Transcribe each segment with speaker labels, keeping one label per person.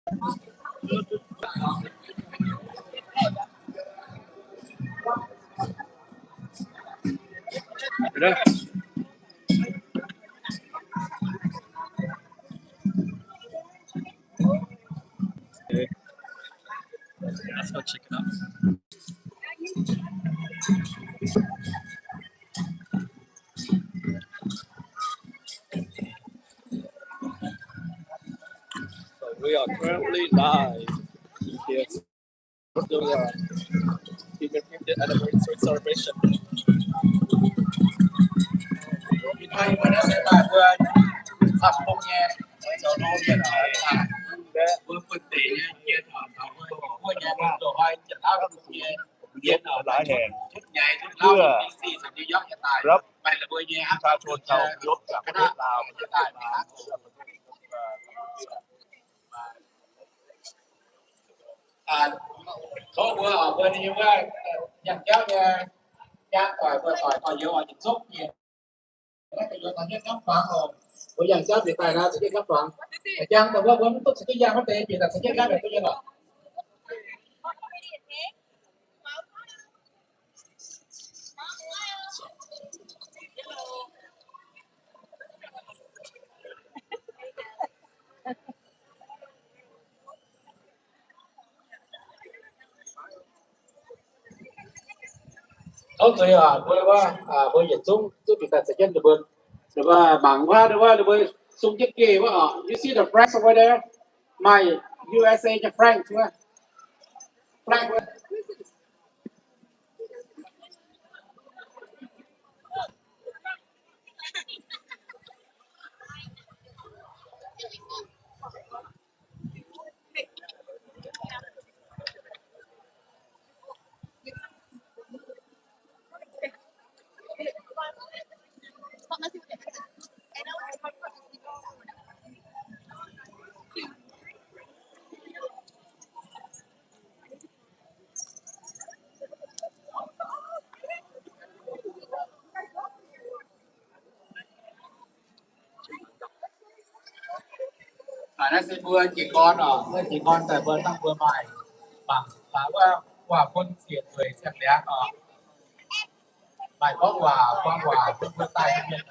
Speaker 1: Udah. Okay. Let's go check it out. So we are currently live here doing a fingerprinted anniversary celebration.
Speaker 2: มีใครมาได้ใส่บาตรเพื่อนขับพงแง่เจ้าโน้ตเนี่ยนะเพื่อคนเตะเนี่ยเยี่ยมอ่ะเขาเพื่อแง่มาตัวไปจะเล่ากับเยี่ยมเยี่ยมอ่ะหลายแห่งชุดใหญ่ชุดเล่าปีสี่สัญญาจะตายรับไประเบิดแง่ประชาชนเขายกจากประเทศลาวจะได้มาเขาเพื่อออกเพื่อนี้ว่าอย่างเจ้าเนี่ยย่างต่อยเพื่อต่อยเยอะอ่ะจะซบเนี่ยแล้วก็โยนตอนนี้ครับฟังออกตัวอย่างเจ้าเสียตายแล้วสัญญาครับฟังแต่ยังแต่ว่าผมต้องสัญญาเขาเตะเปลี่ยนแต่สัญญาแบบตัวยังหรอเขาเคยเพื่อว่าเพื่ออย่าซุ้มเปลี่ยนแต่สัญญาเบอร์หรือว่าบางว่าหรือว่าซุ้มเจ๊เก๋ว่าyou see the flags over there my USA จะ Frank ใช่ไหม Frankนั่นเป็นเบอร์กี่ก้อนเมื่อกี่ก้อนแต่เบอร์ตั้งเบอร์ใหม่บางว่าคนเสียเลยเสียแล้วหมายความว่าคนเบอร์ตายเป็น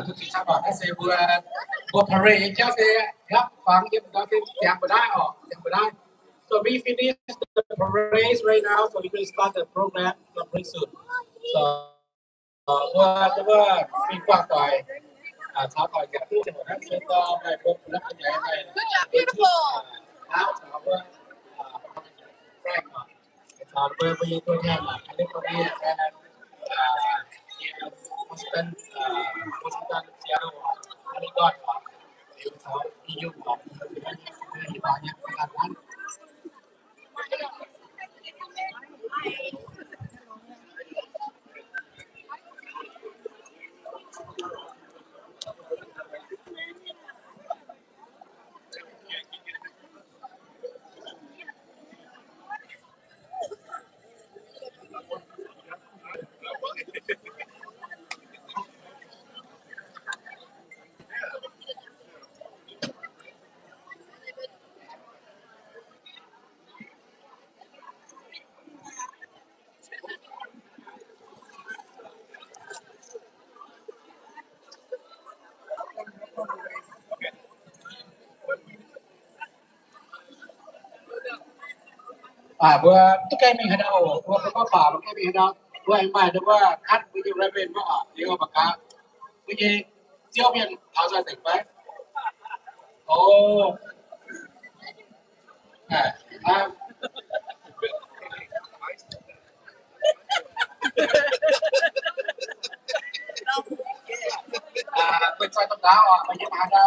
Speaker 2: ทุกสิ่งชาติบอกให้เซเบอร์ What parade just there? Yep, fun. Yep, nothing. So we finish the parade right now. So we will start the program very soon. So mình qua tỏi tháo tỏi cả thứ một đất sẽ to bài bộ rất là nhẹ này. Tháo tháo Frank. Tháo bây giờ tôi nghe là California and Washington Washington Seattle Oregon yếu tháo Iu Mien thì bao nhiêu các bạn vừa tất cả mình hay đâu vừa có bảo tất cả mình hay đâu vừa anh bài đó vừa cắt với nhiều loại bên vừa nhiều bạc cá cái gì siêu miền tháo ra thành phải ồ à quên sai tấm đá bây giờ mà đá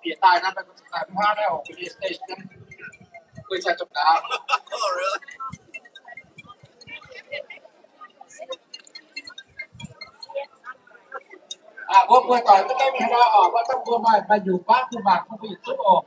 Speaker 2: hiện tại đangเป็นการพาได้ออกไปสเตจนั้นquên sai tấm đá vừaต่อยtất cả mình hay đâuว่าต้องvừaมาอยู่บ้านคือบ้านเขาไปสู้ออก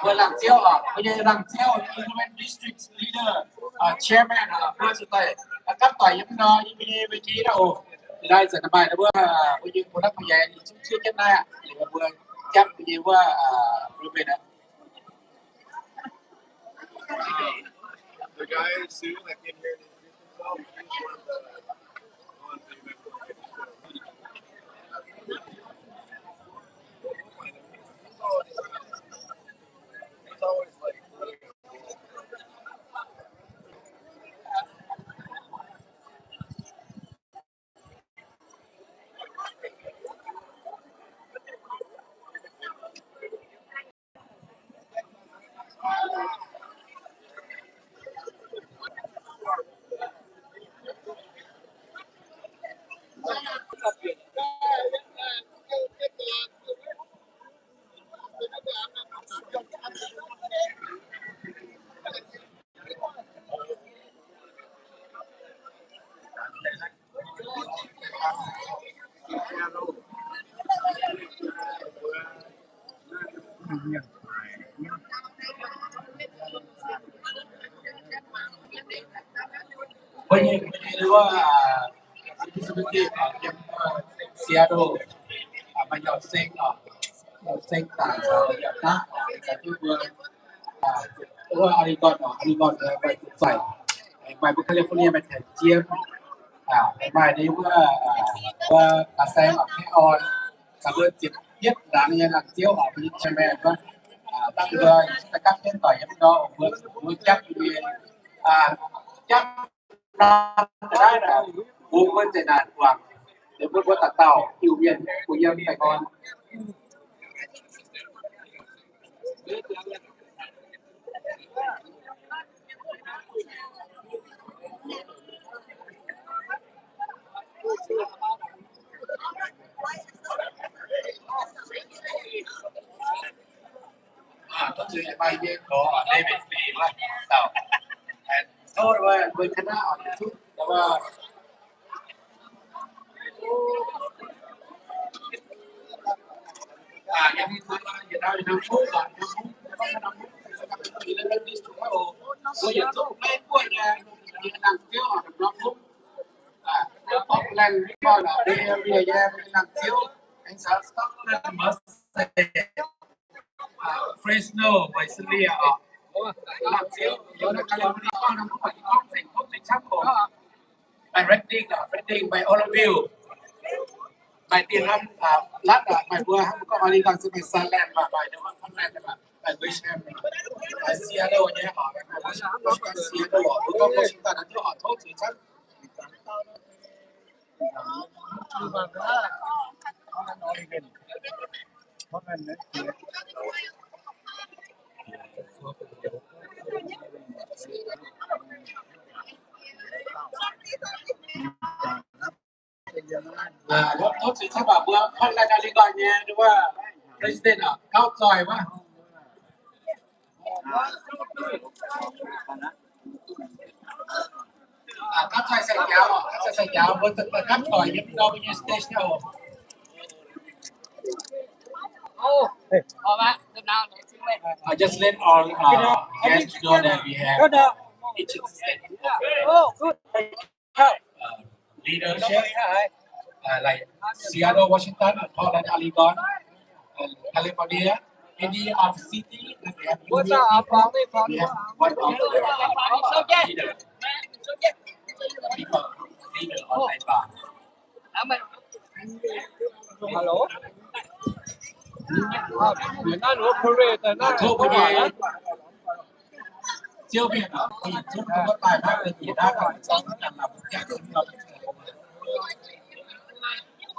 Speaker 2: vừa làm chiêu bây giờ làm chiêu implement district leader chairman vừaสุดท้ายcácต่อยยังน้อยยังมีเวทีนะโอ้ได้เสร็จไปแล้วว่าbây giờคนนักพยายามชื่อแค่ไหนหรือว่าเพื่อนแค่bây giờว่ารู้ไหมนะ
Speaker 1: The guy Sue that came here to introduce himself, he's one of the ones he's always like
Speaker 2: bây giờ là disability ở trong Seattle bây giờ sinh tại Nhật Bản tại trung vừa Oregonไปใส่ไปบุคลิฟอร์เนียไปแถบเจียมไปนี้ว่ากระแสแบบให้ออนกับเรื่องจิตยึดหลังยังหลังเจียวออกไปใช่ไหมว่าตั้งเลยแต่cácเป็นต่อยยังก็vừa chắc vì chắcได้นะบุ้งมันจะนานกว่าเดี๋ยวพูดว่าตัดเต่าอิวเมียนคุยยังไปก่อนก็คือไปเยี่ยมขอได้เป็นฟรีว่าเต่าโทษว่าเป็นคณะอ่อนทุกแต่ว่ายังมีคนมาอย่าได้น้ำพุก่อนน้ำพุต้องน้ำพุสกัดเป็นปีแล้วเป็นดิสถูกไหมโอ้ Bây giờ giúp lên của nhà làm phiếu ở trong lúc Auckland coi là bây giờ làm phiếu anh xã Scotland mất Fresno và Syria làm phiếu do nó cho nó con nó phải con thành không thành sắc của bài rating by all of you bài tiền năm lát bài vừa có bài đi gần sự bài Salem và bài đó là bài Wisham bài Seattle nhé họ bài Seattle họ có Washington là họ tốt chính xác tốt chính xác bảo vừa không là đi gọi nha đúng không president ở cao giỏi quá các sai sai giáo với tất cả các tỏi những đâu như stage nào I just let all guests know that we have each state leadership like Seattle, Washington, Portland, Oregon, California. Any of the city that we have one of leader on my bar.
Speaker 3: Hello. Nó nữa parade nó
Speaker 2: Thôi bây giờ chưa biết là chúng tôi có tài năng để chỉ ra cả trong làm các công việc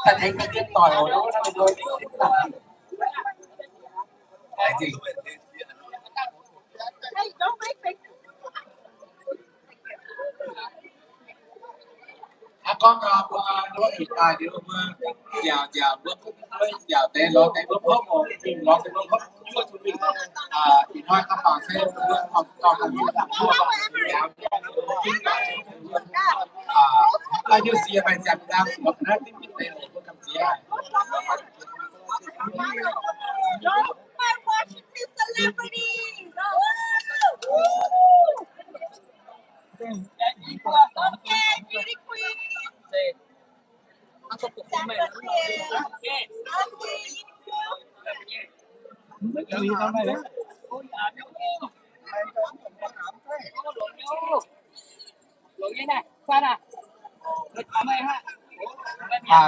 Speaker 2: ta thấy cái tiếng tỏi của nó thôi cái gì con nó hiện tại thì giờ bước giờ té lo té bước hốc rồi mình lo té bước hốc chưa chuẩn bị thì nói các bạn xem học còn làm gì làm thua bạn là như gì bạn giảm đang một nát tính kinh tế của các chị
Speaker 3: Aku performance.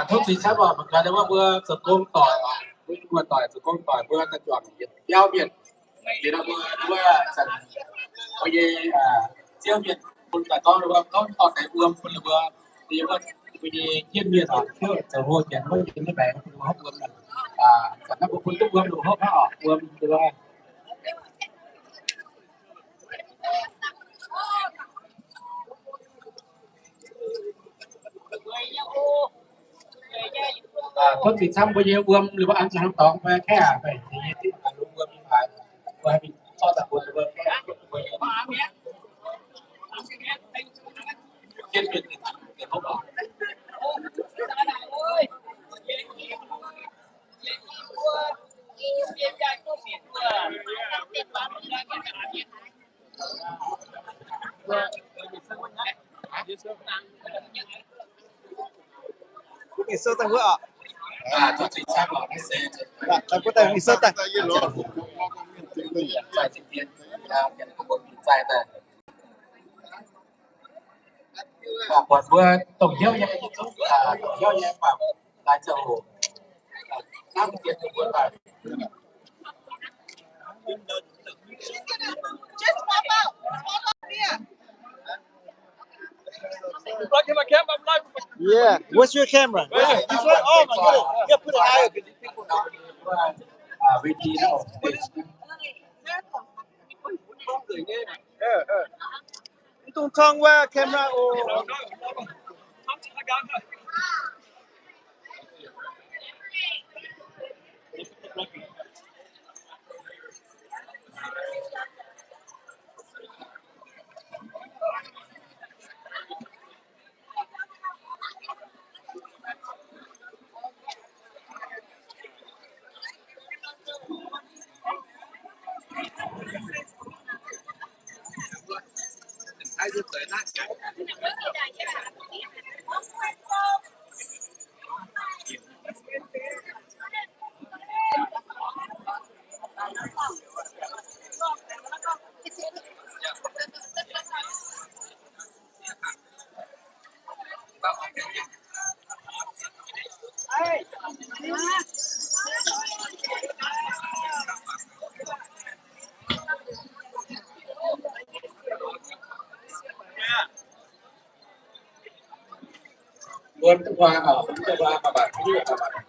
Speaker 2: Thuốc gì sắp vào mình nóiว่าเมื่อสกุลต่อยเมื่อต่อยสกุลต่อยเมื่อจะจอดเย้าเบียดthì làเมื่อสันโอเยเจียวเบียดคนแต่ก็รู้ว่าเขาต่อแต่เอื้อมคนหรือว่าดีว่าวิธีเยี่ยมเบียดอ่ะเพื่อจะโหดอย่างไม่ยินไม่แบ่งคนเขาเอื้อมนั่นแต่ถ้าบุคคลทุกเอื้อมดูเขาไม่ออกเอื้อมดูว่าทุกสิ่งทำไปเยอะเอื้อมหรือว่าอันจะทำต่อไปแค่ไปที่ที่การรู้เอื้อมมีผ่านว่ามีข้อตัดบทเอื้อมแค่ไปเยอะเยี่ยมเบียดเดี๋ยวเขาบอก
Speaker 3: Iso ta bữa ạ.
Speaker 2: Tôi chỉ sang bảo cái xe
Speaker 3: Ta có tay iso ta.
Speaker 2: Giải trình tiền nhận công việc giải này còn vừa tổng hiệu nhận tổng hiệu nhận bảo là chợ hồ năm tiền từ vừa phải
Speaker 4: Just swap out here.
Speaker 3: Plug in my camera. I'm live. Yeah. What's your camera? This one? Oh my goodness. Yeah, put it higher.
Speaker 2: vị trí nào
Speaker 3: Tung thong qua camera. Oh.
Speaker 2: 还是在那讲。Buồn cái hoa ở cũng cái hoa mà bạn biết là bạn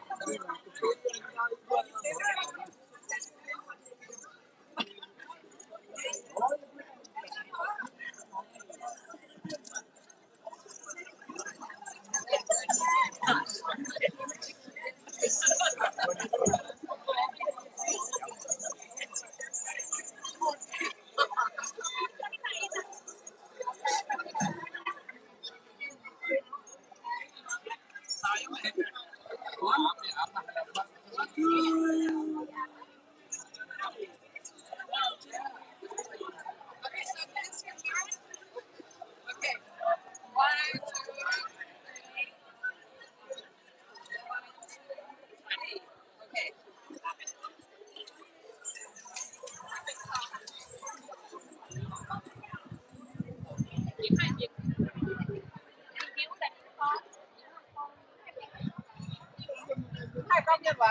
Speaker 4: 太方便吧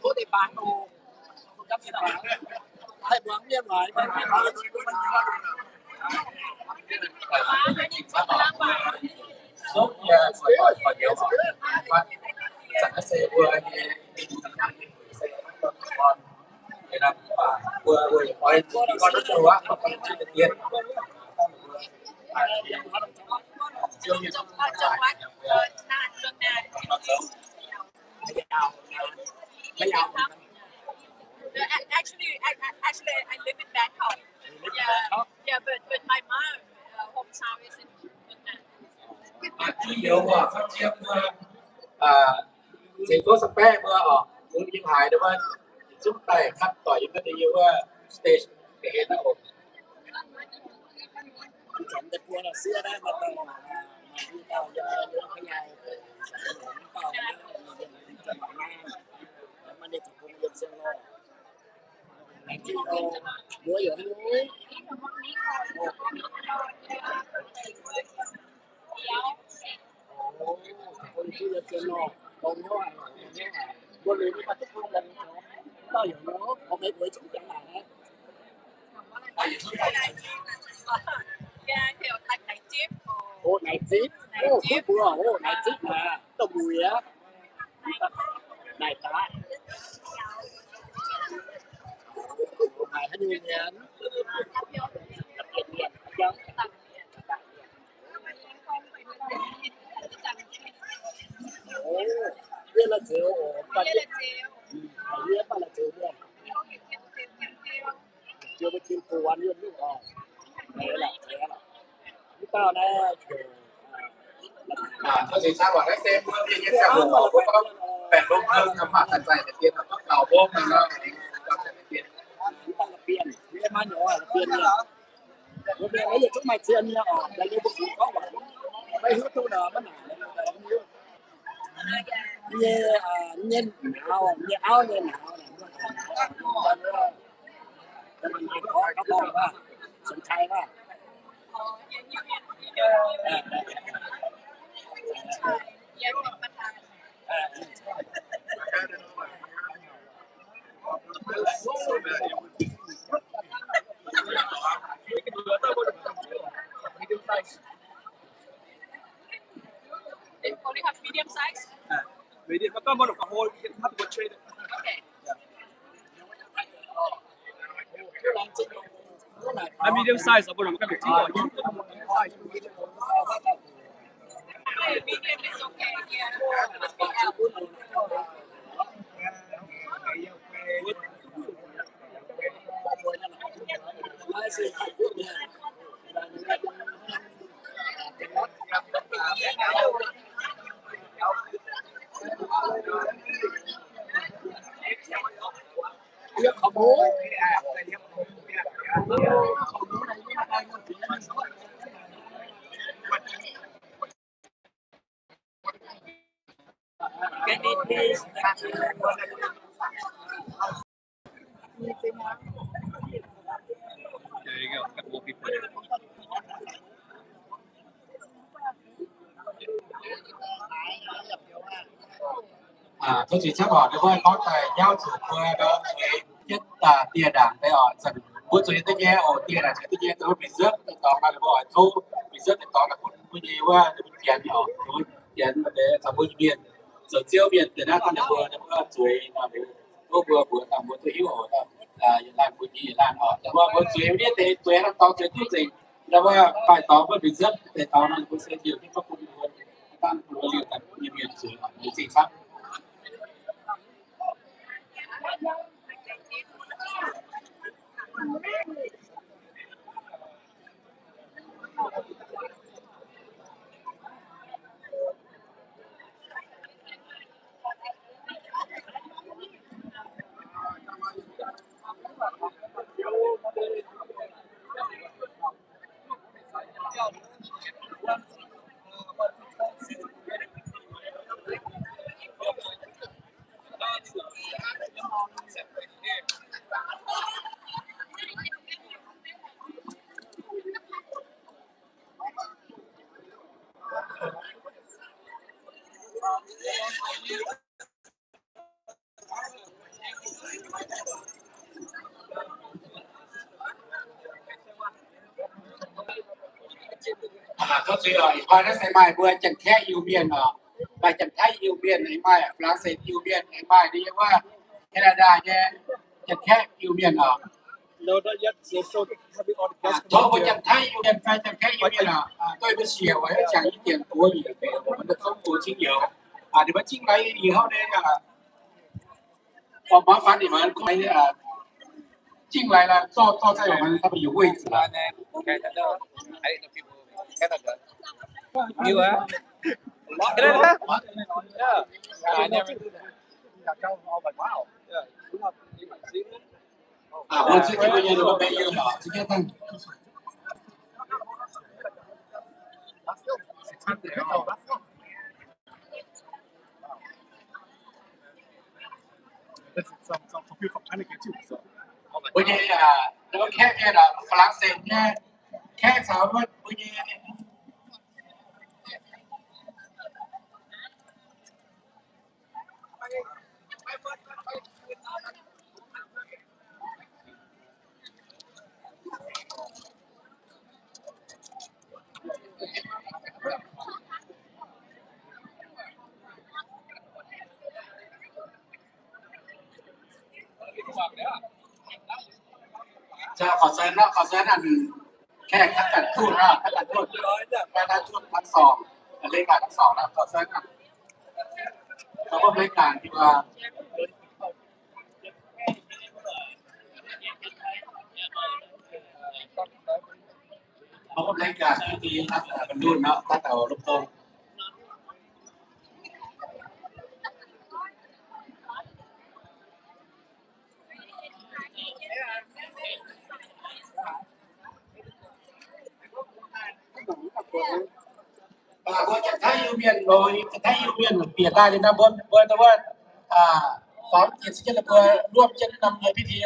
Speaker 4: ？có
Speaker 2: thể bán đồ các sản phẩm hay bán miên lại bán tốt nha còn nhiều mà chẳng có xe vừa thì con để làm vừa vừa quay con rất nhiều quá mà con chưa được tiền chưa như trong trại
Speaker 4: Actually, I live in Bangkok. Yeah, but my mom hometown is in Vietnam.
Speaker 2: chủ yếu của phát triển thành phố Sacramento mưa ở hướng Duyên Hải đúng không? Chúng ta khắc tỏi những cái điều stage để hiện nó ổn. Chúng ta qua là xưa đó bắt đầu mà đi tàu dân lên cái dài tàu mà đi từ vùng dân sinh lo. Anh chị đâu bữa giờ núi. Con chưa được chân lo, con nhớ à, bữa nay đi bắt không lần tao hiểu nó, có mấy buổi chúng ta là
Speaker 4: Yeah, kiểu thành night shift.
Speaker 2: ô night shift, ô tốt bữa, ô night shift mà, tao mùi á, night tá, ngày hết nguyên nha, ô, biết là chiều, biết là chiều luôn. looking for 1 year new home. Thế là chúng ta đã
Speaker 5: เขาสิทราบว่าได้เซ็นเมื่อเรียนเสร็จแล้วพวกเขาแบ่งลงเพิ่มทำผ่านตัดใจแต่เพียงแต่เก่าพวกนั้นก็ก็จะเปลี่ยน
Speaker 2: chúng ta là tiền, cái má nhỏ là tiền nha. Bởi vì bây giờ chúng mày tiền nha, là như một cú có vậy. Bây hứa tôi là nó nản như nào, như áo như nào là mình có các con mà, sẵn sàng mà.
Speaker 4: They only have medium size.
Speaker 3: Medium. But come on, the whole you have to trade it.
Speaker 4: Okay.
Speaker 3: A medium size, I'm going to make it.
Speaker 4: Okay, medium is okay. Yeah.
Speaker 2: Can it please?
Speaker 3: There you go. Got more people there.
Speaker 5: เขาสิทราบว่าได้ว่าเขาแต่ยาวสุดเมื่อก็ช่วยยึดเตี้ยด่างได้อ่อนสั่งผู้ช่วยตัวแย่เตี้ยด่างใช้ตัวแย่ตัวมีเสื้อติดต่อมาหรือว่าเขามีเสื้อติดต่อกับคนผู้นี้ว่าจะเป็นเทียนออกเทียนมาได้ทำบุญเบียนส่วนเจียวเบียนแต่หน้าท่านบัวเนี่ยก็ช่วยมาเป็นพวกบัวทำบัวตัวหิ้วอย่างร้านบุญยี่ร้านออกแต่ว่าบัวช่วยเนี่ยแต่ช่วยรับตองช่วยตู้จริงแล้วว่าฝ่ายต่อก็เป็นเสื้อแต่ตอนนั้นบัวเสื้อเดียวที่เขาคุยกันตั้งบัวเรียกกันมีเบียนช่วยจริงครับ ก็คือพอได้ใส่ไม้เบื่อจังแค่อิวเมียนไปจังไทยอิวเมียนไอ้ไม้ฝรั่งเศสอิวเมียนไอ้ไม้นี่ว่าแคนาดาเนี่ยจังแค่อิวเมียน
Speaker 3: No, not yet. So having all the guests
Speaker 5: โทรไปจังไทยอิวเมียนไปจังแค่อิวเมียน对不起我要讲一点国语给我们的中国亲友你们进来以后呢我麻烦你们快进来了坐在我们他们有位置了
Speaker 1: I didn't know people Canada.
Speaker 3: You are?
Speaker 1: Canada? Yeah. I never knew that. I was like, wow. Yeah.
Speaker 5: 我这个月都没有了直接看
Speaker 1: Some people from China too. So.
Speaker 5: วันนี้แล้วแค่เนี่ยฝรั่งเศสเนี่ยแค่ถามว่าวันนี้จะขอเซ็นนะขอเซ็นอันแค่ทักกันทูตนะทักกันทูตแค่ทักทูตทั้งสองเลขาทั้งสองนะขอเซ็นนะเขาก็เลขาที่ว่า เขาก็รายการที่ดีครับบรรลุเนาะตั้งแต่ลูกโป่งbữa chẳng thấy yêu miền rồi chẳng thấy yêu miền biển ta thì bữa tôiว่าphóng tiền sẽ là bữaร่วมchânนำในพิธี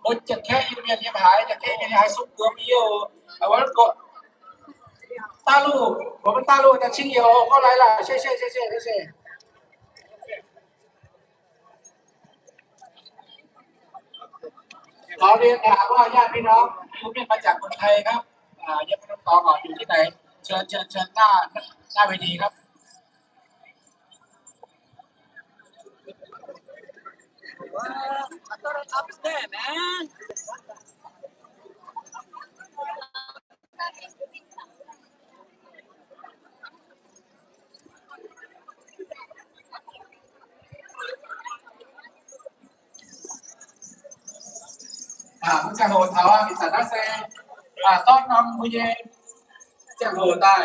Speaker 5: bữa chẳng thấy yêu miềnยังหายchẳng thấyยังหายสุกตัวมีเอาว่าก็ตาลูกผมเป็นตาลูกแต่ชิ้นเดียวก็ไรล่ะเช่ขอเรียนถามว่าญาติพี่น้องที่เป็นมาจากคนไทยครับญาติพี่น้องต่ออยู่ที่ไหนเชิญหน้าเวทีครับ
Speaker 2: I thought I was there, man.
Speaker 5: มันจะโหดเขามีสารเสต้อนนำบุญเย่จะโหดได้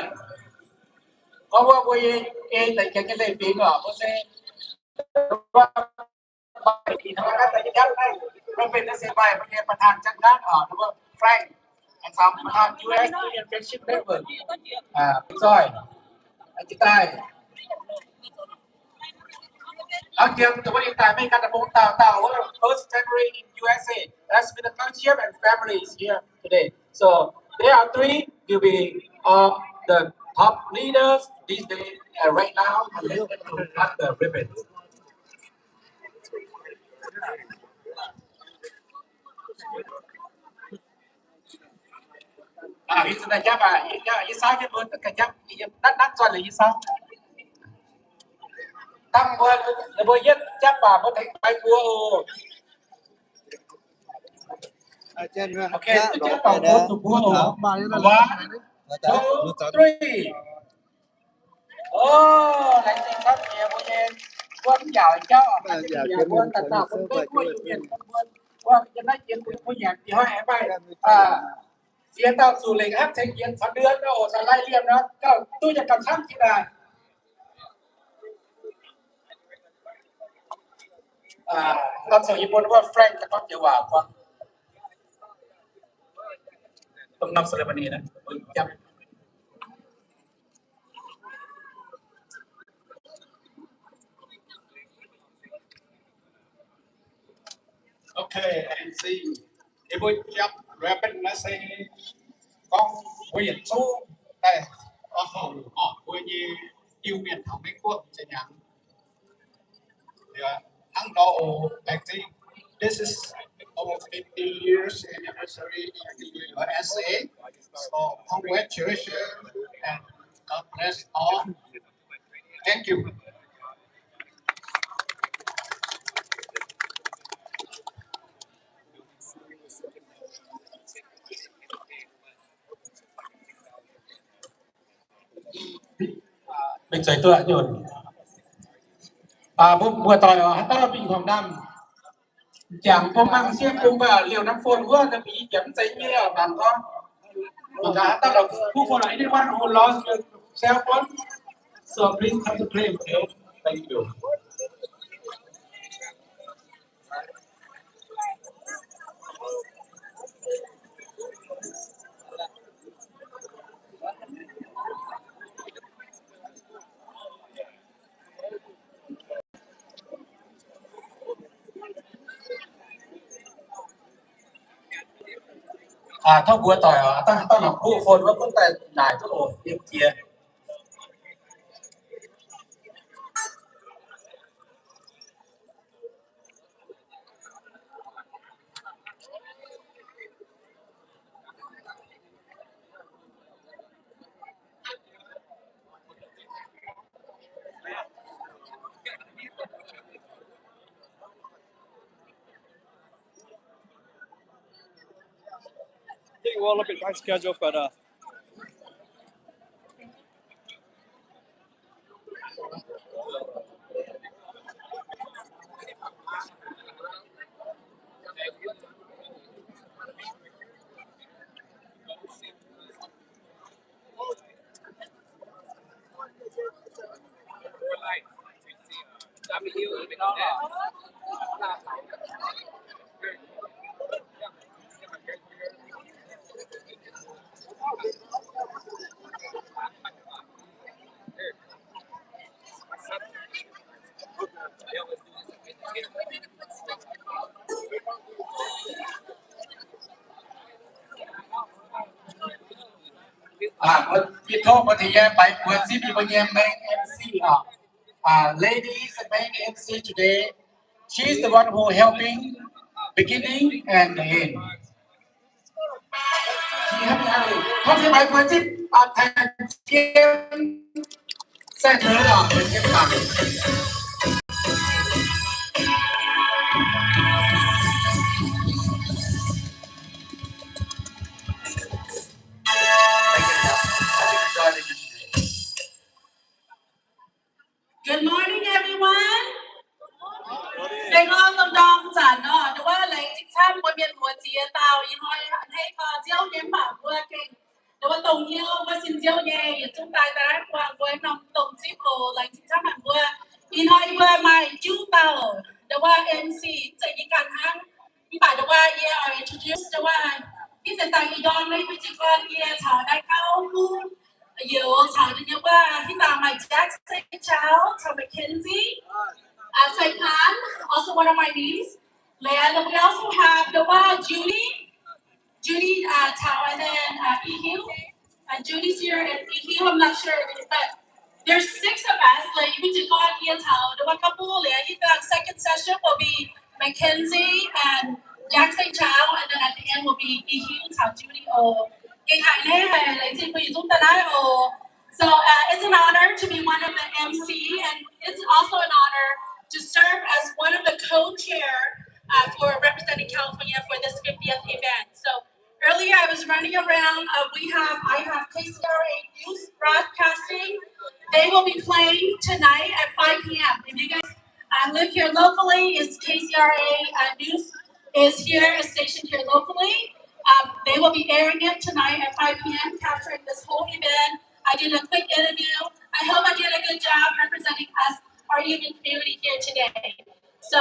Speaker 5: เพราะว่าบุญเย่เองแต่แกเลยปีก่อนบุญเย่ว่าไปที่ทำงานแต่ยังได้เราเป็นนักเสียไปบุญเย่ประธานจัดการหรือว่าแฟรงค์อันทำประธาน U.S. Union Friendship Network พี่จ้อยอันที่ใต้เอาเกี่ยวกับวันนี้แต่ไม่การตะปูเต่าว่า first January in USA that's been the culture and families here today so there are three will be the top leaders these days right now and let them to cut the ribbon อีสานยับอีสานเป็นบนกันยับนัดจวนเลยอีสานตั้งวันเลยบยึดจับป่าบนไทยไปบัวโอเคจับป่าบนตัวบัว1 2 3โอ้หลังจากครับเนี่ยบัวเย็นวันใหญ่เจ้าวันต่างๆคนก็ช่วยอยู่เนี่ยว่าจะได้เย็นบัวใหญ่ที่ห้อยไปเสียตามสู่เหล็กครับใช้เย็น2 เดือนก็โอ้จะไล่เรียบนะก็ตู้จะกำชับที่ใดตอนสมัยญี่ปุ่นว่าแฟรงค์จะต้องเกี่ยวกับความต้องนำเสนอวันนี้นะจับ
Speaker 6: Okay, and see. If we jump rapid, let's say, con quyền số đây, hồng với như yêu miền thảo mấy quốc sẽ nhận. Ấn Độ, like this is over 50 years anniversary in the USA. So congratulations and God bless all. Thank you.
Speaker 5: เป็นใจตัวโยนพวกบัวต่อยฮัตตาปิงของดำอย่างพวกมังเสียงพวกแบบเหลียวน้ำฝนว่าจะมีหยันใจเงี้ยนั่นก็ฮัตตาเราผู้คนไหนที่ว่าโฮลอสเซลฟอน so please come to play okay thank you ถ้าบัวต่อยต้องหลับผู้คนว่าตั้งแต่ไหนทุกโอ้เทีย
Speaker 3: I think we'll look at my schedule, but
Speaker 5: พี่โทษปฏิญาณไปควรที่มีบางอย่างแมง MC ladies and main MC today she's the one who helping beginning and the end เขาที่ไปควรที่แทนเทียมแท้เธอหรอเป็นเทียมต่าง
Speaker 7: Good morning, everyone. เป็นอ้อมลำดองจันเนาะแต่ว่าหลังจากท่านบนเวียนหัวเจียเตาอีน้อยให้เจียวเลี้ยงหมาบัวเก่งแต่ว่าตรงเยี่ยวว่าสินเจียวเย่อย่าจุ่มตายแต่ละความบัวนำตรงที่โอหลังจากท่านหมาบัวอีน้อยบัวไม่จู้เตาแต่ว่า MC จะมีการทั้งมีป่าแต่ว่าเย่เอา introduce แต่ว่าที่จะต่างอีดอนไม่พิจิตรเย่ถาวได้เข้าพูดอยู่ถาวนี้ว่าที่ตามมาแจ็คเซเช้าถาวแมคเคนซี่Saipan, also one of my niece. And we also have the Judy Tao, and then Ihu. Judy's here, and Ihu, I'm not sure, but there's 6 of us. Like we did go on here Tao. The one couple, the second session will be Mackenzie and Jackson Chow, and then at the end will be Ihu Tao Judy. So it's an honor to be one of the MC, and it's also an honor to serve as one of the co-chair for representing California for this 50th event. So earlier I was running around. I have KCRA News Broadcasting. They will be playing tonight at 5 p.m. If you guys live here locally, is KCRA News is here, is stationed here locally. They will be airing it tonight at 5 p.m., capturing this whole event. I did a quick interview. I hope I did a good job representing us, our union community here today. So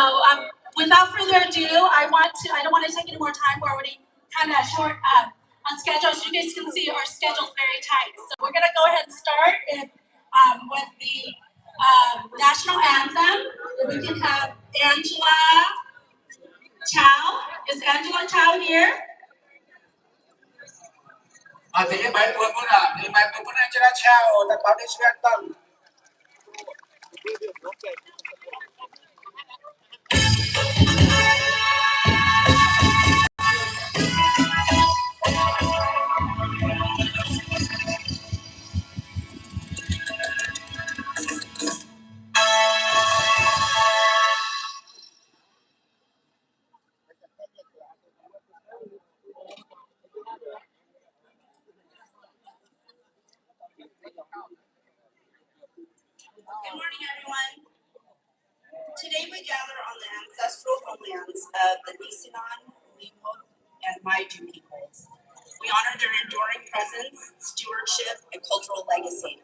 Speaker 7: without further ado, I don't want to take any more time. We're already kind of short on schedule. As you guys can see, our schedule is very tight. So we're going to go ahead and start with the national anthem. We can have Angela Chow. Is Angela Chow here?
Speaker 5: Thì cái bài tuần cũng là thì bài tuần cũng là cho nó trao tại báo đi xuyên tâm.
Speaker 7: Good morning, everyone. Today we gather on the ancestral homelands of the Nisenan, Miwok, and Maidu peoples. We honor their enduring presence, stewardship, and cultural legacy.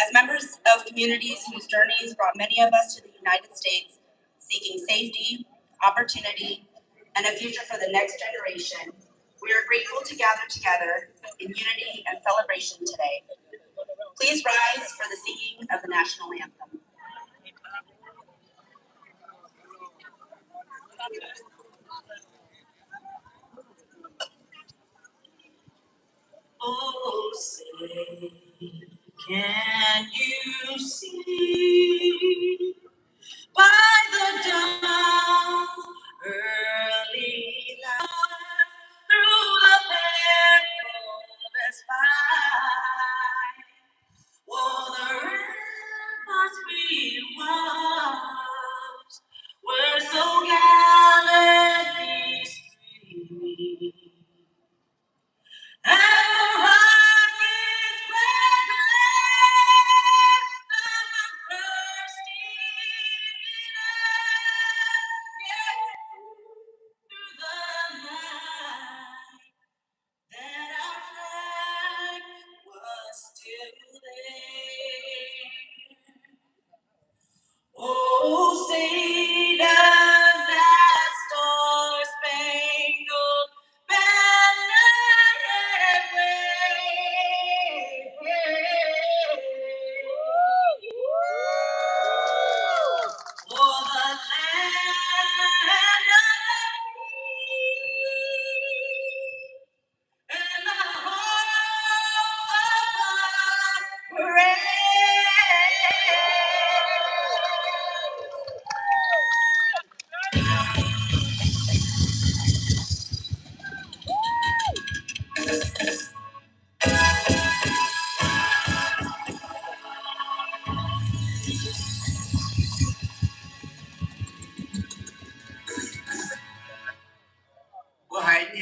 Speaker 7: As members of communities whose journeys brought many of us to the United States, seeking safety, opportunity, and a future for the next generation, we are grateful to gather together in unity and celebration today. Please rise for the singing of the national anthem. Oh, say, can you see by the dawn's early light through the perilous fight? Oh, the ramparts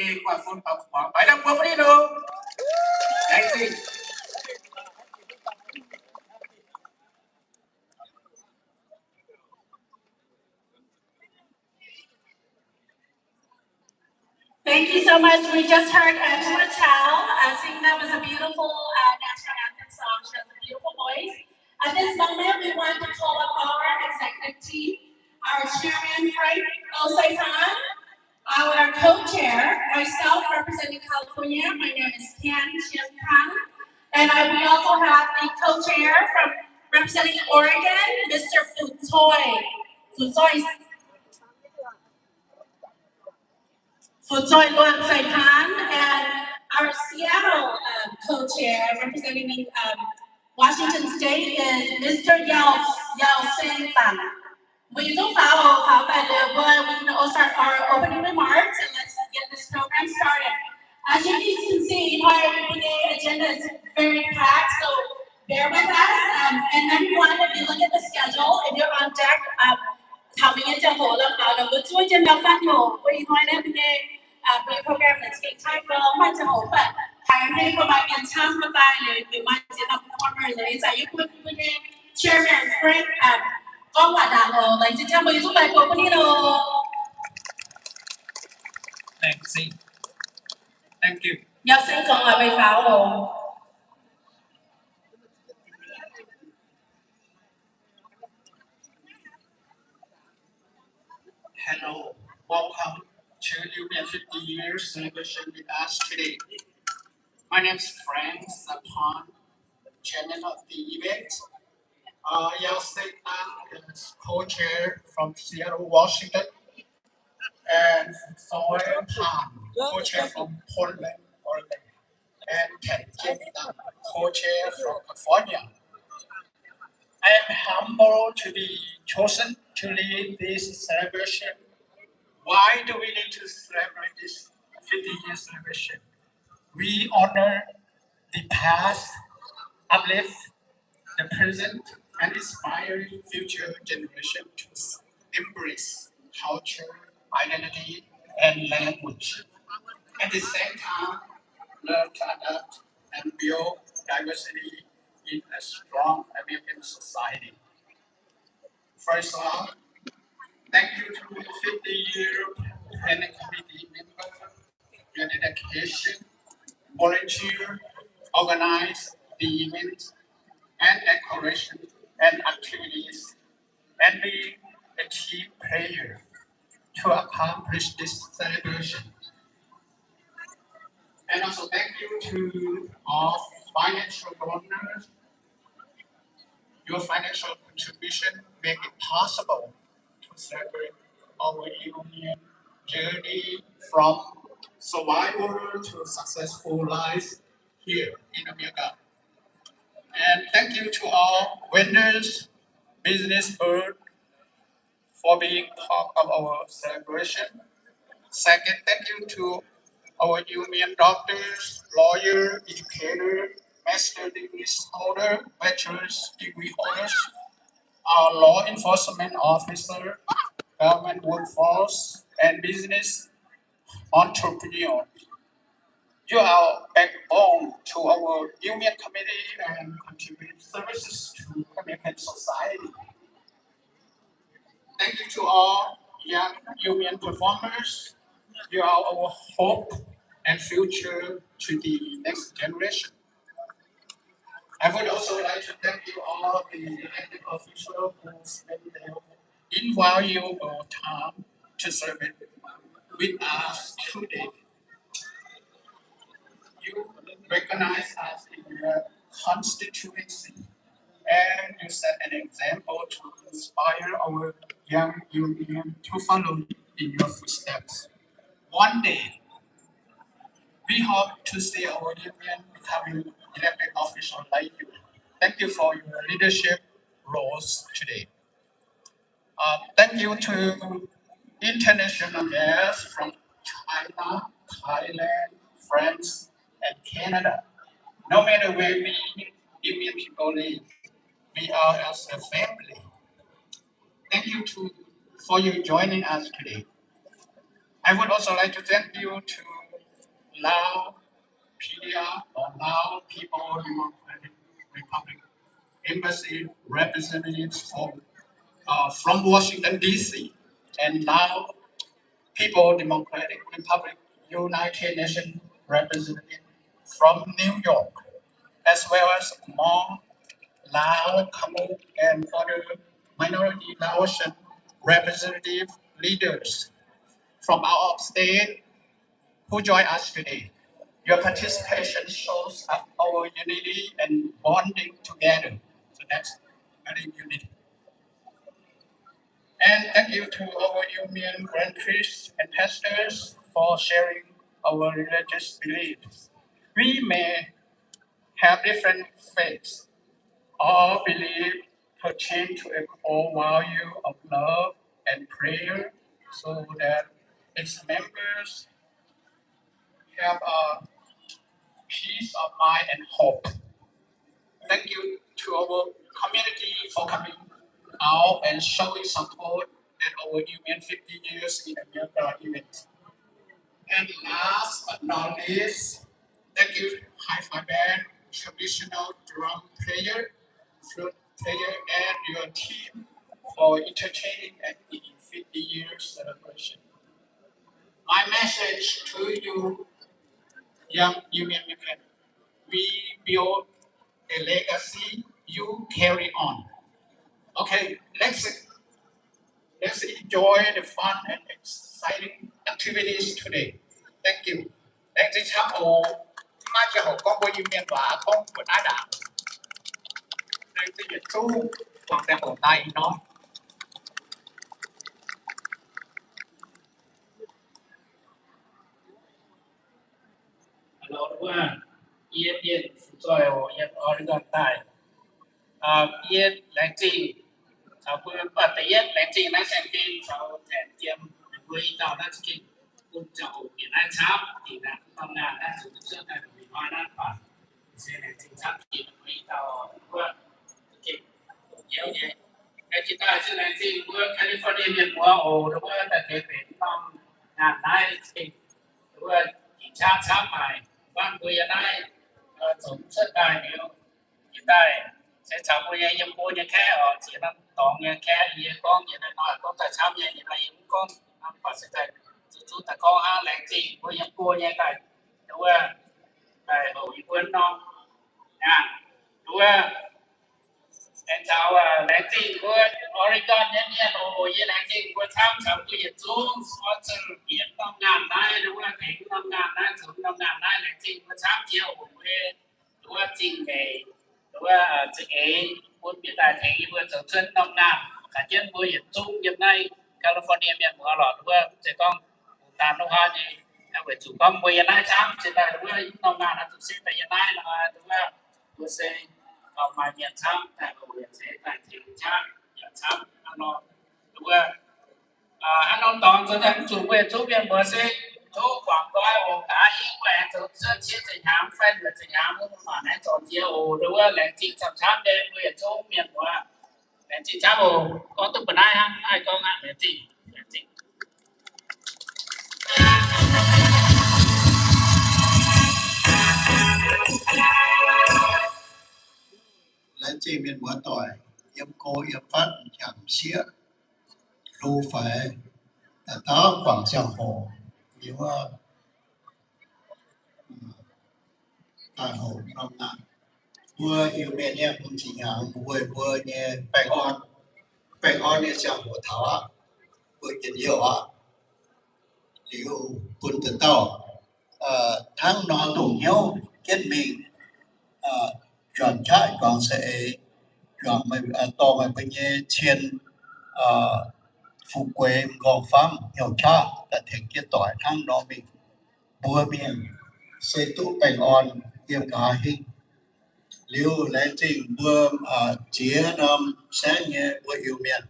Speaker 2: com a full of by the Poprino. Thank you.
Speaker 7: Thank you so much. We just heard Angela Chow sing. That was a beautiful national anthem song. She has a beautiful voice. At this moment, we want to call up our executive team, our chairman, Frank Osei-Khan, our co-chair, myself representing California. My name is Tian Chien Kang. And we also have the co-chair from representing Oregon, Mr. Fu Tsoi. Luan Sai-Khan, and our Seattle co-chair representing Washington State is Mr. Yao Sen-Tan. We do follow that we can all start our opening remarks and let's get this program started. As you can see, our agenda is very packed, so bear with us. And everyone, if you look at the schedule, if you're on deck, coming into hold of our good to know that we want to be program that's being typed well, might have hope, but I am provide in time of value, you might see the former lays. You put Chairman Frank có quả đảng ở lấy chỉ theo mấy giúp bài của con đi đâu.
Speaker 2: Thank you.
Speaker 7: Nhớ sinh còn ở bài pháo rồi.
Speaker 6: Hello, welcome to Iu Mien 50 years celebration with us today. My name is Frank Sapon, chairman of the event. Yao Sei-Tan is co-chair from Seattle, Washington, and Soy Pan, co-chair from Portland, Oregon, and Ken Jin, co-chair from California. I am humbled to be chosen to lead this celebration. Why do we need to celebrate this 50-year celebration? We honor the past, uplift the present, and inspire future generations to embrace culture, identity, and language. At the same time, learn to adapt and build diversity in a strong American society. First off, thank you to the 50-year planning committee members. Your dedication, volunteer, organize the events and decoration and activities, and be a key player to accomplish this celebration. And also thank you to all financial donors. Your financial contribution make it possible to celebrate our Iu Mien journey from survival to successful lives here in America. And thank you to all vendors, business bird for being part of our celebration. Second, thank you to our Iu Mien doctors, lawyer, educator, master degree holder, bachelor's degree holders, our law enforcement officer, government workforce, and business entrepreneur. You are backbone to our union committee and contribute services to American society. Thank you to all young union performers. You are our hope and future to the next generation. I would also like to thank you all the elected officials who spent their invaluable time to serve with us today. You recognize us in your constituency and you set an example to inspire our young union to follow in your footsteps. One day, we hope to see our union becoming elected officials like you. Thank you for your leadership roles today. Thank you to international guests from China, Thailand, France, and Canada. No matter where we Indian people live, we are as a family. Thank you for you joining us today. I would also like to thank you to Lao PDR or Lao People Democratic Republic Embassy representatives from Washington D.C. and Lao People Democratic Republic United Nations representative from New York, as well as Hmong, Lao, Khmer, and other minority Laotian representative leaders from out of state who join us today. Your participation shows our unity and bonding together. So that's very unique. And thank you to our Iu Mien grand priests and pastors for sharing our religious beliefs. We may have different faiths. All belief pertain to a core value of love and prayer so that its members have a peace of mind and hope. Thank you to our community for coming out and showing support at our Iu Mien 50 years in America event. And last but not least, thank you, Hi-Fi Band, traditional drum player, flute player, and your team for entertaining at the 50 years celebration. My message to you, young Iu Mien American, we build a legacy you carry on. Okay, let's enjoy the fun and exciting activities today. Thank you. Thank you, chào hồ. Mai chào hồ con của Iu Mien và con của Đá Đảng. Đây là Nhật Chu, con sẽ hồ tay nó.
Speaker 2: Hello, everyone. Yên rồi Yên Oregon tại. Yên lãnh trình. Cháu vừa bắt tay Yên lãnh trình đã xem phim cháu thèm tiêm vui tao đã kinh cùng cháu biển Anh Chám thì là trong ngàn đã sử dụng trước này vì hoa nát và xe này chính xác thì vui tao vừa kinh nhiều nhé. Cái chúng ta sẽ lãnh trình vừa California miền mùa ồ đúng không? Tại thế đến năm ngàn nay thì đúng không? Chỉ cha chám mày ban quỳ ở đây总是代表一代在差不多也过年开哦，只能当年开也讲也能讲在差不多也来也讲，啊，把现在就在讲下来这我也过年来，对吧？来后一分咯，啊，对吧？em chào lãnh trình của Oregon nhân viên ồ với lãnh trình của tham khảo của Nhật Trung sponsor biển 5.000 nay đúng không? Thành 5.000 nay xuống 5.000 nay lãnh trình của tham chiều của quê đúng không? Trình về đúng không? Trình ấy muốn biển đại thành vừa trở chân 5.000 cả chân của Nhật Trung hiện nay California miền mùa lọt đúng không? Chỉ con tàn đông hoa thì em phải chủ con 10 nay tham chỉ là đúng không? 5.000 là thực sự tại hiện nay là đúng không? Tôi sẽ mà nhận tham tại hội hiện sẽ tại thị trang nhận tham anh nói đúng không? Anh nói toàn cho nên chủ quyền chủ quyền bữa sẽ chủ quảng cáo của cả ý quyền chủ sân chia tình hàm fan và tình hàm mà nãy chọn chia ồ đúng không? Lãnh trình sắp tham để quyền chủ miền của lãnh trình tham ồ có từ bữa nay ha ai có ngại lãnh trình
Speaker 6: Lãnh trình miền mùa tỏi, yếm cô yếm phát chẳng xía, lưu phải đó quảng giang hồ, nếu tại hồ năm nào, vừa Iu Mien nhé cũng chỉ hàng vừa nhé bạch on nhé giang hồ thảo á, vừa kiến nhiều á, liệu quân tử tàu, tháng nó cùng nhau kết mình, chọn trái còn sẽ chọn mấy to mấy bên nhé trên phụ quê gò pham hiểu cha đã thành kết tỏi tháng đó mình bùa miền xây tụ bạch on yếm cả hình liu lãnh trình bùa chia năm sáng nhé bùa Iu Mien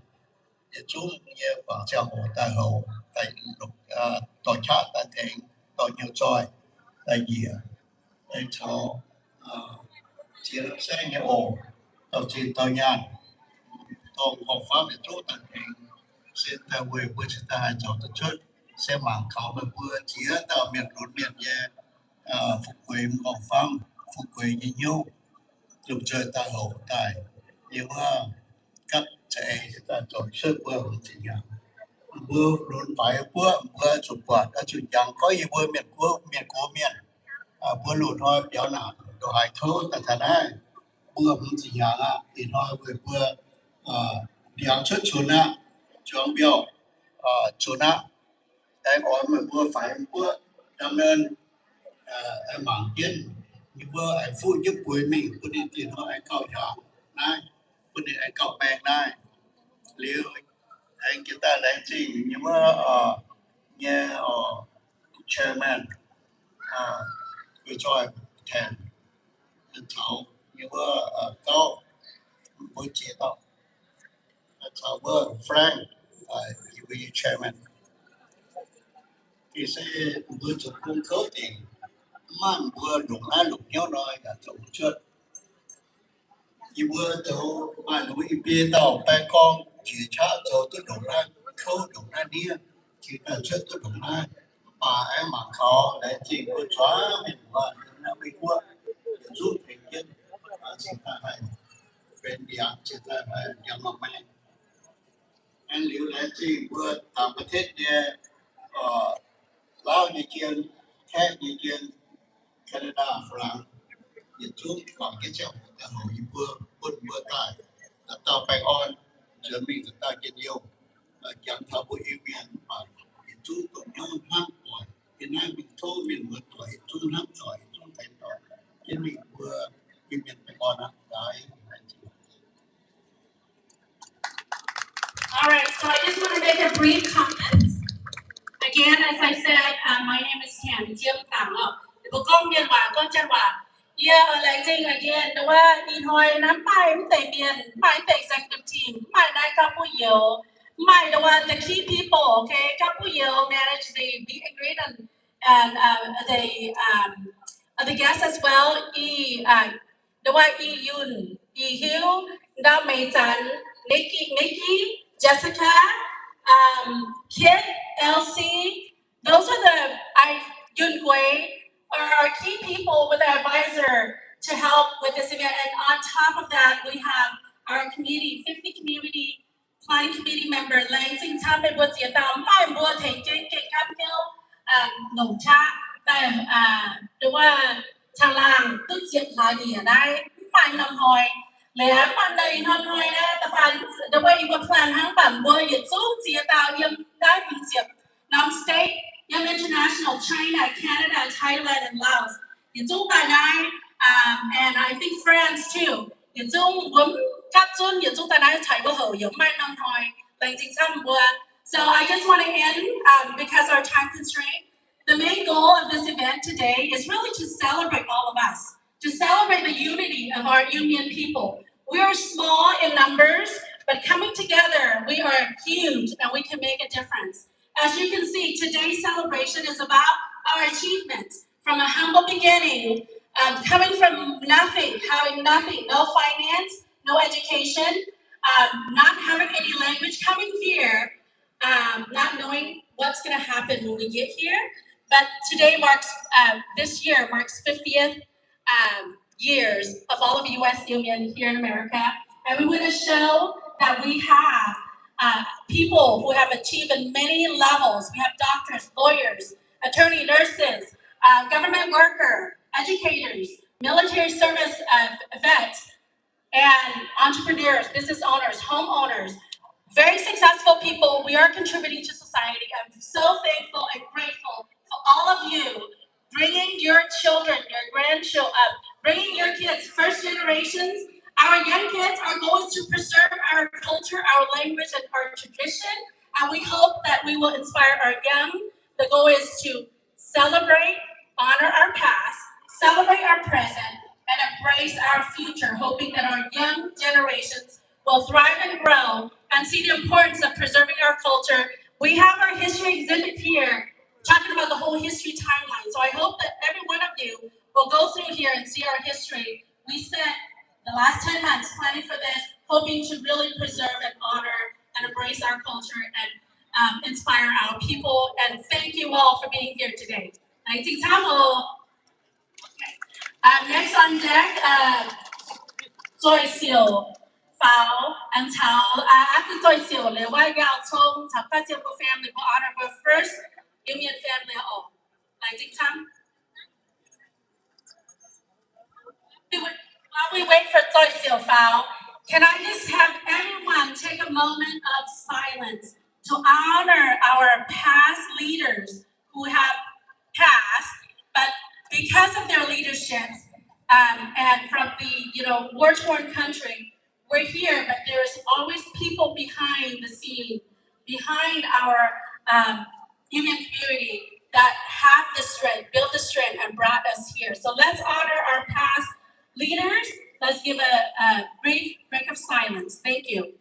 Speaker 6: để chúng nhé quảng châu hồ tại hồ tại lục tỏi cha tại thành tỏi nhiều tròi tại dìa tại cháu chia năm sáng nhé ổ tỏi chín tỏi nhàn tỏi gò pham để chú tại thành sẽ ta về với ta cho tất chất sẽ mang khảo về vừa chia ta miền miền nhé phục quyền còn phong phục quyền như nhau lục trời ta hậu tài nhưng mà các trẻ ta tổ chức vừa chỉ nhau vừa đồn phải vừa chụp quạt đã chụp chẳng có gì vừa miền vừa lụt thôi béo nào đồ hải thô ta thật đấy vừa cũng chỉ nhau thì thôi vừa điều chất chuột na chọn biểu chuột na em nói mà vừa phải vừa đâm nên em bằng tiền nhưng vừa em phụ giúp quê mình vừa đi tiền họ em cầu nhỏ này vừa đi em cầu bèn này liệu anh kita lấy gì nhưng mà nghe chairman tôi cho em thèm thảo nhưng mà cao với chế độ thảo với Frank you chairman thì sẽ vừa chụp cung cấp tiền man vừa đúng là lúc nhau nói cả chụp chuyện như vừa chỗ mà núi bia tàu bay con chỉ cha chỗ tôi đúng là khâu đúng là nia chỉ là chuyện tôi đúng là mà em mà khó để chỉ có xóa mình mà nó bị qua giúp thành viên chỉ ta phải bên địa chỉ ta phải làm mà mày anh liệu là chỉ vừa tạoประเทศเนี่ยลาวnhư chuyệnแค่như chuyện Canada France nhìn chung còn cái chậu là hồi vừa vừa tại là tàu bay on giờ mình chúng ta kiến nhiều chẳng thảo bộ Iu Mien mà nhìn chung cũng nhau năm tuổi hiện nay mình thôi mình vừa tuổi chung năm tuổi chung thành tuổi cái mình vừa Iu Mien bay on đấy.
Speaker 7: All right, so I just want to make a brief comment. Again, as I said, my name is Tian Jiang Tang. Bộ công miền hòa con chân hòa. Yeah, like saying again, the way in Hoi, Nam Pai, my executive team, my night couple year, the key people, okay, couple year manage the agreed and the guests as well. The way Yun, Hiu, Da Mei Chan, Nikki, Jessica, Kit, Elsie. Those are Yun Gui are our key people with our advisor to help with this event. And on top of that, we have our community, 50 community planning committee member, Lansing Tam Bay Bua Sia Tam, Mai Bua Teng Jing King Kam Hill, Nong Cha, หรือว่าทางล่างตึกเสียบหลายดีได้ไม่นำหอยแล้วมันในนำหอยนะแต่ฟันเดี๋ยวว่าอีกว่าพลานทั้งปั่นบัวหยุดสู้เสียดาวยังได้ยินเสียบนำ state ยัง international China Canada Thailand and Laos หยุดสู้ไปได้and I think France too หยุดสู้ผมกับจุนหยุดสู้แต่ได้ใช้ว่าเหอะยังไม่นำหอยแรงจริงซ้ำบัว so I just want to end because our time constraint. The main goal of this event today is really to celebrate all of us, to celebrate the unity of our Iu Mien people. We are small in numbers, but coming together, we are huge and we can make a difference. As you can see, today's celebration is about our achievements from a humble beginning, coming from nothing, having nothing, no finance, no education, not having any language, coming here, not knowing what's going to happen when we get here. But today this year marks 50th years of all of U.S. Iu Mien here in America. And we want to show that we have people who have achieved in many levels. We have doctors, lawyers, attorney, nurses, government worker, educators, military service vets, and entrepreneurs, business owners, homeowners. Very successful people. We are contributing to society. I'm so thankful and grateful for all of you bringing your children, your grandchildren, bringing your kids, first generations. Our young kids are going to preserve our culture, our language, and our tradition. And we hope that we will inspire our young. The goal is to celebrate, honor our past, celebrate our present, and embrace our future, hoping that our young generations will thrive and grow and see the importance of preserving our culture. We have our history exhibit here, talking about the whole history timeline. So I hope that every one of you will go through here and see our history. We spent the last 10 months planning for this, hoping to really preserve and honor and embrace our culture and inspire our people. And thank you all for being here today. ในจริงๆถ้าเรา Next on deck, Joy Seal, Fowl, and Tao. After Joy Seal, Le Wai Gao Chong, Tapa Jimbo family will honor the first Iu Mien family. Like Jing Tang. While we wait for Joy Seal Fowl, can I just have everyone take a moment of silence to honor our past leaders who have passed, but because of their leadership and from the war-torn country, we're here, but there's always people behind the scene, behind our human community that have the strength, built the strength, and brought us here. So let's honor our past leaders. Let's give a brief break of silence. Thank you.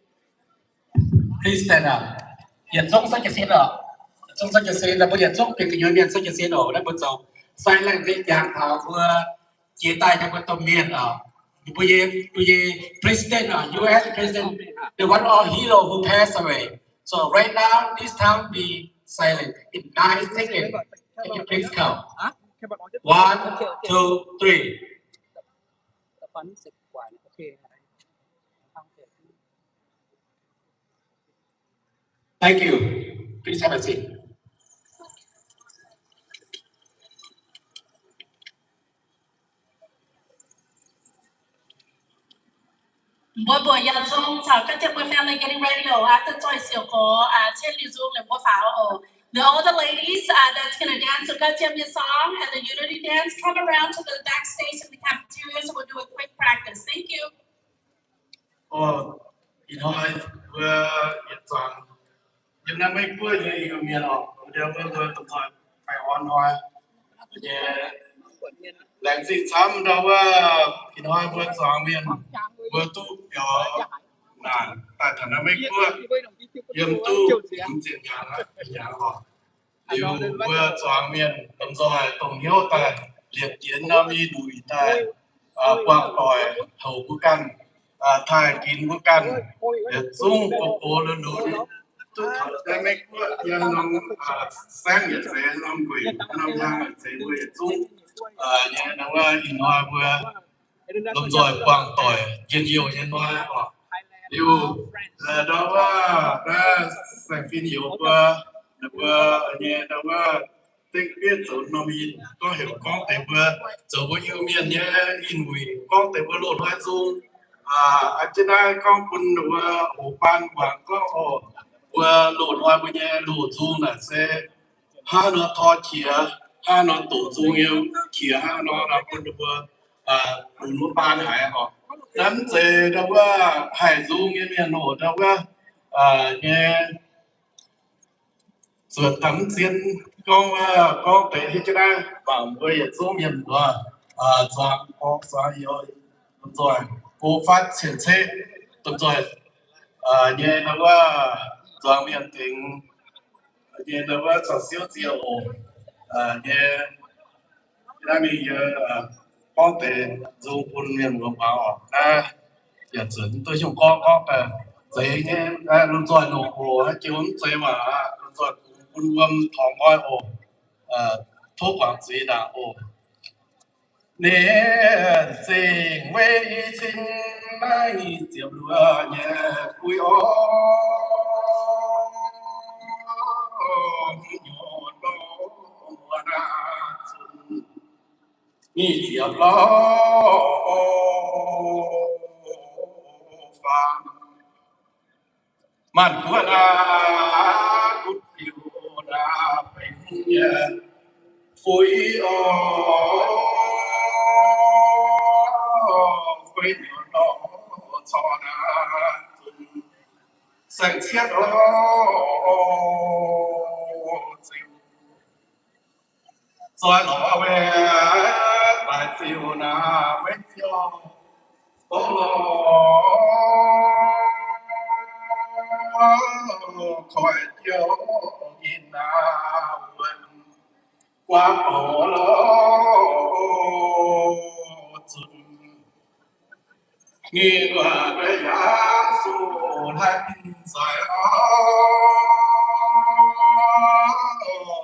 Speaker 5: Please stand up. Hiện trong sách cái đó, trong sách cái là bây giờ trong cái người miền sách cái đó là bây giờ sai lệch cái dạng thảo vừa chia tay cho cái tôm miền ở bây giờ president ở US president the one of hero who passed away. So right now this time be silent in 9 seconds. Can you please count? 1, 2, 3. Thank you. Please have a seat.
Speaker 7: Boy, yeah, so các family getting ready. After Joy Seal go, trên Zoom là pháo. The older ladies that's gonna dance the Gajemya song and the unity dance come around to the backstage in the cafeteria, so we'll do a quick practice. Thank you.
Speaker 6: Chúng ta mấy bữa như Iu Mien đều vừa tập hợp phải hoàn hòa. Lãnh sĩ chăm đâu thì nói vừa chọn miền vừa tu nhỏ nản tại thành mấy bữa yếm tu yếm chiến thắng nhà họ điều vừa chọn miền tầm rồi tổng hiếu tại liệt chiến nam y đuổi tại quảng tỏi hậu quốc căn thai kín quốc căn liệt dung cô lớn lớn cái mấy bữa dân nông sáng nhiệt sẽ nông quỷ nông giang sẽ quỷ dung nhà nó in hoa vừa đồng rồi quảng tỏi chiến nhiều nhân hoa điều đó đã sản phim nhiều vừa nhà đó tiếng biết số nông in có hiểu con thể vừa số bao nhiêu miền nhé in quỷ con thể vừa lột hoa dung trên đây con quân vừa ổ ban quảng có vừa lột hoa vừa nhé lột dung là sẽ hai nó thọ chia hai nó tổ dung yêu chia hai nó là quân vừa đủ nó ban hải họ nắm chế đâu hải dung như miền nổ đâu nghe sửa tắm xiên con tế hết đây bảo người dung miền vừa doang có doang yêu rồi cố phát triển chế rồi nghe đâu doang miền tính nghe đâu cho siêu siêu nghe là mình con tế dùng quân miền của bảo giờ chuẩn tôi dùng con giấy nghe luôn rồi nổ hồ hay chiếu giấy mà luôn rồi quân quân thòng coi hồ thuốc quảng giấy đã hồ nè tình quê chính nay chiều lúa nhẹ vui ó nhị chiều lo phàm man của đã cút yêu đã bình phối phối nó cho đã sành chiết rồi nó về tại chiều na mấy chiều khỏi chiều nhìn nào qua cổ lỗ chừng nghi ngờ cái giá số thanh dài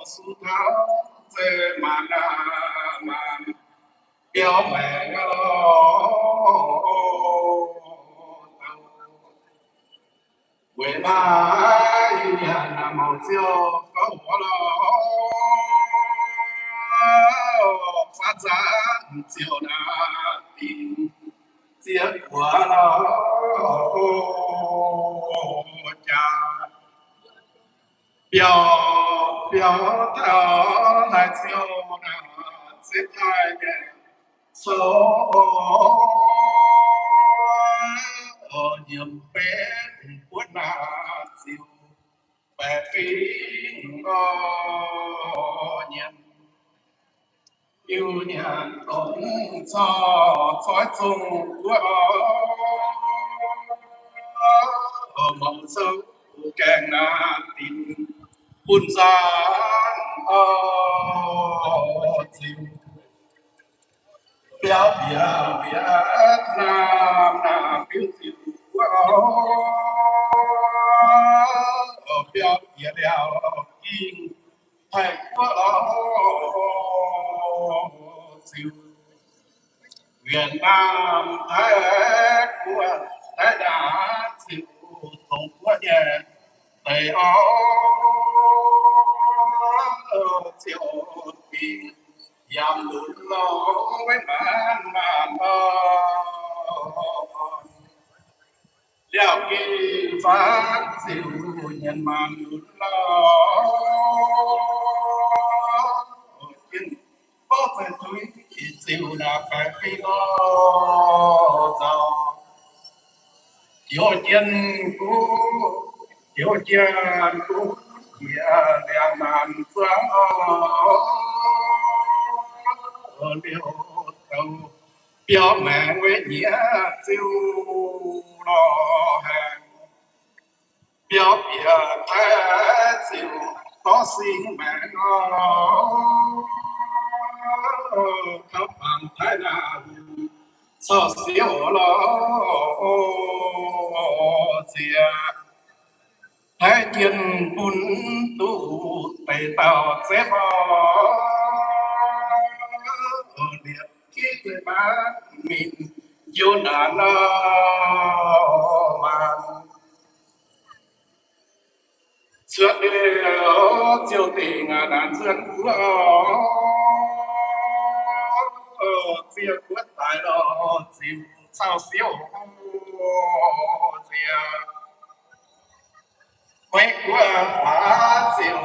Speaker 6: su tháo về màn biểu mẹ lo quê ba nhà nằm màu chiều có bỏ lo phát ra chiều đã tìm chiếc của lo cha biểu biểu thao hai chiều đã xếp hai ngày số nhiệm bên quân là chiều bè phi nhiệm yêu nhận tổng cho thói chung của mong sâu kèn na tin buồn ra chiều béo béo Việt Nam na phiêu phiêu béo béo béo kinh thành của chiều Việt Nam thái của thái đã chịu thống của nhà Tây Âu chiều bình dám lụt lo với man man liệu kỳ phát chịu nhân man lụt lo có thể tôi chịu là phải khi đó giàu thiếu tiền cũ kia đèn màn phương liều đầu biểu mẹ với nghĩa siêu lo hàng biểu bìa thế siêu có xin mẹ nó các bạn thái nào sao siêu lo chia thái tiền bún tu tây tàu xếp điện khi người bán mình yêu nạn màn trước điều chiều tình đàn dân của chia quất tài lo chịu sao xíu chia mấy của phá chịu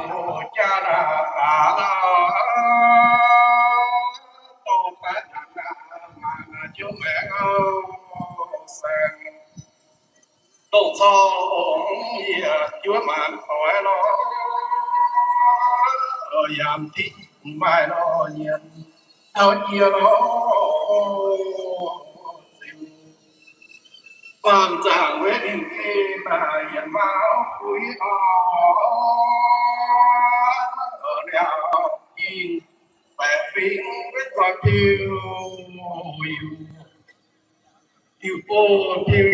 Speaker 6: cha là phá tô phá nhà mà chú mẹ sen tô cho chúa màn hỏi lo yam thị mai lo nhiên ao chia lo quan trạng với đình khi mà hiện máu quý ở đèo nhìn vẻ phím với con yêu yêu cô yêu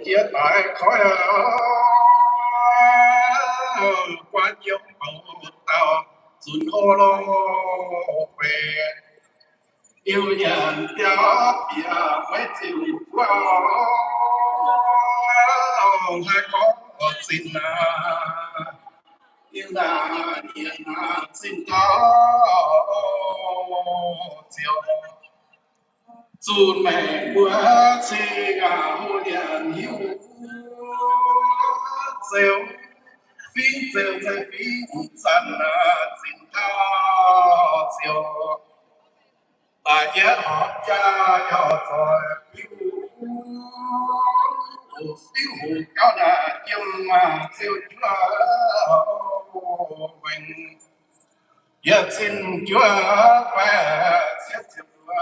Speaker 6: chia tay khói qua nhiều bầu tàu dùn ô lô về yêu nhận theo bìa mấy chịu qua hai có xin yêu là nhiên xin có chiều dù mẹ bữa chi gà mua điện hiu rêu phí rêu rêu phí dần xin có chiều bà nhớ họ cha cho rồi phiêu cao đà nhưng mà theo chúa mình giờ xin chúa và xét chúa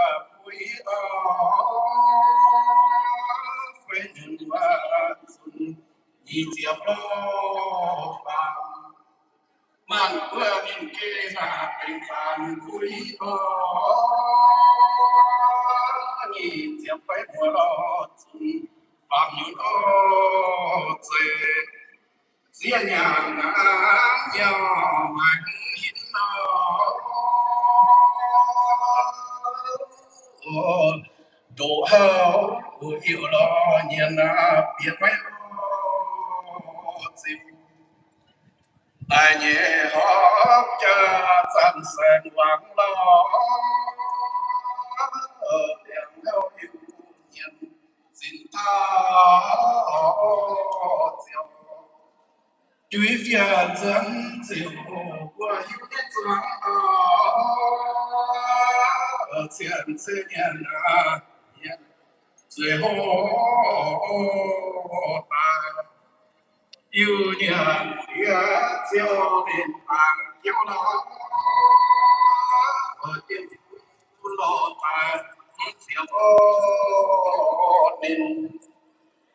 Speaker 6: quý phải nhận và xuân nhị chiếc lô vàng mang qua bên kia là bình phản quý nhị chiếc phải mùa lo xuân vàng như dê riêng nhà nhỏ mạnh hiến hậu yêu lo nhiên biết mấy dịu ai nhẹ hóp cha sẵn sàng vắng lo ở đèn theo yêu nhiên xin tha diệu Chúi phiền dẫn diệu của yêu nhất doang ở diện sẽ nhận最后把有年月照面旁有老，我的不老板小年，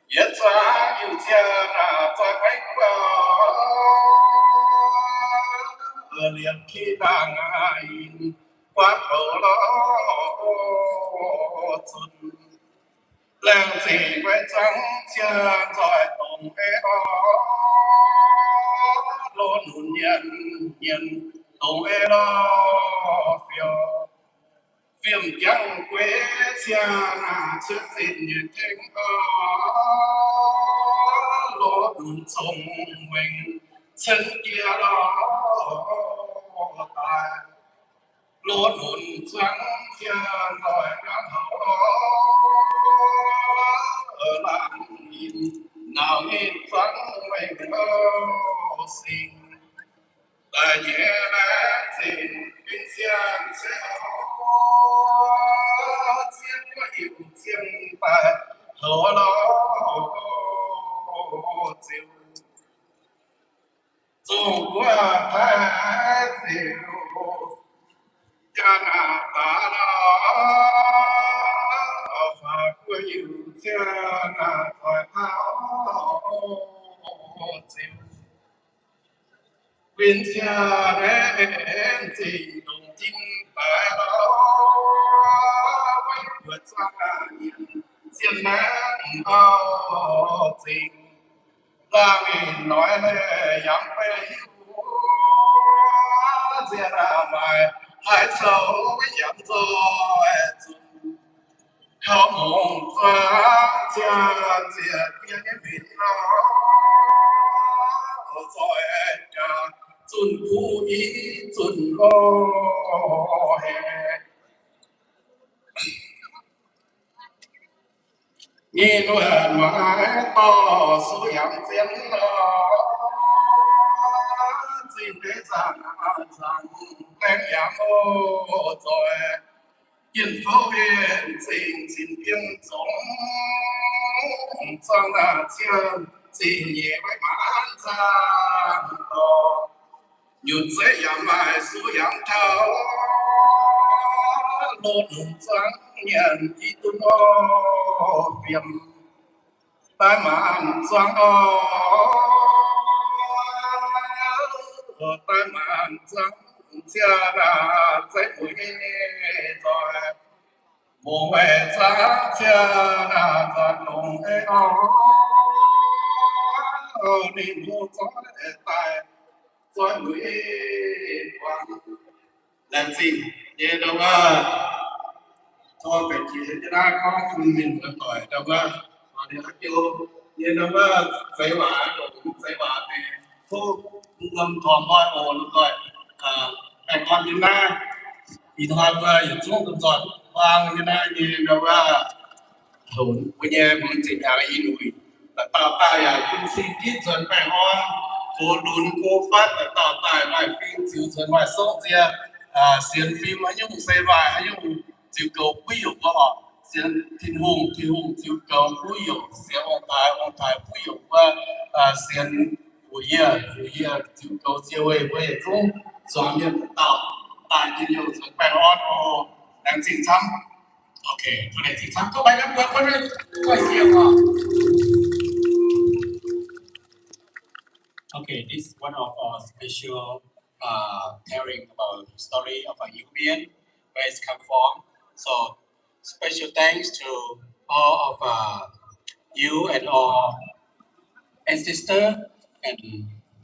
Speaker 6: 也抓有钱在外国，连起当爱刮头了准。两地为争抢在东北罗努年东北罗表film江归家出现月听罗努聪明成家了大罗努争抢在然后làm nào nhìn vắng mình mơ sinh là nhẹ lá tình bên gian sẽ chiếc có hiểu chiêng bài thổ lo chiều dù qua thái diệu cha na ta la và quê yêu cha na thoại thao chiều quyến cha đến gì đồng tin tại đó quay vượt xa nhìn xiên nát ao tình ta mình nói lệ dám phải dia ra mai hai sầu với dặm rồi không mong phá cha dia kia cái biển nó rồi cha chun phu ý chun lo hè nhìn hoàn mãi to số dặm xiên xin để rằng em giảm ô rồi yên phố biên xin biên sống sang là chiên xin nhẹ với mãn ra to nhụt dễ giảm mai số giảm thao lột sáng nhận ý tu nó phiền tai mạn sang tai mạn sang cha là dễ mũi rồi bố mẹ cha cha là già lòng ấy đi mua gió tài gió mũi quăng làm gì vậy đâu thôi phải chỉ cho ta có mình được tuổi đâu đi học vô vậy đâu giấy vả cũng giấy vả thì thôi ngâm thòm thôi ổn rồi anh con như na thì thôi vừa xuống cũng rồi vang như na như đâu thủng bây giờ mình chỉ là cái núi là tạo tài cũng xin ít dần phải ngon cô đun cô phát là tạo tài lại phim chiếu dần ngoài sông kia xiên phim hay dùng xe vải hay dùng chiếu cầu quý hiệu của họ xiên thiên hùng chiếu cầu quý hiệu xiên ông tài quý hiệu và xiên phù hiệu chiếu cầu chiếu về với chung doanh nghiệp tạo tài thiên hiệu dần phải ngon đang chỉnh chăm ok tôi để chỉnh chăm các bạn đã bước qua đây quay xiên
Speaker 5: Okay, this is one of our special telling about the story of Iu Mien, where it's come from. So, special thanks to all of you and all ancestors and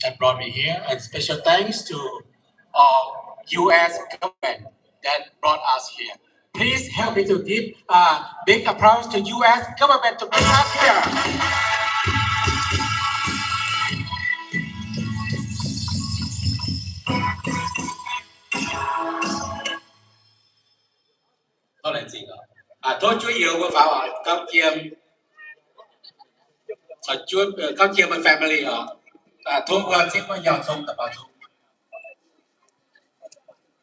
Speaker 5: that brought me here, and special thanks to all U.S. government that brought us here. Please help me to give big applause to U.S. government to bring us here. Đó là gì đó? Tôi chủ yếu của pháo ở các chiêm, các chiêm và family ở, tôi vừa xin có dòng sông tập vào chung.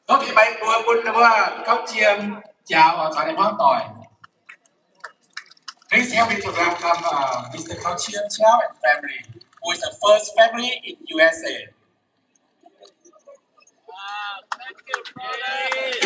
Speaker 5: Có thể bay bùa bùn là các chiêm chào ở tại món tỏi. Please help me to welcome Mr. Cao Chiêm Chiao and family, who is the first family in USA.
Speaker 3: Thank you, brother.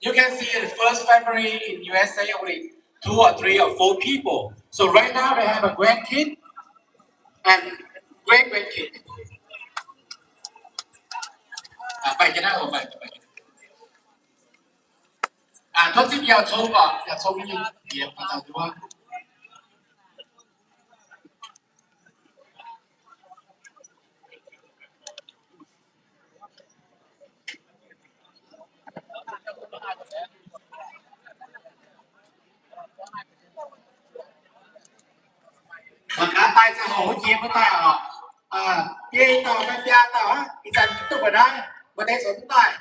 Speaker 5: You can see the first family in USA only 2 or 3 or 4 people. So right now they have a grandkid and great-grandkid. Bài cái nào bài. Tôi xin chào chú ạ, chào chú như gì em chào chú ạ. Mà cả tay sẽ hổ chiếm với tay họ. Dây tàu cái bia tàu á, thì dành tục ở đây, mà đây sống tay.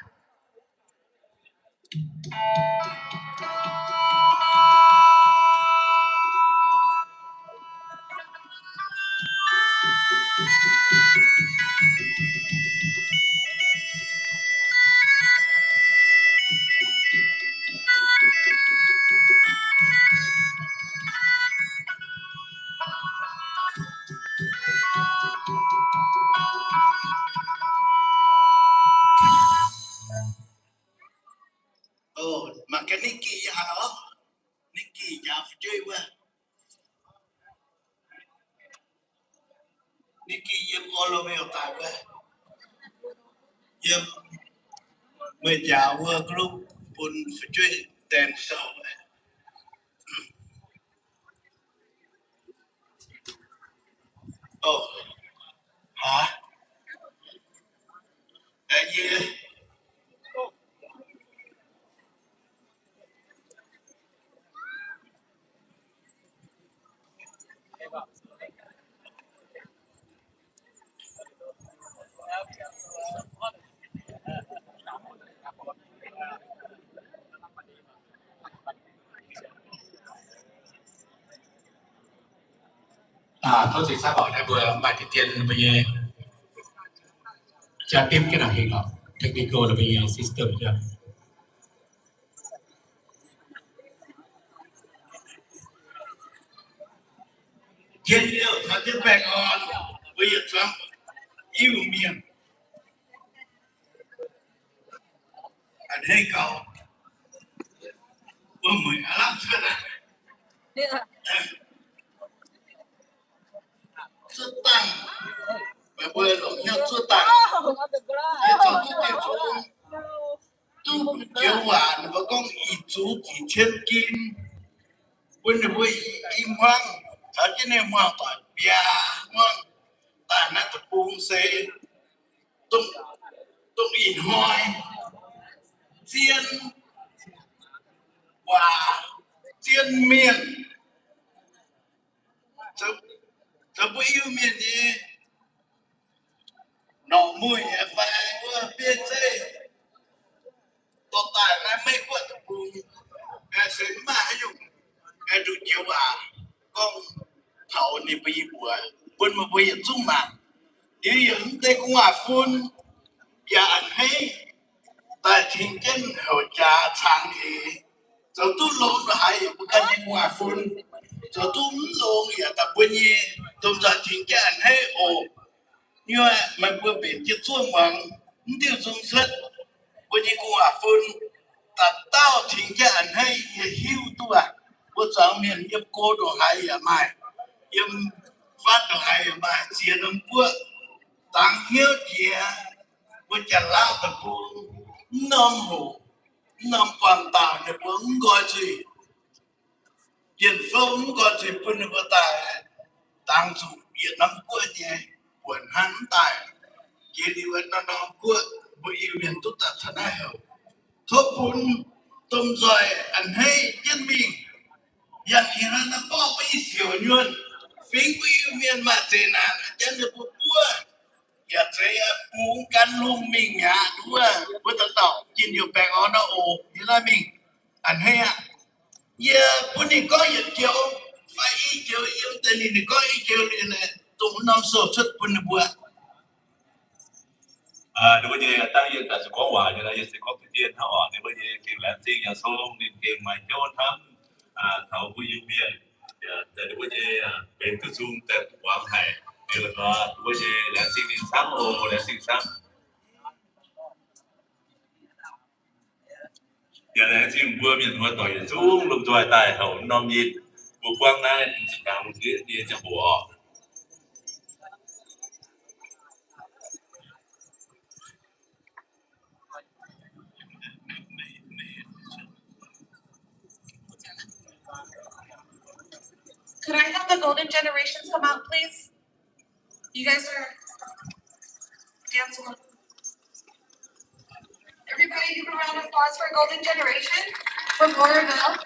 Speaker 6: Mà cái Nikki hả đó? Nikki nhà chơi quá. Nikki yếm all over ở tại quá. Yếm mới giàu vừa group buồn phải chơi đèn sầu. Hả? Cái gì?
Speaker 5: Tôi chỉ sẽ bảo đây vừa bài tiếp tiền là bây giờ cha tiếp cái nào hình họ technical là bây giờ system chưa.
Speaker 6: Thiên yêu thật chất bè ngon. Bây giờ Trump Iu Mien. Anh thấy cậu. Ôi mười lắm thật à. Xuất tăng. Bà bữa lộn nhau xuất tăng. Thế cho chú tiểu chú. Chú chiếu hòa nó bà con ý chú chỉ trên kim. Bên này bữa im hoang. Thật chứ này hoang tỏi bia hoang. Ta nát tập buông xe. Tung in hoài. Chiên. Wow. Chiên miền. Sao bữa yêu miền gì? Nó mùi phải vừa biết chê. Tốt tài là mấy quả tập buông. Cái xe mà dùng. Cái đủ nhiều con thảo này bây bùa. Bên mà bây giờ chung mạng. Như những tay cũng phun. Và anh hay. Tại chính chân hậu trà sáng thì. Cho tôi lộn nó hay. Bởi cần những phun. Cho tôi lộn thì tập bên nhé. Tôi cho chính chân anh hay nhưng mà mình vừa biết chết xuống bằng tiêu dùng rất bởi vì phun ta tao chính chân anh hay hiu tôi
Speaker 2: bữa sáng miền yếm cô đồ hay à mai yếm phát đồ hay à mai chia năm bữa tăng hiếu chia bữa chả lao tập buông năm hồ năm quan tàu để bữa gọi gì tiền phong gọi gì bữa nữa tài tăng chủ Việt Nam bữa nhé buồn hắn tài chỉ đi về nó bữa bữa yêu miền tốt ta thân ai hiểu thốt bún tôm giỏi ăn hay dân mình yang kira na po pa isyo yun phim của yêu miền mà thế nào chân được bút búa ya thấy muốn cắn luôn mình nhà đúng à với tao tao nhìn nhiều bèn ở nó ồ như là mình ăn hay à ya bữa nay có ít chiều phải ít chiều yêu tên này có ít chiều này tụi năm số xuất bữa nay bữa
Speaker 8: đối với ta hiện tại có quả như là hiện có cái tiền họ nếu bây giờ cái là gì nhà số nên cái mà chốt thăm thầu của Iu Mien để đối với bên cái zoom tại quảng hải thì là đối với là gì đến sáng hồ là gì sáng giờ là gì vừa miền vừa tỏi zoom lục tỏi tài hậu nom nhịn vừa quang này chỉ cả một cái gì chẳng bỏ
Speaker 7: Could I have the golden generations come out, please? You guys are dancing. Everybody give a round of applause for Golden Generation from Oroville.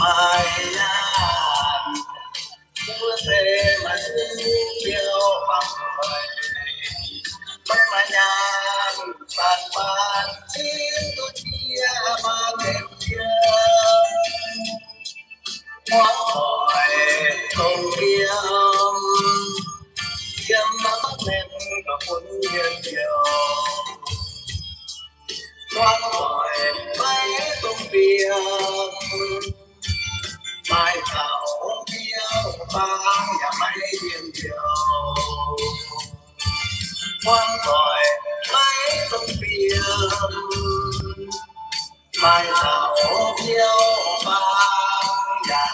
Speaker 2: mai nhàn mưa thế mà chiều băng rồi mai nhàn bàn bàn xin tôi chia mà đêm kia hoa hỏi không kia kiếm nắng lên và muốn nghiêng chiều hoa hỏi mấy công việc mai thảo yêu vang nhà máy điên chiều hoa hỏi mấy công việc mai thảo yêu vang nhà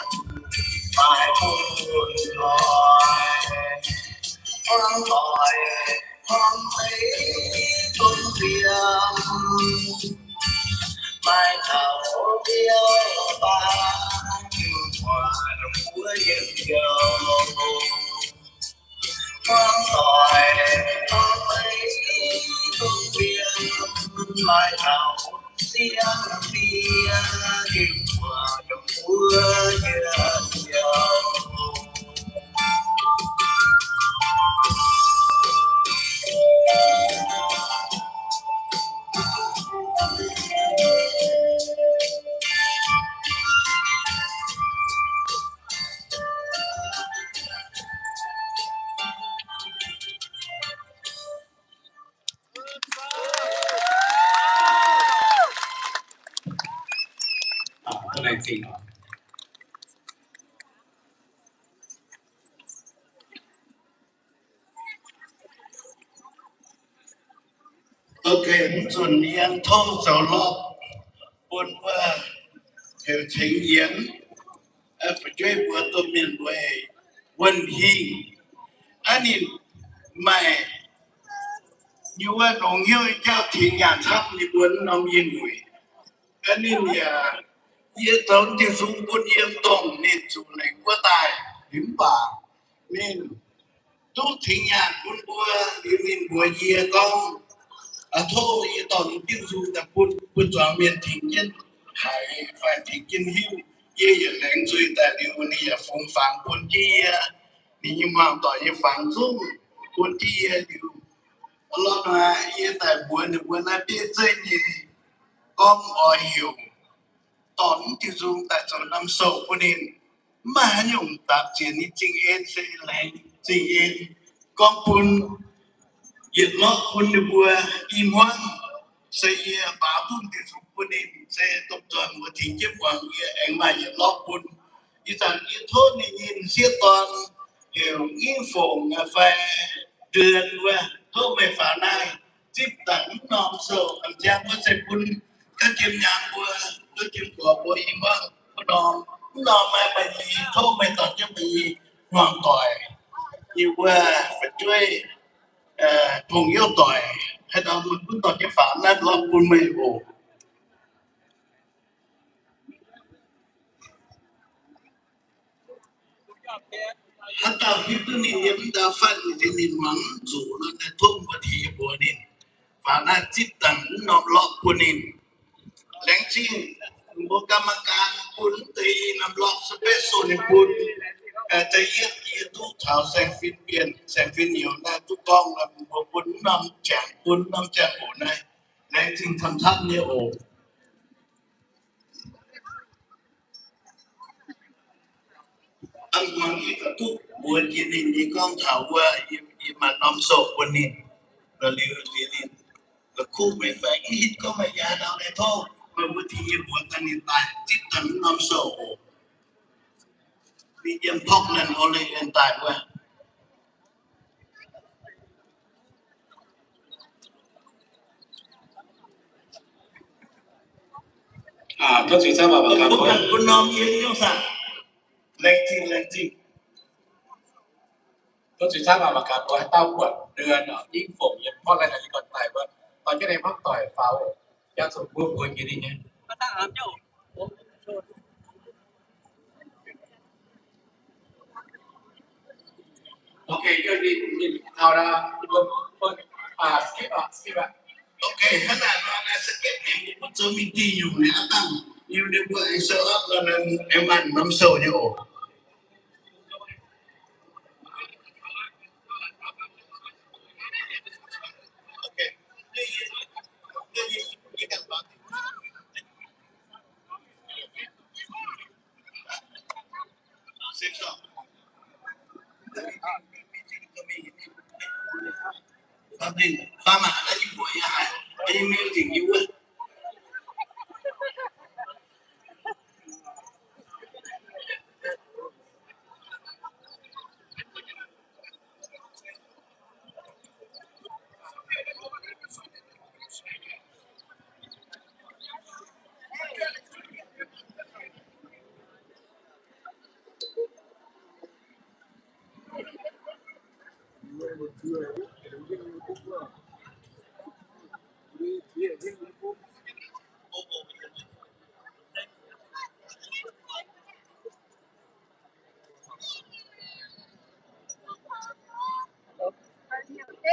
Speaker 2: mai buồn nói hoang hỏi hoang thấy công việc mai thảo yêu ba như hoa múa những chiều hoang hỏi hoang thấy công việc mai thảo tiếng bia những hoa múa những chiều
Speaker 5: Cái này gì hả?
Speaker 2: ok chuẩn yên thông dầu lọc buôn và hiểu chính yến phải chơi bữa tôi miền về quân hình anh nhìn mày như là nó nhiều cái thì nhà tháp đi buôn nông yên người anh nhìn nhà yên tốn thì dùng buôn yên tổng nên chủ này quá tài điểm bà nên tu thì nhà buôn bua đi miền bùa yên con thôi tòn tiêu dùng tập buôn chọn miền thị nhân hay phải thị nhân hiu ye ye leng duy tại điều này phong phang buôn chia ni mà tỏi ye phang dung buôn chia điều lo mà ye tại buôn là biết chơi gì con ỏi hiểu tòn tiêu dùng tại chỗ năm sâu của nên mà nhung tạp chiến ni chính en sẽ lấy chính en con buôn yết lót buôn được bùa im hoang xây bà buôn thì sụp buôn đi xây tập đoàn một thị chức hoàng anh mà yết lót buôn ý rằng yết thôn này nhìn siết toàn hiểu yên phồng phải đường và thôn về phá này tiếp tặng nòng sầu làm cha có xây buôn các kiếm nhà bùa các kiếm của bùa im hoang nòng mà bài gì thôn về toàn cho bài gì hoàn toàn nhiều qua phải chơi cùng yêu tội hay là một cuốn tội cái phạm là lo cuốn mê hồ hắn ta khi tôi nhìn nhầm đã phát thì nhìn mắng dù nó đã thông và thì bộ nhìn và nó chít tầng nó lo cuốn nhìn lãnh chi một cái mà càng cuốn thì nằm lo special cuốn tại yết tu thảo xem phim nhiều là tu con là một cuốn năm chàng ổ này lãnh trình thầm thắt như ổ anh hoàng thì có tu buồn gì thì con thảo qua mà năm sổ quân nhìn rồi liều gì nhìn rồi khu mấy phải hít có mấy nhà nào này thôi mà buồn thì buồn ta nhìn tại tiếp tận năm sổ bị nhiễm phốc lên họ lên hiện tại qua
Speaker 5: Tôi chỉ cho bảo các
Speaker 2: con nom yên nhau sao lên chi
Speaker 5: tôi chỉ cho bảo các bạn tao quật đường ở những phổ biến con này là chỉ còn tài vợ còn cái này mắc tỏi pháo cho số buông buồn như đi nhé ok cho đi nào là skip ạ
Speaker 2: ok hết là nó là skip này một số mình đi nhiều nữa tăng
Speaker 6: You didn't put it so up and then em ăn nấm sâu như ổ. Okay. You can talk. Sit down. Pha mà đã như buổi em yêu tình yêu á.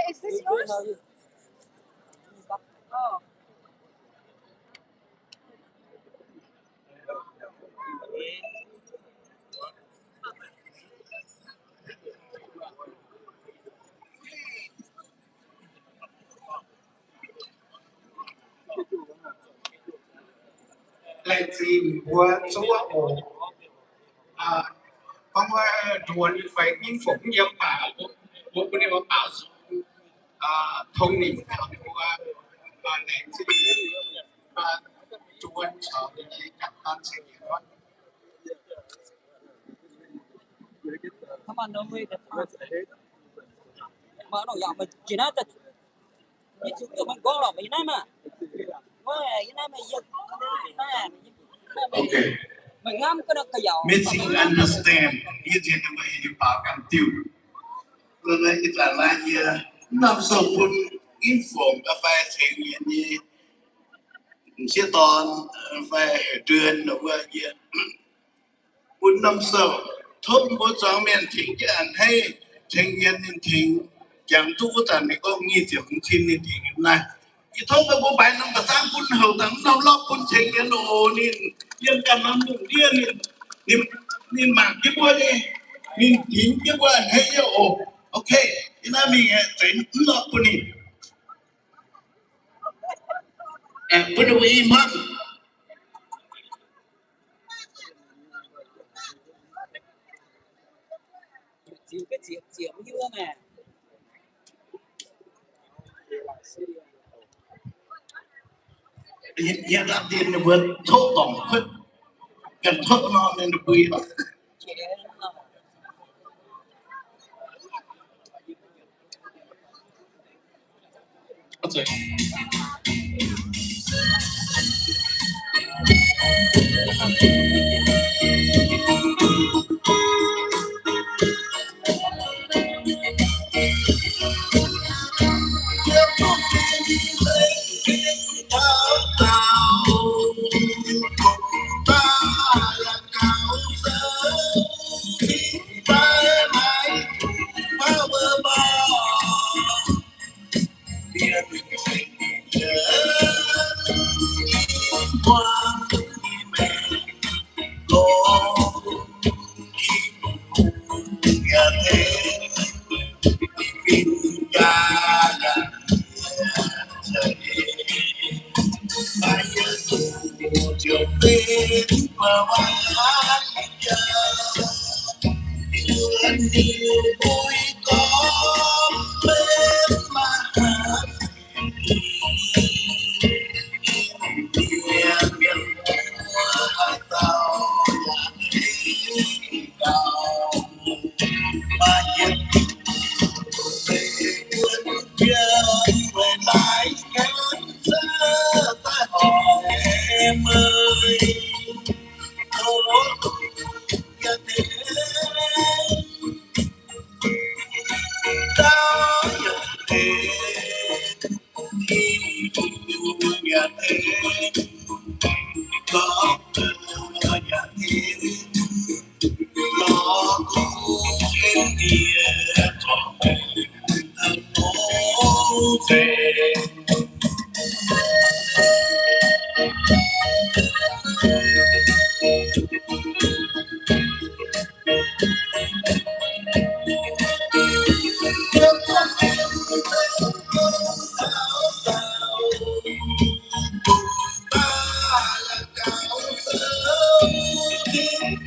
Speaker 4: Is this yours? Oh.
Speaker 6: Lại thì của số ổ. Không đuổi phải những phụng nhập bảo của cái này bảo thông minh của này đuổi cho cái cảm tan sinh hoạt.
Speaker 3: Come on, don't wait. Mà nó dạo mà chỉ nói thật, như chúng tôi mình có là mấy năm mà, mấy năm mà giờ,
Speaker 6: Okay.
Speaker 3: mình ngắm cái đó cái dạo.
Speaker 6: Missing understand như thế nào vậy thì bảo cảm tiêu. Rồi lại là năm sau quân inform các phải thành viên như sẽ toàn phải truyền nó qua như quân năm sau thốt một trang miền thỉnh cái anh hay thành viên nên thỉnh chẳng tu có tận này có nghi tiểu cũng xin nên thỉnh này thì thốt cái bộ bài năm cả sang quân hậu thắng năm lót quân thành viên đồ nên yên cả năm đụng điên nên mạng cái bữa đi nên thỉnh cái bữa anh hay yo ok thế là mình chuyển lót quân đi bữa đâu im mất
Speaker 3: Chịu như mà.
Speaker 6: Hiện ra tiền là vượt thốt tổng khuyết cần thốt non nên được quý đó. Okay.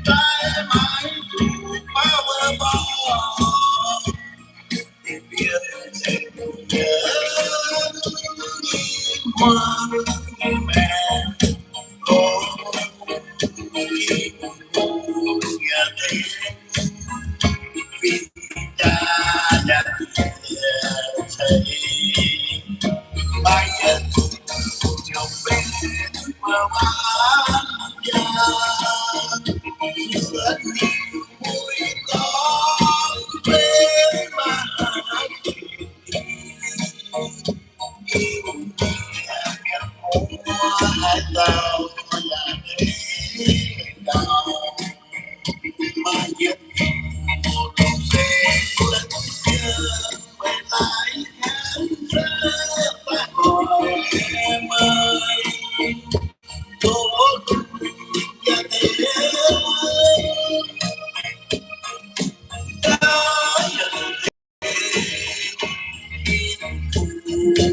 Speaker 8: trái mãi bao bờ bờ biết tình nhớ hoa mẹ có khi nhà thấy vì cha đã thấy bay nhiều bên mà bán ra rất nhiều mùi con bên mà yêu hai tao là thế nào mà giết một đồng xe quên nhớ về lại tháng rơi ta hỏi em ơi tốt nhà thế ta nhận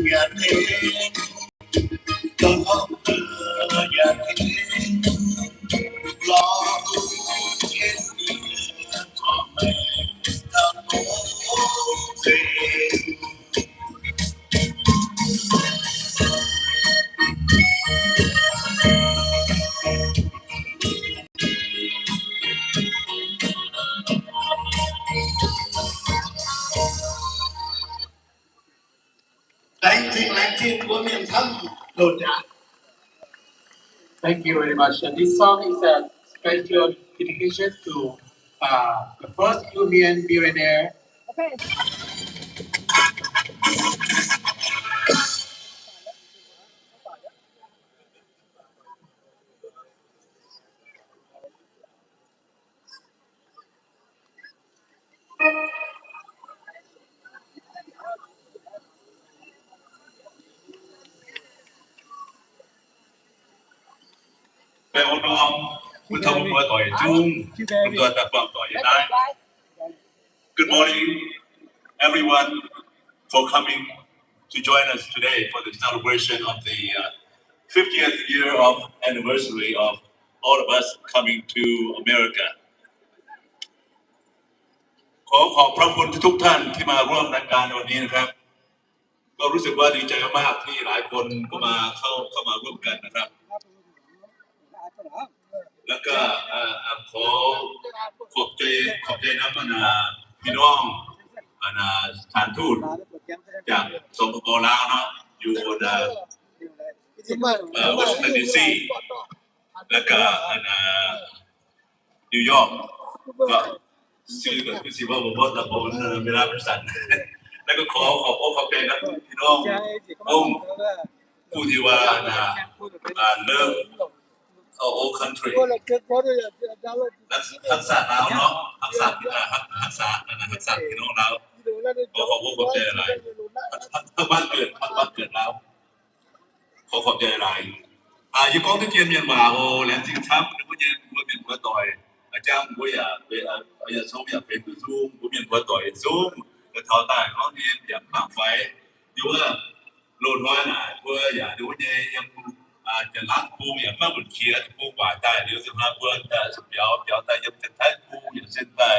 Speaker 8: nhà thế có nhà thế lo thiên địa cho mẹ ta cố về19 của miền Thanh đột trả.
Speaker 5: Thank you very much. And this song is a special dedication to the first Iu Mien billionaire. Okay.
Speaker 8: ไปอบรมคุณทำตัวต่อยจุ้งคุณตัวตะความต่อยได้ Good morning, everyone, for coming to join us today for the celebration of the 50th year of anniversary of all of us coming to America. ขอบพระคุณทุกท่านที่มาร่วมในการวันนี้นะครับก็รู้สึกว่าดีใจมากที่หลายคนก็มาเข้ามาร่วมกันนะครับแล้วก็ขอบใจน้ำพี่น้องสถานทูตจากสปป.ลาวเนาะอยู่วอชิงตันดีซีแล้วก็นิวยอร์กก็ชื่อก็คือสิว่าผมแต่ผมเวลาเป็นสันแล้วก็ขอบใจนะพี่น้องผู้ที่ว่าเริ่มall country ทักษะเราเนาะทักษะพี่น้องเราขอบใจอะไรถ้าบ้านเกิดเราขอบใจอะไรอยู่กองที่เทียนเมียนมาโอแหลมสิงห์ช้ำหรือว่าเย็นบัวเมียนบัวต่อยอาจารย์บัวอยากส้มอยากเป็นผู้ซูมบัวเมียนบัวต่อยซูมกระเท้าใต้เขาเนี่ยอยากหมากไฟอยู่ว่าโลดว่าน่ะบัวอยากดูว่ายังจะล้างปูอย่างมากบนเคียร์ปูกว่าใจหรือสิบห้าเพื่อนแต่สุดเดี๋ยวแต่ยังจะแท้ปูอย่างเช่นแต่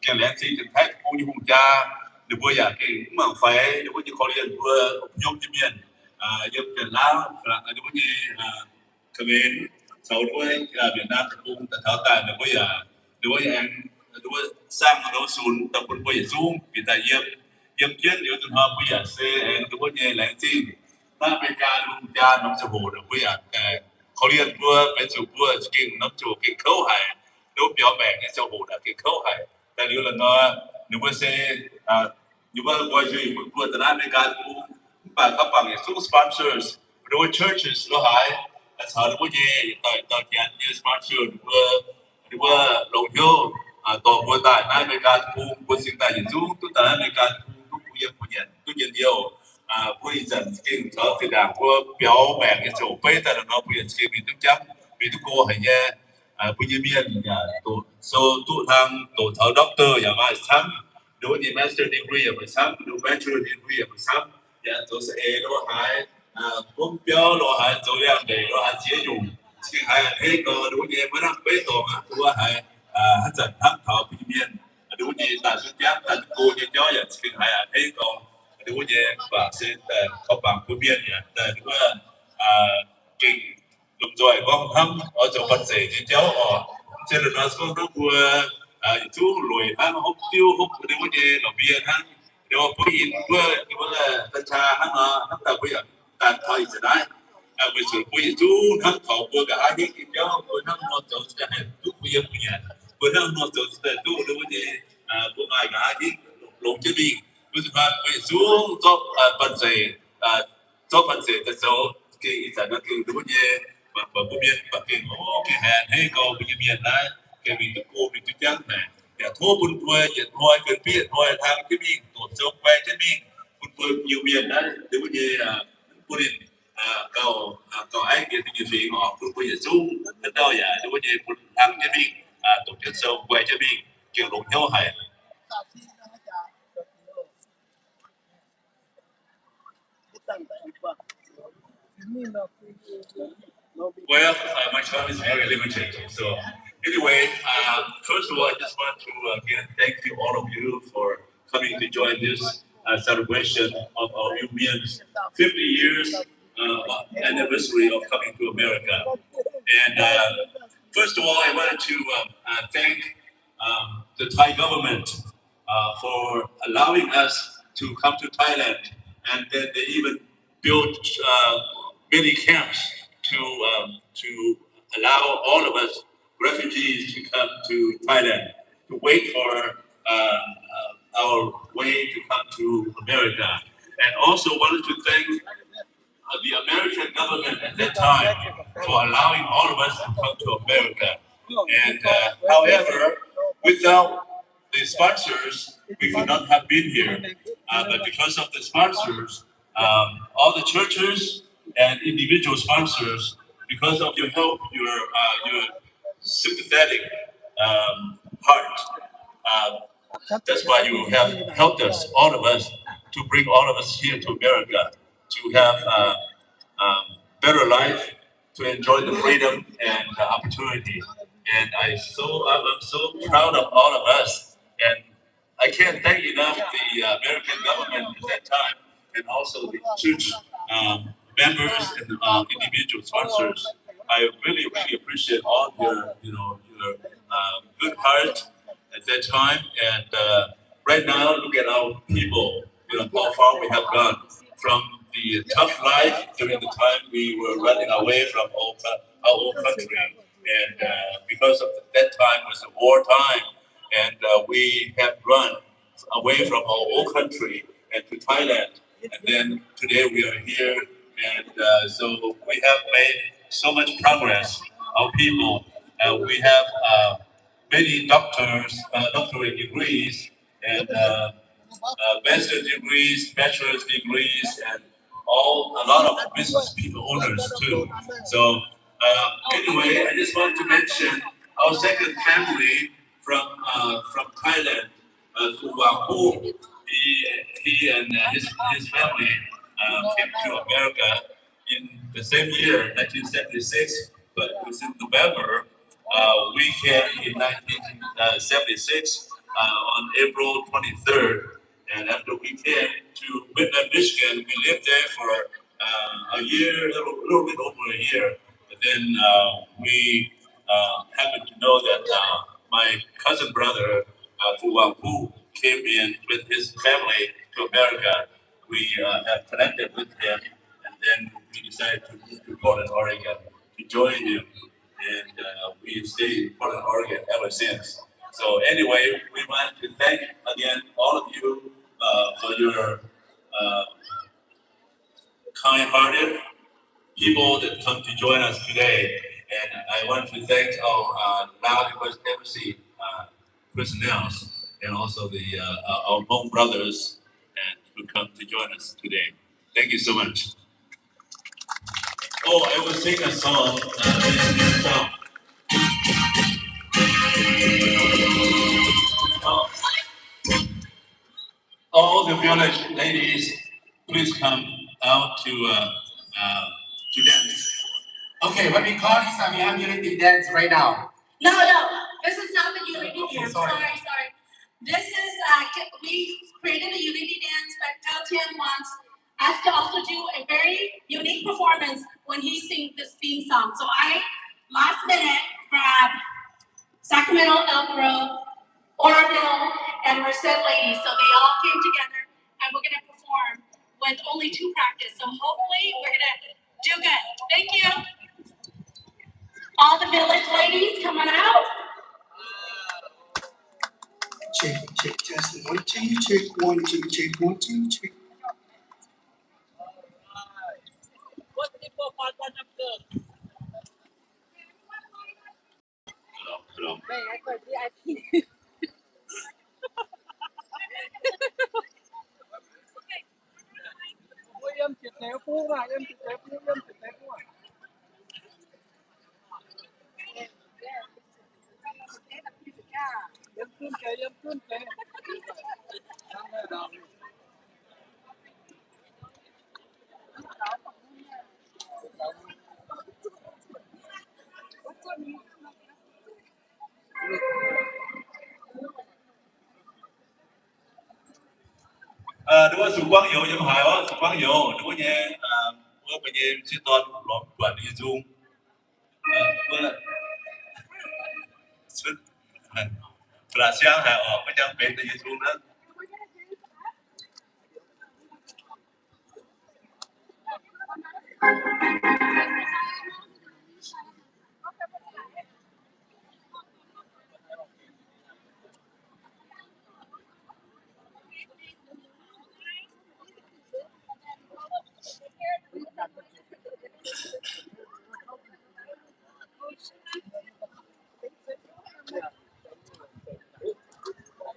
Speaker 8: แกแหลมสิงห์จะแท้ปูอยู่หุ่นจ้าหรือบัวอยากเก่งหมากไฟหรือว่าจะขอเรียนบัวยกที่เมียนยังเป็นล้างหรือว่าจะเขมรเสาด้วยเวียดนามปูแต่เท้าใต้หรือว่าสร้างโนศูนย์ตำบลบัวใหญ่สูงปีแต่เยี่ยมเยี่ยนเดี๋ยวจนพาบัวใหญ่เซ่หรือว่าเนี่ยแหลมสิงห์ถ้าเป็นการลุงจานน้ำสบู่หรือว่าอยากเขาเรียนบัวเป็นสูบบัวเก่งน้ำจูเก่งเข้าหายรูปเดียวแบ่งสบู่เก่งเข้าหายแต่เดี๋ยวเราเนาะหรือว่าเซ่หรือว่าบัวช่วยบัวแต่นั้นเป็นการปูป่าขับปั่นอย่างสู้ sponsors หรือว่า churches เราหายแต่สาวหรือว่าเย่ต่อเทียนสปอนเซอร์หรือว่าลงโยต่อบัวตายนั่นเป็นการปูบัวสิ่งต่างอย่างสู้ตัวแต่นั้นเป็นการปูตู้เย็นเดียวผู้อิจฉาสกินเขาติดด่างผู้เปียวแบ่งอย่างโฉบไปแต่เราผู้อิจฉามีทุกจังมีทุกโก้ให้แย่ผู้ยืมเงินอย่างตัวทางตัวเท่าด็อกเตอร์อย่างมาซ้ำดูนี่ master degree อย่างมาซ้ำดู bachelor degree อย่างมาซ้ำอย่างตัวเอเราหายผู้เปียวเราหายตัวอย่างเดียวเราหายเสียอยู่ thì hay thế có đúng như mới đang bế tổ mà tôi hay hắn dần hắn thọ Iu Mien đúng như tại chúng ta tại cô như cho vậy thì hay thế có đúng như và sẽ không bằng Iu Mien nhỉ đúng là kinh đúng rồi con hắn ở chỗ phần gì thì cháu ở trên là nó có nó vừa chú lùi hắn hốc tiêu hốc đúng như là bia hắn nếu có gì vừa như là tân trà hắn hắn ta bây giờ tàn thời sẽ đấy bây giờ bây giờ chú hắn thọ vừa cả hai cái cháu vừa hắn nó chỗ sẽ hay chú bây giờ bây giờ vừa hắn nó chỗ sẽ chú đúng như vừa ai cả hai cái lồng chế bị bây giờ chú cho phần gì cho phần gì tại sao cái giờ nó cứ đúng như và bữa biên và cái hàng hay câu bây giờ biên lại cái mình tự cô mình tự giác này để thua buôn thuê nhận thôi cần biết thôi thang cái mình tổ chức quay cái mình buôn thuê nhiều biên đấy nếu như buôn cầu cầu ai kia thì như vậy họ cũng bây giờ xuống đến đâu vậy nếu như buôn thang cái mình tổ chức sâu quay cái mình kiểu đồng nhau hay. Well, my time is very limited. So anyway, first of all, I just want to again thank you all of you for coming to join this celebration of our Iu Mien's 50 years anniversary of coming to America. And first of all, I wanted to thank the Thai government for allowing us to come to Thailand, and then they even built many camps to allow all of us refugees to come to Thailand to wait for our way to come to America, and also wanted to thank the American government at that time for allowing all of us to come to America. And however, without the sponsors, we could not have been here. But because of the sponsors, all the churches and individual sponsors, because of your help, your sympathetic heart, that's why you have helped us, all of us, to bring all of us here to America to have better life, to enjoy the freedom and the opportunity. And I'm so proud of all of us. And I can't thank enough the American government at that time, and also the church members and individual sponsors. I really, really appreciate all your good heart at that time. And right now, look at our people. How far we have gone from the tough life during the time we were running away from our own country, and because of that time was a war time, and we have run away from our own country and to Thailand, and then today we are here, and so we have made so much progress. Our people, we have many doctorate degrees, and master's degrees, bachelor's degrees, and a lot of business people owners too. So anyway, I just want to mention our second family from Thailand, Fuwaku. He and his family came to America in the same year, 1976, but it was in November. We came in 1976 on April 23rd, and after we came to Midland, Michigan, we lived there for a year, a little bit over a year. But then we happened to know that my cousin brother, Fuwaku, came in with his family to America. We have connected with him, and then we decided to move to Portland, Oregon, to join him. And we've stayed in Portland, Oregon ever since. So anyway, we want to thank again all of you for your kind-hearted people that come to join us today. And I want to thank our now embassy personnel and also our Hmong brothers and who come to join us today. Thank you so much. Oh, I will sing a song. All the village ladies, please come out to dance.
Speaker 5: Okay, what we call this we have unity dance right now.
Speaker 7: No, this is not the unity dance. Sorry. This is we created a unity dance, but Tian wants us to also do a very unique performance when he sings this theme song. So I last minute grabbed Sacramento, Elk Grove, Oroville, and Merced ladies. So they all came together, and we're gonna perform with only 2 practice. So hopefully we're gonna do good. Thank you. All the village ladies coming out.
Speaker 6: Check, test 1, 2, check 1, 2, check 1, 2, check.
Speaker 3: Em chỉ té phu này, em chỉ té phu à. Em cương té.
Speaker 8: Đúng là sự quang hiệu giống hài đó, sự quang hiệu đúng không nhé? Bữa bây giờ chỉ toàn lọt quản lý dung. Bữa xuất là sáng hài ở cái trang bến tại dung đó.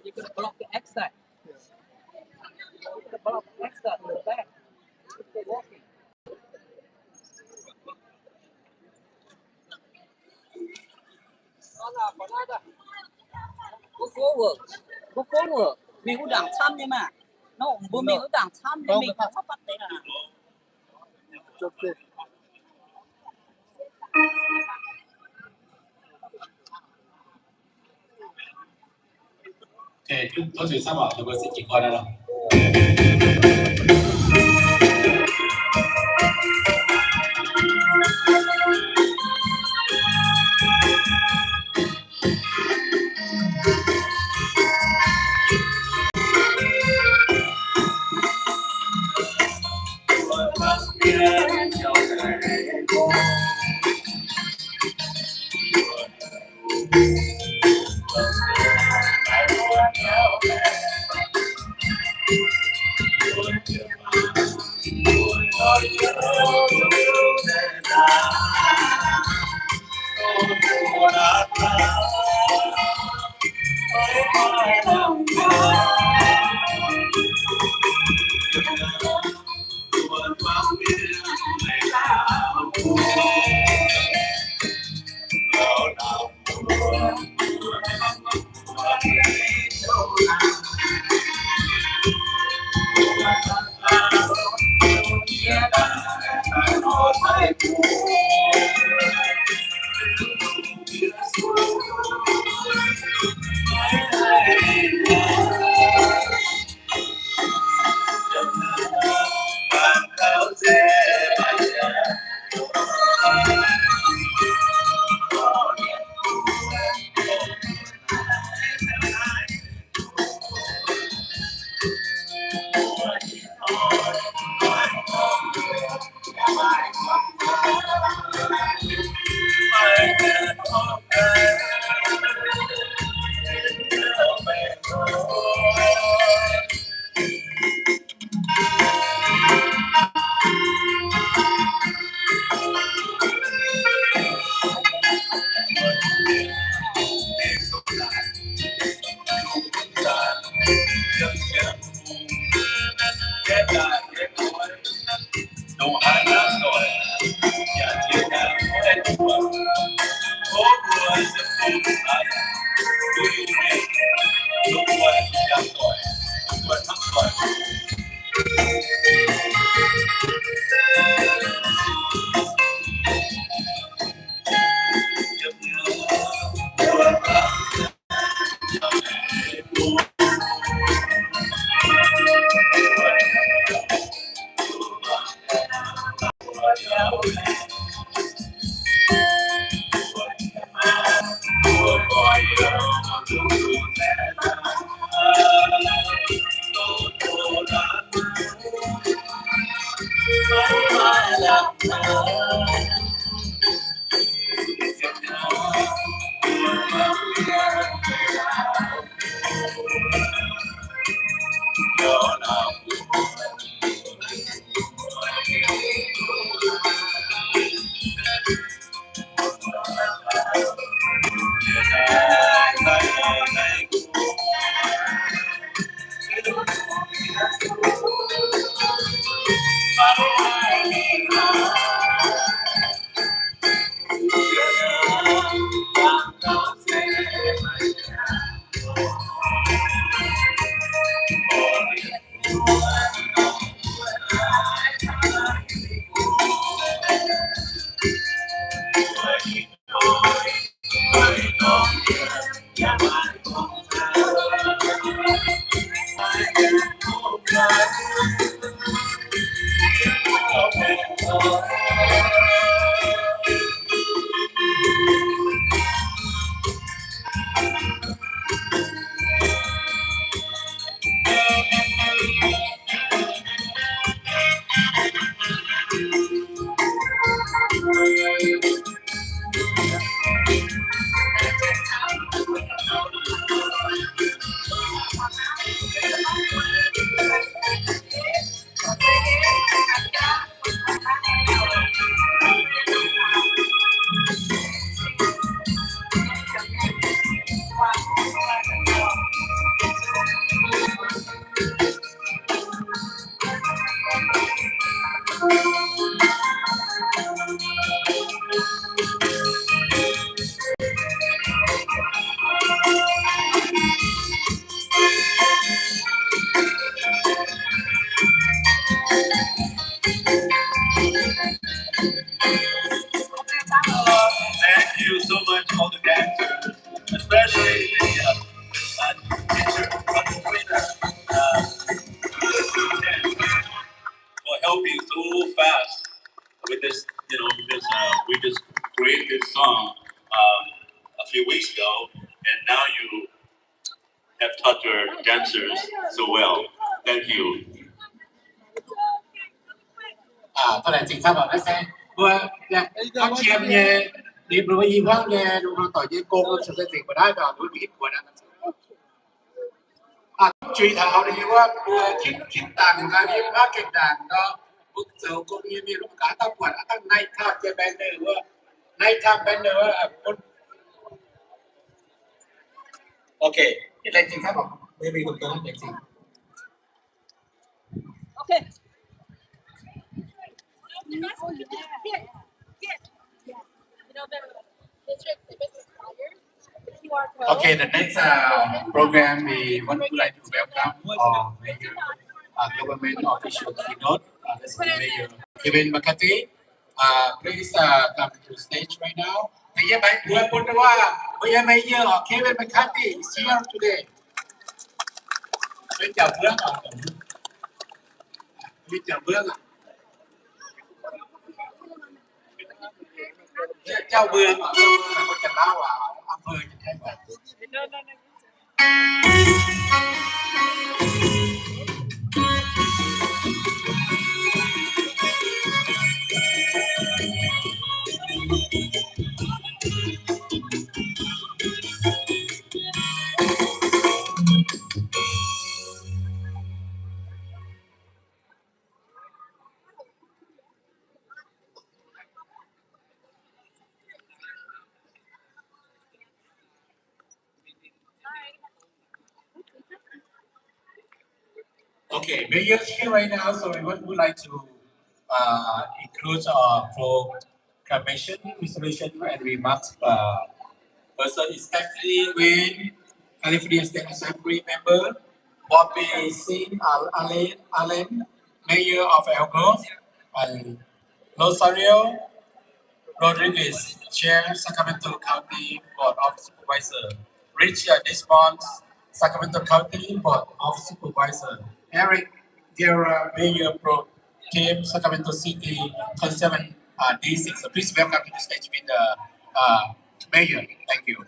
Speaker 2: You could block the exit. You could block the exit in the back. They're walking. Go forward. Mình cũng đang chăm nhưng mà nó bữa mình cũng đang chăm nhưng mình không bắt đấy là.
Speaker 5: Okay, tôi sẽ bảo tôi sẽ chỉ coi đây nào.
Speaker 8: have taught your dancers so well. Thank you.
Speaker 2: 当然警察บอก那些我他前面你不会忘的，如果ต่อย公ก็จะสิ่งไม่ได้แบบรู้ดีกว่านั้นจุยถามเลยว่าคิดต่างกันนี่ภาคเก่งต่างก็พวกเจ้าก็มีลูกค้าตั้งปวดตั้งในท่าจะแบนเนอร์ว่าในท่าแบนเนอร์ว่าโอเคที่แรกจริงครับผมไม่มีคนตัวนั้นจริง
Speaker 4: Okay.
Speaker 2: Okay, the next program we would like to welcome Mayor Government Official Keynote. This is Mayor Kevin McCarthy. Please come to the stage right now. Mayor Mayor Kevin McCarthy is here today. Với chào bước ạ. Với chào bước ạ. Chào bước ạ. Có chào báo ạ. Ông ơi như thế vậy. Okay, Mayor here right now, so we would like to include proclamation, resolution, and remarks. Person is Stephanie Wayne, California State Assembly member, Bobby Singh Allen, Mayor of El Grove, and Rosario Rodriguez, Chair, Sacramento County Board of Supervisors. Rich Desmond, Sacramento County Board of Supervisors. Eric Guerra, Mayor Pro Tem, Sacramento City Conservant D6. So please welcome to the stage with the Mayor. Thank you.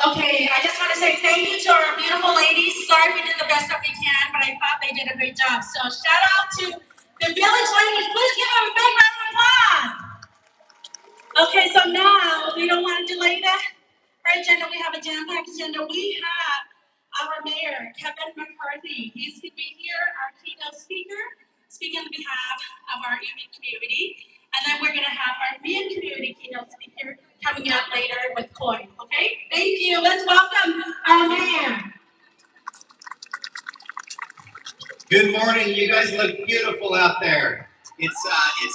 Speaker 7: Okay, I just want to say thank you to our beautiful ladies. Sorry we did the best that we can, but I thought they did a great job. So shout out to the village ladies. Please give them a big round of applause. Okay, so now we don't want to delay the agenda. We have a jam-packed agenda. We have our mayor, Kevin McCarthy. He's going to be here, our keynote speaker, speaking on behalf of our Iu Mien community. And then we're going to have our Mien community keynote speaker coming up later with Coy. Okay? Thank you. Let's welcome our mayor.
Speaker 1: Good morning. You guys look beautiful out there. It's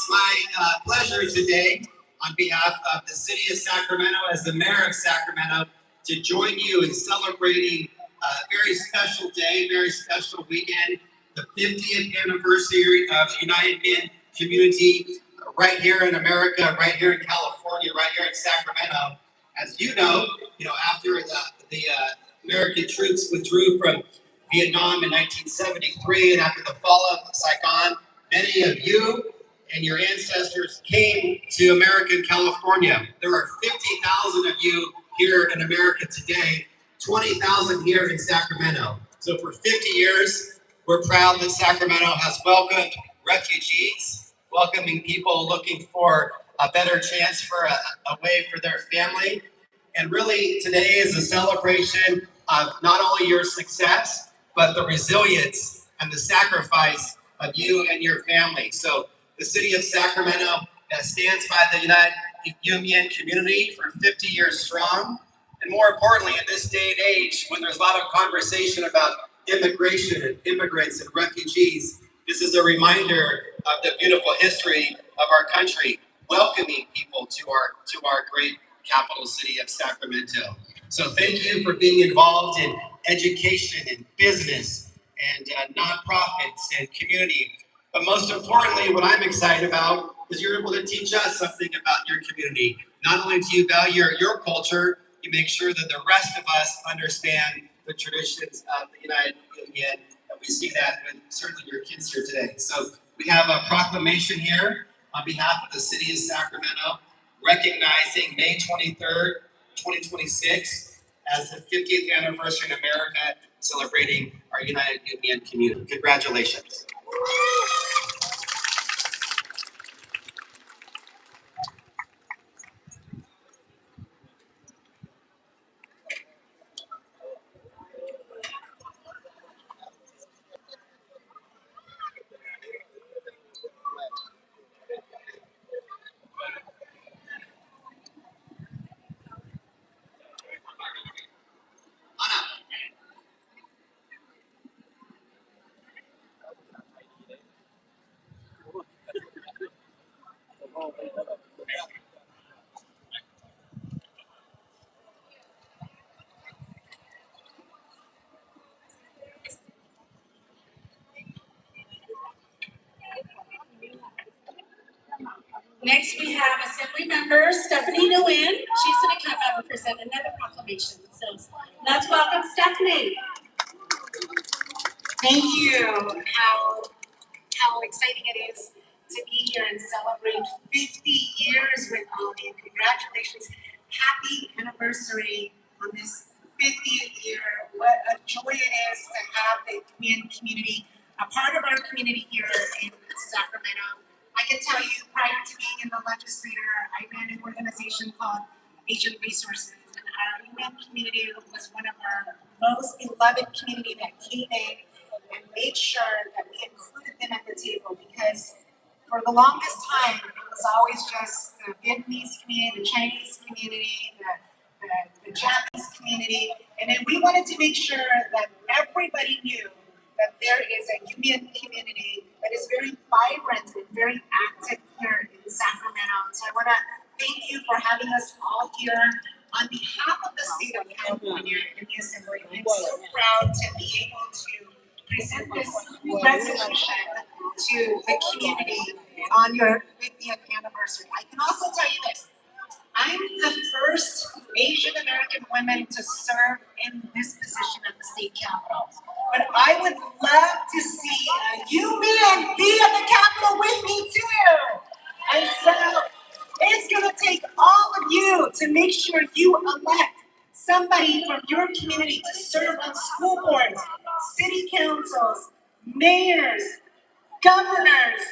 Speaker 1: my pleasure today, on behalf of the city of Sacramento, as the mayor of Sacramento, to join you in celebrating a very special day, very special weekend, the 50th anniversary of the United Mien community, right here in America, right here in California, right here in Sacramento. As you know, after the American troops withdrew from Vietnam in 1973, and after the fall of Saigon, many of you and your ancestors came to American California. There are 50,000 of you here in America today, 20,000 here in Sacramento. So for 50 years, we're proud that Sacramento has welcomed refugees, welcoming people looking for a better chance for a way for their family. And really, today is a celebration of not only your success, but the resilience and the sacrifice of you and your family. So the city of Sacramento stands by the United Iu Mien community for 50 years strong. And more importantly, in this day and age, when there's a lot of conversation about immigration and immigrants and refugees, this is a reminder of the beautiful history of our country, welcoming people to our great capital city of Sacramento. So thank you for being involved in education and business and nonprofits and community. But most importantly, what I'm excited about is you're able to teach us something about your community. Not only do you value your culture, you make sure that the rest of us understand the traditions of the United Union. And we see that with certainly your kids here today. So we have a proclamation here on behalf of the city of Sacramento, recognizing May 23rd, 2026 as the 50th anniversary in America, celebrating our United Union community. Congratulations.
Speaker 7: Next, we have Assembly Member Stephanie Nguyen. She's going to come up and present another proclamation. So let's welcome Stephanie.
Speaker 9: Thank you. How exciting it is to be here and celebrate 50 years with all of you. Congratulations. Happy anniversary on this 50th year. What a joy it is to have the Mien community, a part of our community here in Sacramento. I can tell you, prior to being in the legislature, I ran an organization called Asian Resources, and our Mien community was one of our most beloved community that came in and made sure that we included them at the table, because for the longest time, it was always just the Vietnamese community, the Chinese community, the Japanese community, and then we wanted to make sure that everybody knew that there is a Union community that is very vibrant and very active here in Sacramento. So I want to thank you for having us all here on behalf of the state of California in the Assembly. I'm so proud to be able to present this resolution to the community on your 50th anniversary. I can also tell you this. I'm the first Asian American woman to serve in this position at the state capitol. But I would love to see Iu Mien be at the Capitol with me too. And so it's going to take all of you to make sure you elect somebody from your community to serve on school boards, city councils, mayors, governors,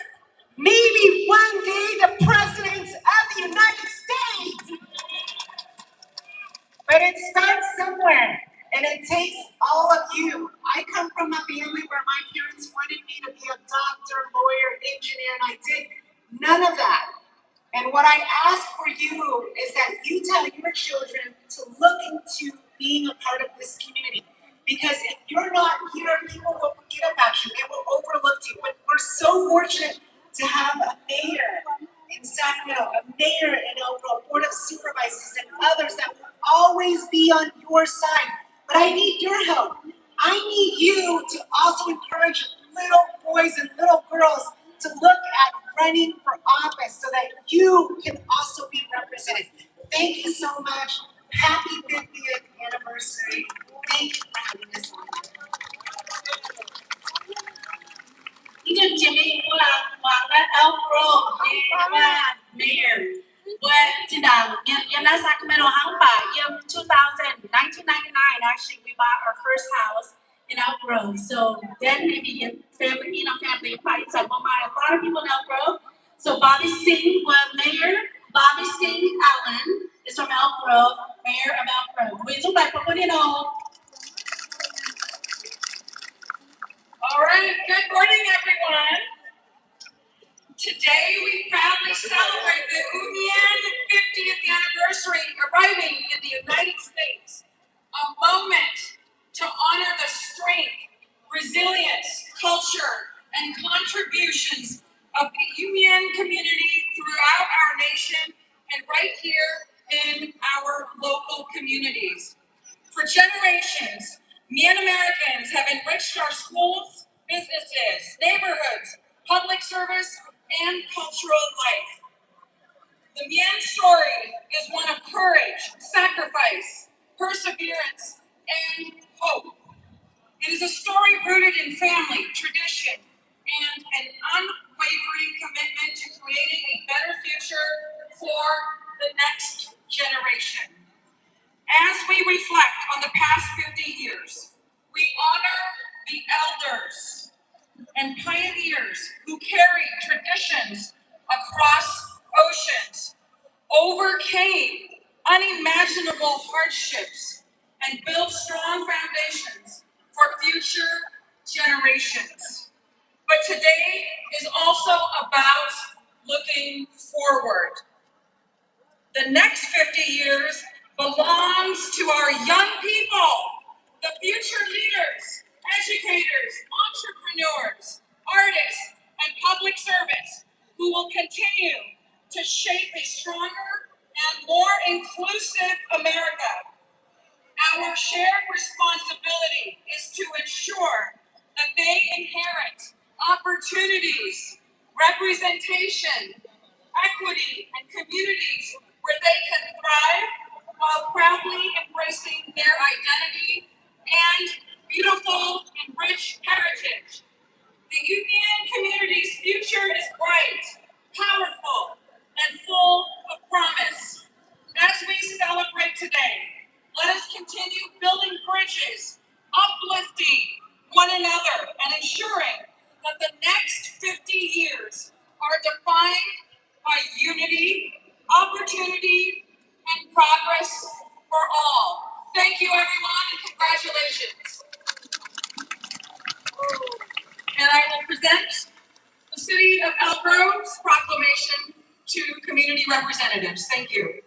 Speaker 9: maybe one day the president of the United States. But it starts somewhere, and it takes all of you. I come from a family where my parents wanted me to be a doctor, lawyer, engineer, and I did none of that. And what I ask for you is that you tell your children to look into being a part of this community. Because if you're not here, people will forget about you. They will overlook you. But we're so fortunate to have a mayor in Sacramento, a mayor in El Grove, board of supervisors, and others that will always be on your side. But I need your help. I need you to also encourage little boys and little girls to look at running for office so that you can also be represented. Thank you so much. Happy 50th anniversary. Thank you for having us on.
Speaker 7: ที่เจมี่พวกเราหวังว่าเอลโรว่าเมย์ว่าที่ดังin Sacramento ห้างป่า in 1999 actually we bought our first house in Elk Grove. So then maybe your family, family probably said, well, a lot of people in Elk Grove. So Bobby Singh was mayor. Bobby Singh Allen is from Elk Grove, mayor of Elk Grove. We look like
Speaker 10: All right, good morning, everyone. Today, we proudly celebrate the Iu Mien 50th anniversary arriving in the United States, a moment to honor the strength, resilience, culture, and contributions of the Iu Mien community throughout our nation and right here in our local communities. For generations, Mien Americans have enriched our schools, businesses, neighborhoods, public service, and cultural life. The Mien story is one of courage, sacrifice, perseverance, and hope. It is a story rooted in family, tradition, and an unwavering commitment to creating a better future for the next generation. As we reflect on the past 50 years, we honor the elders and pioneers who carried traditions across oceans, overcame unimaginable hardships, and built strong foundations for future generations. But today is also about looking forward. The next 50 years belongs to our young people, the future leaders, educators, entrepreneurs, artists, and public servants who will continue to shape a stronger and more inclusive America. Our shared responsibility is to ensure that they inherit opportunities, representation, equity, and communities where they can thrive while proudly embracing their identity and beautiful and rich heritage. The Iu Mien community's future is bright, powerful, and full of promise. As we celebrate today, let us continue building bridges, uplifting one another, and ensuring that the next 50 years are defined by unity, opportunity, and progress for all. Thank you, everyone, and congratulations. And I will present the City of Elk Grove's proclamation to community representatives. Thank you.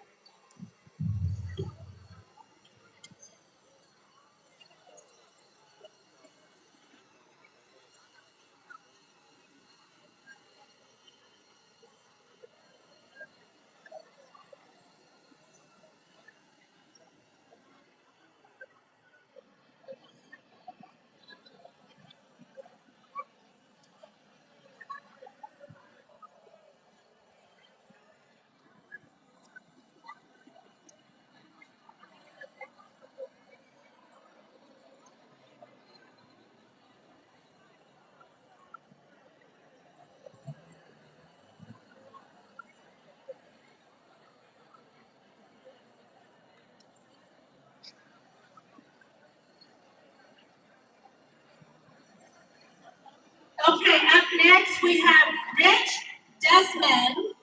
Speaker 10: Okay, up next we have Rich Desmond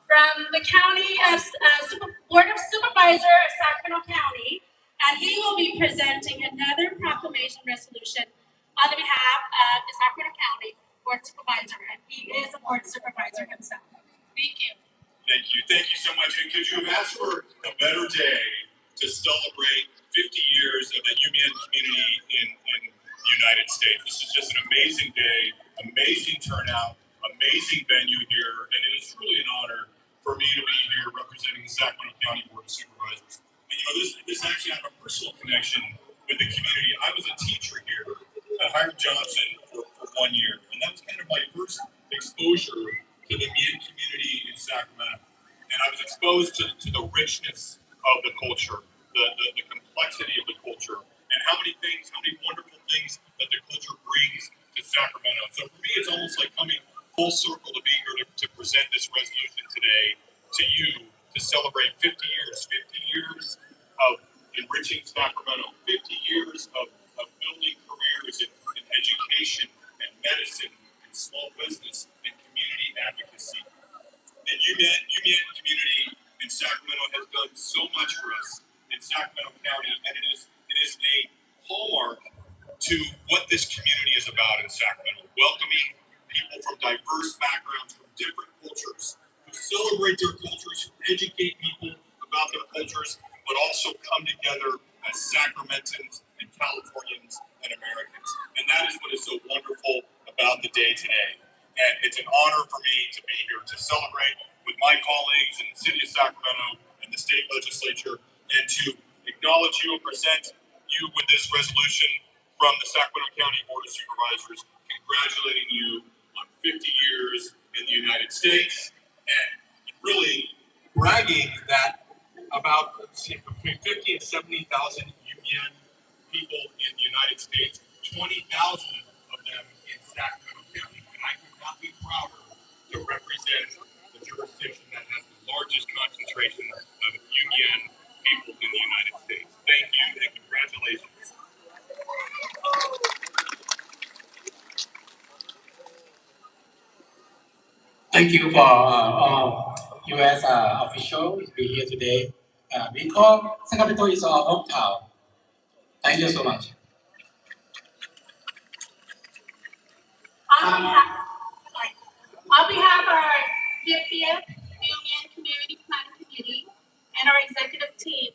Speaker 10: from the County of Board of Supervisor of Sacramento County, and he will be presenting another proclamation resolution on behalf of the Sacramento County Board Supervisor, and he is a Board Supervisor himself. Thank you.
Speaker 11: Thank you so much. And could you have asked for a better day to celebrate 50 years of the Iu Mien community in the United States? This is just an amazing day, amazing turnout, amazing venue here, and it is truly an honor for me to be here representing the Sacramento County Board of Supervisors. And this actually have a personal connection with the community. I was a teacher here at Hiram Johnson for 1 year, and that was kind of my first exposure to the Mien community in Sacramento. And I was exposed to the richness of the culture, the complexity of the culture, and how many wonderful things that the culture brings to Sacramento. So for me, it's almost like coming full circle to be here to present this resolution today to you to celebrate 50 years of enriching Sacramento, 50 years of building careers in education and medicine and small business and community advocacy. And Iu Mien community in Sacramento has done so much for us in Sacramento County, and it is a hallmark to what this community is about in Sacramento, welcoming people from diverse backgrounds, from different cultures, who celebrate their cultures, who educate people about their cultures, but also come together as Sacramentans and Californians and Americans. And that is what is so wonderful about the day today. And it's an honor for me to be here to celebrate with my colleagues in the city of Sacramento and the state legislature, and to acknowledge you and present you with this resolution from the Sacramento County Board of Supervisors, congratulating you on 50 years in the United States and really bragging that about between 50 and 70,000 Union people in the United States, 20,000 of them in Sacramento County. And I could not be prouder to represent the jurisdiction that has the largest concentration of Union people in the United States. Thank you and congratulations.
Speaker 5: Thank you for all U.S. officials to be here today. Because Sacramento is our hometown. Thank you so much.
Speaker 7: On behalf of our 50th Union Community Planning Committee and our executive team,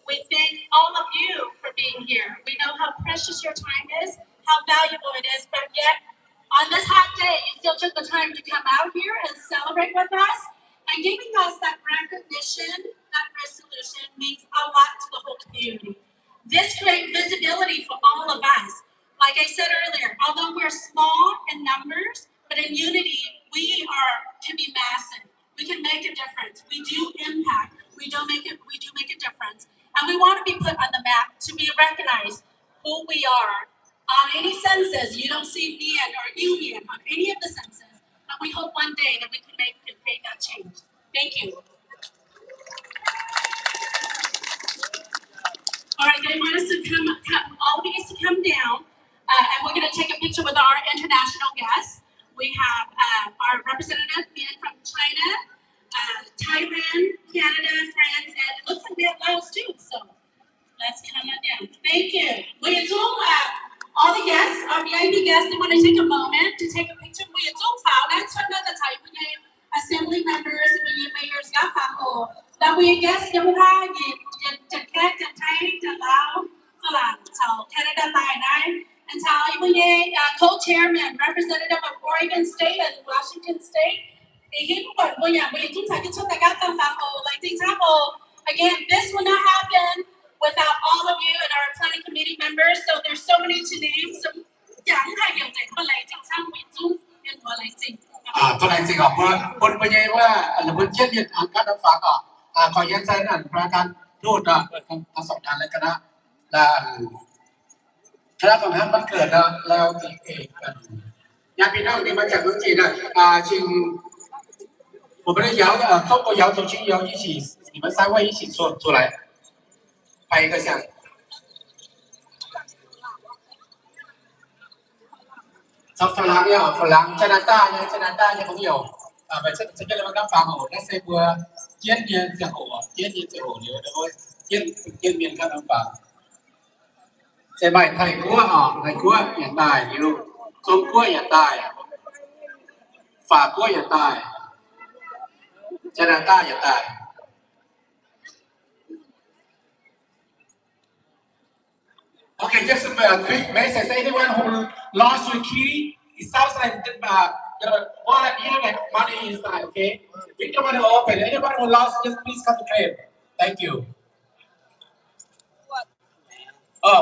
Speaker 7: we thank all of you for being here. We know how precious your time is, how valuable it is, but yet on this hot day, you still took the time to come out here and celebrate with us. And giving us that recognition, that resolution means a lot to the whole community. This creates visibility for all of us. Like I said earlier, although we're small in numbers, but in unity, we can be massive. We can make a difference. We do impact. We do make a difference. And we want to be put on the map to be recognized who we are. On any census, you don't see Mien or Iu Mien on any of the census. And we hope one day that we can make that change. Thank you. All right, they want us to all of you to come down, and we're going to take a picture with our international guests. We have our representative, Mien from China, Taiwan, Canada, France, and it looks like we have Laos too, so let's come on down. Thank you. We Zoom all the guests, our VIP guests, they want to take a moment to take a picture. We Zoom file. That's another type. We have assembly members, we have mayors, that we guests, the Lao, so Canada by nine, and co-chairman, representative of Oregon State and Washington State. Like the example, again, this will not happen without all of you and our planning committee members. So there's so many to name. So
Speaker 5: Tôi đánh gì gặp quân bây giờ là quân chết nhiệt ăn các đám phá cả khỏi dân dân ăn raกันรูดทั้งสองทางเลยก็ได้แล้วคณะของท่านมันเกิดแล้วเองกันญาติพี่น้องที่มาจากเมืองจีน请我们的摇中国摇头群摇一起，你们三位一起出来拍一个相。ฝรั่ง加拿大嘅朋友咪即係你們講法語，那些個見面就好了，見面嘅諗法。即係咪泰國也大，中國也大，法國也大，加拿大也大。Okay, just a quick message. Anyone who lost your key, it sounds like your wallet here, like money inside. Okay, we don't want to open. Anyone who lost, just please come to claim. Thank you.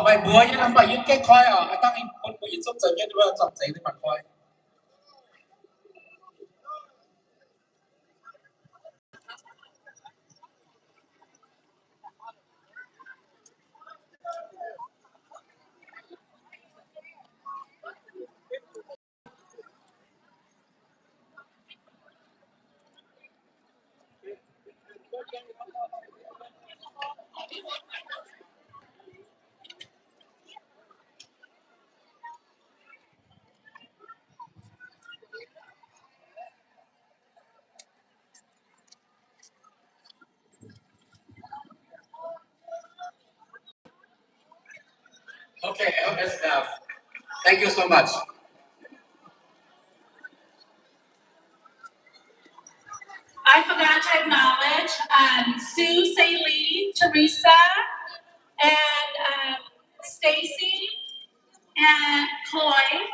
Speaker 5: Bài búa như làm bài yên cái khói tăng hình một búa yên sống giờ như là dòng giấy với mặt khói. Okay, that's enough. Thank you so much.
Speaker 7: I forgot to acknowledge Sue, Lee, Teresa, and Stacy and Chloe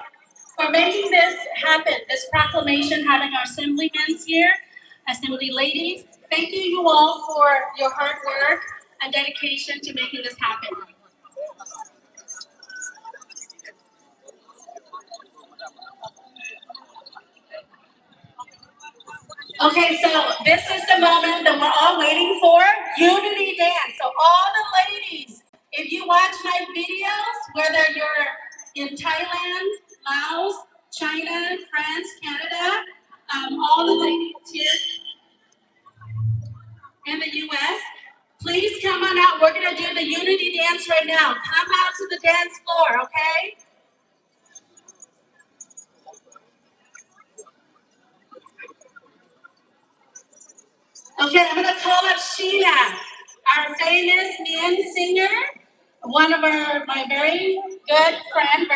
Speaker 7: for making this happen, this proclamation, having our assemblymen here, assembly ladies. Thank you all for your hard work and dedication to making this happen. Okay, so this is the moment that we're all waiting for, unity dance. So all the ladies, if you watch my videos, whether you're in Thailand, Laos, China, France, Canada, all the ladies here in the US, please come on out. We're gonna do the unity dance right now. Come out to the dance floor, okay? Okay, I'm gonna call up Sheena, our famous Mien singer, one of my very good friend,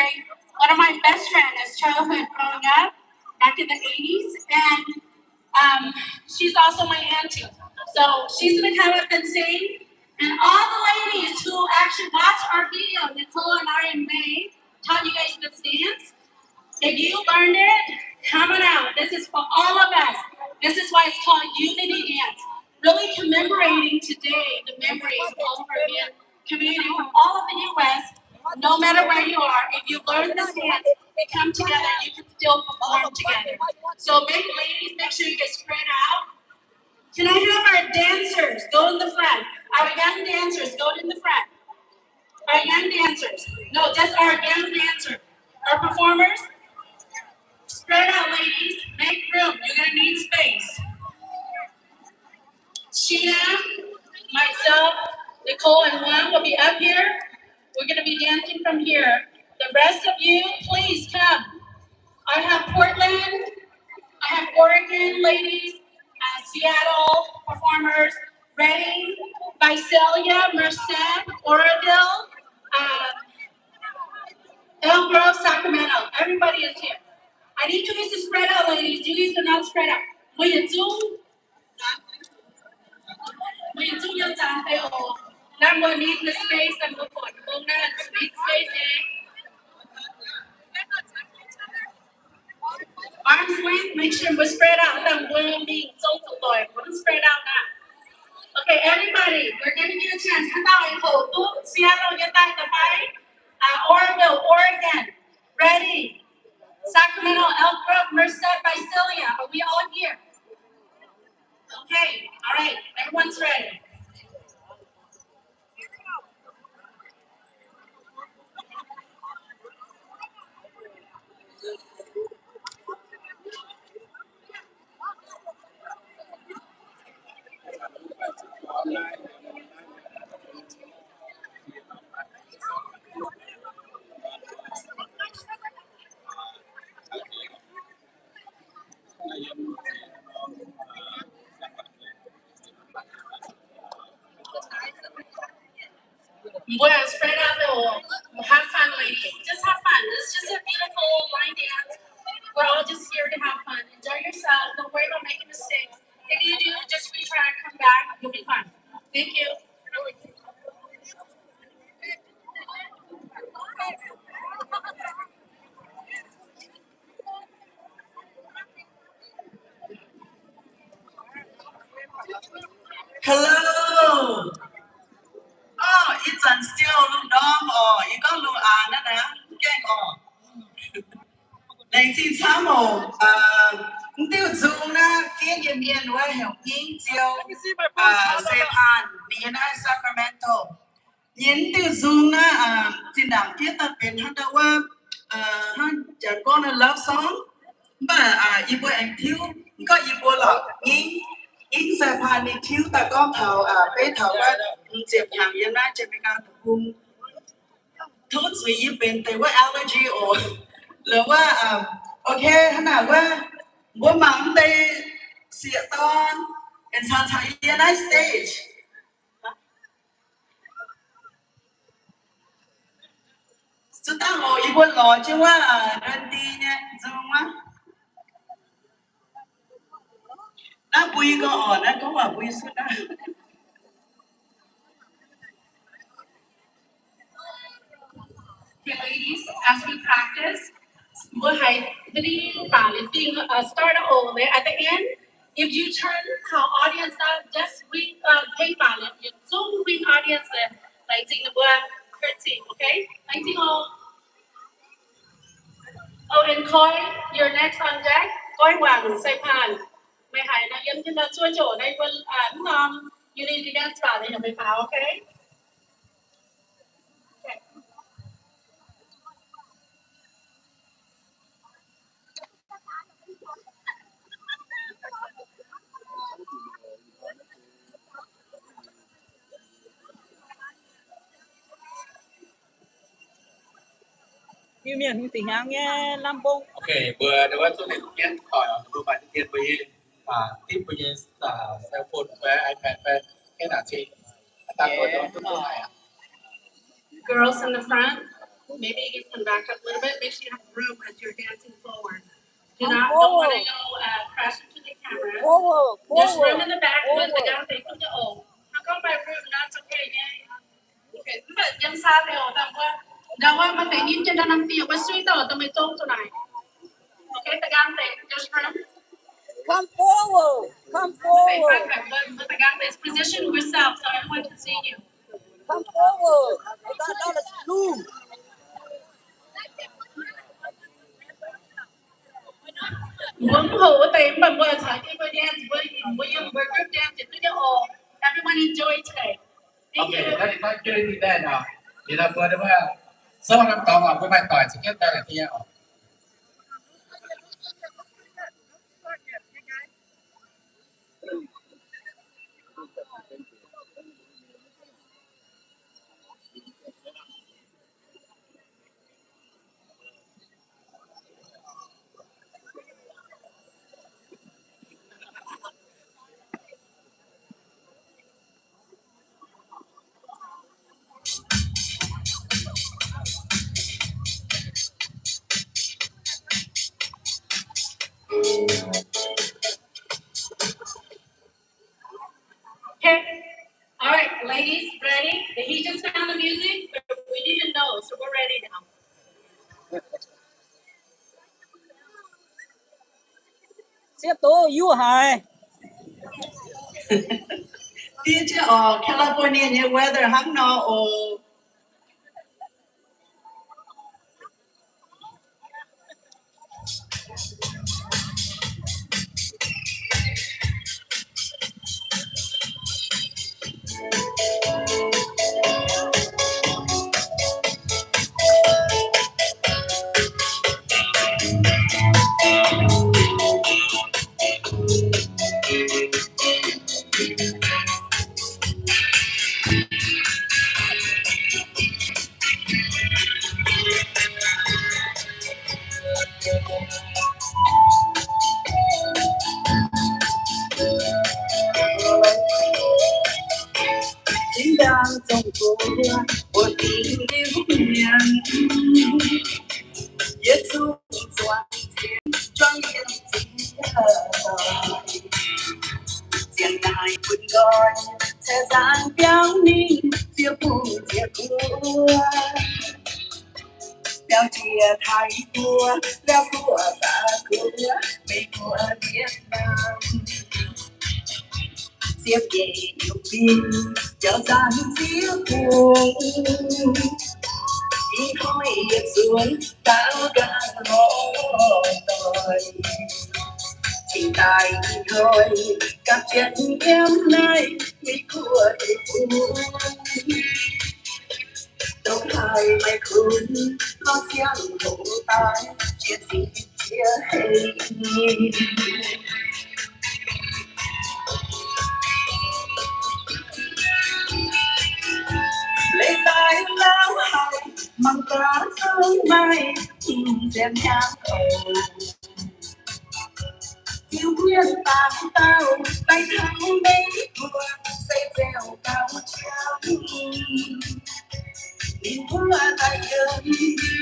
Speaker 7: one of my best friends as childhood growing up back in the 80s, and she's also my auntie. So she's gonna come up and sing, and all the ladies who actually watch our video, Nicole and I and May, taught you guys this dance. If you learned it, come on out. This is for all of us. This is why it's called Unity Dance. Really commemorating today the memories of all of our community from all of the U.S. No matter where you are, if you learn this dance, we come together, you can still perform together. So big ladies, make sure you get spread out. Can I have our dancers go in the front? Our young dancers go in the front. Our young dancers. No, just our young dancers. Our performers. Spread out, ladies. Make room. You're gonna need space. Sheena, myself, Nicole, and Juan will be up here. We're gonna be dancing from here. The rest of you, please come. I have Portland. I have Oregon ladies. Seattle performers. Reading, Visalia, Merced, Oroville, Elk Grove, Sacramento. Everybody is here. I need you guys to spread out, ladies. You guys are not spread out. Will you do? We do your time, number need the space, number 4. Need space, Arms length, make sure we're spread out. We're spread out now. Okay, everybody, we're giving you a chance. Seattle, get back the fight. Oroville, Oregon, ready. Sacramento, Elk Grove, Merced, Visalia. Are we all here? Okay, all right, everyone's ready. Well, spread out the wall. Have fun, ladies. Just have fun. It's just a beautiful line dance. We're all just here to have fun. Enjoy yourself. Don't worry about making mistakes. If you do, just retry, come back. You'll be fine. Thank you.
Speaker 12: Hello. Oh, it's still look dom or you got look na gang or. Này thì sao mà tiêu dùng na phía Iu Mien với hiệu yến chiêu xe pan miền Sacramento. Yến tiêu dùng na trên đảng phía ta bên hắn đâu hắn chẳng có love song mà Ibu anh thiếu có Ibu là yến xe pan đi thiếu ta có thầu bé thầu dẹp hàng yến na trên bên tập cung thốt suy Ibu bên tạiว่า allergy or หรือว่าโอเคขนาดว่าบัวหมังเตเสียตอนเป็นชาวไทยในสเตจสุดท้ายโอ้ยบัวหล่อจังว่าดนตรีเนี่ยจังว่าน้าปุยก็อ่อนนะก็ว่าปุยสุดนะ
Speaker 7: Okay, ladies, as we practice, we'll hide the it's being started over there. At the end, if you turn how audience are, just read pay balance. You zoom read audience like the word curtsy, okay? Like oh, and Koi, you're next on deck. Koi Wang, Sai Pan. mày hãy là yên trên là xua chỗ đây quân you need to dance vào thì mày pháo, okay?
Speaker 3: Iu Mien tiếng Hàn nghe Lampung.
Speaker 5: Okay, bữa đó tôi nên kiến hỏi bữa bạn kiến bây tiếp bây giờ cell phone với iPad với cái nào chị ta có đó tôi này
Speaker 7: Girls in the front, maybe you can back up a little bit. Make sure you have room as you're dancing forward. Don't want to go crash into the camera. There's room in the back, but the guy facing the old. How come my room? That's okay, yeah. Okay, but dân xa thì ở đâu qua mà phải nhìn trên đó năm phía, qua suy tao tao mới tốt chỗ này. Okay, the guy thing, there's room.
Speaker 3: Come forward. Come forward.
Speaker 7: But the guy is position yourself so everyone can see you.
Speaker 3: Come forward. I got a lot of glue.
Speaker 7: Muốn hổ tay mà vừa thấy cái vừa dance vừa group dance with you all. Everyone enjoy today.
Speaker 5: Okay, nói chơi thì đây nào thì là bữa đó sau năm tàu mà bữa mai tỏi sẽ kết ra là kia
Speaker 7: Okay. All right, ladies, ready? He just found the music, but we didn't know, so we're ready now.
Speaker 3: Xếp tố yêu hài.
Speaker 12: Đi chứ ở California như weather hăng nó ở chính đang trong phố của tình yêu miền Giêsu doan thiên choáng yên chính tiền đại quân gọi thế gian béo ninh chia buồn chia cua béo chia thay cua béo cua và cua mấy cua Việt Nam tiếp về yêu pin cho gian phía buồn đi thôi yên xuống tao càng mỏi tôi chỉ tại thôi các chuyện em nay mi của tình buồn đâu hai mày khôn lo xiang cổ tai chuyện gì chia hay lấy tay lao hồng mang cá sương mai xem nhang cầu yêu nguyên tàn tao tay thắng mấy vừa xây dẻo cao treo nhìn qua tay gần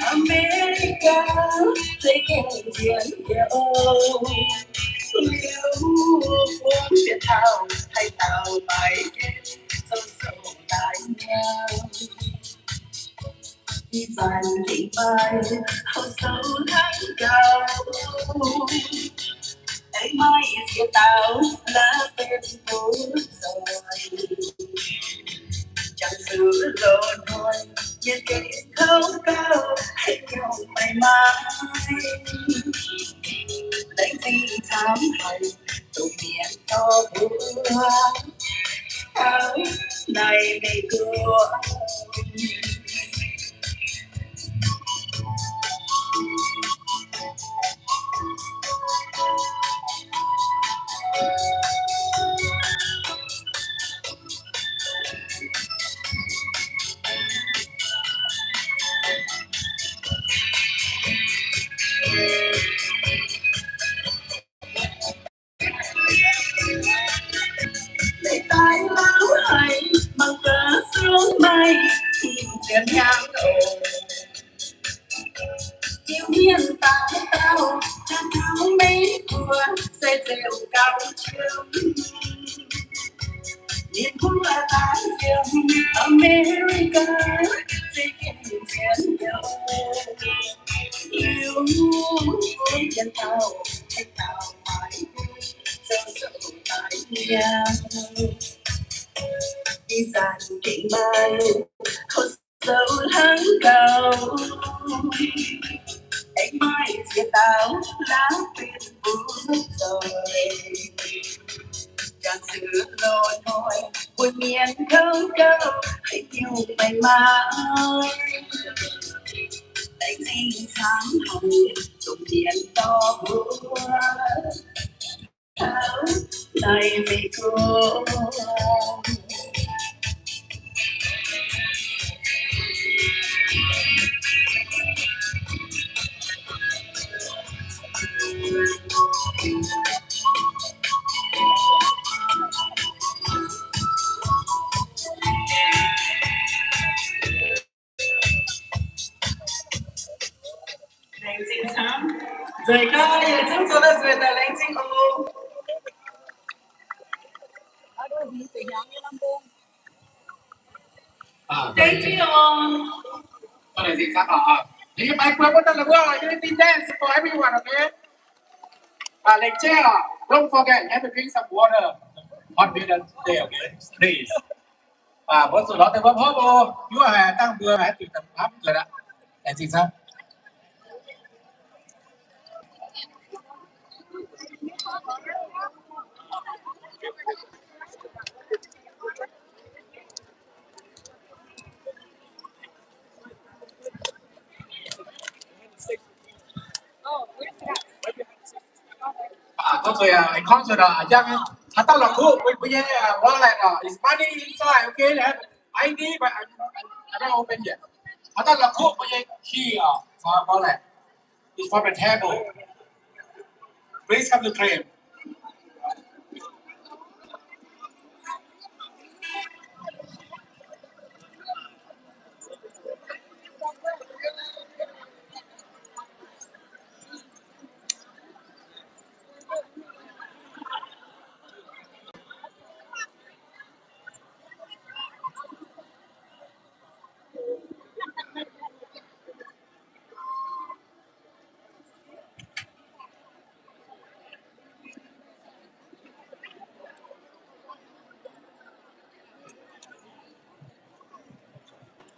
Speaker 12: America dây kèm chiến yêu vốn Việt Thao hay tàu bài kết sâu sâu tại nhau đi dàn kỷ bài hậu sâu tháng cao ấy mai phía tao là tên phố rồi chẳng giữ lộn thôi nhưng cái khấu cao hãy nhau mày mãi đánh gì thám hành tụi miền to búa áo này mây cưa để tay áo hay bằng cờ xuống mây tìm chuyện nhang ồn Iu Mien tao cha tháo mấy thua xây rêu cao chiều Nhìn cũng là tán dương America Dây kinh chiến nhau Yêu Mien tao Hãy tao mãi Dẫu dẫu tại nhà Đi dàn kinh mai Hốt dẫu hắng cầu Anh mai chia tao lá bên bước rồi Chọn sự lôi thôi Vui miền không câu Hãy yêu mày mãi Đánh gì sáng hồng Dùng điện to búa Áo này mày cô Đánh gì sáng Rồi coi, chúng tôi đã duyệt là đánh gì ô Thank you.
Speaker 5: What is it? You might put on the wall. You need dance for everyone, okay? Lecture. Don't forget, you have to drink some water. Hot water today, okay? Please. Một số đó thì vẫn hốt vô. You are tăng vừa hãy tùy tập pháp rồi đó. Là gì sao? Có người anh con rồi đó, chắc hắn ta là khu, bây giờ qua lại đó, is money inside, okay? ID, but I don't open yet. Hắn ta là khu, bây giờ key qua lại, is for the table. Please come to claim.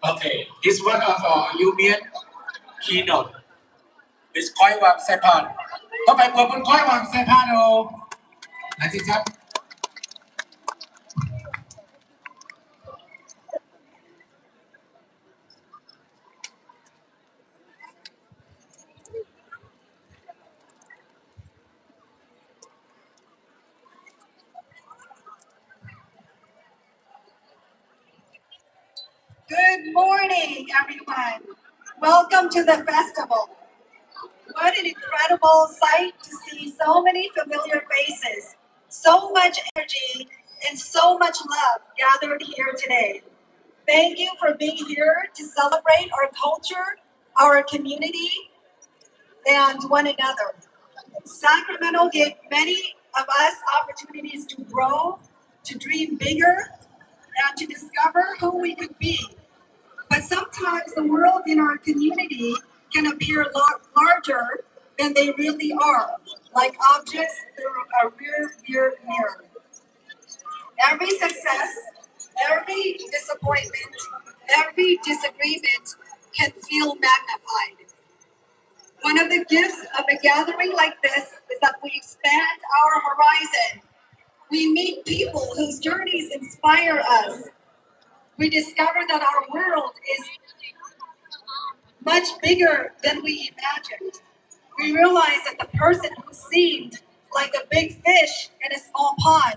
Speaker 5: Okay, this one of Iu Mien Keynote. It's khói vàng xe pan. Có phải vừa muốn khói vàng xe pan đâu? Là gì sao?
Speaker 9: Good morning, everyone. Welcome to the festival. What an incredible sight to see so many familiar faces, so much energy, and so much love gathered here today. Thank you for being here to celebrate our culture, our community, and one another. Sacramento gave many of us opportunities to grow, to dream bigger, and to discover who we could be. But sometimes the world in our community can appear larger than they really are, like objects through a rear mirror. Every success, every disappointment, every disagreement can feel magnified. One of the gifts of a gathering like this is that we expand our horizon We meet people whose journeys inspire us. We discover that our world is much bigger than we imagined. We realize that the person who seemed like a big fish in a small pond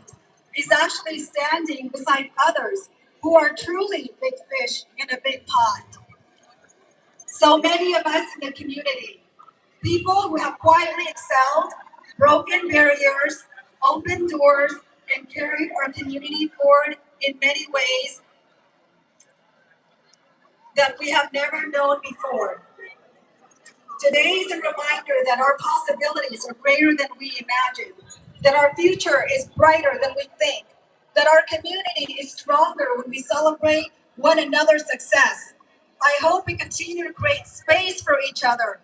Speaker 9: is actually standing beside others who are truly big fish in a big pond. So many of us in the community, people who have quietly excelled, broken barriers, opened doors, and carried our community forward in many ways that we have never known before. Today is a reminder that our possibilities are greater than we imagine, that our future is brighter than we think, that our community is stronger when we celebrate one another's success. I hope we continue to create space for each other,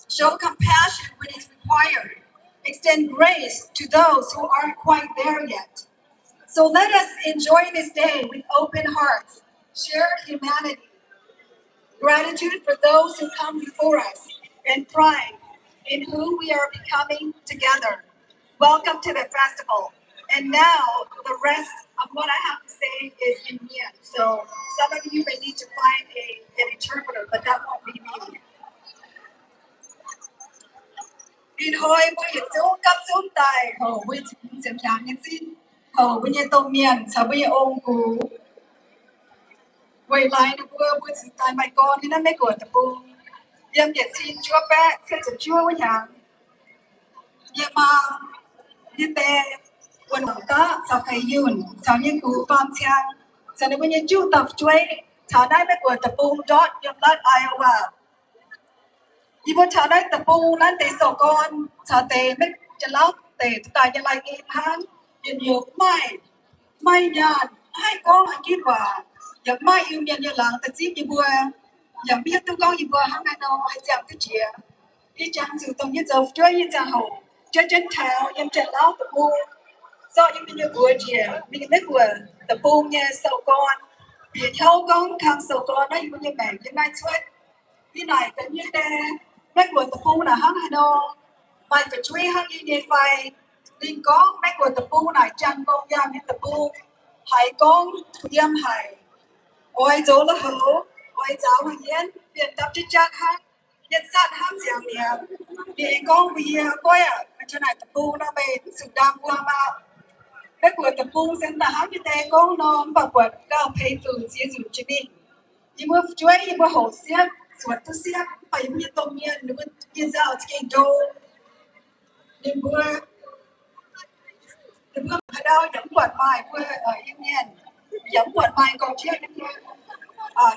Speaker 9: show compassion when it's required, extend grace to those who aren't quite there yet. So let us enjoy this day with open hearts, shared humanity, gratitude for those who come before us, and pride in who we are becoming together. Welcome to the festival. And now the rest of what I have to say is in Mien. So some of you may need to find an interpreter, but that won't be me. In Hoi Bui Su Cấp Xuống Tài Hồ Bui Xin Chàng Nhân Xin Hồ Bui Nhân Tô Mien Sa Bui Ôm Cú Quay lại được vừa Bui Xin Tài Mai Con Thì nó mấy của tập bù Yếm Nhật Xin Chúa Bé Sẽ Chụp Chúa với Nhàng Yếm Mà Yếm Tê Quần Hồng Tá Sao Khai Yun Sao Nhân Cú Phạm Chàng Sao Nó Bui Nhân Chú Tập Chuối Thảo Nai Mấy của tập bù Dot Yếm Lát Iowa Ibu chana tapu nan te sokon cha te mek chalak te ta ya lai ki han yin yu mai nyan hai con hai kit wa ya mai yu nyan ya lang ta chip ibu ya biết tu con ibu han na no hai chang tu chia đi chang sự tông như dầu chơi như chang hậu chơi chân thảo yam chalak tapu so yu min yu bua chia min mek wa tapu nya sokon bi thau con khang sokon na yu nya bang yu mai chwat đi này tự nhiên đây mấy quần tập phu là hắn hay đâu mày phải chú ý hắn như vậy liên có mấy quần tập phu này chăn con giam như tập phu hãy con giam hãy ôi dấu là hữu ôi giáo hàng yên biện tập chết chắc hắn nhân sát hắn giang miệng để con vì coi à cho này tập phu nó về sự đam qua mà mấy quần tập phu xem là hắn như thế con nó bảo quần cao phê phường xía dụ cho mình nhưng mà chú ý mà hổ xiếtส่วนตัวเสียไปมีตรงเนี้ยหรือว่ายิ่งจะเอาที่โดหรือว่าพดาวอย่างปวดไม้เพื่อยิ่งเงี้ยอย่างปวดไม้กองเชียร์นี่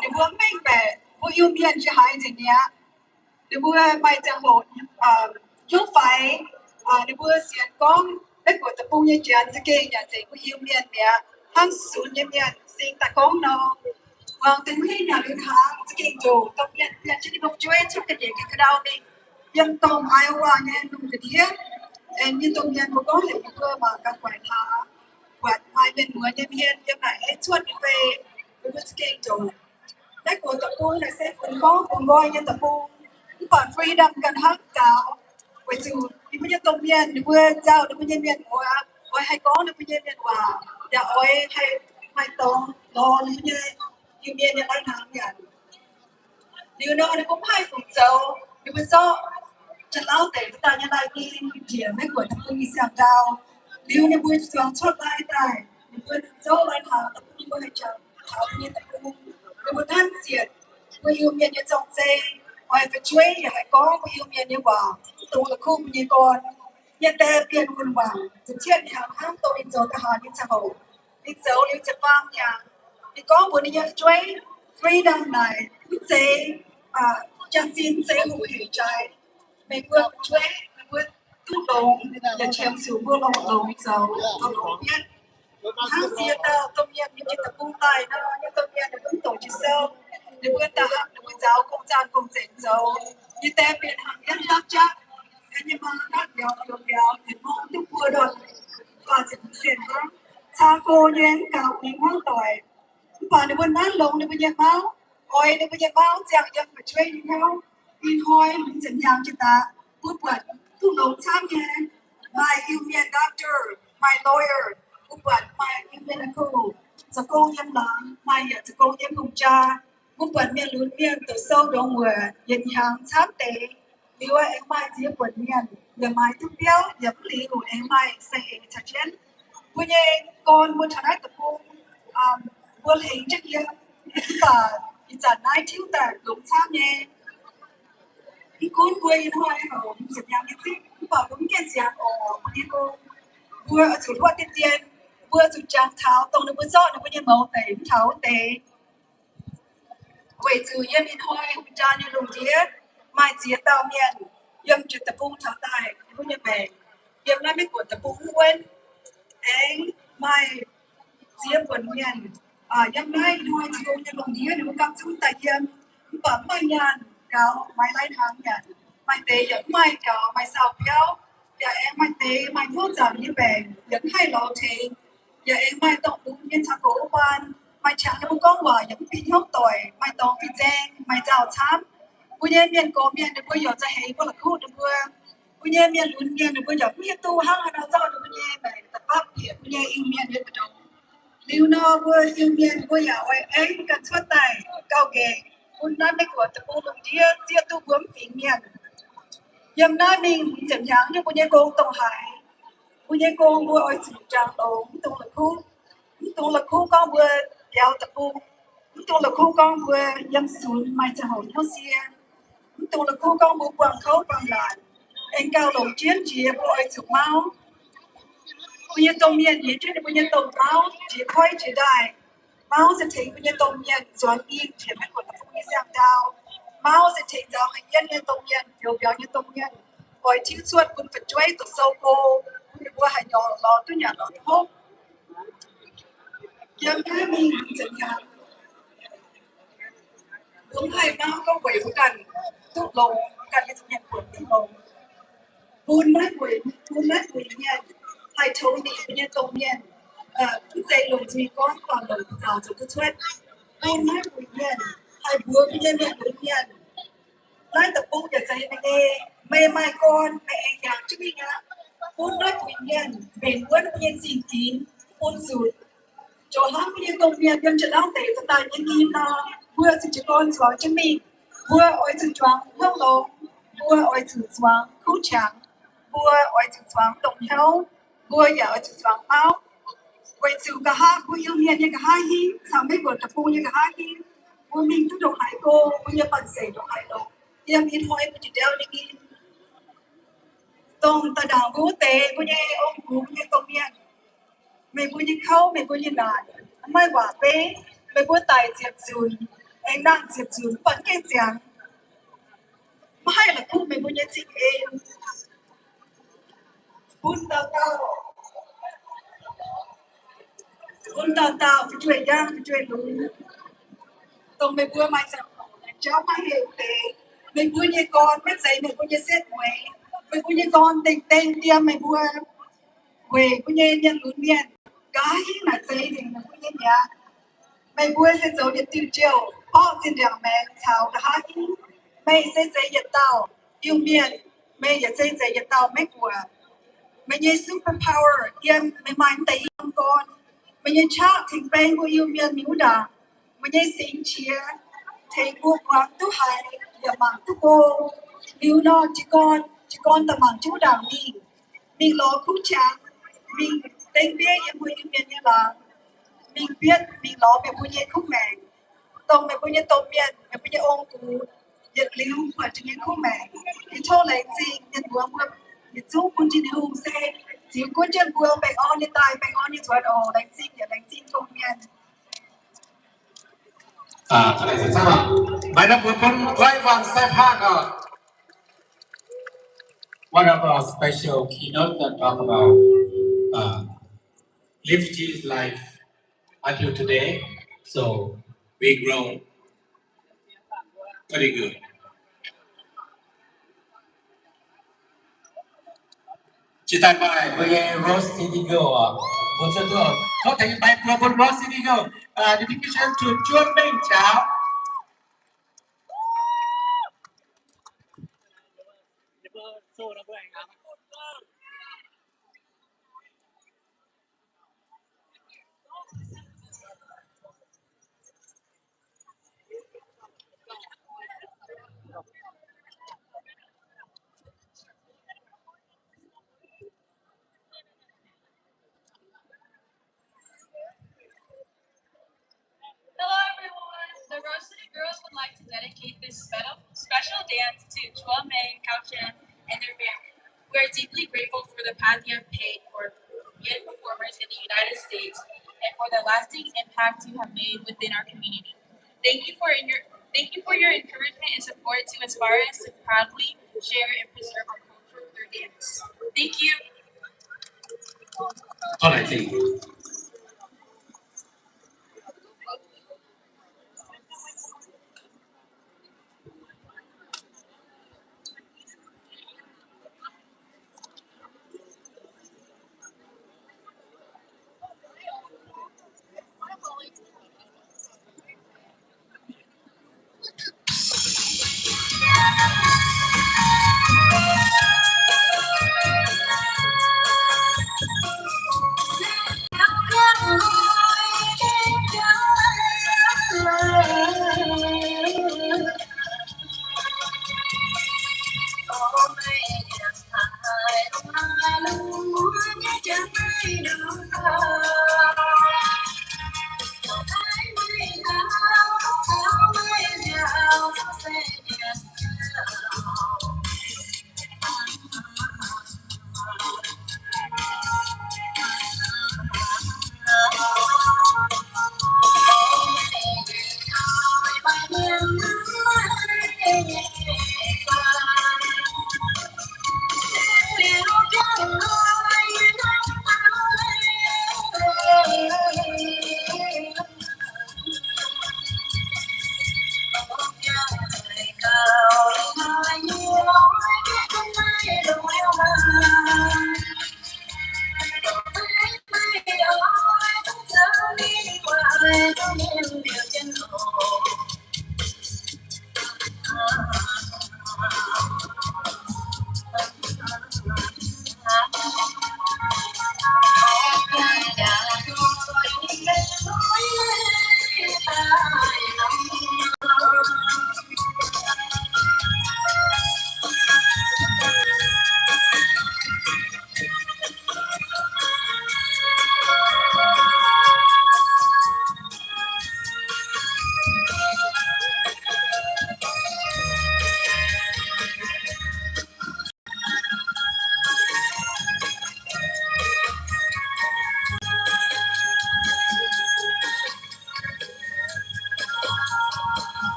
Speaker 9: หรือว่าไม่แบบผู้ยุ่งเงี้ยจะหายจากเนี้ยหรือว่าไม่จะโหดยุ่งไฟหรือว่าเสียงกองไม่ปวดตะปูยังเจียนสเกย์อย่างเจ๊ผู้ยุ่งเงี้ยเนี่ยทั้งศูนย์เงี้ยสิ่งตะกองเนาะtình khi nhà người khác sẽ kinh đồ công nhận là chỉ một chuỗi trong cái gì cái đâu đi dân tông Iowa nghe đúng cái gì em như tông nhân có hiểu cơ mà các quản thả quản hai bên người nhân viên như này hết suốt về với cái kinh đồ đấy của tập tu là sẽ cùng gọi nhân tập tu còn freedom cần hấp cao với sự như bây giờ tông nhân vừa giao được nhân viên của ôi hay có được nhân viên của dạ ôi hay hay tông lo như Iu Mien yang lain hanggan. Điều đó nó cũng hai phần dấu. Điều mà do chân lão tệ ta như lai đi dìa mấy của thằng tôi sang cao. Điều này vui xuống chót lại tài. Điều mà dấu lại thảo tập tôi có hay chẳng. Thảo như tập tôi. Điều mà thân diệt. Với Iu Mien như dòng dây. Ngoài phải chuối ya hãy có với Iu Mien như bảo. Tôi là khu như con. Nhân tê biên quân hoàng. Thực hiện hàng hàng tôi in dấu ta hà như cha hậu. In dấu lưu cha vang nhà. Thì có một nhân truy freedom này sẽ cho xin sẽ hữu hiệu trái mình vừa truy vừa tu đồng để chém sự vừa lòng đồng giàu tôi không biết hàng xưa ta tôi nhận những cái tập công tài nó những tôi nhận được ứng tổ chức sâu để vừa ta để vừa giáo công gian công diện giàu như thế biển hàng nhân đắc chắc nhưng mà đắc béo thì mong tiếp vừa đột và diễn hơn cha cô nhén cao mình hoang tỏi và nếu muốn nát lông nếu muốn nhẹ máu, oi nếu muốn nhẹ máu, giang giang phải chơi như nhau, in hoi mình dẫn nhau cho ta, bút bẩn, thu lông tham nhé, my Iu Mien doctor,
Speaker 12: my lawyer, but my medical, the công em làm, my the công em hùng cha, but miền lún miền từ sâu đông người, yên hàng tháp tế, liu em mai chỉ quần miền, giờ mai thức béo, giờ liu em mai sẽ thật chiến, bây giờ con muốn thay tập công, muốn hình chắc gì, và giờ nay thiếu tại đúng tham nhé. Con quay thôi hả? Sự nhang cái gì? Bảo đúng cái gì à? Đi cô vừa ở chỗ hoa tiền vừa chỗ trang tháo tông nó vừa rõ nó vừa như màu tẩy tháo tẩy vậy chứ em đi thôi cha như lùng tía mai tía tao miền em chỉ tập trung tháo tài vừa như bè em nói mấy của tập trung quên anh mai tía quần miền em nói thôi chỉ công như lùng tía nó cắm xuống tay em bấm mai nhàn cáo mai lái tháng nhàn mai tê em mai cáo mai sao béo giờ em mai tê mai nuốt giảm như bè em hay lo thế giờ em mai tổng đúng nhân thằng cổ ban mai chẳng nó có quả em bị nhốt tội mai tổng bị giang mai giàu tham bây giờ miền cổ miền được bây giờจะให้พวกเราพูดđược bây giờ miềnลุ้นmiền được bây giờ miền tu hăngเราเจ้าđược bây giờแบบแต่ภาพเปลี่ยนbây giờอิงmiềnเด็กกระดงลิวนอเวอร์อิงmiền bây giờไว้เอ็งกันทั่วไตเก่าแก่คุณนั้นไม่กลัวตะปูลงเดียเสียตู้บวมฝีmiềnยามหน้ามิงเสียงยังยังปุญญโกงตรงหายปุญญโกงบัวอ้อยสุดจางตรงตรงละคู่ก้องบัวยาวตะปูตรงละคู่ก้องบัวยำสูนไม่จะหอนเขาเสียตรงละคู่ก้องบัวกวางเขาบางหลานเอ็งเก่าหลงเจียนเจียบัวอ้อยสุดเมาปุญญตรงเมียนยี่จุดปุญญตรงเมาเจียค่อยเจียได้เมาจะถึงปุญญตรงเมียนส่วนอีกเจียไม่กดตะปูยี่แซมดาวMao sẽ thấy rằng hành nhân nhân tông nhân, biểu biểu nhân tông nhân, bởi thiếu suất cũng phải追到收高，如果係用落都人落好，人家面怎樣？咁係貓個圍附近，都路近嘅人盤啲路，半人係土地嘅當人，細路子講話路就得出，半人係半嘅人。Nói tập bút giờ thấy mẹ mai con mẹ nhạc chứ mình á bút nói của nhân bền vững nhân xin kín bút rụt cho hắn nhân công nhân nhân trận lao tệ cho tài nhân kim nó vừa sự cho con xóa cho mình vừa ôi sự choáng hông lỗ vừa ôi sự choáng khú trắng vừa ôi sự choáng tổng nhau vừa giờ ôi sự choáng máu ôi sự cả hai vừa yêu nhân như cả hai hi sao mấy vừa tập bút như cả hai hi vừa mình cứ đổ hải cô vừa như bận sể đổ hải đồ em ít thôi bây giờ đeo đi tông ta đào bố tệ bây giờ ông bố bây giờ tông miên mày bây giờ khâu mày bây giờ nản mai quả bé mày bây tài diệt dùn anh đang diệt dùn vẫn cái giang mai là khu mày bây giờ chị em bún tao phải chơi giang phải chơi lún tông mày bây mai chẳng cháu mai hiểu tệ mình vui như con biết giấy mình vui như xét quế mình vui như con tình tên tiêm mình vui quế vui như nhân lún miền cái là giấy thì mình vui như nhà mình vui sẽ giấu điện tiêu chiều họ trên đường mẹ chào cả hai mày sẽ giấy nhật tàu yêu miền mày sẽ giấy nhật tàu mấy của mày như super power tiêm mày mang tay con mày như chắc thỉnh bên của yêu miền miếu đà mày như sinh chia thầy buộc quán tu hài giờ mang tu cô liu no chỉ con tầm mang chú đảng mình lo cứu trắng mình tên biết em vui như miền như là mình biết mình lo về vui như khúc mẹ tông về vui như tông miền về vui như ông cụ nhật liu và chỉ như khúc mẹ thì thôi lại gì nhật buông buông nhật chú quân chỉ hùng xe chỉ quân chân buông bạch on như tài bạch on như chuột ồ đánh gì nhật đánh gì tông miền
Speaker 5: cái này sẽ sao bài đáp của con quay vòng xe phan one of our special keynote that talk about live his life until today so we grow very good chỉ tại bài với Rose City Girl một số thường có thể bài của một Rose City Girl dedication to Chuan Minh chào
Speaker 4: like to dedicate this special dance to Chua Meng, Kao Chen, and their family. We are deeply grateful for the path you have paved for young performers in the United States and for the lasting impact you have made within our community. Thank you for your encouragement and support to inspire us to proudly share and preserve our culture through dance. Thank you.
Speaker 5: All right, thank you.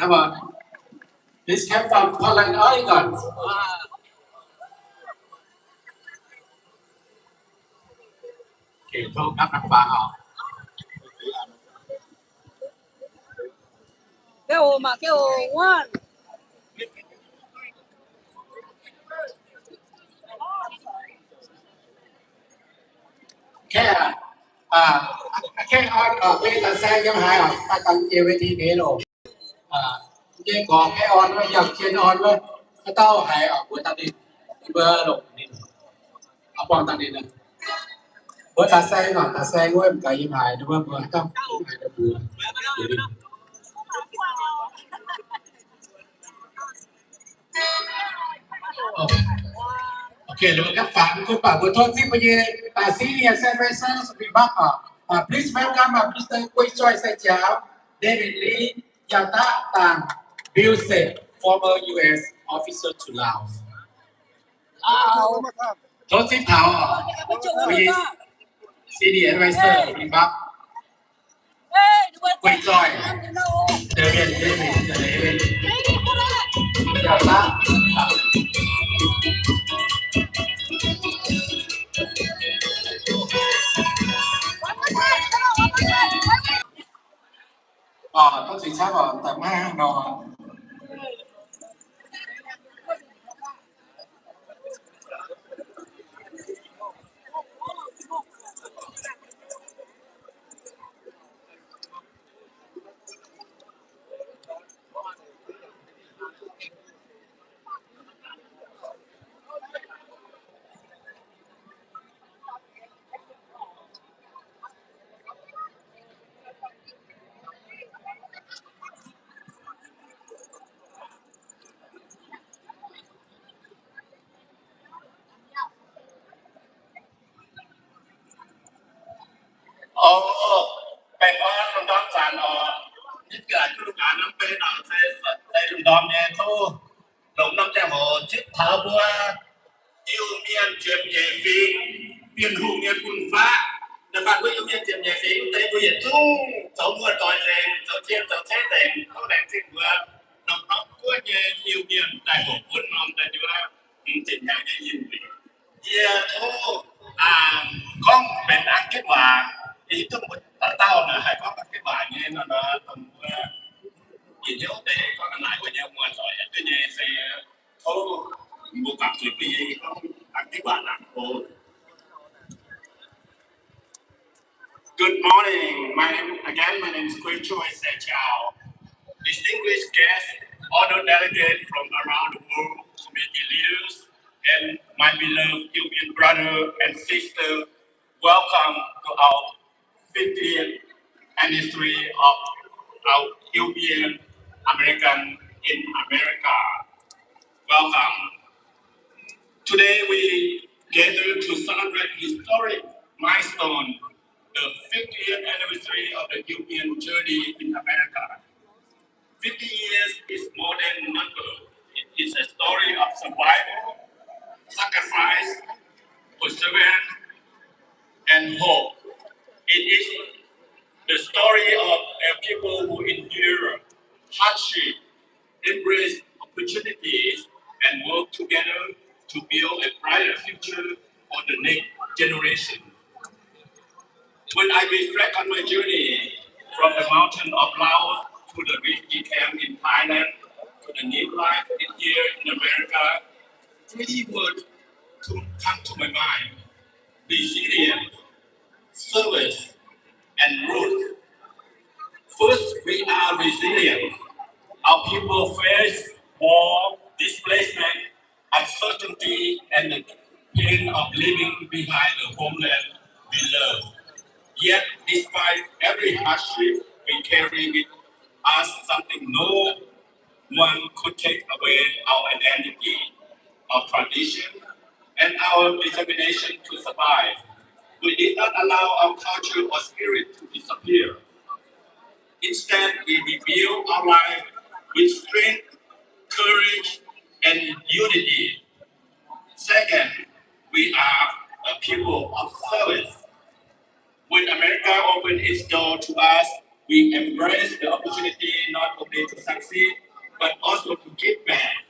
Speaker 5: How about this came from Portland, Oregon. Okay, không các năm phá họ.
Speaker 10: Cái ồ mà cái ồ one.
Speaker 5: Cái cái bên là xe giống hai à, ta cần chia với thi kế rồi. Cái còn cái on nó dọc trên on nó cái tao hay ở cuối ta đi bữa lục đi, ở quang ta đi này. Bữa ta xe của em cái hai đúng không? Bữa không hai được bữa. Okay, look at that. Good, but we're talking about senior citizens. Please welcome Mr. Quay Choi Sai Chiao, David Lee, Yata Tang, Bill Sek, former U.S. officer to Laos. Talking Tao, who is senior advisor in Bắc. Quay Choi, David, Yata. Có chính xác ở tầm 2 hàng đầu. Bên con đón sản nhất cả cái lúc ăn bên sẽ dùng đòn nhẹ thôi đồng năm trăm hồ chiếc tháo bua yêu miền chiếm nhẹ phí miền hùng miền quân phá để bạn với yêu miền chiếm nhẹ phí tây của hiện chung cháu mua tỏi rèn cháu chiên cháu chế rèn cháu đánh trên vừa đồng nó của nhẹ yêu miền đại hồ quân nom tại chỗ chỉnh nhẹ nhẹ nhìn thôi không bên ăn kết quả thì tôi một tao là hay có cái bài như nó tầm gì nhớ để có cái lại của nhau ngoài rồi tuy nhiên thì thôi một cảm xúc gì không ăn cái bài nào thôi. Good morning. My name is Quay Choi Sai Chiao. Distinguished guests, honored delegates from around the world, community leaders, and my beloved Iu Mien brother and sister, welcome to our 50th anniversary of our Iu Mien American in America. Welcome. Today we gather to celebrate historic milestone, the 50th anniversary of the Iu Mien journey in America. 50 years is more than a number. It is a story of survival, sacrifice, perseverance, and hope. It is the story of a people who endure hardship, embrace opportunities, and work together to build a brighter future for the next generation. When I reflect on my journey from the mountain of Laos to the refugee camp in Thailand to the new life here in America, three words come to my mind: resilience, service, and growth. First, we are resilient. Our people face war, displacement, uncertainty, and the pain of living behind the homeland we love. Yet, despite every hardship, we carry with us something no one could take away: our identity, our tradition, and our determination to survive. We did not allow our culture or spirit to disappear. Instead, we rebuild our life with strength, courage, and unity. Second, we are a people of service. When America opened its door to us,
Speaker 8: We embrace the opportunity not only to succeed, but also to give back.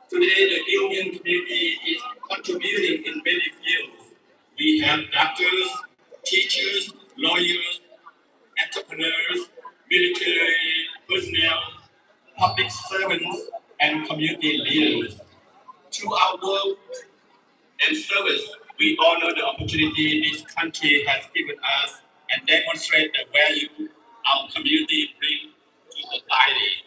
Speaker 8: Today, the Iu Mien community is contributing in many fields. We have doctors, teachers, lawyers, entrepreneurs, military personnel, public servants, and community leaders. Through our work and service, we honor the opportunity this country has given us and demonstrate the value our community brings to society.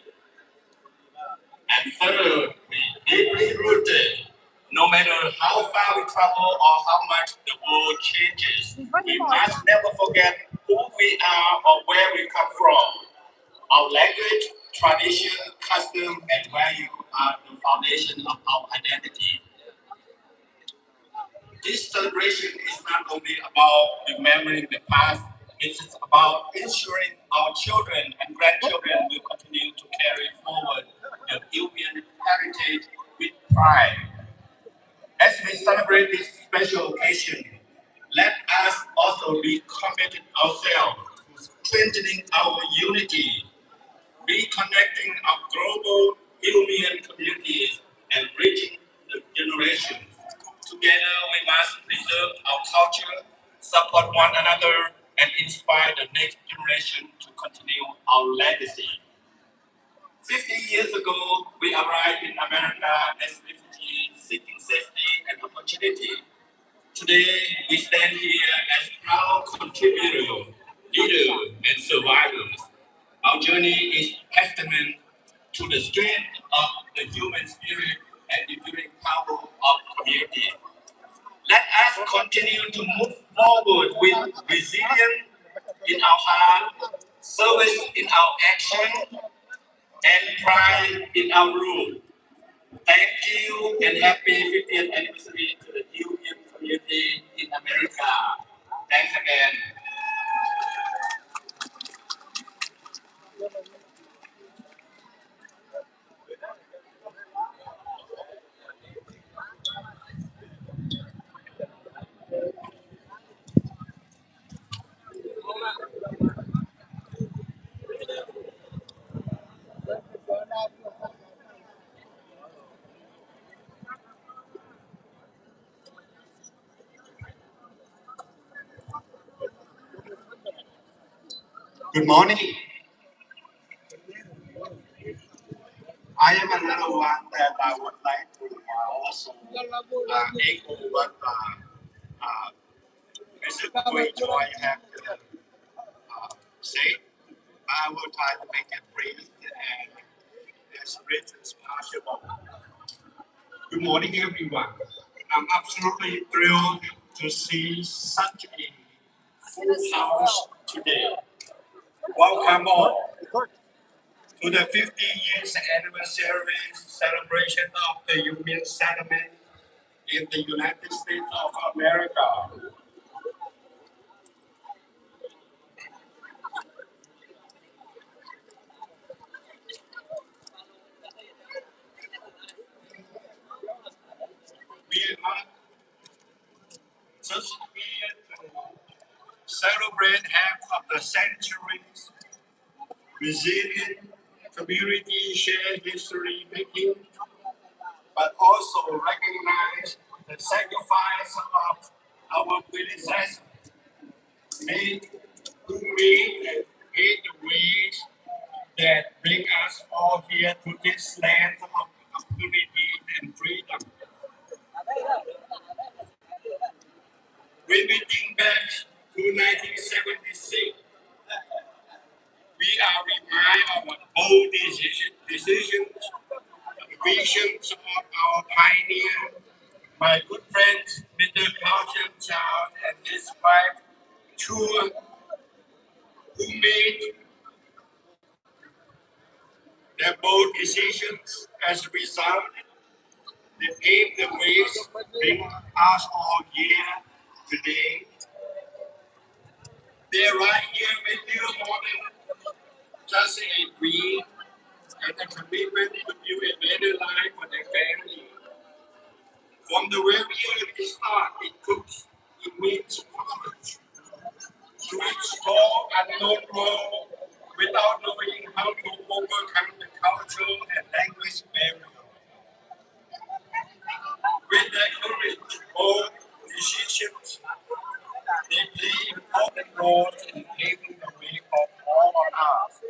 Speaker 8: And third, we deeply rooted. No matter how far we travel or how much the world changes, we must never forget who we are or where we come from. Our language, tradition, custom, and value are the foundation of our identity. This celebration is not only about remembering the past, it is about ensuring our children and grandchildren will continue to carry forward the Iu Mien heritage with pride. As we celebrate this special occasion, let us also be committed ourselves to strengthening our unity, reconnecting our global Iu Mien communities, and bridging the generations. Together, we must preserve our culture, support one another, and inspire the next generation to continue our legacy. 50 years ago, we arrived in America as refugees seeking safety and opportunity. Today, we stand here as proud contributors, leaders, and survivors. Our journey is testament to the strength of the human spirit and the enduring power of community. Let us continue to move forward with resilience in our heart, service in our action, and pride in our rule. Thank you and happy 50th anniversary to the Iu Mien community in America. Thanks again. Good morning. I am another one that I would like to also echo what Mr. Boy Joy have said. I will try to make it brief and as rich as possible. Good morning, everyone. I'm absolutely thrilled to see such a full house today. Welcome all to the 50 years anniversary celebration of the Iu Mien settlement in the United States of America. We are not just here to celebrate half of the century's resilient community shared history making, but also recognize the sacrifice of our predecessors made who made and made the ways that bring us all here to this land of opportunity and freedom. When we think back to 1976, we are reminded of bold decisions, the visions of our pioneer, my good friend, Mr. Hiram Johnson and his wife, Chua, who made their bold decisions. As a result, they paved the ways, bring us all here today. They're right here with you more than just a dream and a commitment to build a better life for their family. From the very early start, it took immense courage to explore
Speaker 5: unknown world without knowing how to overcome the cultural and language barrier. With their courage, bold decisions, they play important roles in paving the way for all of us.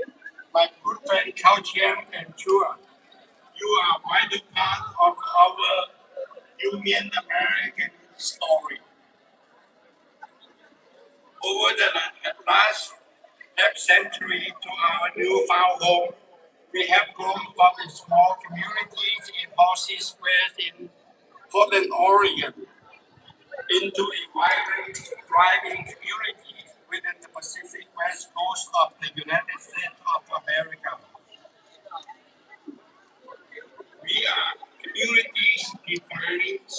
Speaker 5: My good friend Cao Qian and Chua, you are a vital part of our Iu Mien American story. Over the last half-century to our newfound home, we have grown from a small communities in Horsey Square in Portland, Oregon, into a vibrant, thriving community within the Pacific West Coast of the United States of America. We are communities defined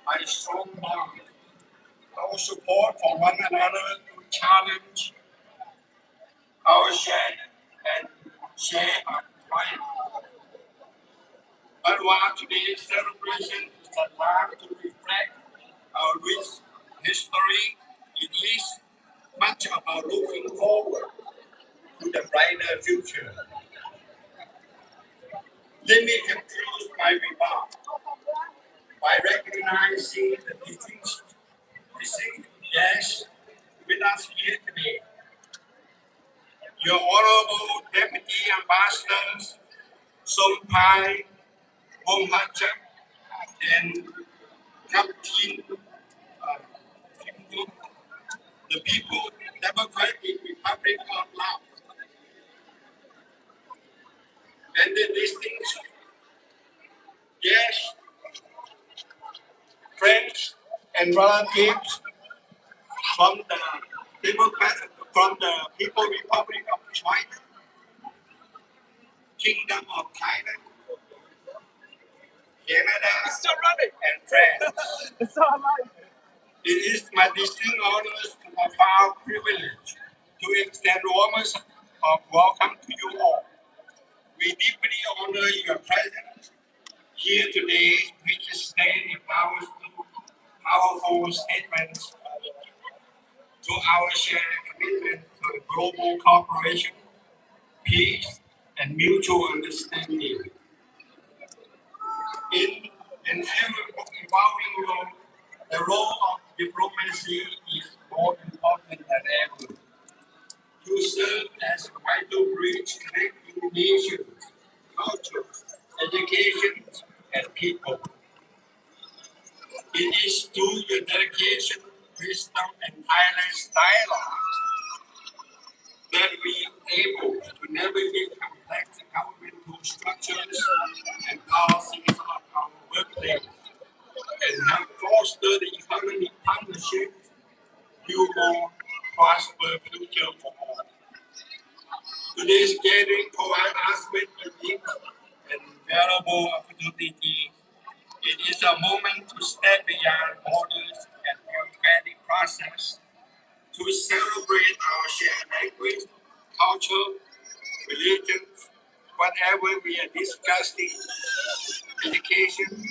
Speaker 5: by strong bond, our support for one another to challenge our shared and share our pride. But while today's celebration is a time to reflect our rich history, it is much about looking forward to the brighter future. Let me conclude my remarks by recognizing the distinct guests with us here today. Your Honorable Deputy Ambassadors Song Pai, Wong Hachak, and Captain the People Democratic Republic of Laos, and the distinct guests, friends, and relatives from the People Republic of China, Kingdom of Thailand, Canada, and France. It is my distinct honor and profound privilege to extend warmest of welcome to you all. We deeply honor your presence here today, which stand in powerful statements to our shared commitment to global cooperation, peace, and mutual understanding. In an ever-evolving world, the role of diplomacy is more important than ever. To serve as a vital bridge connecting nations, cultures, education, and people. It is through your dedication, wisdom, and tireless dialogue that we are able to navigate complex governmental structures and policies of our workplace and have fostered the economic partnership to a more prosperous future for all. Today's gathering provides us with unique and valuable opportunity. It is a moment to step beyond borders and bureaucratic process to celebrate our shared language, culture, religions, whatever we are discussing, education,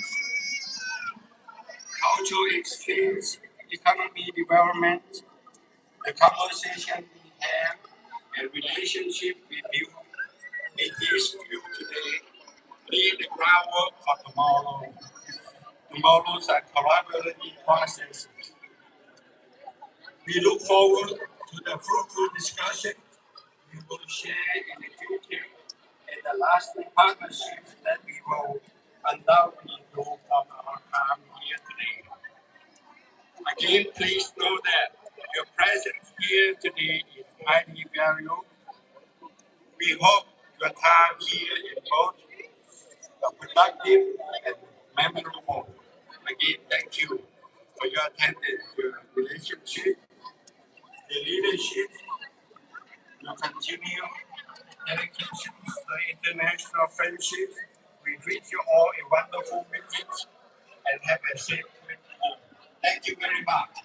Speaker 5: cultural exchange, economic development, the conversation we have, and relationship we build in this field today lay the groundwork for tomorrow. Tomorrow's are collaborative processes. We look forward to the fruitful discussion we will share in the future and the lasting partnerships that we will undoubtedly grow from our time here today. Again, please know that your presence here today is highly valuable. We hope your time here is both productive and memorable. Again, thank you for your attendance, your relationship, the leadership, your continued dedication to the international friendship. We wish you all a wonderful visit and have a safe trip home. Thank you very much.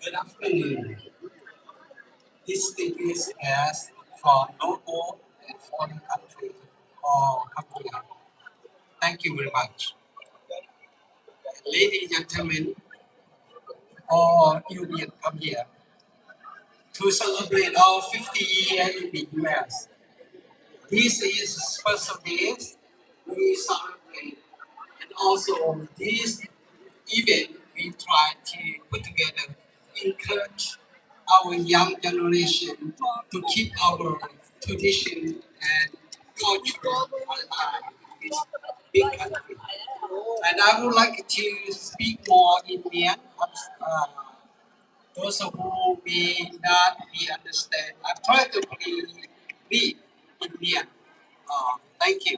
Speaker 5: Good afternoon. Distinguished guests from local and foreign country or come here. Thank you very much. Ladies and gentlemen, all Iu Mien come here to celebrate our 50 years in the US. This is special days we celebrate, and also this event we try to put together, encourage our young generation to keep our tradition and culture alive in this big country. And I would like to speak more in Mien. Those who may not be understand, I try to be in Mien. Thank you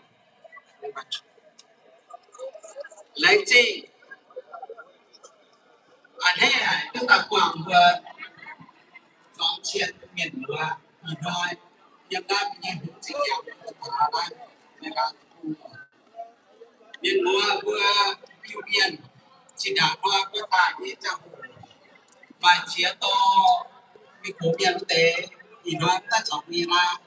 Speaker 5: very much. Lấy chi anh hay chúng ta quảng về phóng chuyện miền là thì nói Việt Nam nhìn chính dạng của Hà Lan là miền mùa vừa Iu Mien chỉ đã qua cái tài như trong và chia to cái cổ miền tế thì nói ta chọn đi ra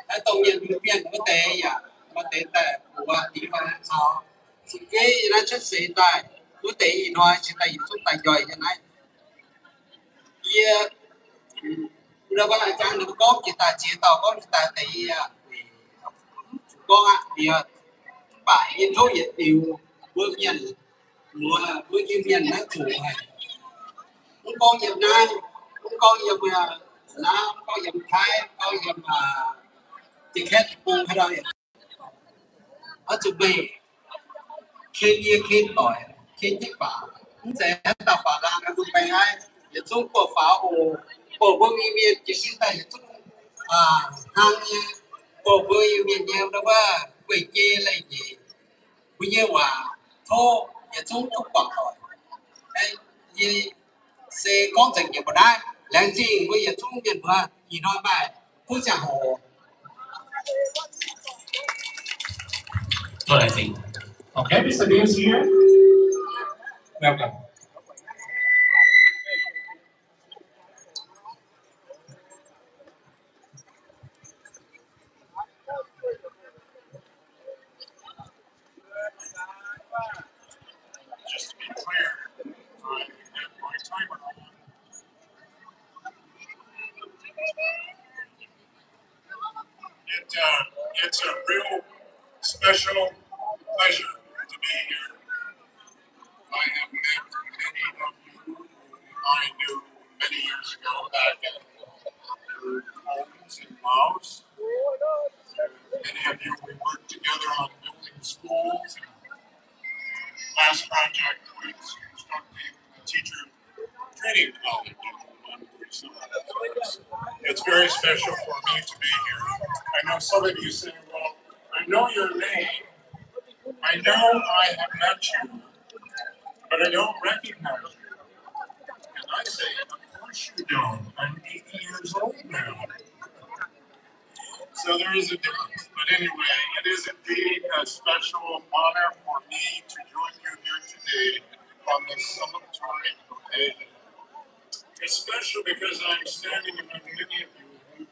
Speaker 5: cái tông miền Iu Mien có tế à có tế tệ của đi vào sau sự cái nó xuất sĩ tại có tế thì nói sẽ tại xuất tại giỏi như này yeah. Udah bang jangan lupa kita có kita thấy con ạ thì phải yên thôi điều bước nhận mùa bước yên nhận nó chủ này cũng con dầm nay cũng con dầm nó con dầm thái con dầm chỉ hết buông hết rồi ở chỗ bề khi như khi tỏi khi nhất bảo cũng sẽ hết tao phá ra cái vùng bề ai để chúng của phá hồ của vương y viên chỉ xin tay chúng hàng của vương y viên nhiều đóว่าquỷ chê lại gì bây giờว่าthô để chúng cũng quảng hỏi đây gì xe con thành nhiều đó lãng gì bây giờ chúng nhậnว่าgì nói bàiผู้chẳng hồ
Speaker 8: What I think. Okay, Mr. Dean here. Welcome.
Speaker 11: Just to be clear, I have my timer on. It's a real special pleasure to be here. I have met many of you whom I knew many years ago back at your homes in Laos. Many of you we worked together on building schools. And last project was constructing a teacher training college in Montgomery. It's very special for me to be here. I know some of you say, well, I know your name. I know I have met you, but I don't recognize you. And I say, of course you don't. I'm 80 years old now. So there is a difference. But anyway, it is indeed a special honor for me to join you here today on this celebratory occasion. It's special because I'm standing among many of you who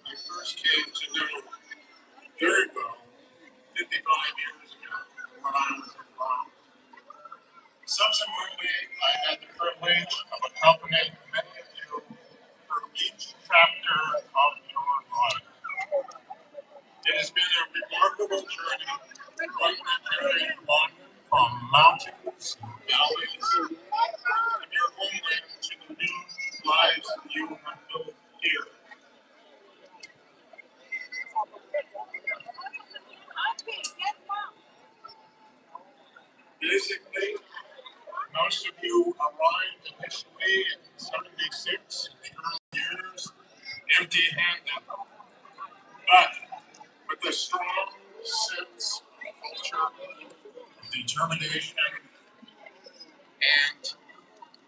Speaker 11: I first came to know very well 55 years ago when I was in Laos. Subsequently, I had the privilege of accompanying many of you through each chapter of your life. It has been a remarkable journey, one that carried on from mountains and valleys of your homeland to the new lives you have built here. Basically, most of you arrived initially in 76 in the early years, empty-handed, but with a strong sense of culture, determination, and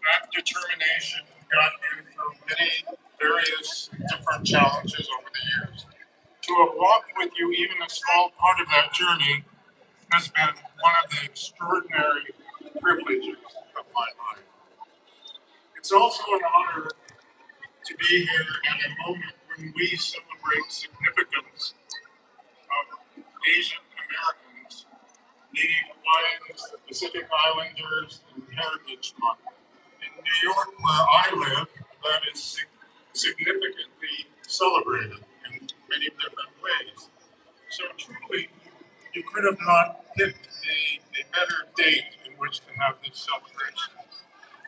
Speaker 11: that determination got you through many various different challenges over the years. To have walked with you even a small part of that journey has been one of the extraordinary privileges of my life. It's also an honor to be here at a moment when we celebrate significance Asian Americans, Native Hawaiians, Pacific Islanders, and Heritage Month. In New York, where I live, that is significantly celebrated in many different ways. So truly, you could have not picked a better date in which to have this celebration.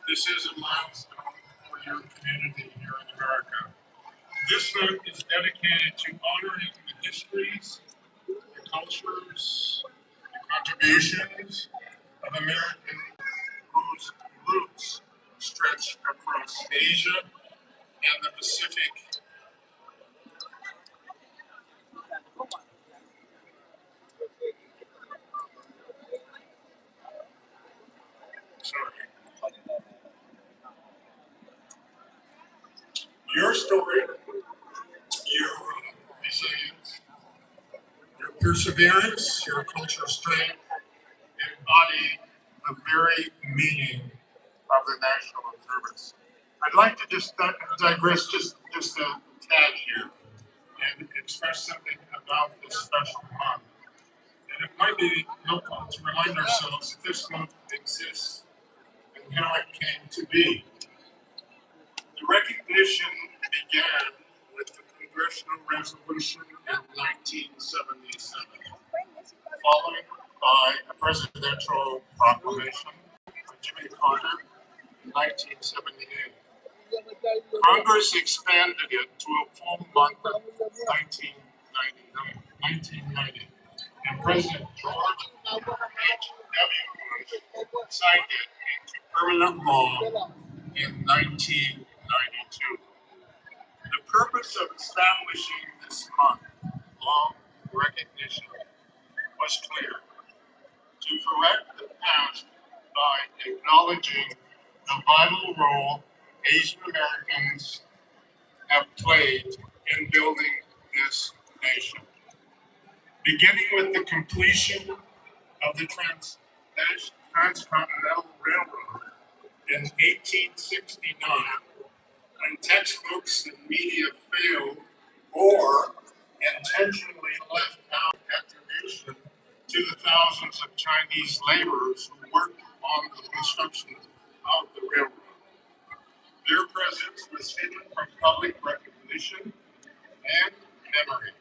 Speaker 11: This is a milestone for your community here in America. This month is dedicated to honoring the histories, the cultures, the contributions of American whose roots stretch across Asia and the Pacific. Sorry. Your story, your resilience, your perseverance, your cultural strength embody the very meaning of the national observance. I'd like to just digress just a tad here and express something about this special month. And it might be helpful to remind ourselves that this month exists and how it came to be. The recognition began with the Congressional Resolution in 1977, followed by a presidential proclamation by Jimmy Carter in 1978. Congress expanded it to a full month of 1990, and President George H.W. Bush signed it into permanent law in 1992. The purpose of establishing this month long recognition was clear: to correct the past by acknowledging the vital role Asian Americans have played in building this nation. Beginning with the completion of the Transcontinental Railroad in 1869, when textbooks and media failed or intentionally left out attribution to the thousands of Chinese laborers who worked on the construction of the railroad. Their presence was hidden from public recognition and memory.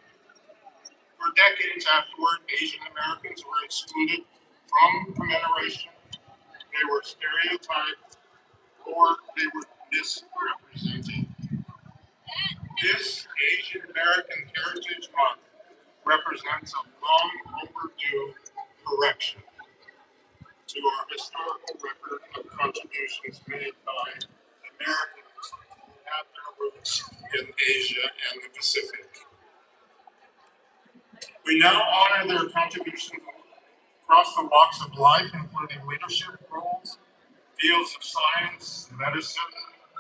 Speaker 11: For decades afterward, Asian Americans were excluded from commemoration. They were stereotyped or they were misrepresented. This Asian American Heritage Month represents a long overdue correction to our historical record of contributions made by Americans who have their roots in Asia and the Pacific. We now honor their contributions across the walks of life, including leadership roles, fields of science, medicine,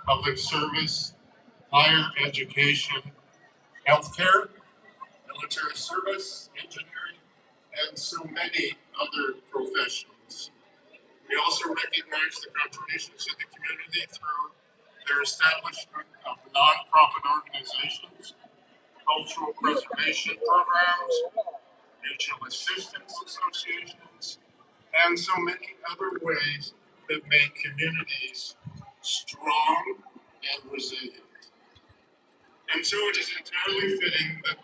Speaker 11: public service, higher education, healthcare, military service, engineering, and so many other professions. We also recognize the contributions to the community through their establishment of nonprofit organizations, cultural preservation programs, mutual assistance associations, and so many other ways that make communities strong and resilient. And so it is entirely fitting that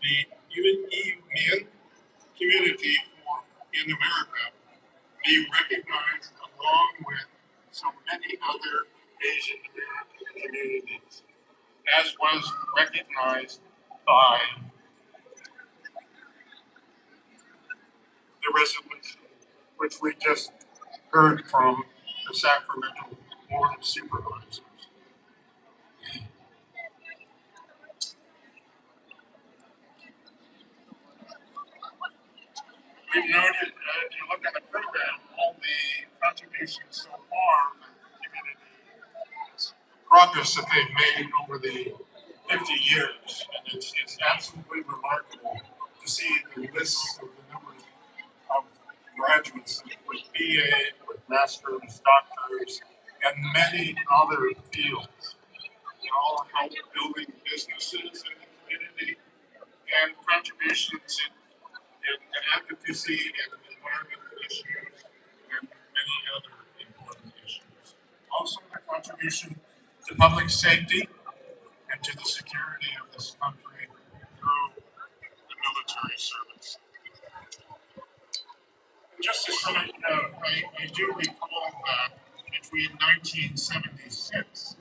Speaker 11: the Iu Mien community in America be recognized along with so many other Asian American communities, as was recognized by the resolution which we just heard from the Sacramento Board of Supervisors. We've noted, if you look at the program, all the contributions so far that the community, progress that they've made over the 50 years. And it's absolutely remarkable to see the lists of the numbers of graduates with BA, with masters, doctors, and many other fields. They all help building businesses in the community and contributions in democracy and environmental issues, and many other important issues. Also, their contribution to public safety and to the security of this country through the military service. Just a side note, I do recall that between 1976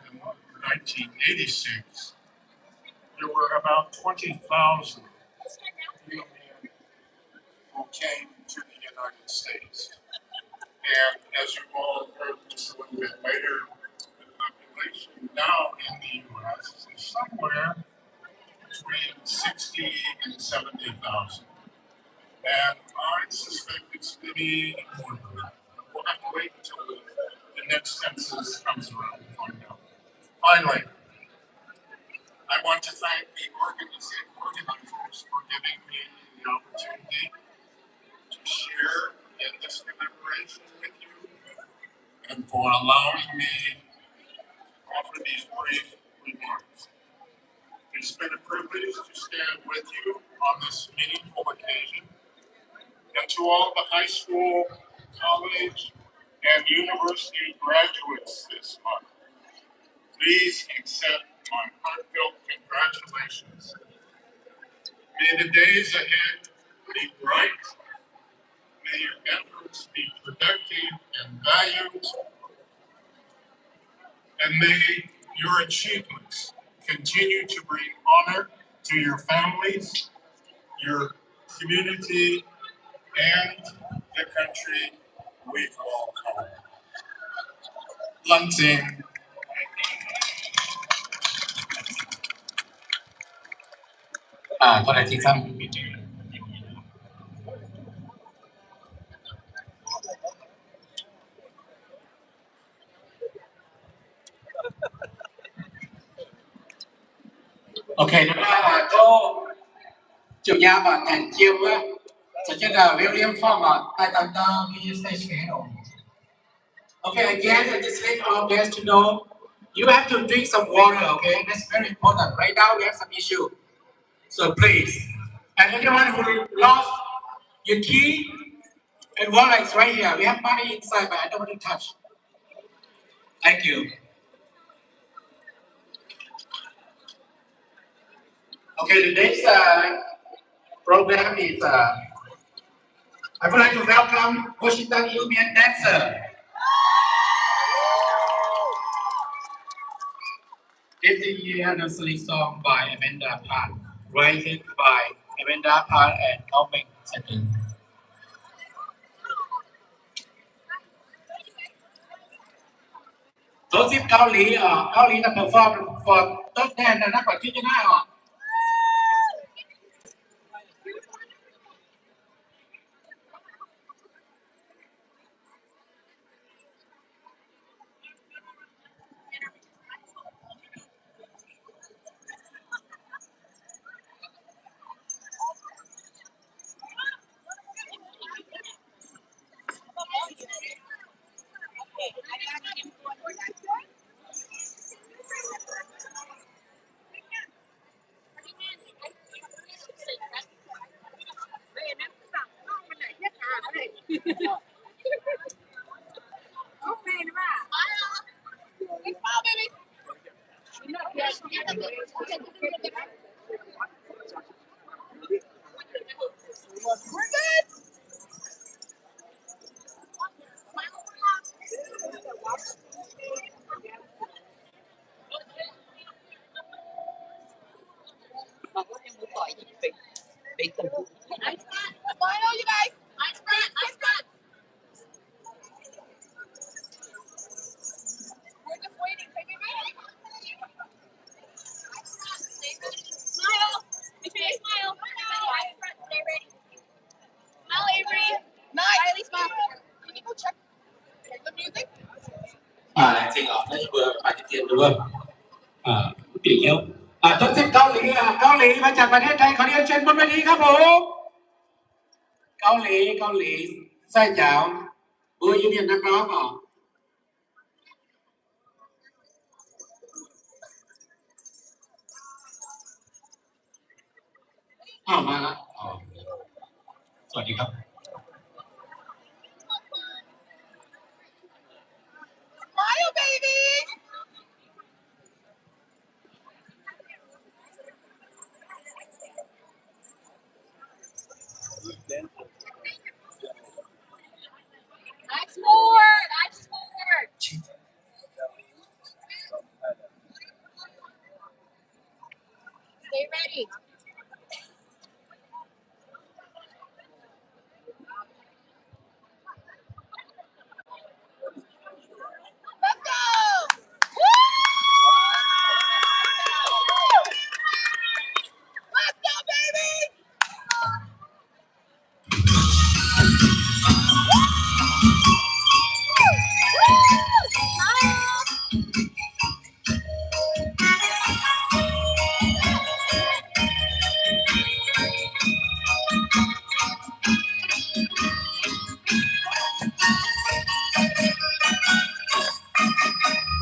Speaker 11: and 1986, there were about 20,000 Iu Mien who came to the United States. And as you all heard just a little bit later, the population now in the U.S. is somewhere between 60 and 70,000. And I suspect it's maybe more than that. We'll have to wait until the next census comes around to find out. Finally, I want to thank the organizers for giving me the opportunity to share in this commemoration with you and for allowing me to offer these brief remarks. It's been a privilege to stand with you on this meaningful occasion. And to all the high school, college, and university graduates this month, please accept my heartfelt congratulations. May the days ahead be bright. May your efforts be productive and valued. And may your achievements continue to bring honor to your families, your community, and the country we call home. Lunting.
Speaker 5: Có đại chính xong. Ok, nó là cô chủ nhà mà thành chiêu á, sẽ chết là William Phong ở tại tầng tầng đi stage keynote. Okay, again, I just let all guests to know you have to drink some water. Okay, that's very important. Right now we have some issue, so please. And anyone who lost your key and wallet is right here. We have money inside, but I don't want to touch. Thank you. Okay, the next program is I would like to welcome Washington Iu Mien dancer. It's the year anniversary song by Amanda Park, written by Amanda Park and Calvin Sutton. Tổ chức Cao Lý là perform for tốt đen là nó phải chứ nào. Lại xin lỗi, đây vừa phải tiền đúng không? Tỷ nhiêu? Tốt xếp Cao Lýมาจากประเทศไทยขอเรียนเชิญบนเวทีครับผมเกาหลีไส้เจ๋าบุยเรียนนักร้องอ๋อมาแล้ว
Speaker 1: วัสดีครับ
Speaker 10: Smile, baby. Nice more. Nice more. Stay ready. Let's go. Woo! Let's go, baby.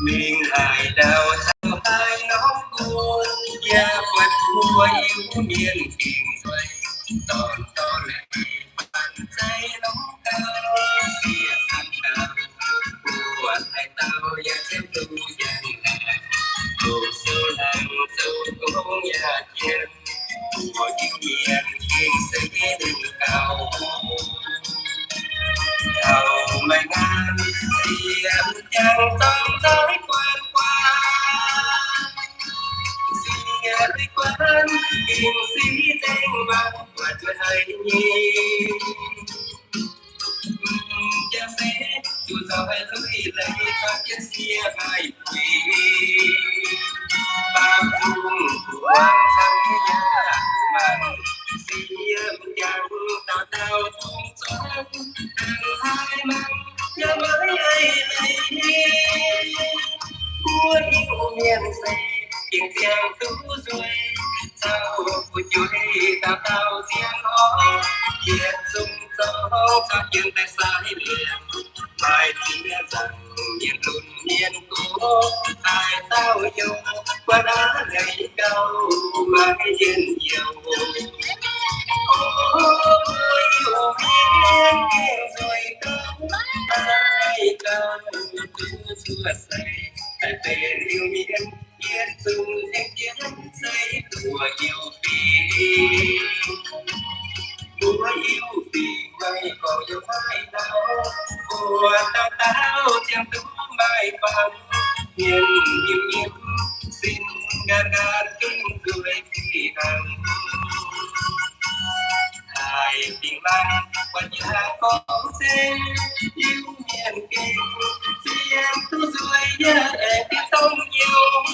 Speaker 2: miền hải đảo thao hai nóc cuốn gia quật vua yêu miền kiền xoay tòn to lệ bàn tay nóng cao xìa sang cao của hai tao gia thêm tu giang là đồ sơ làng sâu công nhà kiên của yêu miền kiên xây đường cao đầu mây ngàn xiêm chẳng trong tới quan qua xiêm đi quan kim sĩ danh vang và tuổi hay nhi cha sẽ dù giàu hay thôi lấy cho chiếc xia hai quỳ bao dung quang sang nhà mang xiêm chẳng tao tao tung xoắn hai mang nhớ mới ai này của yêu miền xây tiếng tiếng tú rồi sao của chuối tao tao riêng ó việt dung gió cho tiếng tay sai liền bài tiếng rằng miền lùn miền cố ai tao yêu qua đá gầy cao mãi yên nhiều yêu miền rồi cao ai cao tú xưa say tại bên yêu miền yên dung tiếng tiếng say của yêu phi của yêu phi mây còn yêu mai đau của tao tao chẳng tú mai vàng nhìn nhìn nhìn xin gan gan kinh cười khi hằng hai tình mang quan nhà con xem yêu miền kinh chỉ em tu rồi nhớ em biết không nhiều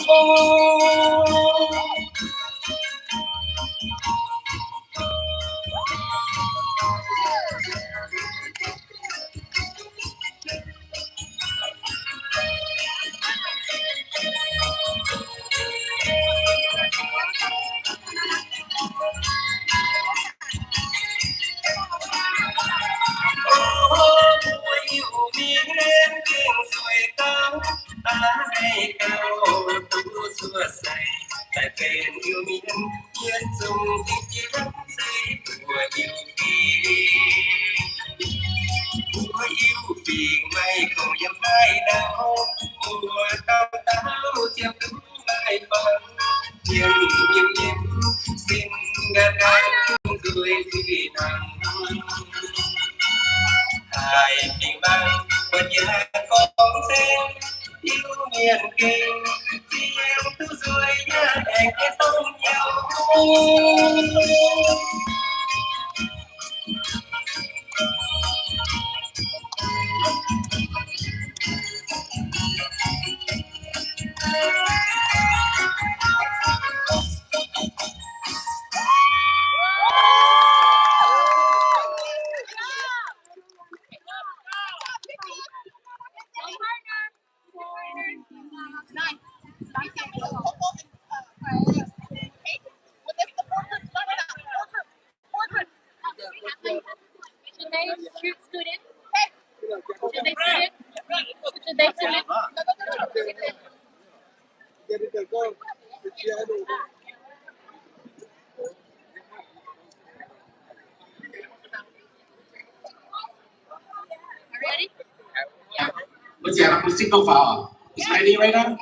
Speaker 2: yêu miền kinh rồi cao ai cao tu xưa say tại bên yêu miền yên dung tiếng tiếng say của yêu phi của yêu phi mây còn dám mai đau của tao tao chém tú mai vàng nhìn nhìn nhìn xin gan gan cười khi nàng hai tình mang quan nhà con xem yêu miền kinh chỉ em tu rồi nhớ em cái tông nhau
Speaker 5: What's the other signal file? Is it ready right now?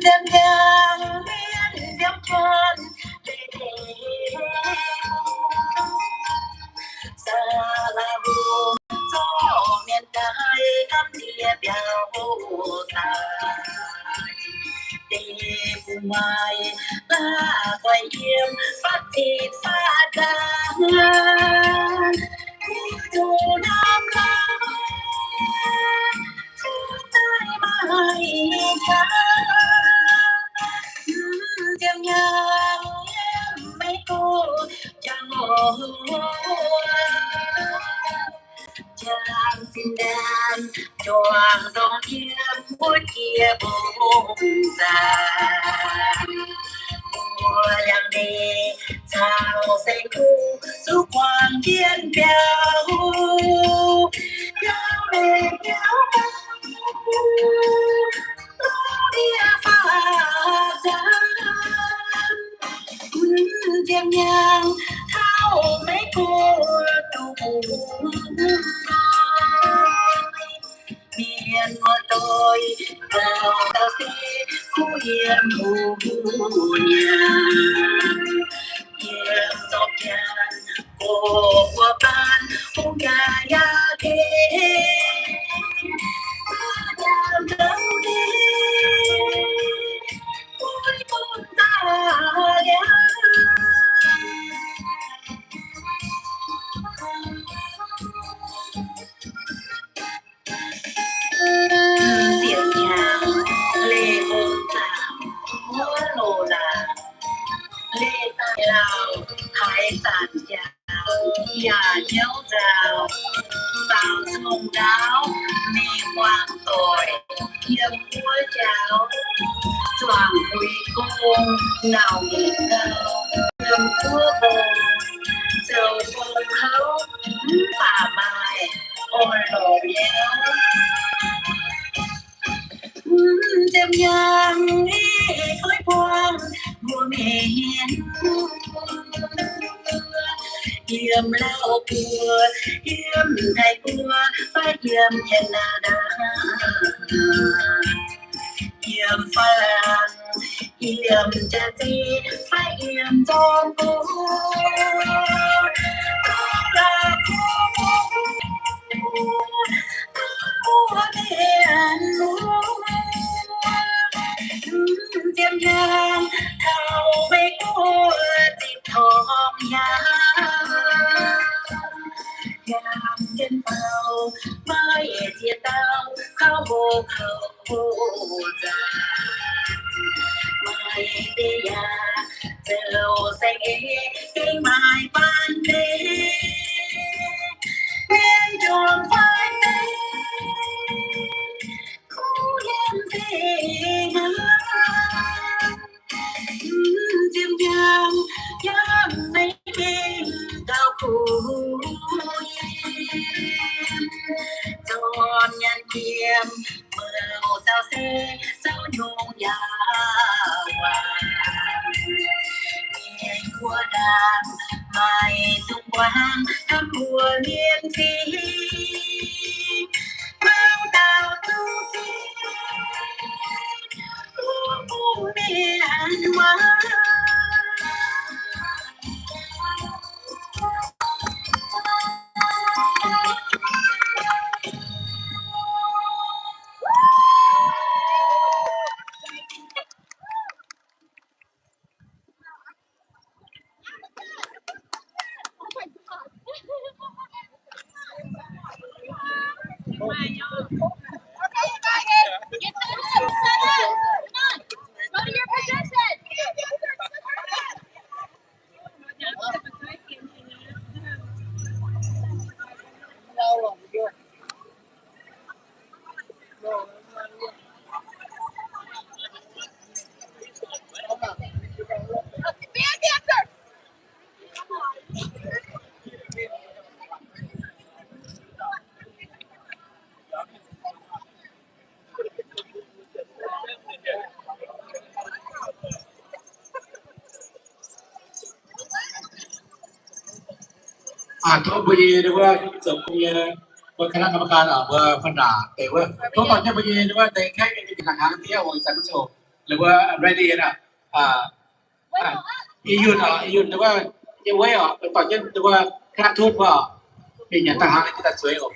Speaker 12: Đêm vàng biên đêm tròn xa là buồn gió miền Tây cắm địa béo tài đêm mai là quay yếm phát thịt phát đàn dù năm lang mai cha đêm nhang mấy cô chẳng ngủ chàng xin đàn choàng dòng chiêm mỗi kia bông già mùa làng đi sao say khu du quang thiên béo kéo lên kéo đi pha ra diêm nhang thao mấy cô đủ miền của tôi vào cà phê khu yên mù nhà yên dọc tràn của ban hôm gà ya kê đàm đâu đi ôi con ta ya diệu nhàng lê ôm chạm múa lồ là lê tai lào hải sản chào nhà nhấu rào vào sông đáo mì hoàng tỏi kiêm múa cháo choàng quỳ cung nào nghỉ cao kiêm múa bồn dầu phong khấu phà bài ôi lồ béo đêm nhang khói quang mùa miền yếm lao cua yếm thay cua phải yếm thiên đá yếm pha lan yếm cha chi phải yếm trong cua là cua miền diêm nhang thao mấy cô dịp thòm nhang trên bao mai chia tao khao hồ khẩu già mai tê ya dầu xanh kinh mai ban đê miền trường phai tê khu yên về diêm nhang nhang mấy đêm cao khu tròn nhàn kiềm màu sao xe sao nhung nhà hoàng nghe của đàn mai tung quang thăm mùa liên phi mang tàu tu phi miền hoa
Speaker 5: thôi bây giờ được không? Giờ bây giờคณะกรรมการว่าพันดาแต่ว่าตัวตอนที่ไปยืนว่าแต่แค่ในหลังงานที่เอาสังโซหรือว่า ready นะอียุนหรือว่าจะไว้ตอนที่หรือว่าคณะทูตว่าเป็นอย่างต่างหากที่ตัดสวยออก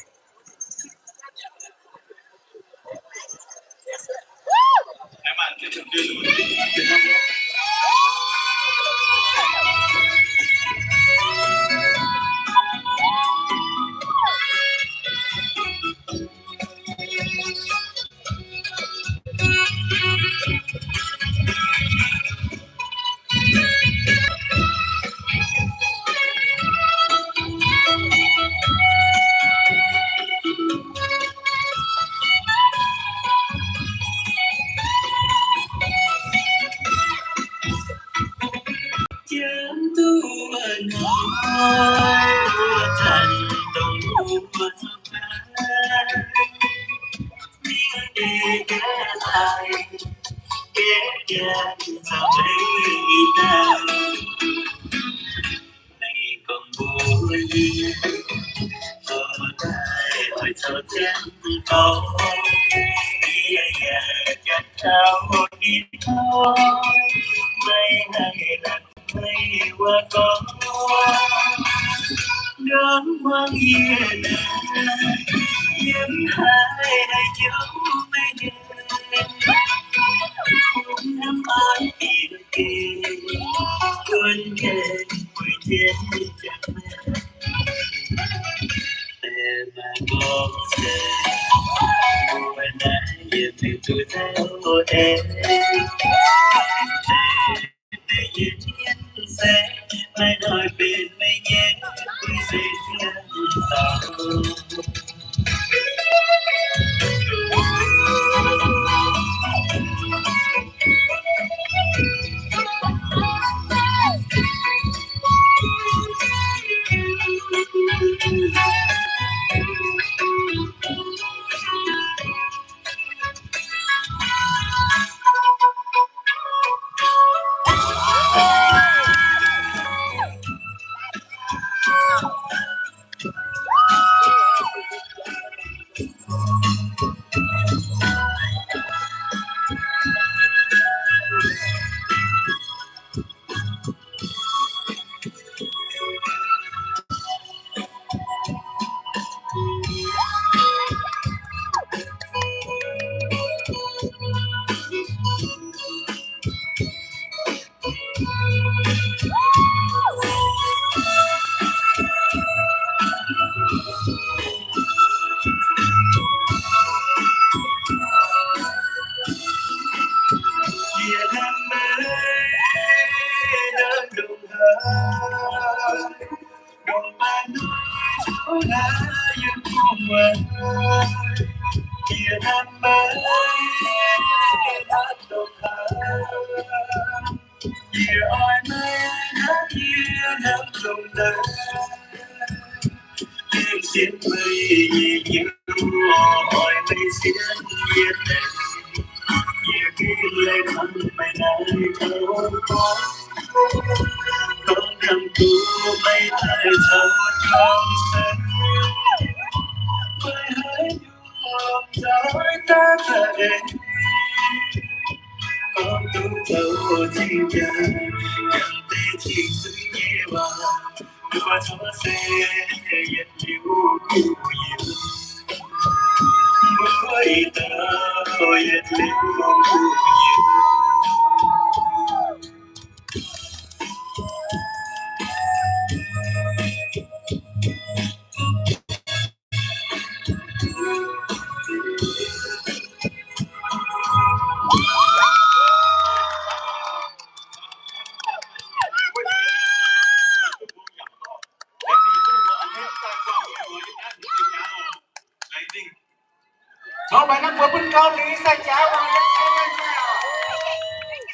Speaker 5: ชอบไปนักบวชเป็นเกาหลีใส่เจ้ามาเยอะ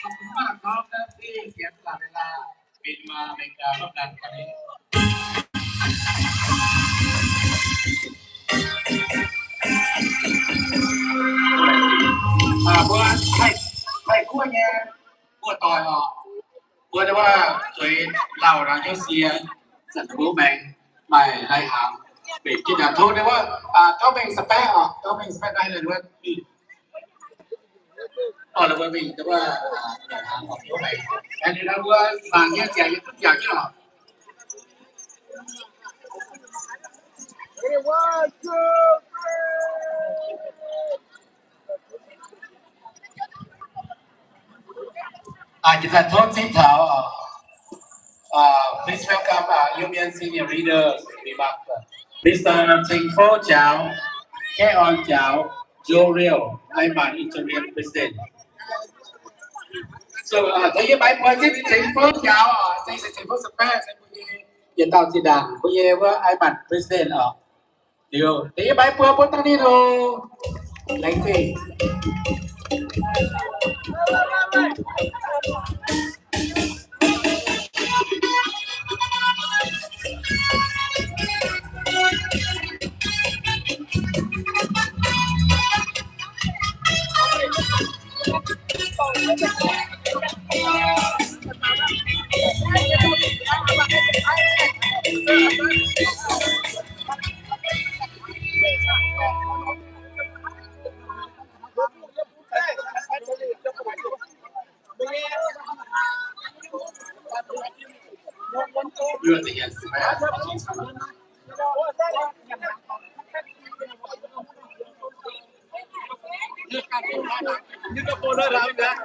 Speaker 5: ขอบคุณมากครับที่เสียสละเวลาบินมาอเมริการ่วมกันวันนี้บัวใครขั้วเนี่ยบัวต่อยบัวจะว่าเคยเล่าเราเจ้าเสียสัตว์บัวแมง mày lại hàm bị cái nhà thôn đấyว่าเขาเป็นสเปคอ่ะเขาเป็นสเปคได้เลยว่ามีlà bởi vì tức là một chỗ này em đi đâu vàng như trẻ như tất cả chứ nào chúng ta thôn xin thảo please welcome Iu Mien senior leaders be back Mr. Thành Phố Chào Keon Chào Joe Real I'm an interim president so thấy cái bài mới chứ Thành Phố Chào đây là Thành Phố Space hiện tại thì đảng bây giờ với I'm an president ở điều thấy cái bài mới tăng đi rồi lấy gì you are the yes như các cô đã làm đấy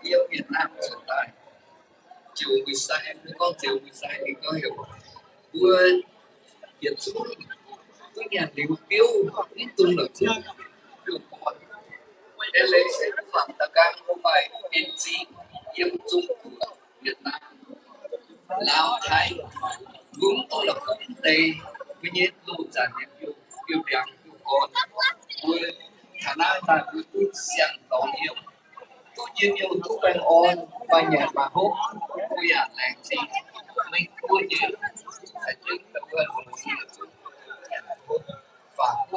Speaker 5: yêu Việt Nam trở lại chiều 16 con chiều 16 thì có hiểu vừa Việt xuống cái nhà liều tiêu ít tuần là chưa được còn để lấy sẽ phạm tất cả các bài NG yếm chung của Việt Nam Lào Thái đúng tôi là quốc tế với nhiệt độ giảm nhiệt yêu biển còn vừa khả năng là cứ chút xem tàu nhiều tôi nhiên nhiều thuốc bên on và nhà bà hút tôi à làng gì mình tôi như phải chứng được hơn một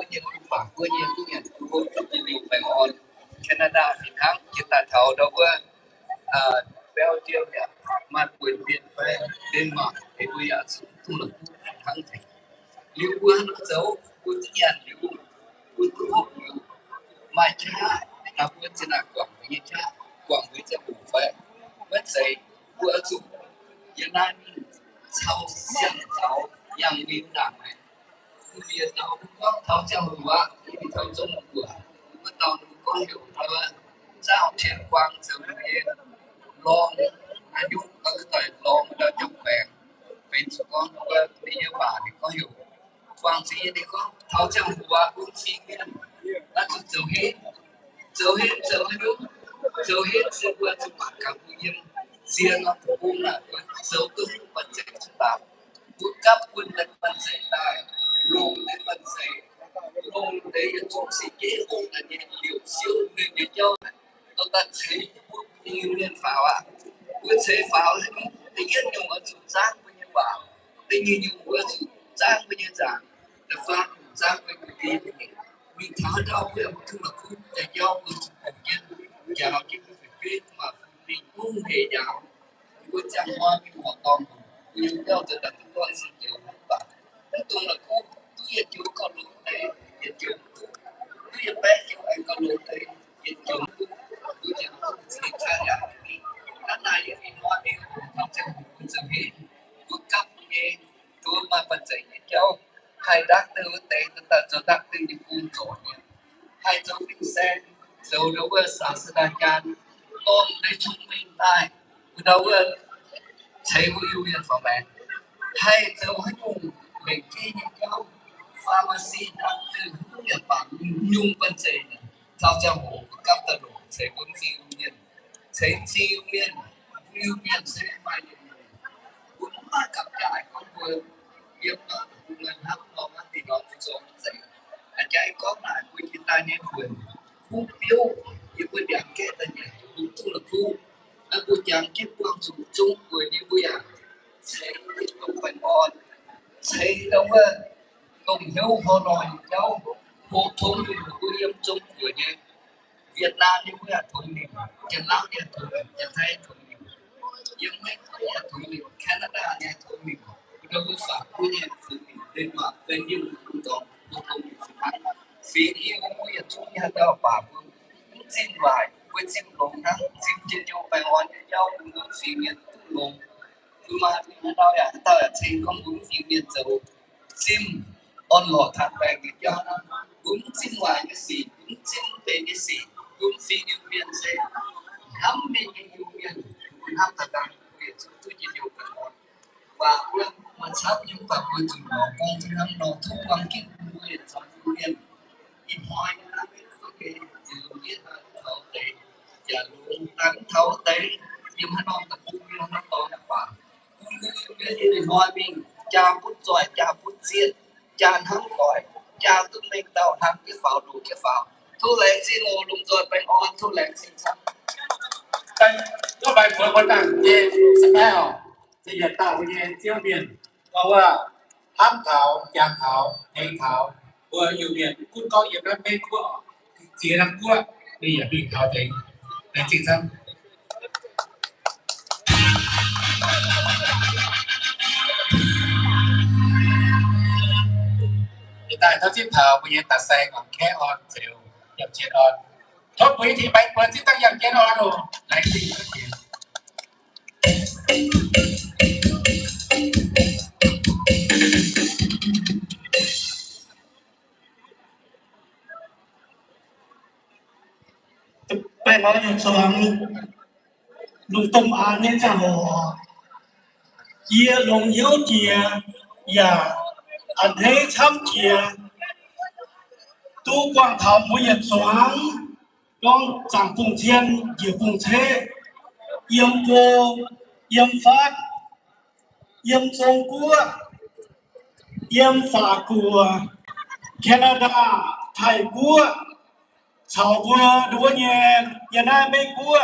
Speaker 5: nhiều và tôi nhiên tôi nhận tôi nhiên nhiều bên on Canada thì tháng kita tahu bahwa Belgium ya mà quyền Việt về Denmark thì tôi đã thu được thắng thành nếu quân dấu quân nhận nếu quân tự học nếu mai cha là quân trên là quảng với cha quảng với cha bùng phệ mất giấy quân dùng Việt Nam sau xem cháu yang miếng đảng này Việt Nam có tháo treo hóa thì tháo trong một bữa mất tàu có hiểu là sao triển quang sớm lên lo anh giúp các cái lo đã chụp về bên con đi như bà thì có hiểu quang sĩ thì có tháo treo hóa cũng chỉ biết đã chụp dấu hết sẽ qua chụp mặt cả tự nhiên riêng nó cũng là dấu cứng vẫn sẽ chụp tạo bút cắp quân đất vẫn sẽ tài lùm lên vẫn sẽ lùm đấy là chúng sẽ dễ ổn là những điều siêu nên như nhau tôi ta thấy như liên pháo ạ quân sẽ pháo thì nhất nhung ở chủ giác với như bảo thì như nhung ở chủ giác với như giảng là phát giác với cái gì thì
Speaker 2: mình tháo đau về một thứ là không để giao mình thành kiến giáo chứ không phải biết mà mình không hề giáo tôi chẳng hoa mình hoạt động nhưng theo từ đặt tôi sẽ chịu và tôi là không tôi hiện chịu con lúa đấy hiện chịu tôi hiện bé chịu anh con lúa đấy hiện chịu tôi chẳng chỉ khai ra đi anh này thì hoa đi không chẳng cũng chẳng biết tôi cắt nghe tôi mà vẫn dạy như cháu hai đắc tư tế ta cho đắc tư những cung chỗ nhé hai cháu bình sen dấu đâu ở xã sự đàn can con để chúng mình tai đâu ở thấy của yêu viên phòng bạn hai cháu hãy cùng mình khi những cháu pharmacy đắc tư hướng nhập bản nhung vấn đề sao cho hồ cấp tờ đủ thấy quân phi yêu viên thấy phi yêu viên sẽ phải cũng là cặp trái con vừa biết là lần hấp nó thì nó cũng giống vậy anh trai có lại quy trình ta nên quyền khu phiếu như quy định kết là nhảy đúng chung là khu đã quy trình kết quan dùng chung của như bây giờ sẽ tiếp tục phải on sẽ đâu cùng hiếu họ nói nhau hộ thống mình của yếm chung của như Việt Nam như bây giờ thống mình Trần Lao như thống mình Trần Thái thống mình nhưng mấy cái nhà thống mình Canada nhà thống mình đâu có phải của nhà thống mình đến mà bên như cũng có một thống mình vì yêu mỗi nhà chúng nhà đâu bà cũng xin vài với xin lồng nắng xin trên nhau bài hỏi với nhau cũng có phi miền lồng cứ mà nhà đâu ya tao là xin không đúng phi miền dầu xin on lọ thằng bè cái cho nó cũng xin vài cái gì cũng xin về cái gì cũng phi yêu miền sẽ hâm bên yêu miền cũng hâm thật rằng việc chúng tôi chỉ điều cần hỏi và cũng mà sắp những bà vừa chừng nó con thì nó thu bằng cái quyền cho yêu miền in hỏi nó biết có cái điều biết là thấu tế và luôn tán thấu tế nhưng mà nó tập trung nó to là bà cũng như để hỏi mình cha bút giỏi cha bút diện cha thắng giỏi cha tụi mình tao thắng cái pháo đủ cái pháo thu lệ xin ngô lùng rồi phải on thu lệ xin xong
Speaker 5: đây có bài của con đảng về Sacramento thì hiện tại về chiêu miền có tham thảo giảng thảo thầy thảo vừa yêu miền cũng có yêu đam mê của chỉ là của bây giờ mình thảo thấy để chính xác hiện tại thao chiếc thảo bây giờ ta xe còn khé on chiều nhập chiến on thốt quý thì bánh quân chỉ tăng nhập chiến on rồi lấy gì nữa kìa
Speaker 3: Bên nói chuyện xuống lùng tôm ăn nên chẳng hồ chia lùng yếu chia và anh thấy chăm chia tu quang thảo mỗi nhật xuống con chẳng cùng thiên dự cùng thế yếm cô yếm phát yếm sông cua yếm phá của Canada Thái cua chào cua đua nhẹ Việt Nam mấy cua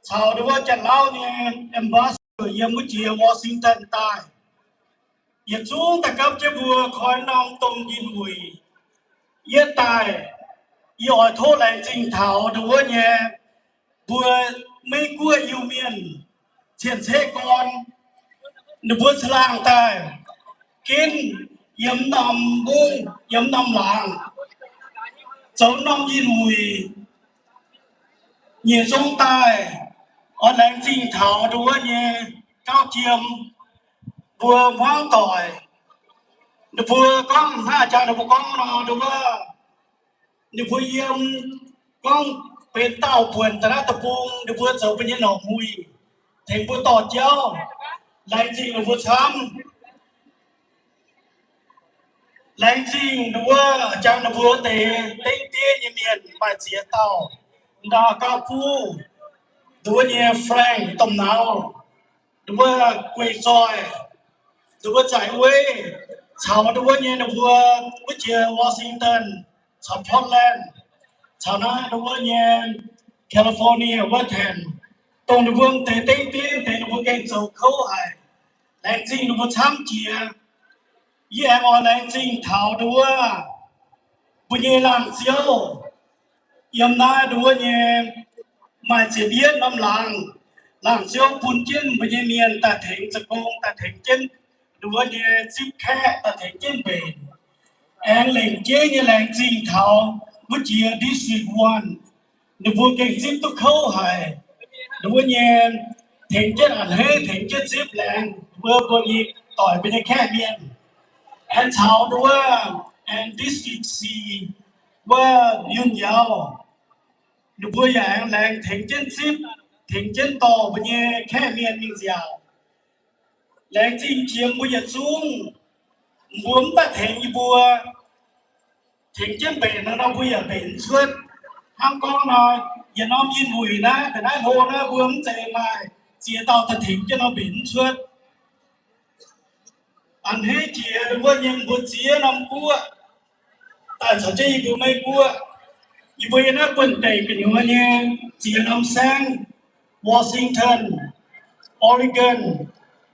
Speaker 3: chào đua Trần Lao nhẹ ambassador yếm cái chia Washington tại yếm xuống ta cấp chế vừa khỏi nòng tông yên hủy yết tài yêu hỏi thô lại trình thảo đua nhẹ vừa mấy cua yêu miền triển thế con nó vừa slang tài kinh yếm nằm bung yếm nằm làng cháu nằm yên hủy nhìn sông tài ở làng trình thảo đua nhẹ cao chiêm vừa hoang tỏi nó vừa con ha cha nó vừa con nó vừa yếm conเป็นเต่าเพื่อนแต่ละตะปูงเดี๋ยวเพื่อนเจอเป็นยันหนองมุยเทงเพื่อนต่อเจ้าแรงจริงเดี๋ยวเพื่อนช้ำแรงจริงเดี๋ยวว่าเจ้าเดี๋ยวเพื่อนเตะเต้เตี้ยเมียนไปเสียเต่าดากาปูเดี๋ยวว่าเนี่ยแฟรงต้มหนาวเดี๋ยวว่ากุยซอยเดี๋ยวว่าจ่ายเว้ยชาวเดี๋ยวว่าเนี่ยเดี๋ยวว่าวิเชียร์วอชิงตันชาวพอร์ตแลนด์ชาวนาดูว่าเนี่ยแคลิฟอร์เนียว่าแทนตรงดูว่าเตะเต้เตี้ยเตะดูว่าเก่งสุดเขาหายแรงจริงดูว่าช้ำเจียแย่งอ่อนแรงจริงเท้าดูว่า punya lang siao yam na dua nye mai chỉ biết năm làng siao phun chân punya miền ta thành sạc công ta thành chân đua nye chip khe ta thành chân bền anh lệnh chế như lệnh trình thảo với chia district one đua cái chip tu khâu hay đua nye thành chân ăn hết thành chân chip lệnh vừa có nhịp tỏi bên khe miền anh thảo đua anh district Cว่ายุ่งยาวดูตัวอย่างแรงถึงเช่นซิปถึงเช่นต่อไปเนี่ยแค่เมียนมีเสียวแรงจริงเชียงบุญสูงบวมตะเถงบัวถึงเช่นเป็นนะเราบุญเป็นช่วยห้างกองหน่อยอย่าน้อมยินหุยนะแต่ได้โหนะบวมใจมาเสียต่อตะเถงจะเราเป็นช่วยอันให้เจียดูว่ายังบุญเสียน้ำกัวแต่สนใจอยู่ไม่กัวอีเวนต์เป็นเด็กเป็นหัวเนี่ยจีนน้ำแสงวอชิงตันออริกอน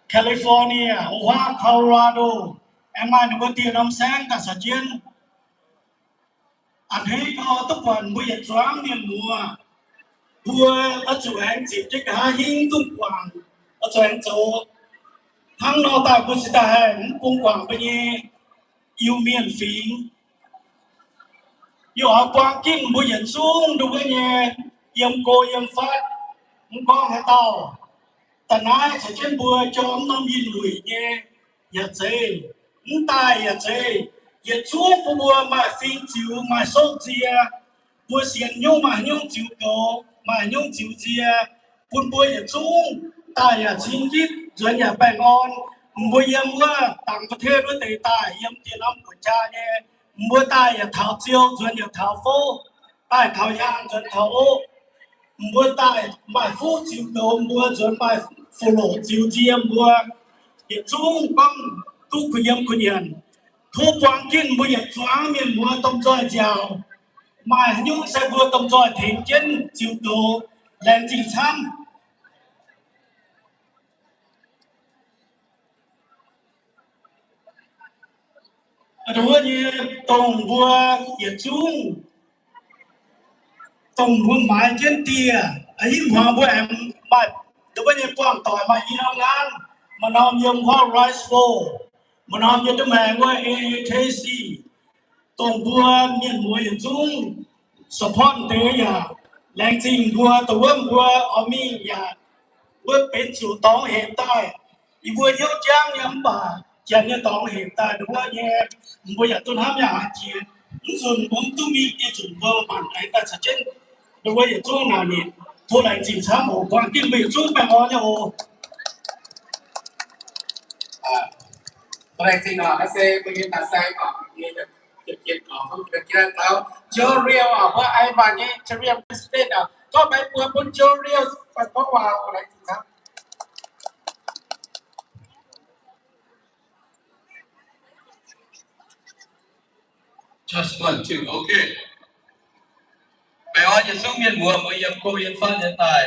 Speaker 3: แคลิฟอร์เนียโอไฮโอโคโลราโดแอมมาดูว่าจีนน้ำแสงกับสัจจินอันให้ก็ทุกวันบุญสว่างเนี่ยมัวบัวอัศวินจีบจะกาหิ้งตุ้งกวางอัศวินโจทั้งนอตาบุษตาแห่งกุ้งกวางไปเนี่ยอิวเมียนฟิงอยู่หอความกินบุญสูงดูว่าเนี่ยยำโกยำฟัดมึงก้องให้เต่าแต่นายจะเช่นบัวจอมน้ำยินหลุยเนี่ยอย่าเจ๊มึงตายอย่าเจ๊อย่าช่วงบัวมาฟิงจิ๋วมาโซเจียบัวเสียนยุ่งมายุ่งจิ๋วโกมายุ่งจิ๋วเจียปุ่นบัวอย่าช่วงตายอย่าชิงยิบจนอย่าแบ่งอ่อนบัวยำว่าต่างประเทศด้วยเตะตายยำเตียน้ำหัวใจเนี่ยบัวตายอย่าเท้าเจียวจนอย่าเท้าโฟตายเท้ายางจนเท้าโอบัวตายมาฟูจิ๋วโกบัวจนมาฟูโลจิ๋วเจียมบัวอย่าช่วงป้องทุกขยำขยันทุกความกินบัวอย่าสว่างเมียนบัวต้มจอยเจียวมายุ่งใส่บัวต้มจอยถึงเช่นจิ๋วโกแรงจริงช้ำดูว่าเนี่ยตรงบัวอย่าชุ่งตรงบัวหมายเช่นเตี้ยไอ้ยิ่งหัวบัวแอมมาดูว่าเนี่ยป้องต่อยมาอีน้องงานมานอมยมพ่อไรส์โฟมานอมยมตำแหน่งว่าเอเทซีตรงบัวเมียนบัวอย่าชุ่งสะพอนเตยอย่าแรงจริงบัวตัวบัวอมีอย่าบัวเป็นสู่ตองเหตุใต้อีบัวเยี่ยวจ้างยำป่าchẳng như tao hiện tại đúng là nhé bây giờ tôi ham nhà chị dùng bóng tôi mi cái dùng bơ bản ấy ta sẽ chết đúng bây giờ chỗ nào nhỉ thôi lại chỉ sáng một quan kim bị chút bạn ngon nhau
Speaker 5: ตัวจริงเหรอไอเซ่ไปยืนตัดไส้ก่อนนี่จะเก็บของต้องเป็นการเขาโจเรียวอ่ะเพราะไอ้บางนี้จะเรียกสเตนอ่ะก็ไปเปิดบนโจเรียวไปก็วางอะไรจริงครับ
Speaker 2: Just 1, 2, okay. Bài hỏiจะสู้เมียนมัวมือยำโกยำฟ้าจะตาย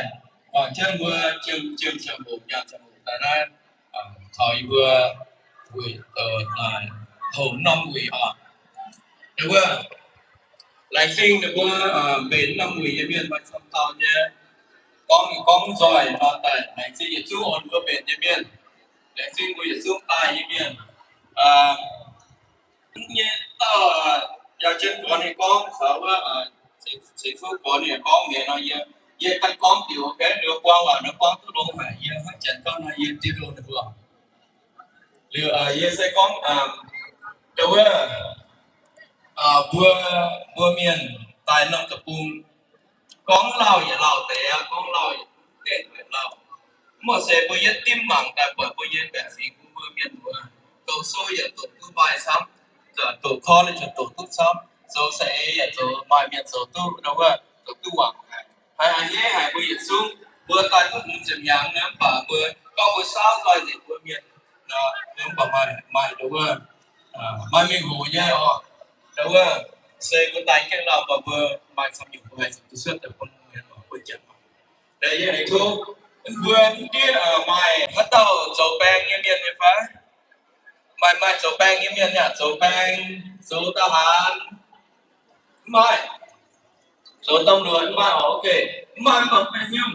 Speaker 2: เชื่อมัวเชื่อชมูกยาชมูกแต่นั้นถอยมัววุ้ยนายหูน้ำวุ้ยหรือว่าหลายสิ่งหรือว่าเป็นน้ำวุ้ยยังมีมาทำตอนเนี่ยก้องซอยนอนแต่หลายสิ่งจะสู้อ่อนมัวเป็นยังมีหลายสิ่งมัวจะสู้ตายยังมีเนี่ยต่ออยากเชิญก่อนในกองสาวว่าสิฟูก่อนเนี่ยกองเนี่ยnó ye căn con tiểu cái được qua và nó con cứ đồ phải ye phát triển con là ye tiêu đồ được rồi lừa ye sẽ con đâu vừa miền tại nông tập trung con lao ye lao té con lao cái phải lao mà sẽ vừa ye tim mảng tại vừa ye bẻ gì cũng vừa miền vừa cầu sôi ye tụt cứ bài sắm giờ tụt kho lên tụt tụt sắm số sẽ số mai miền số tu đâu tụt cứ hoàng hay hay bây giờ xuống bữa tay cũng muốn chậm nhàng nữa và bữa con bữa sau rồi thì bữa miền nó nếu mà mai đâu mai mình ngủ nhá đâu xe bữa tay cái nào mà bữa mai xong nhiều bữa xong tôi xuất được con miền ở bữa chậm đây như này thôi bữa kia mai bắt đầu số bang như miền như phá mai số bang như miền nhá số bang số ta hàn mai số tâm luôn mai ok mai mà phải nhung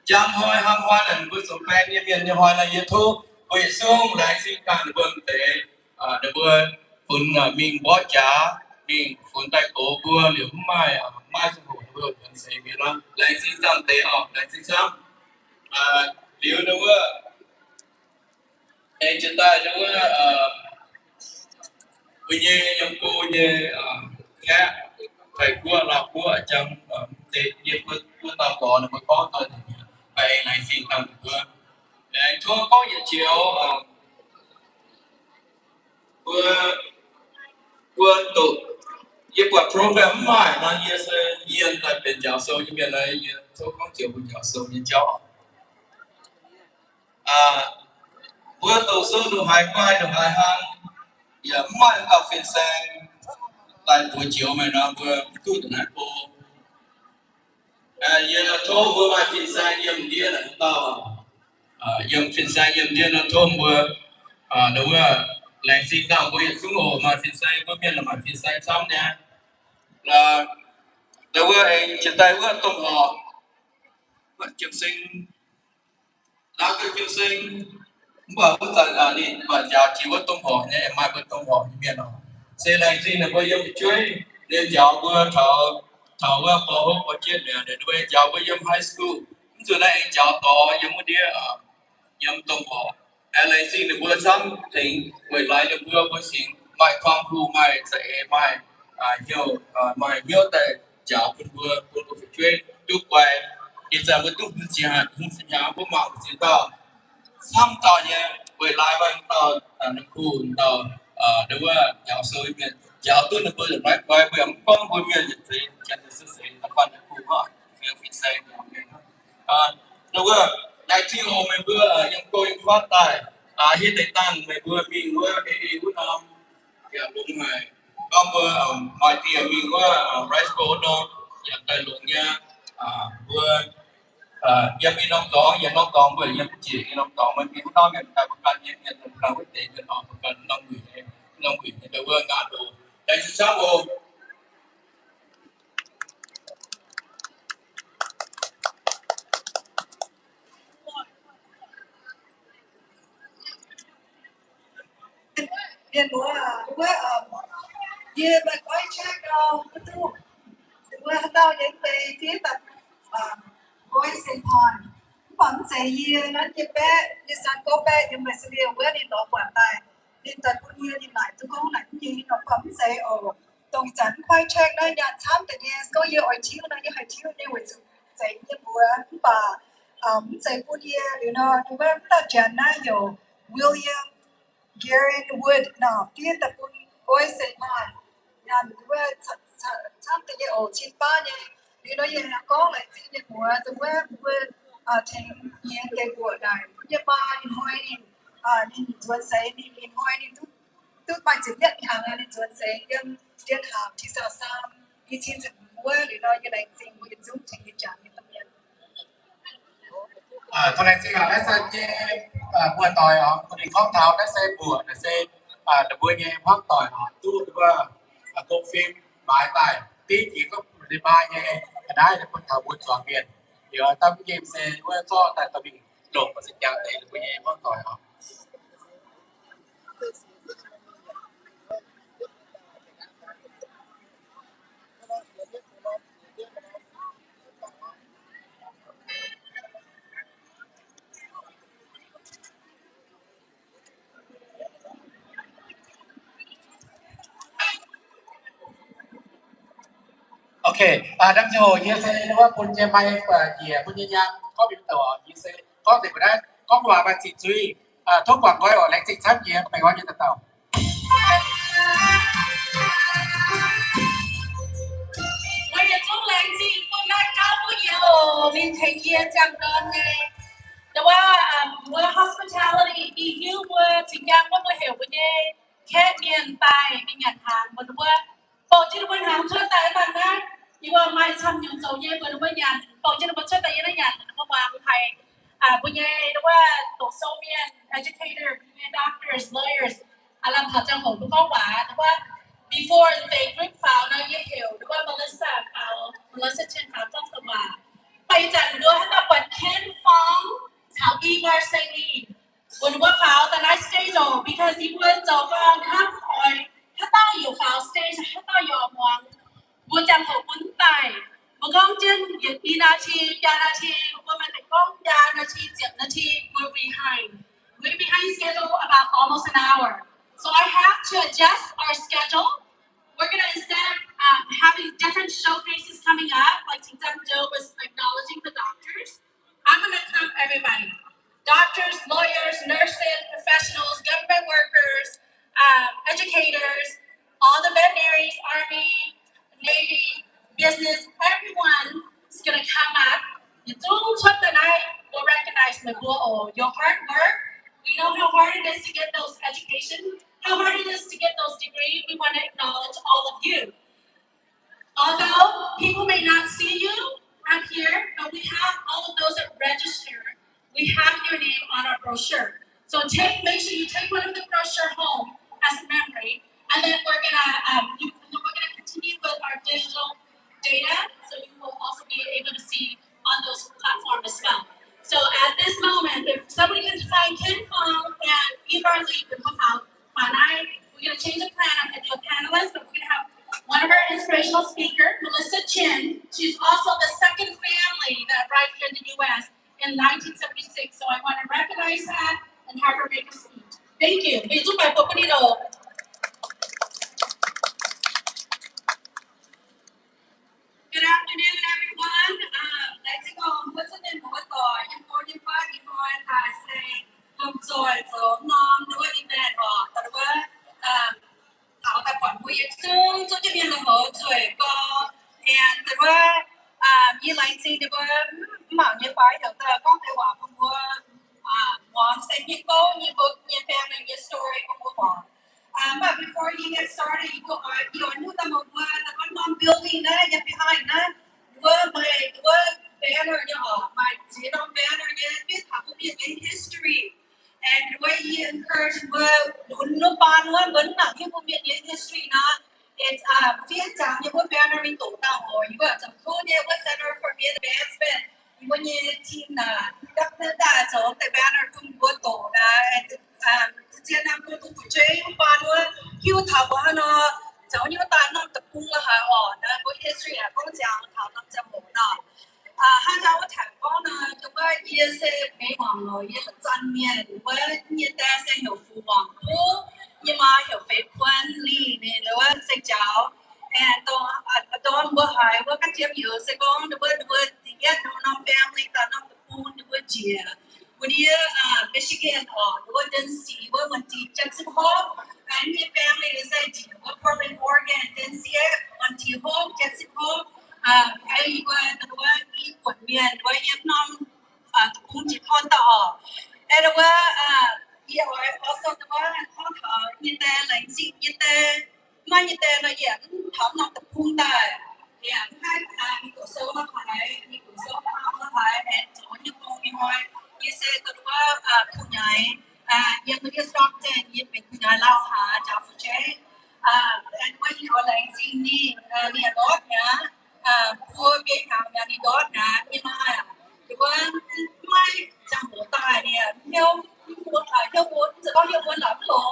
Speaker 2: chẳng hỏi hàng hoa lần với số pen như miền như hỏi là như thu với sông lại xin càng bơm tế để vừa phun mình bỏ trả mình phun tay cổ vừa liều mai mai số hồ vừa cần xây biết lắm lại xin sang tế lại xin sang liều nữa anh chúng ta nữa bây giờ em cô như khác phải qua là qua trong để việc của tao có là mới có thôi vậy này xin tao vừa để thua có nhiều chiều vừa vừa tụ việc qua program mà nó như sẽ yên tại bên giáo授như bên này thua có chiều bên giáo授như cháu vừa tụ số đủ hai quay đủ hai hàng giờ mai cà phê sang tại buổi chiều mà nó vừa tu được hai cô giờ nó thua vừa mai phê sang yếm đi là tao yếm phê sang yếm đi nó thua vừa đúng rồi lại xin tao bây giờ xuống hồ mà phê sang có biết là mà phê sang xong nha là đối với anh chỉ tay với tổng họ vẫn trường sinh đã cái trường sinh bảo cũng là đi và giờ chỉ có tổng họ nha em mai với tổng họ như biết nó sẽ lại xin là bây giờ chơi nên giáo vừa thảo thảo vừa bảo hộ ở trên này để bây giáo bây giờ high school giờ này anh giáo to giống một đứa giống tổng họ lại xin là vừa xong thì quay lại là vừa xin mai phong thu mai sẽ mai nhiều tại giáo vừa vừa phải chơi chúc quay đi ra với tụi mình chỉ hạt không phải giáo với mạo chỉ tao xong tao nhé quay lại bằng tao nó cool tao đúng là giáo sư miền giáo tôi là tôi được nói quay với ông con với miền dịch thì chân là sự sự là phần cool hơn phía phía xây đúng là đại chi hồ mình vừa những cô những phát tài hiện tại tăng mình vừa mình vừa cái của nó dạ đúng rồi có vừa mọi tiền mình vừa rice bowl đó dạ tại luôn nha vừa dân đi nông cỏ dân nông cỏ vừa dân chỉ nông cỏ mình biết nói mình tại một cái nhân mình là quyết định mình họ một cái nông người thì vừa ngã đồ đại sứ sao hồ
Speaker 12: Điền bố bố ye mà quay check đâu tu bố tao đến về phía tập bố sinh hòn phẩm sẽ ye nó như bé như san có bé nhưng mà sẽ điều bố đi đó quản tài đi tập cũng ye đi lại tôi cũng lại như nó phẩm sẽ ở tông chắn quay check đó nhà tham tự nhiên có ye ở chiếu nó như hai chiếu như vậy sẽ như bố và sẽ cũng ye you know bố ta chán na yo William Garen Wood no phía tập quân ôi sẽ mà nhà bữa tham tự nhiên ở trên ba nhé vì nó hiện có lại chỉ nhận bữa từ bữa thành hiện cái bữa này như ba đi hỏi đi tuần sẽ đi hỏi đi tu bài chữ nhận hàng đi tuần sẽ đi hàng chỉ sao sao đi trên thực bữa thì nó như này gì mới giúp thành cái trạng như tâm nhận
Speaker 5: thôi này xin là sẽ buổi tối họ có đi khóc tháo đã sẽ buổi là sẽ là buổi nghe khóc tối họ tu và công phim bài tài tí chỉ có đi ba nghe cái đấy là con thảo buổi chọn miền thì tao cũng game xe với cho tại tao bị lộn và sẽ chạm tới buổi nghe khóc tối họ ok đâm cho như thếว่าคุณจะไปเหยียบคุณยังcó bị tàu như thế có thểได้có quả bạn chỉ truy thông qua gói ở lãnh dịch sắp nhé phải gói như tàu
Speaker 7: bây giờ chúng lên gì con nói cao bao nhiêu mình thấy yên chẳng đơn nàyแต่ว่าเมื่อ hospitality อีฮิวเมื่อจริงจังว่าเมื่อเหววันนี้แค่เมียนไปมีงานทางมันว่าปกติเราหาช่วยแต่กันนะยี่ว่าไม่ทำยังโจเย่เมื่อวันยันปกติเราช่วยแต่ยันยันเมื่อวานไทยวันนี้แต่ว่าตัวโซเมียน educator doctors lawyers อะไรเขาจะโหดลูกก็หวาแต่ว่า before they group file นะยี่หิวหรือว่า Melissa file Melissa Chen file ต้องสมาไปจัดด้วยให้กับเคนฟองชาวอีวาร์เซนีบนว่า file แต่ night stage because อีวันจบกันข้ามคอยถ้าต้องอยู่ file stage ถ้าต้องยอมวางบัวจังของบุญไต่บัวกล้องจึงอย่างปีนาทียานาทีว่ามันเป็นกล้องยานาที7 นาที we're behind schedule about almost an hour so I have to adjust our schedule we're going to instead of having different showcases coming up like Ting Joe was acknowledging the doctors I'm going to come everybody doctors lawyers nurses professionals government workers educators all the veterinaries army Navy, business, everyone is going to come up. You don't talk tonight, we'll recognize your hard work. We know how hard it is to get those education, how hard it is to get those degrees. We want to acknowledge all of you. Although people may not see you up here, but we have all of those that register. We have your name on our brochure. So make sure you take one of the brochure home as a memory, and then we're gonna continue with our digital data, so you will also be able to see on those platforms as well. So at this moment, if somebody can find Ken Fong and Ivar Lee, we're gonna change the plan. I'm gonna do a panelist, but we're gonna have one of our inspirational speakers, Melissa Chen. She's also the second family that arrived here in the U.S. in 1976. So I want to recognize that and have her make a speech. Thank you. Good afternoon, everyone. Let's go. What's the name of the important part? You know, I say, I'm sorry, so non doing that. But what? Thảo tài khoản của Yến Sương cho nên là hỗ trợ có and the what như lại thì the what mà như phải được ta có thể hòa cùng one say you go you book your family your story của một but before you get started you go you knew the one building that you behind that what banner my zero banner viết thảo cũng biết history and the way you encourage no ban vẫn là những công việc history not it's viết rằng những cái banner mình tổ tạo rồi you got some cool center for advancement when you team là các đại chỗ cái banner cũng có tổ là trên năm cũng có chơi ban luôn yêu thảo của nó giống như ta nó tập trung là hay nó có history là cũng讲thảo nóจะหมดเนาะ他在我台湾呢，如果也是美网络也是正面，如果你担心有副网络，你嘛有非管理呢，如果睡觉，当我还我跟节目是讲，如果第一弄 family 到弄的不如果接，我的Michigan如果真是我问题70号，and your family is like 我 Portland Oregon 真是问题好70号。还有一个那个一滚面，我也弄空气看到，那个也我 also 那个看到你的冷静，你的嘛你的那也他们的空的，也看你个手那还，你个手那还，做你工你还，也是那个ผู้ใหญ่ยังไม่ได้ Stockton ยังเป็นผู้ใหญ่เล่าหาจากผู้ใหญ่แต่ว่าที่เขาแรงจริงนี่เนี่ยรถเนี่ยผู้เก่งทำงานในรถนะที่มาหรือว่าไม่จังหัวตายเนี่ยเที่ยววนจะต้องเที่ยววนหลับลง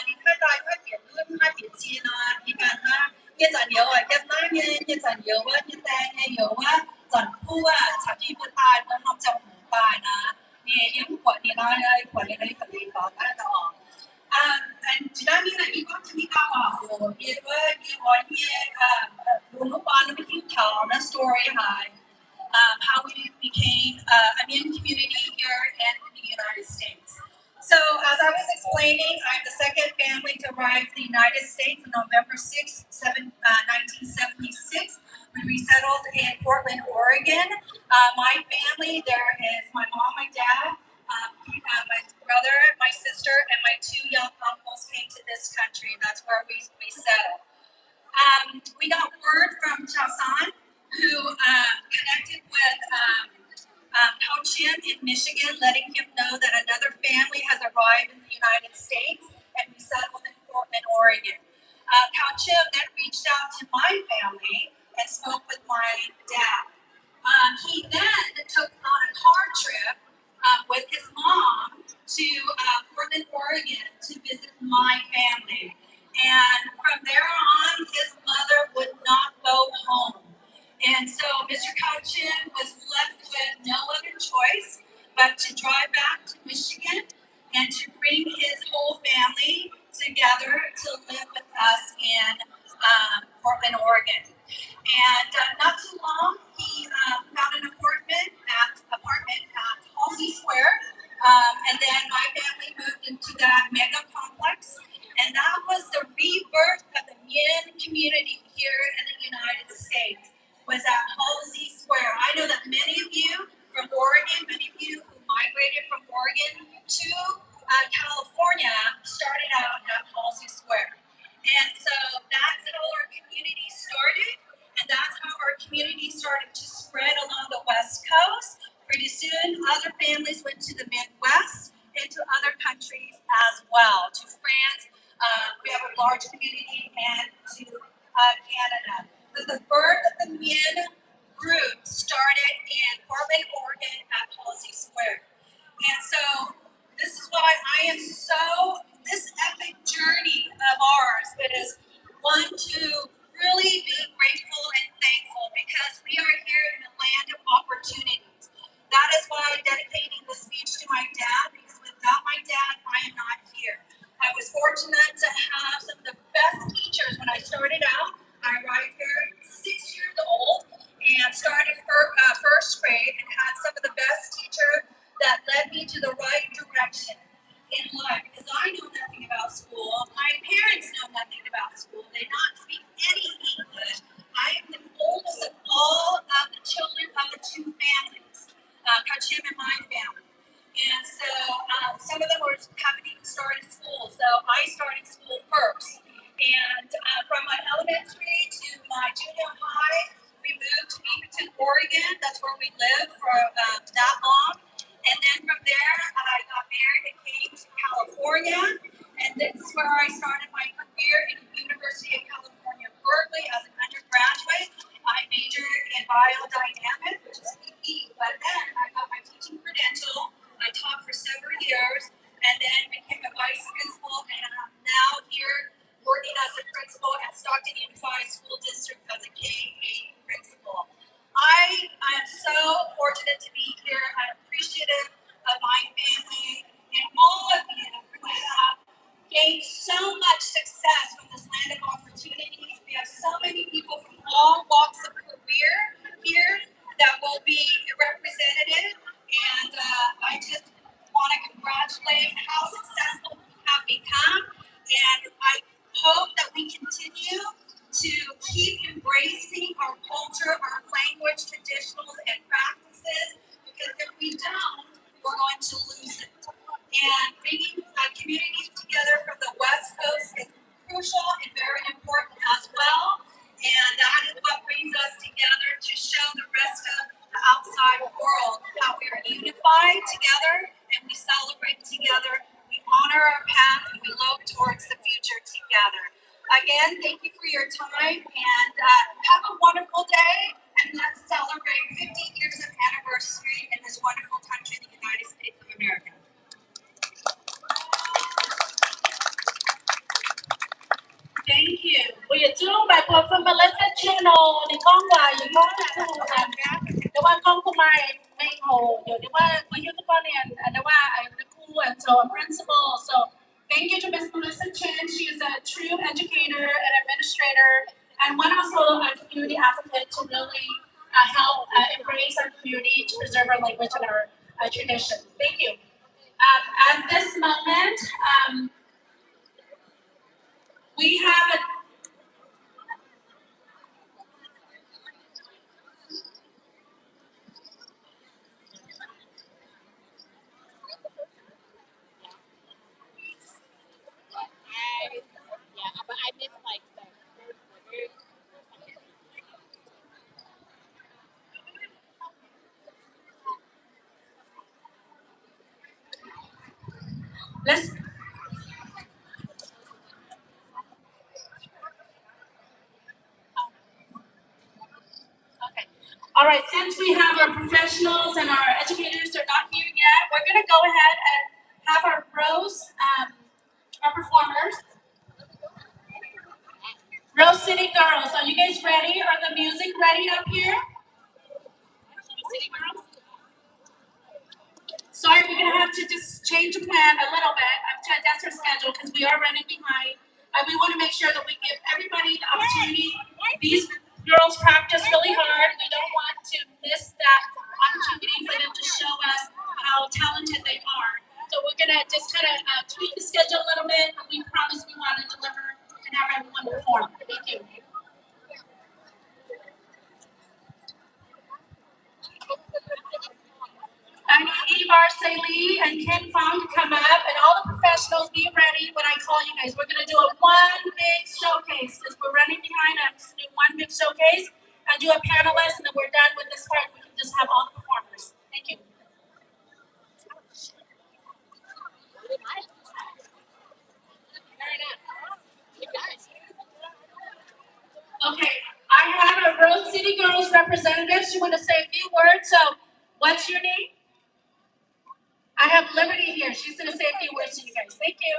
Speaker 7: 你太大太点论太点击呢你看他一陣有一單嘅一陣有一單嘅有陣鋪曾經不大咁諗就唔大นะเนี่ยยังกว่านี่นะกว่านี่ก็เลยต่อได้ต่อจีน่านี่นะอีกคนที่เขาบอกเยอะว่าอีวันนี้ดูลูกบอลแล้วไม่คิดถึงนะ story high how we became a Mien community here in the United States. So as I was explaining, I'm the second family to arrive in the United States on November 6, 1976. We resettled in Portland, Oregon. My family, there is my mom, my dad, my brother, my sister, and my two young uncles came to this country. That's where we settled. We got word from Chasan, who connected with Kao Chin in Michigan, letting him know that another family has arrived in the United States and we settled in Portland, Oregon. Kao Chin drive back to Michigan and to bring his whole family together to live with us in Portland, Oregon. And not too long, he found an apartment at Halsey Square. And then my family moved into that mega complex. And that was the rebirth of the Mien community here in the United States, was at Halsey Square. I know that many of you from Oregon, many of you who migrated from Oregon to California started out at Halsey Square. And so that's how our community started, and that's how our community started to spread along the West Coast. Pretty soon, other families went to the Midwest and to other countries as well, to France. We have a large community, and to Canada. But the birth of the Mien group started in Portland, Oregon at Halsey Square. And so this is why this epic journey of ours is one to really be grateful and thankful, because we are here in the land of opportunities. That is why I'm dedicating this speech to my dad, because without my dad, I am not here. I was fortunate to have some of the best teachers when I started out. I arrived here 6 years old and started first grade, and had some of the best teachers that led me to the right direction in life, because I know nothing about school. My parents know nothing about school. They not speak any English. I am the oldest of all of the children of the two families, Kachim and my family. And so some of them haven't even started school. So I started school first. And from my elementary to my junior high, we moved to Beaverton, Oregon. That's where we lived for that long. And then from there, I got married and came to California. And this is where I started my career in the University of California, Berkeley, as an undergraduate. I majored in biodynamics, which is PE, but then I got my teaching credential. I taught for several years and then became a vice principal, and I'm now here working as a principal at Stockton Unified School District as a K-8 principal. I am so fortunate to be here. I'm appreciative of my family and all of you who have gained so much success from this land of opportunities. We have so many people from all walks of career here that will be represented. And I just want to congratulate how successful we have become. And I hope that we continue to keep embracing our culture, our language, traditionals, and practices, because if we don't, we're going to lose it. And bringing communities together from the West Coast is crucial and very important as well. And that is what brings us together to show the rest of the outside world how we are unified together and we celebrate together. We honor our path and we look towards the future together. Again, thank you for your time, and have a wonderful day, and let's celebrate 50 years of anniversary in this wonderful country, the United States of America. Thank you. We are doing by from Melissa Channel. The Conga, you want to the one Conga my main hole. The one we use the one and the one I'm the cool and so a principal. So thank you to Miss Melissa Chen. She is a true educator and administrator, and one also a community advocate to really help embrace our community, to preserve our language and our tradition. Thank you. At this moment, we have a
Speaker 4: but I missed like the
Speaker 7: let's. Okay. All right. Since we have our professionals and our educators are not here yet, we're going to go ahead and have our pros, our performers. Rose City Girls, are you guys ready? Are the music ready up here? City Girls? Sorry right, we're gonna have to just change the plan a little bit. I'm trying to adjust our schedule because we are running behind. We want to make sure that we give everybody the opportunity. These girls practice really hard. We don't want to miss that opportunity for them to show us how talented they are. So we're gonna just kind of tweak the schedule a little bit, but we promise we want to deliver and have everyone perform. Thank you. I need Ivar Saleh and Ken Fong to come up, and all the professionals be ready when I call you guys. We're gonna do a one big showcase. Since we're running behind, I'm just gonna do one big showcase and do a panelist, and then we're done with this part. We can just have all the performers. Thank you. Okay, I have a Rose City Girls representative. She want to say a few words. So, what's your name? I have Liberty here. She's going to say a few words to you guys. Thank you.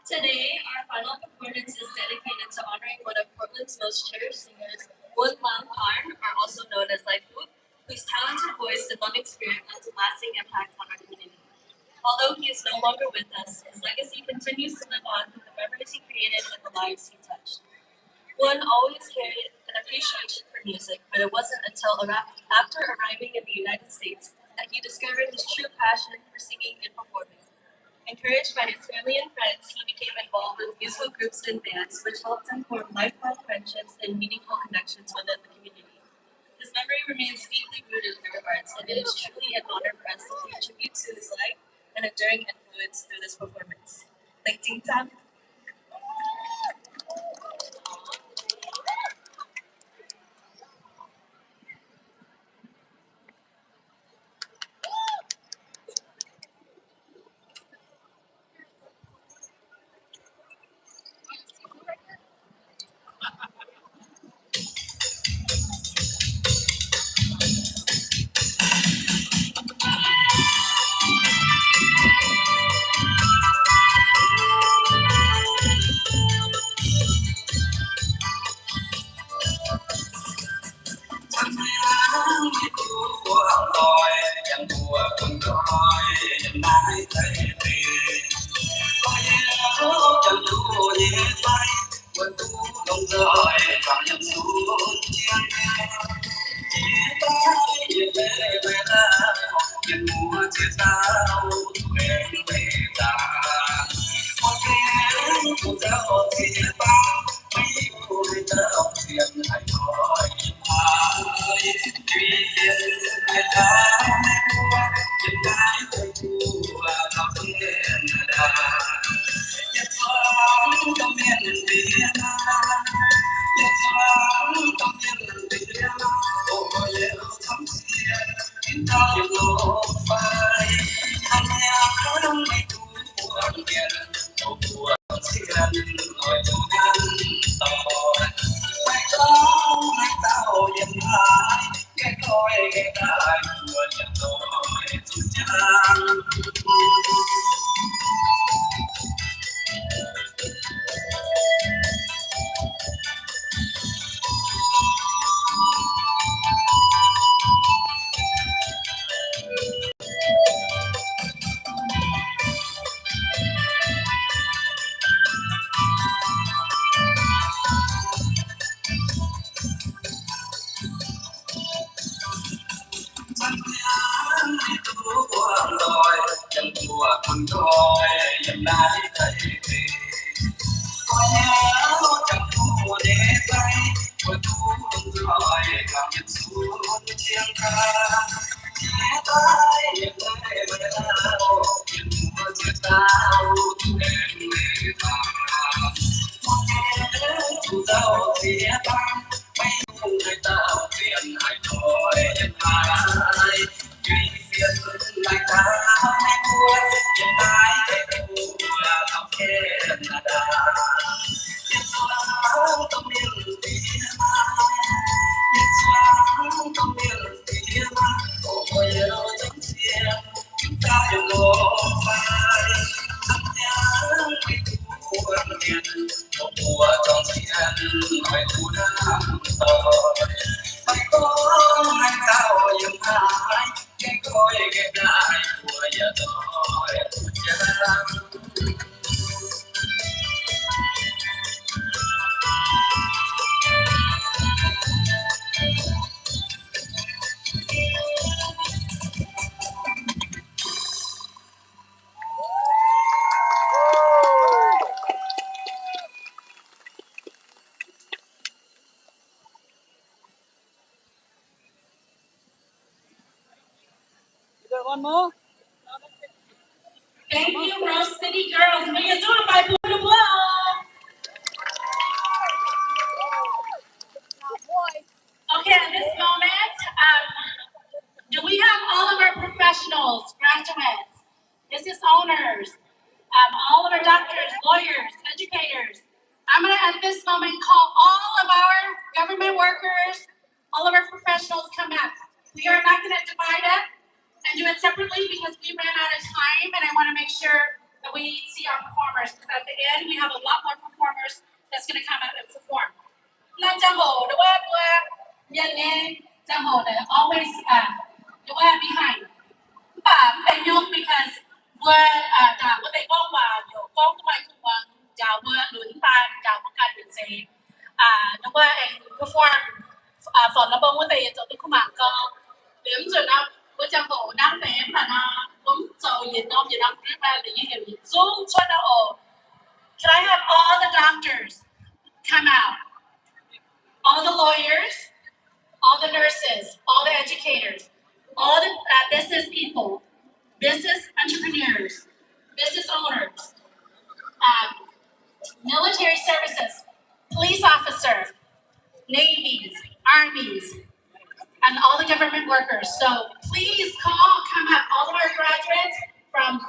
Speaker 13: Today, our final performance is dedicated to honoring one of Portland's most cherished singers, Woon Lang Parn, or also known as Lightfoot, whose talented voice and loving spirit left a lasting impact on our community. Although he is no longer with us, his legacy continues to live on through the memories he created and the lives he touched. Woon always carried an appreciation for music, but it wasn't until after arriving in the United States that he discovered his true passion for singing and performing. Encouraged by his family and friends, he became involved with musical groups and bands, which helped him form lifelong friendships and meaningful connections within the community. His memory remains deeply rooted in our hearts, and it is truly an honor for us to pay tribute to his life and enduring influence through this performance. Like Ting Tam.
Speaker 7: Thank you, Rose City girls. What are you doing by blue to blow? Okay, at this moment, do we have all of our professionals, graduates, business owners, all of our doctors, lawyers, educators? I'm gonna at this moment call all of our government workers, all of our professionals come up. We are not gonna divide up and do it separately because we ran out of time and I wanna make sure that we see our performers. Because at the end, we have a lot more performers that's gonna come out and perform. Là trang hồ đúng không? Nhân nghe trang hồ là always đúng không? Behind. They know because what they go nhiều có cái khu giáo luận ban giáo các việc gì đúng không? Perform for number one they cho tôi không mang co điểm rồi nó với trang hồ đang về mà nó cũng cho nhiệt độ cái mà để như hiểu zoom cho nó Can I have all the doctors come out? All the lawyers, all the nurses, all the educators, all the business people, business entrepreneurs, business owners, military services, police officers, navies, armies, and all the government workers. So please come up, all of our graduates from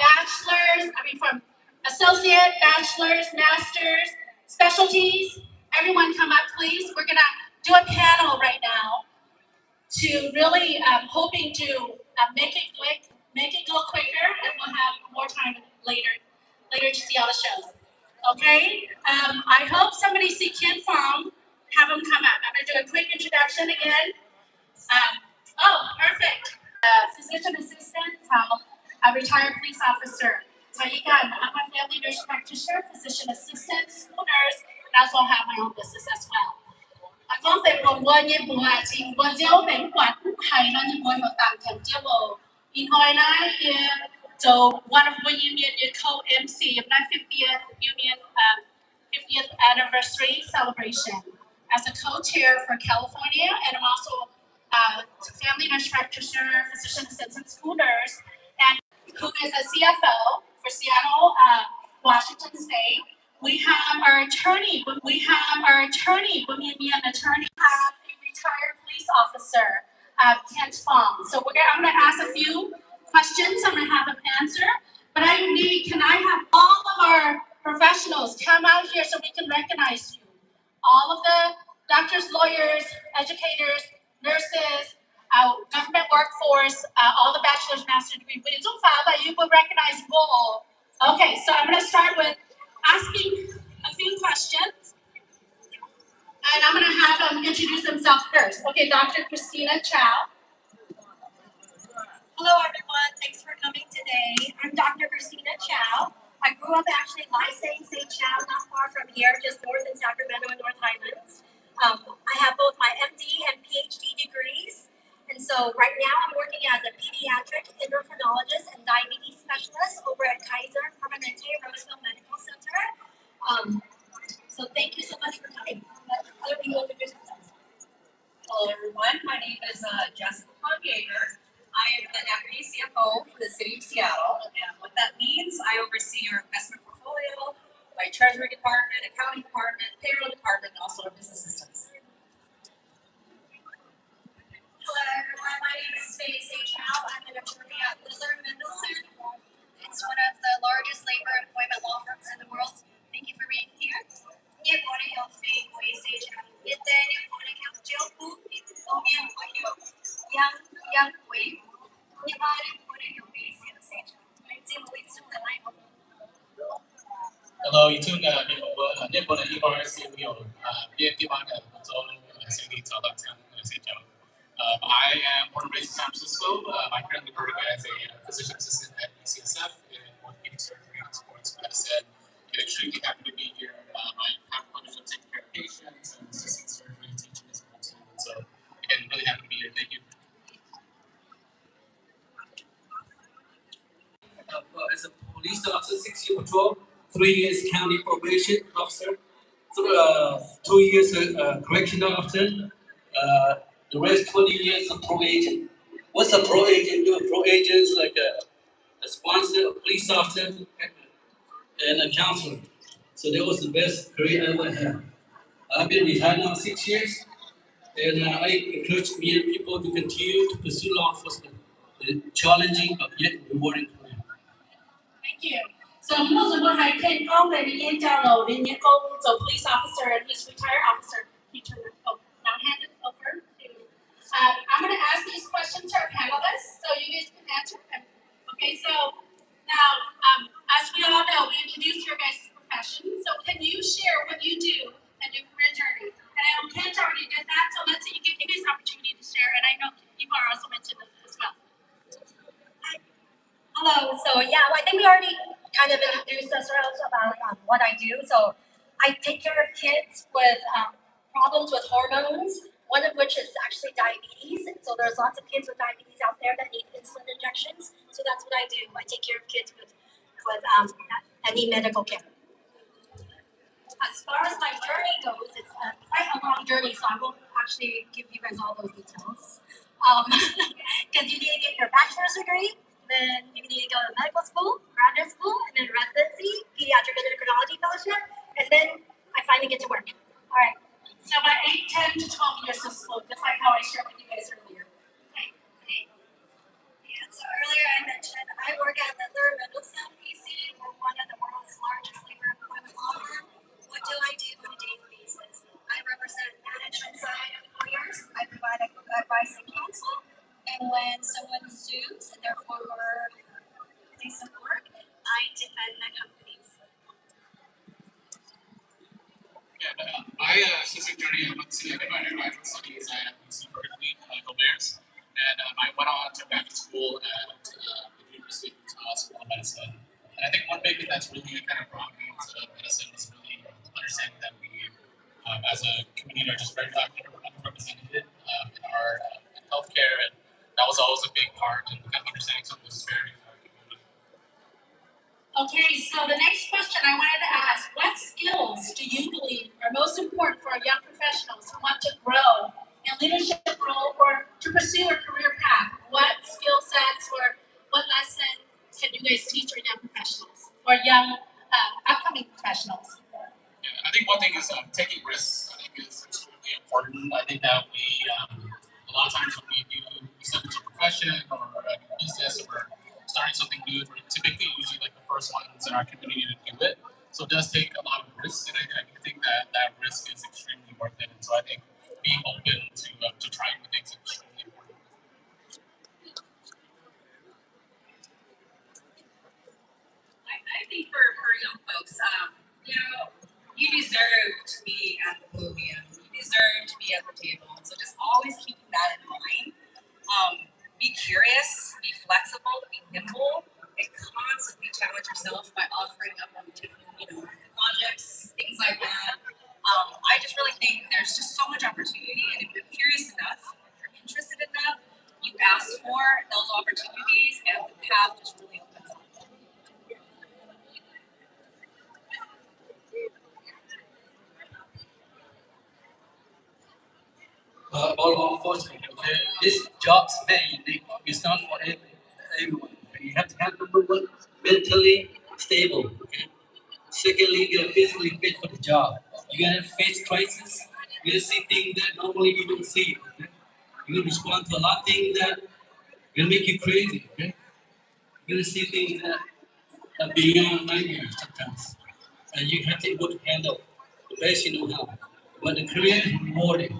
Speaker 7: from associate, bachelors, masters, specialties, everyone come up, please. We're gonna do a panel right now to really hoping to make it quick, make it go quicker, and we'll have more time later to see all the shows. Okay? I hope somebody see Ken Fong, have him come up. I'm gonna do a quick introduction again. Perfect. Physician assistant, a retired police officer. Tayikan, I'm a family nurse practitioner, physician assistant, school nurse, and I also have my own business as well. Con phải buồn quên như buồn chỉ buồn dấu đến quạt hay nó như buồn một tạm thầm chưa bộ. In hồi nãy so one of the union co-MC of my 50th anniversary celebration as a co-chair for California, and I'm also family nurse practitioner, physician assistant, school nurse, and who is a CFO for Seattle, Washington State. We have our attorney, Iu Mien attorney, have a retired police officer, Kent Fong. So I'm gonna ask a few questions, I'm gonna have him answer, but can I have all of our professionals come out here so we can recognize you? All of the doctors, lawyers, educators, nurses, government workforce, all the bachelor's, master's degree. But it's that you will recognize all. Okay, so I'm gonna start with asking a few questions, and I'm going to have them introduce themselves first. Okay, Dr. Christina Chow.
Speaker 14: Hello, everyone. Thanks for coming today. I'm Dr. Christina Chow. I grew up actually in St. Chow, not far from here, just north in Sacramento and North Highlands. I have both my MD and PhD degrees, and so right now I'm working as a pediatric endocrinologist and diabetes specialist over at Kaiser Permanente Roseville Medical Center. So thank you so much for coming. Let other people introduce themselves.
Speaker 15: Hello, everyone. My name is Jessica Pontiager. I am the Deputy CFO for the City of Seattle, and what that means, I oversee your investment portfolio, my Treasury Department, Accounting Department, Payroll Department, and also our business systems.
Speaker 14: Hello, everyone. My name is Faye Chow. I'm an attorney at Littler Mendelsohn. It's one of the largest labor employment law firms in the world. Thank you for being here.
Speaker 16: Hello, you tuned in Nippon and University of I am born and raised in San Francisco. I currently work as a physician assistant at
Speaker 5: police officer, 6-year patrol, 3 years county probation officer, 2 years correctional officer, the rest 20 years of pro agent. What's a pro agent do? A pro agent is like a sponsor, a police officer, and a counselor. So that was the best career I ever had. I've been retired now 6 years, and I encourage many people to continue to pursue law enforcement, a challenging but yet rewarding career.
Speaker 7: Thank you. So 目前我还看刚才的演讲了，人家工作 police officer and he's retired officer. Now hand it over to. I'm going to ask these questions to our panelists, so you guys can answer them. Okay, so now as we all know, we introduced your guys' profession. So can you share what you do and your career journey? And I know Kent already did that, so let's give you guys an opportunity to share. And I know people are also mentioned as well.
Speaker 14: Hello. So yeah, I think we already kind of introduced ourselves about what I do. So I take care of kids with problems with hormones, one of which is actually diabetes. So there's lots of kids with diabetes out there that need insulin injections. So that's what I do. I take care of kids with that need medical care. As far as my journey goes, it's quite a long journey, so I won't actually give you guys all those details. Because you need to get your bachelor's degree, then you need to go to medical school, graduate school, and then residency, pediatric endocrinology fellowship, and then I finally get to work. All right.
Speaker 7: So about 8, 10 to 12 years of school, just like how I shared with you guys earlier.
Speaker 14: Okay. And so earlier I mentioned I work at Littler Mendelsohn, PC. We're one of the world's largest labor employment law firm. What do I do on a daily basis? I represent management side employers. I provide advice and counsel. And when someone sues and their former place of work, I defend my companies.
Speaker 16: Yeah, my specific journey, I went to my graduate studies at Berkeley, Go Bears, and I went on to graduate school at the University of School of Medicine. And I think one big thing that's really kind of brought me to medicine was really understanding that we, as a community, are just very underrepresented in our healthcare, and that was always a big part in kind of understanding some of those disparities in our community.
Speaker 7: Okay, so the next question I wanted to ask, what skills do you believe are most important for young professionals who want to grow in leadership role or to pursue a career path? What skill sets or what lessons can you guys teach our young professionals or young upcoming professionals?
Speaker 16: Yeah, I think one thing is taking risks. I think is extremely important. I think that we a lot of times when we step into a profession or a business or starting something new, we're typically usually like the first ones in our community to do it. So it does take a lot of risk, and I think that risk is extremely worth it. And so I think being open to trying new things is extremely important.
Speaker 15: I think for young folks, you deserve to be at the podium. You deserve to be at the table. So just always keeping that in mind. Be curious, be flexible, be nimble, and constantly challenge yourself by offering up on projects, things like that. I just really think there's just so much opportunity, and if you're curious enough, if you're interested enough, you ask for those opportunities, and the path just really opens up.
Speaker 5: All law enforcement, okay? This job's very unique. It's not for everyone. You have to have number one, mentally stable, okay? Secondly, you're physically fit for the job. You gotta face crisis. You gotta see things that normally you don't see, okay? You're gonna respond to a lot of things that will make you crazy, okay? You're gonna see things that are beyond nightmares sometimes. And you have to be able to handle the best you know how. But the career is rewarding.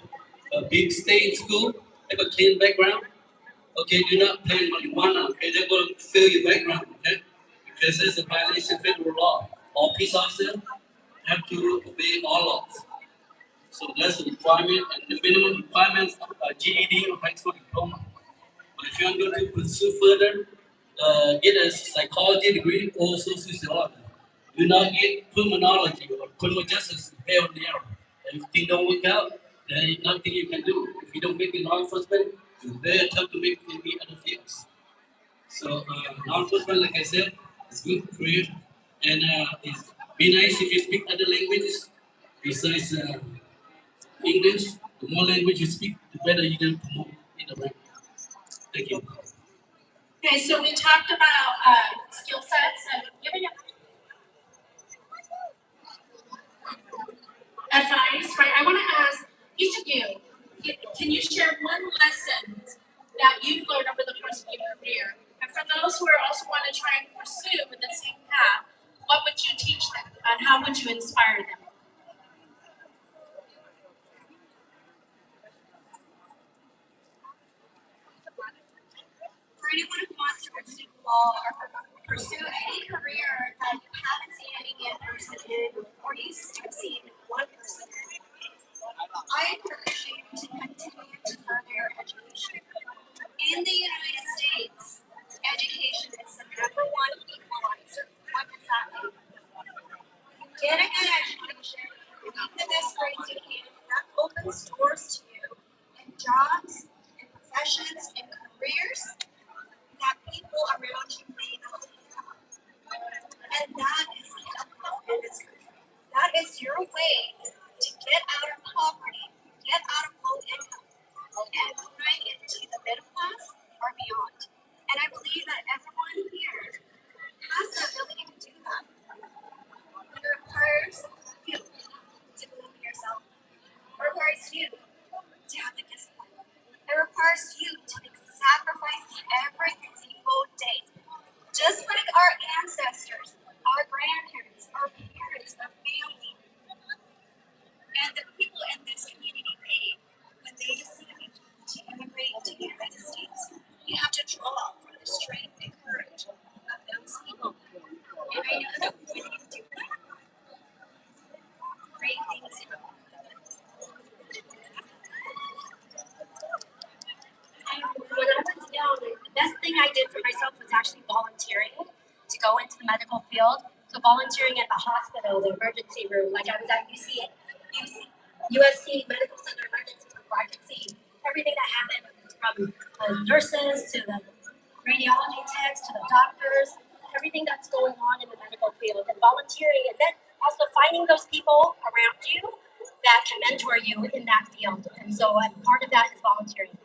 Speaker 5: Stay in school, have a clean background. Okay, do not play marijuana. Okay, they're going to fill your background. Okay, because it's a violation of federal law. All peace officers have to obey all laws. So that's the requirement, and the minimum requirements are GED or high school diploma. But if you want to go to pursue further, get a psychology degree or sociology. Do not get criminology or criminal justice hell in the air. If things don't work out, there ain't nothing you can do. If you don't make it law enforcement, it's very tough to make it in the other fields. So law enforcement, like I said, is
Speaker 3: good career. And it's be nice if you speak other languages besides English. The more language you speak, the better you can promote in the rank. Thank you.
Speaker 7: Okay, so we talked about skill sets and giving advice, right? I want to ask each of you, can you share one lesson that you've learned over the course of your career? And for those who are also want to try and pursue in the same path, what would you teach them and how would you inspire them?
Speaker 14: For anyone who wants to pursue law or pursue any career that you haven't seen any young person in, or you have seen one person in, I encourage you to continue to further your education. In the United States, education is the #1 equalizer. What does that mean? You get a good education, you get the best grades you can, that opens doors to you in jobs, in professions, in careers that people around you may not have. And that is helpful in this country. That is your way to get out of poverty, get out of low income, and climb into the middle class or beyond. And I believe that everyone here has the ability to do that. It requires you to believe in yourself. It requires you to have the discipline. It requires you to make sacrifices every single day. Just like our ancestors, our grandparents, our parents, our family, and the people in this community made when they decided to immigrate to the United States. You have to draw from the strength and courage of those people. And I know that when you do that, great things happen. When I was young, the best thing I did for myself was actually volunteering to go into the medical field. So volunteering at the hospital, the emergency room, like I was at USC Medical Center emergency room, where I could see everything that happened from the nurses to the radiology techs to the doctors, everything that's going on in the medical field, and volunteering, and then also finding those people around you that can mentor you in that field. And so part of that is volunteering.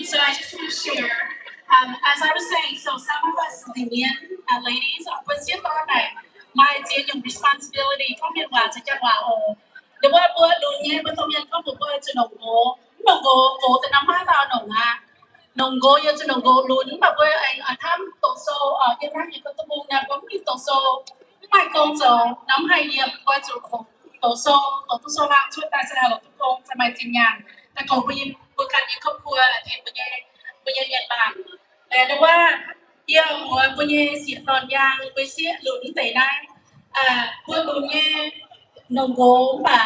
Speaker 7: So I just want to share, as I was saying, so some of us Indian ladies, was just on my responsibility from your wife to get the word dunya betul yang kau buat itu nonggoแต่น้ำมาตาnonggo yaจะnonggoลุ้นแบบว่าทำตัวโซ่ยังไงก็ต้องมุ่งนะก็มีตัวโซ่ไม่กงโซ่น้ำให้เยี่ยมว่าจะตัวโซ่ร่างช่วยตาแสดงหลอกทุกคนสมัยจริงอย่างแต่ของbukan yang kau buat punya niat baik. Danว่าyang punya siapตอนyang punyaลุ้นแต่ได้พวกลุ้นเนี่ยnonggo mà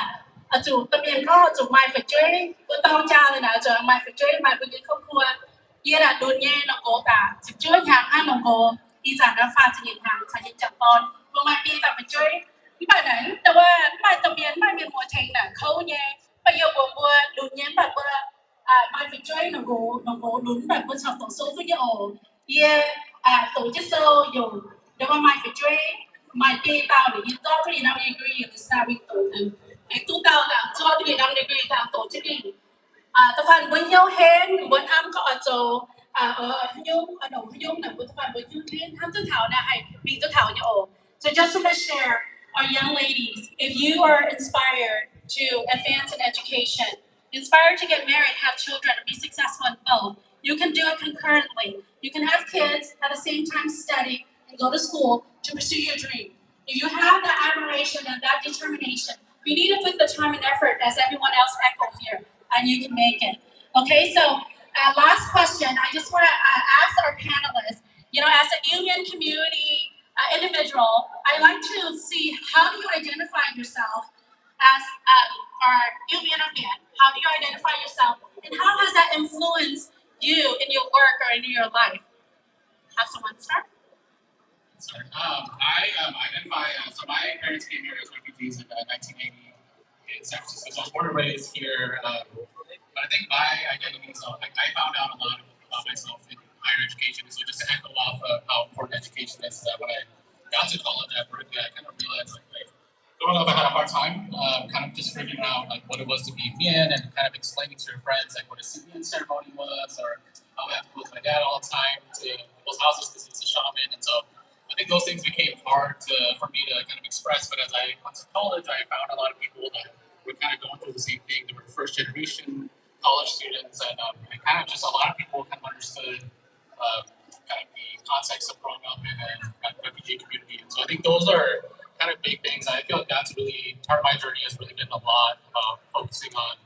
Speaker 7: chủ tâm nhiên có chủ mai phải chơi bữa tao cha rồi nào chờ mai phải chơi mai punya không qua kia là đồn nghe nonggo cả chỉ chơi hàng hai nonggo đi giả ra pha chỉ hàng chỉ chặt con bữa mai đi ta phải chơi bài đấyแต่ว่าmai tâm nhiên mai miền mùa thành là khâu nghe bây giờ bữa đồn ngheแบบว่าmai phải chơi nonggoลุ้นแบบว่าชอบต่อสู้với nhau tổ chức show dùngแต่ว่าmai phải chơi mai đi tao để đi cho thì năm degree ở xa bên tổ này tu tao là cho thì năm degree tao tổ chức đi tao phản với nhau hết với tham có ở chỗ ở nhung ở đồng nhung là với phản với nhau hết tham tư thảo là hay bị tư thảo nhau so just to share our young ladies if you are inspired to advance in education inspired to get married have children and be successful in both you can do it concurrently you can have kids at the same time study and go to school to pursue your dream. If you have that admiration and that determination, you need to put the time and effort as everyone else echoed here, and you can make it. Okay, so last question. I just want to ask our panelists, as a Iu Mien community individual, I like to see how do you identify yourself as our Iu Mien. How do you identify yourself, and how has that influenced you in your work or in your life? Have someone start?
Speaker 16: Sorry. I identify, so my parents came here as refugees in 1980 in San Francisco. So I was born and raised here. But I think my identity, so I found out a lot about myself in higher education. So just to echo education is that when I got to college at Berkeley, I kind of realized like growing up, I had a hard time kind of just figuring out like what it was to be Mien and kind of explaining to your friends like what a Mien ceremony was, or how I have to go with my dad all the time to people's houses because he's a shaman. And so I think those things became hard for me to kind of express. But as I went to college, I found a lot of people that were kind of going through the same thing. They were first generation college students, and kind of just a lot of people kind of understood kind of the context of growing up in a refugee community. And so I think those are kind of big things. I feel like that's really part of my journey has really been a lot about focusing on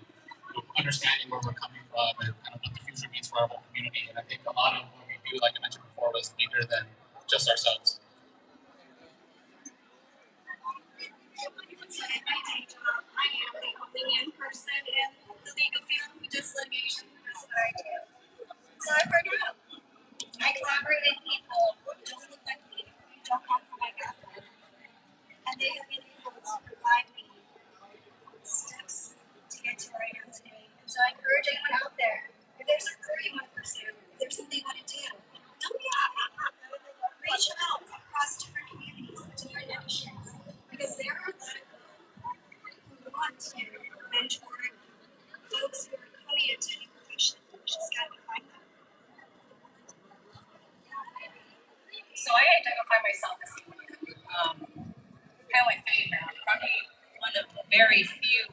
Speaker 16: understanding where we're coming from and kind of what the future means for our whole community. And I think a lot of what we do, like I mentioned before, was bigger than just ourselves.
Speaker 17: So in my day job, I am the only young person in the legal field who does litigation. That's what I do. So I figured out. I collaborate with people who don't look like me, who don't come from my background, and they have been able to provide me steps to get to where I am today. And so I encourage anyone out there, if there's a career you want to pursue, if there's something you want to do, don't be afraid. Reach out across different communities, different industries, because there are a lot of who want to mentor folks who are coming into any profession. You just got to find them.
Speaker 15: So I identify myself as kind of like saying that probably one of the very few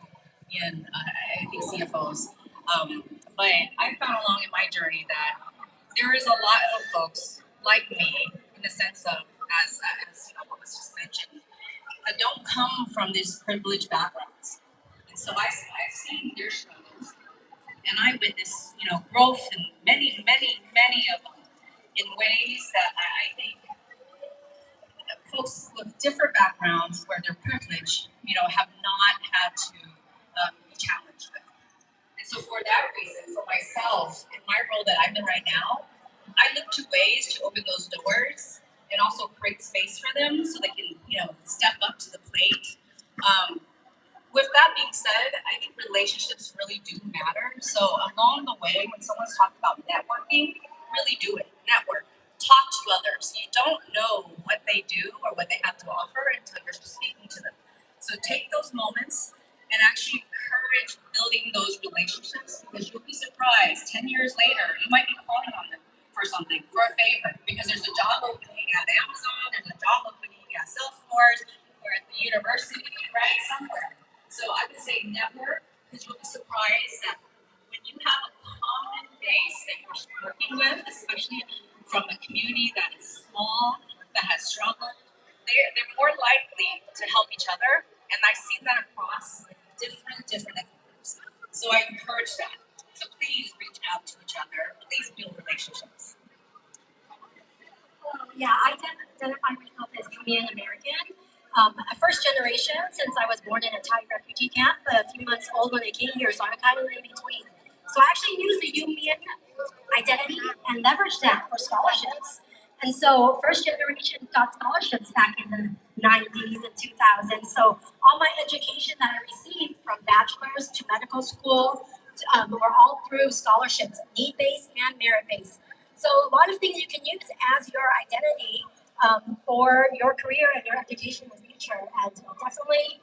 Speaker 15: in I think CFOs. But I found along in my journey that there is a lot of folks like me in the sense of as what was just mentioned that don't come from these privileged backgrounds. And so I've seen their struggles and I witnessed, growth in many of them in ways that I think folks with different backgrounds where they're privileged, have not had to be challenged with. And so for that reason, for myself, in my role that I'm in right now, I look to ways to open those doors and also create space for them so they can, step up to the plate. With that being said, I think relationships really do matter. So along the way, when someone's talking about networking, really do it. Network. Talk to others. You don't know what they do or what they have to offer until you're speaking to them. So take those moments and actually encourage building those relationships because you'll be surprised 10 years later, you might be calling on them for something, for a favor, because there's a job opening at Amazon, there's a job opening at Salesforce, or at the university, right, somewhere. So I would say network, because you'll be surprised that when you have a common base that you're working with, especially from a community that is small, that has struggled, they're more likely to help each other. And I've seen that across different groups. So I encourage that. So please reach out to each other. Please build relationships.
Speaker 14: Yeah, I identify myself as Iu Mien American. A first generation since I was born in a Thai refugee camp, but a few months old when I came here, so I'm kind of in between. So I actually used the Iu Mien identity and leveraged that for scholarships. And so first generation got scholarships back in the 90s and 2000s. So all my education that I received from bachelor's to medical school were all through scholarships, need-based and merit-based. So a lot of things you can use as your identity for your career and your education in the future, and definitely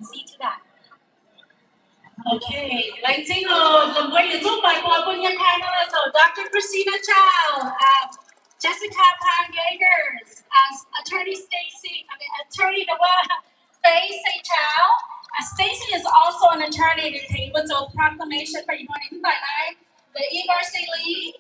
Speaker 14: see to that.
Speaker 7: Okay, like the way you do my boy, so Dr. Christina Chow, Jessica Pan-Yeagers, Attorney Faye Chow. Stacy is also an attorney at the table, so proclamation for you going by night. The Igor Lee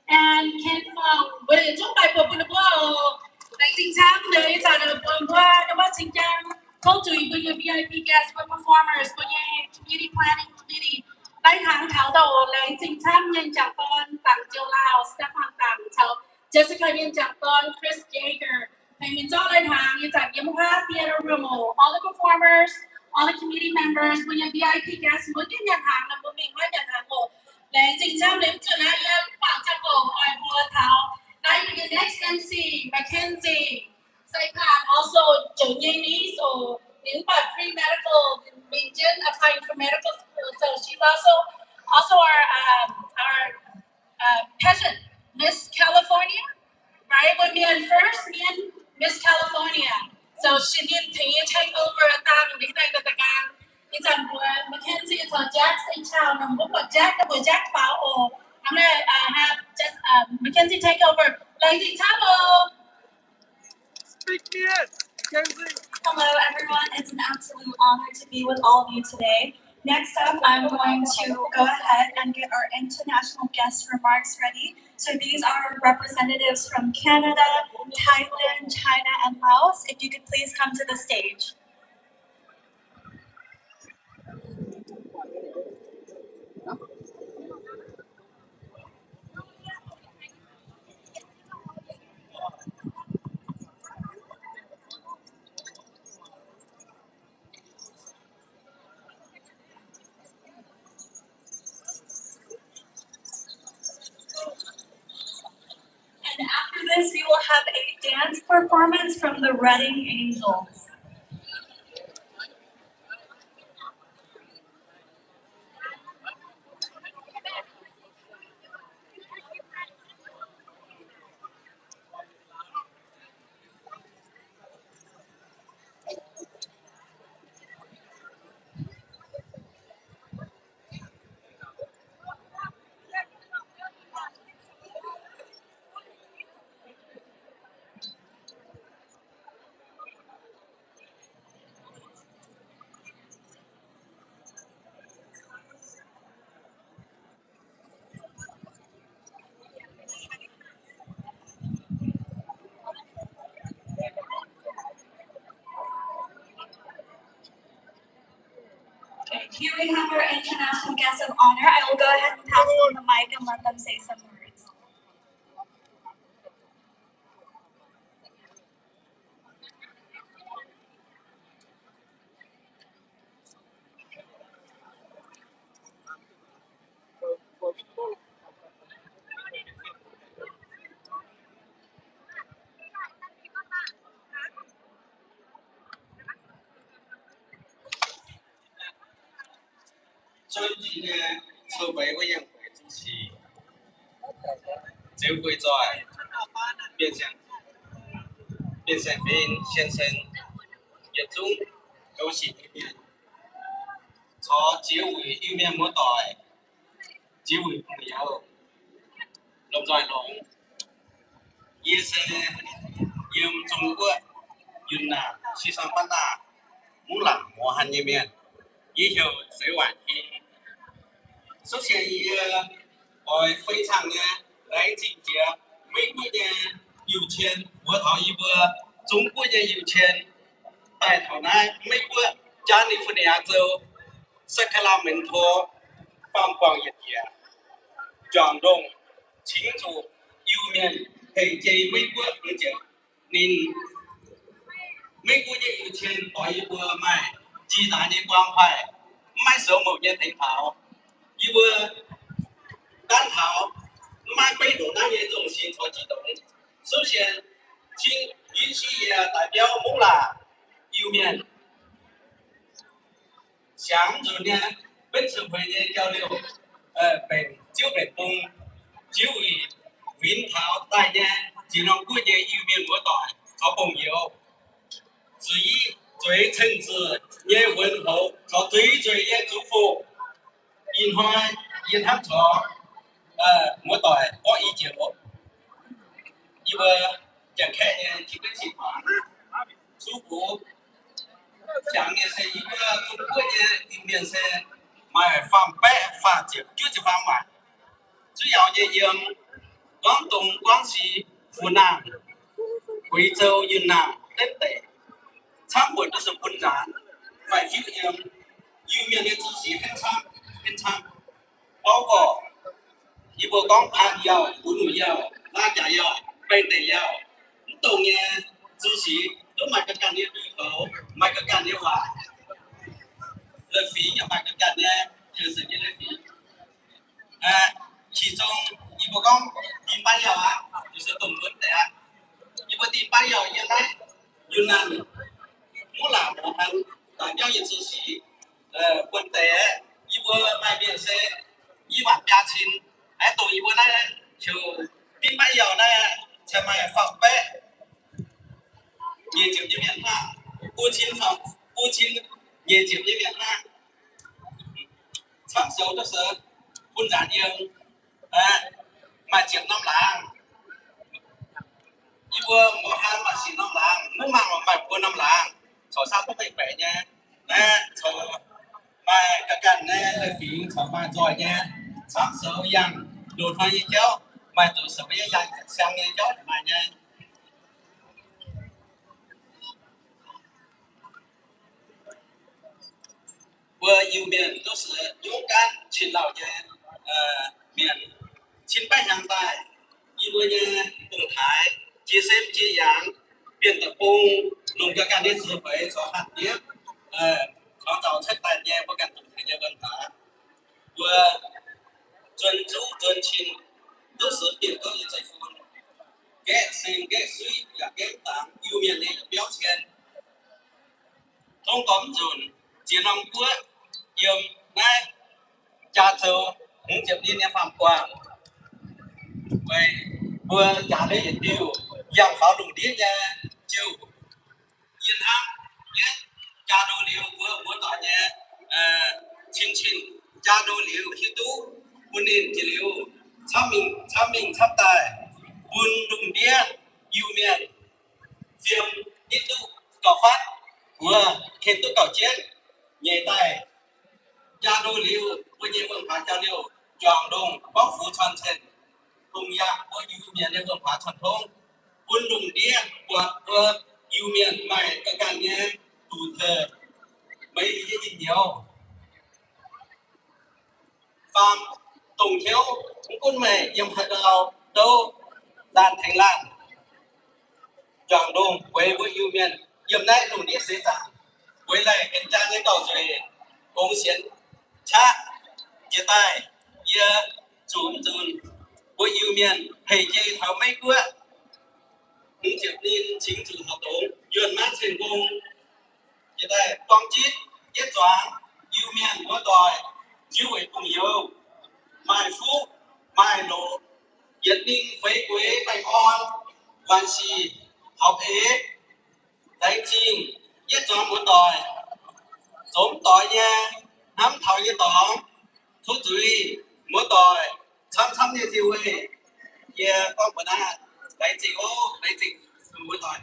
Speaker 7: and Ken Fong. But it's all by popular blow. Like the time there is on a bomba, the watching down. Told to you, your VIP guests, for performers, for your community planning committee. ในทางเขาโดเลยจริงท่านยังจากตอนต่างเจ้าลาวสเตฟานต่างเจ้าเจสสิก้ายังจากตอนคริสเยเกอร์ให้มีเจ้าเลยทางยังจากยิมฮาเทียร์รูโม all the performers all the committee members บนยัง VIP guests บนยังทางนำบนมีว่าอย่างทางโลเลยจริงท่านเลี้ยงจุดนั้นยังฝั่งจะโกออยบัวเท้าในเป็น next MC Mackenzie ใส่ผ่าน also จุดยังนี้ so in free medical region applying for medical school, so she's also our pageant Miss California. right? When Mien first, Mien Miss California. So she did take over a time it's on Mackenzie, it's on Jack's in town. And what Jack was Jack Fowl. I'm gonna have just Mackenzie take over. Lady Tabo.
Speaker 18: Hello, everyone. It's an absolute honor to be with all of you today. Next up, I'm going to go ahead and get our international guest remarks ready. So these are representatives from Canada, Thailand, China, and Laos. If you could please come to the stage. And after this, we will have a dance performance from the Reading Angels. Okay, here we have our international guest of honor. I will go ahead and pass them the mic and let them say some words.
Speaker 19: 尊敬的筹备委员会主席，周会在边上斌先生，一种有时里面，从几位有面末代，几位朋友，龙在龙，也是用中国云南西双版纳木兰武汉里面，以后水碗厅。首先我非常的来敬接美国的有钱，我到一个中国的有钱，带头来美国加利福尼亚州Sacramento放光一天，庄重庆祝Iu Mien陪在美国很久，令美国的有钱到一个买极大的关怀，买手某件头套，一个单套买北东南的中心做激动。首先，请允许也代表木兰Iu Mien向着呢本次会的交流，本九本东九位win套大家尽量过节Iu Mien末代做朋友，至于最诚挚也问候，做最也祝福，因为他做末代我已经因为讲开的基本情况，初步像的是一个中国的里面是买放百放90方万，主要的用广东、广西、湖南、贵州、云南等地，产品都是混战，外就用Iu Mien的知识很长，包括一个讲盘药、葫芦药、辣椒药、本地药，东的知识都买个干的绿头，买个干的话，那肥要买个干的，就是你的肥。其中一个讲地板药啊，就是东本的啊，一个地板药原来云南木兰武汉代表的知识，本地一个买面是1万8千，东一个呢就地板药呢才ใช่ไหมฟังเป๊ะnhiều chịu như miền ha u chín phòng u chín nhiều chịu như miền ha sắp xấu cho sợ quân giả nhiều mà chịu năm làng như vừa một hai mà xì năm làng nước mang mà bài quân năm làng sổ sao có bị bể nha sổ mà cả cảnh này là phí sổ mà giỏi nha sắp xấu yang đột phá như cháu mà tụi sợ bây giờ sang như cháu mà nha vừa Iu Mien都是勇敢勤劳的面，清白相待，一个人动态，节省节养，变得公，弄个干的智慧做行业，创造出大家不敢动态的文化，我尊主尊亲都是别个的在乎，给生给水也给当Iu Mien的标签，通过准只能过。用来加州红酒店的饭馆，为我家里人丢养好农地呢，就银行也加州留我大呢，亲戚加州留许多，本人只留参明参代，本农地Iu Mien，film itu搞发，我看都搞钱，年代。交流，国际文化交流，传统丰富传承，同样我Iu Mien的文化传统，本农地我Iu Mien买个概念独特，美丽的饮料，放冬天คนใหม่ยังพาเราโตด้านแทงล่าง传统为我Iu Mienยังได้农地市场，未来更加的高水贡献。cha chia tay chia chun với Iu Mien hay chơi thảo mấy bữa những chuyện tin chính chủ học tốt duyên mát thành công chia tay toàn chít chết choáng Iu Mien của đòi chiếu về cùng yêu mai phúc mai lộ Việt Ninh phế quế bạch on văn xì học ế đánh chinh chết choáng của đòi giống tỏi nha nắm thảo như tỏng thu thủy mỗi tỏi chăm như chiều ấy kia con bữa nay lấy chị mỗi tỏi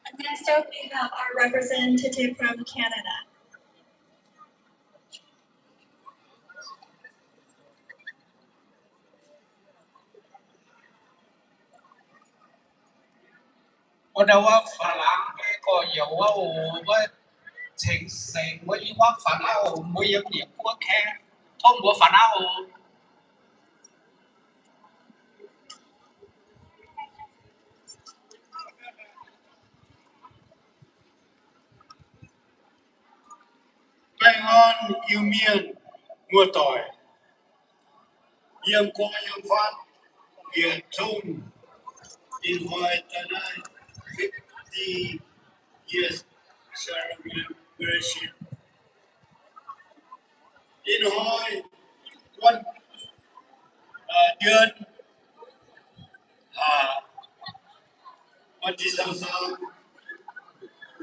Speaker 18: And next up, we have our representative from Canada.
Speaker 6: Ở đâu phản ánh có nhiều với chính sách với ý quốc phản áo với yếu điểm quốc khe thông của phản áo Bang on Iu Mien mua tỏi yếm qua yếm phát yếm thun in hoài tanai 50 years celebration in hoài one yearวันที่23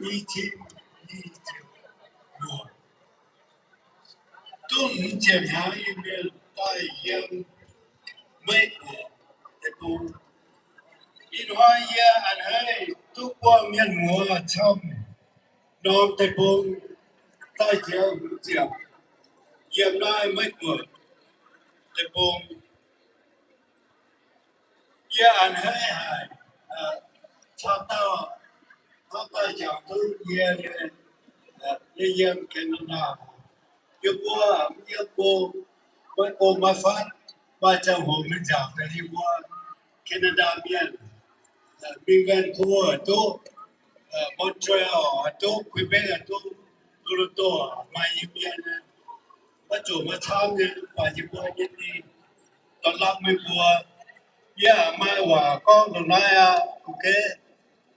Speaker 6: มีที่ตุ้มเจียมหาอีเมลใต้ยังไม่แต่ปูอินหอยเยอะอันให้ทุกว่าเมียนหัวช่ำน้องแต่ปูใต้เจียมเจียมเยี่ยมได้ไม่หมดแต่ปูเยอะอันให้หายชาวต้าจากทุกเยี่ยมเยี่ยมแคนาดาyêu cô với cô mà phát ba trăm hồ mình giảm để đi qua Canada miền Vancouver ở chỗ Montreal ở chỗ Quebec ở chỗ Toronto mà yêu miền mà chủ mà tham gia và đi qua những đi tận lắm mới qua
Speaker 3: Yeah, mai hòa con được nói ok.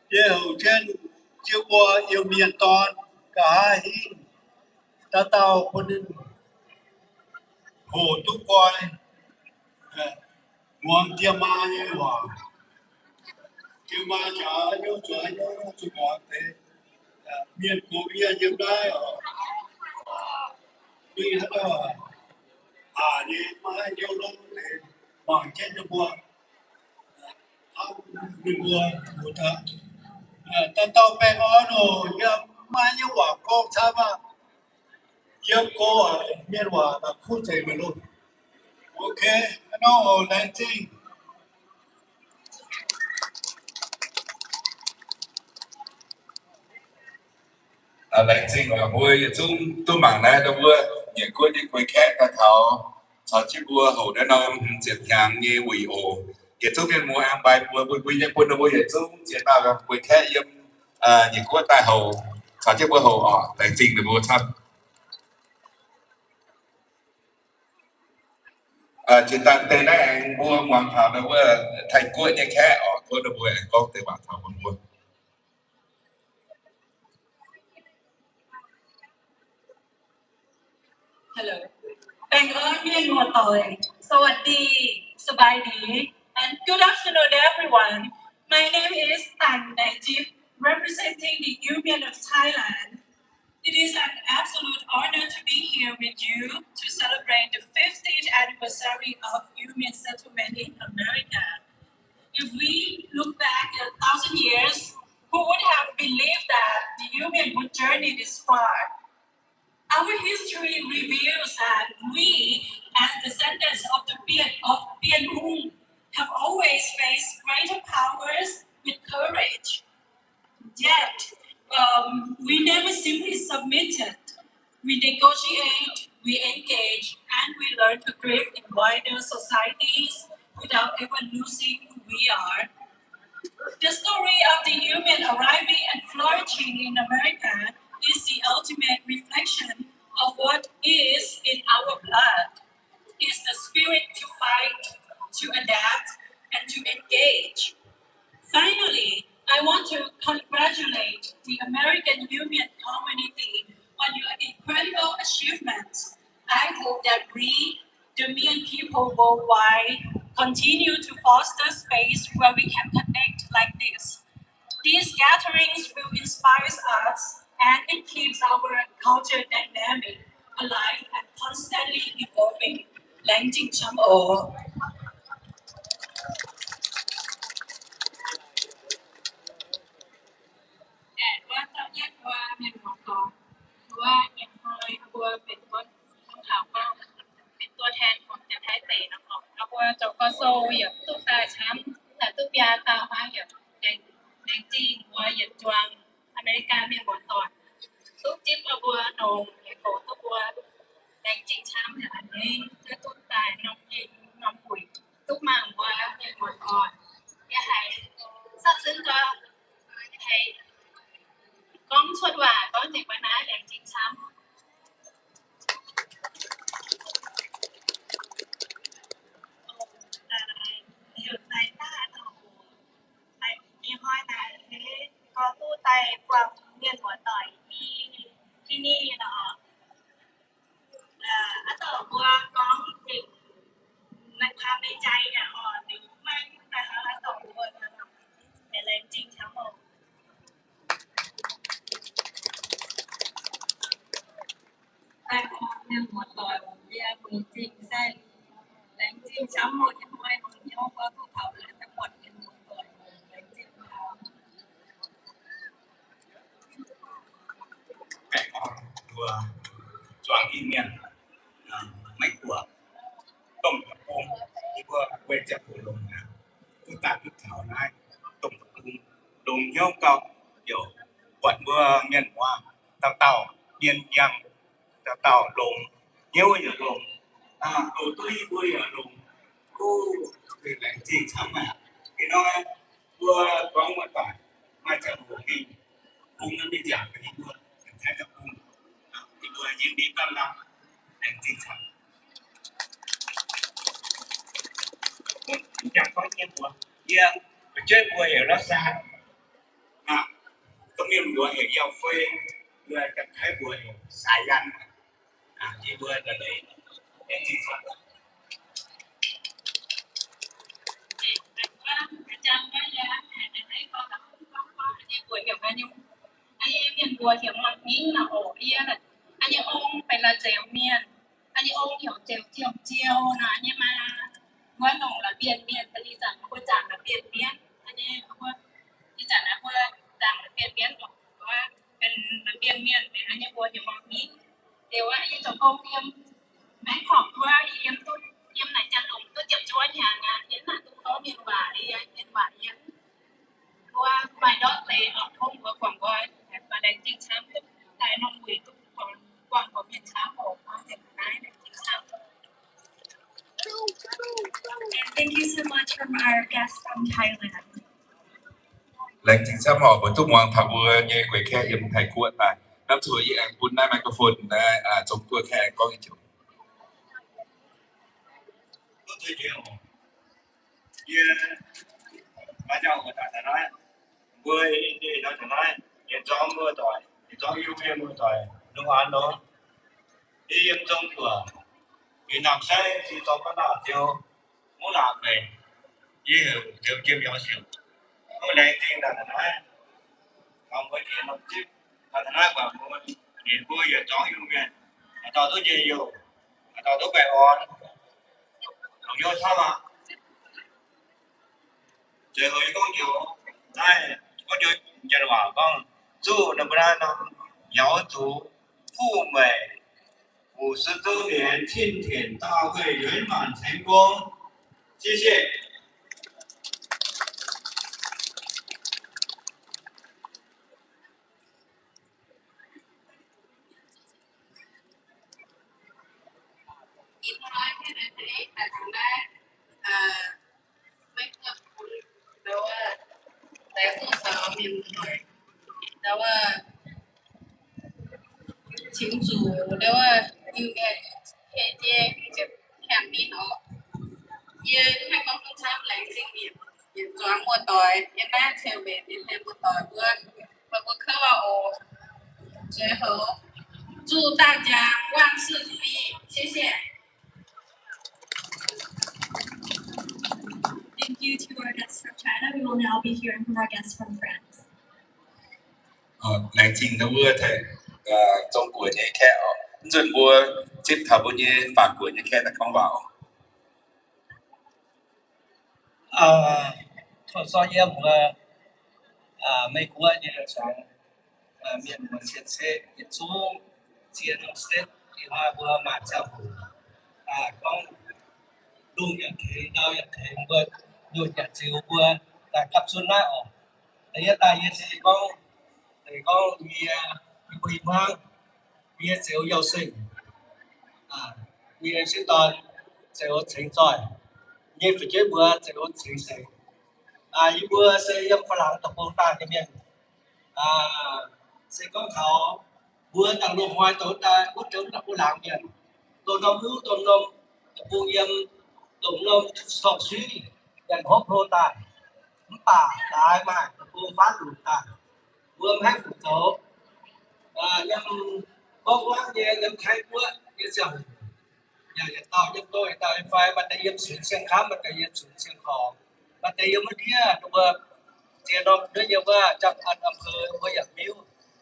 Speaker 3: Yeah, hậu trên chiều qua yêu miền toàn cả hai ta tao quân hồ tu coi nguồn tiêm ma như hòa tiêm ma trả nhau trả nhau chụp họ thế miền cổ bia như đây đi hết rồi như mai nhiều lúc thì bằng trên được qua đừng qua một tháng ta tao bé ngó rồi nhưng mai như hòa con sao mà yêu cô ở miền hòa là không thể mà luôn ok nó lên ting
Speaker 20: lãnh sinh là vui chúng tôi mang này đâu vui những cô đi quay khác cả thảo thảo chỉ vui hậu đã nói chuyện hàng như quỷ ổ cái chúng nên mua ăn bài mua vui vui những cô đâu vui chúng chuyện nào là quay khác yếm những cô tài hậu thảo chỉ vui hậu lãnh sinh là vui thật chỉ tăng tên này anh mua ngoan thảo đâu vui thành cô những khác cô đâu vui anh có thể bảo thảo muốn mua
Speaker 7: Hello. Thank you, Sawadi, Sabaidi, and good afternoon, everyone. My name is Tan Najib, representing the Iu Mien of Thailand. It is an absolute honor to be here with you to celebrate the 50th anniversary of Iu Mien settlement in America. If we look back 1,000 years, who would have believed that the Iu Mien would journey this far? Our history reveals that we, as descendants of the Bien Hung, have always faced greater powers with courage. Yet, we never simply submitted. We negotiate, we engage, and we learn to thrive in wider societies without ever losing who we are. The story of the Iu Mien arriving and flourishing in America is the ultimate reflection of what is in our blood. It's the spirit to fight, to adapt, and to engage. Finally, I want to congratulate the American Iu Mien community on your incredible achievements. I hope that we, the Mien people worldwide, continue to foster space where we can connect like this. These gatherings will inspire us and it keeps our culture dynamic, alive, and constantly evolving. Lãnh trình chấm ổ.ว่าตอนแยกว่าเมียนหัวก่อนว่าอย่างน้อยว่าเป็นคนถามว่าเป็นตัวแทนของจากไทยเตะนะครับเอาว่าเจ้าก็โซ่อย่างตุ๊กตาช้ำแต่ตุ๊กยาตาว่าอย่างแดงจีนว่าอย่างจวงอเมริกาเมียนหัวก่อนตุ๊กจิ๊บเอาว่านงอย่างโกตุ๊กว่าแดงจีนช้ำอย่างนี้และตุ๊กตายน้องเองน้องปุ๋ยตุ๊กมังว่าเมียนหัวก่อนอย่าให้ซับซึ้งก็ให้ con xuân hòa có thể phải nói là chính xác hiện tại ta tạiมีห้อยนะก็ตู้ไตความเรียนหัวต่อยที่นี่เนาะอันต่อว่าก้องติดนะครับในใจเนี่ยหรือไม่แต่ละต่อว่าเป็นแรงจริงทั้งหมดแต่ของเรียนหัวต่อยเรียนมือจริงเส้นแรงจริงทั้งหมดยังไม่ยอมว่าผู้เขาเลยทั้งหมดเป็นหัวต่อยแรงจริงเขา
Speaker 20: cái của choáng Iu Mien mấy của tổng thống cung thì của quê chợ của lùng tôi ta cứ thảo này tổng thống cung lùng nhau cao kiểu quận mưa miền hoa tàu miền giang tàu lùng nhiều ở lùng đồ tôi vui ở lùng cô thì lại chỉ chăm mà cái nó vừa có một tỏi mà chẳng của mình cung nó bị giảm cái vừa thái tập cung thì vừa diễn biến tâm lòng anh chỉ chăm chẳng có nhiều như bùa yeah mình chơi bùa hiểu nó xa à có miếng bùa hiểu giàu phê người cảm thấy bùa hiểu xài gan à chỉ bùa là đấy em chỉ sợ
Speaker 7: อาจารย์ก็แล้วแต่ให้ก็แบบอันนี้ป่วยกับอันนี้ไอ้เมียนป่วยเหี่ยวมันนี่นะโอ้เอี้ยน่ะอันนี้องเป็นละเจียวเมียนอันนี้องเหี่ยวเจียวเจียวเจียวนะอันนี้มาว่าหนองละเบียนเมียนปฏิจันทร์ก็จางละเบียนเมียนอันนี้ว่าที่จันนะว่าจางละเบียนเมียนบอกว่าเป็นละเบียนเมียนเป็นอันนี้ป่วยเหี่ยวมันนี่เดี๋ยวว่าไอ้เจ้าของเยี่ยมแม่ของว่าเยี่ยมตุ้เยี่ยมไหนจะลงตัวเจ็บจ้อยอย่างงานเยี่ยมหน้าตุ้เขาเมียนหวานเยี่ยมหวานเยี่ยมเพราะว่าไม่ดอกเลยออกทุ่งกว่าความก้อยแต่ประเด็นจริงช้ำแต่น้องบุยตุ้ก่อนผมเห็นช้ำออกมาเห็นได้จริงช้ำ
Speaker 18: And thank you so much from our guests from Thailand.
Speaker 21: Lần chính xác họ với tụi mong thảo vừa nghe quay khe im thầy cuộn này năm tuổi gì anh bún nai microphone này chống tua khe có cái chỗ
Speaker 20: tôi thấy nhiều yeah bây giờ người ta sẽ nói vừa đi nó sẽ nói hiện cho mưa tỏi hiện cho yêu mê mưa tỏi đúng không đó đi im trong cửa vì nằm say thì cho con nào tiêu muốn làm về yeah tiêu tiêu béo xỉu hôm nay tin là nói không có chuyện đâu chứ là nói bảo mua thì mua giờ chọn yêu mê tao tôi chơi nhiều tao tôi bè on không vô sao mà chơi hồi con nhiều đây có chơi chơi đồ con chú nó bữa nay nó giáo chú phụ美50周年庆典大会圆满成功，谢谢。
Speaker 7: Ít nói cái này đấy là thằng này mấy cái đâu tại tôi sợ miền rồi đâu chính chủ đâu yêu nghe hệ chế cái hàng pin họ ye hay có phương pháp lấy sinh nghiệp việc choáng một tỏi hiện nay theo về đến thêm một tỏi bữa và bữa khâu vào ổ最后祝大家万事如意，谢谢。
Speaker 18: Thank you to our guests from China. We will now be hearing from our guests from France.
Speaker 21: Lần chính nó vừa thầy trong của nhé khe dần vừa chết thảo bao nhiêu phản của nhé khe đã không vào
Speaker 19: thôi so với mấy của như là sáng miền của chiến xe chiến số chiến state thì hoa vừa mà chào con đu nhận thế đau nhận thế vừa đu nhận chiếu vừa tại cặp xuân nãy ở đấy tại yên sẽ có vì mang vì chiếu giàu sinh vì em sẽ toàn chiếu chính giỏi như phải chơi bữa chiếu chính sinh như bữa sẽ yếm phật lăng tập trung ta cái miền sẽ có thảo bữa tặng lục hoài tối ta bút trống tập bút làng miền tôn nom hữu tôn nom tập trung yếm tôn nom sọc suy dàn hốp lô tài tả đại mà tập trung phát đủ tài bữa hai phụ tố nhằm bóc lát nhẹ nhằm khai bữa như rằng nhà tao nhằm tôi tao phải bắt tay yếm xuống xem khám bắt tay yếm xuống xem khó bắt tay yếm mất kia đúng không thì nó đôi nhiềuว่าจับอันอำเภอก็อยากมิ้ว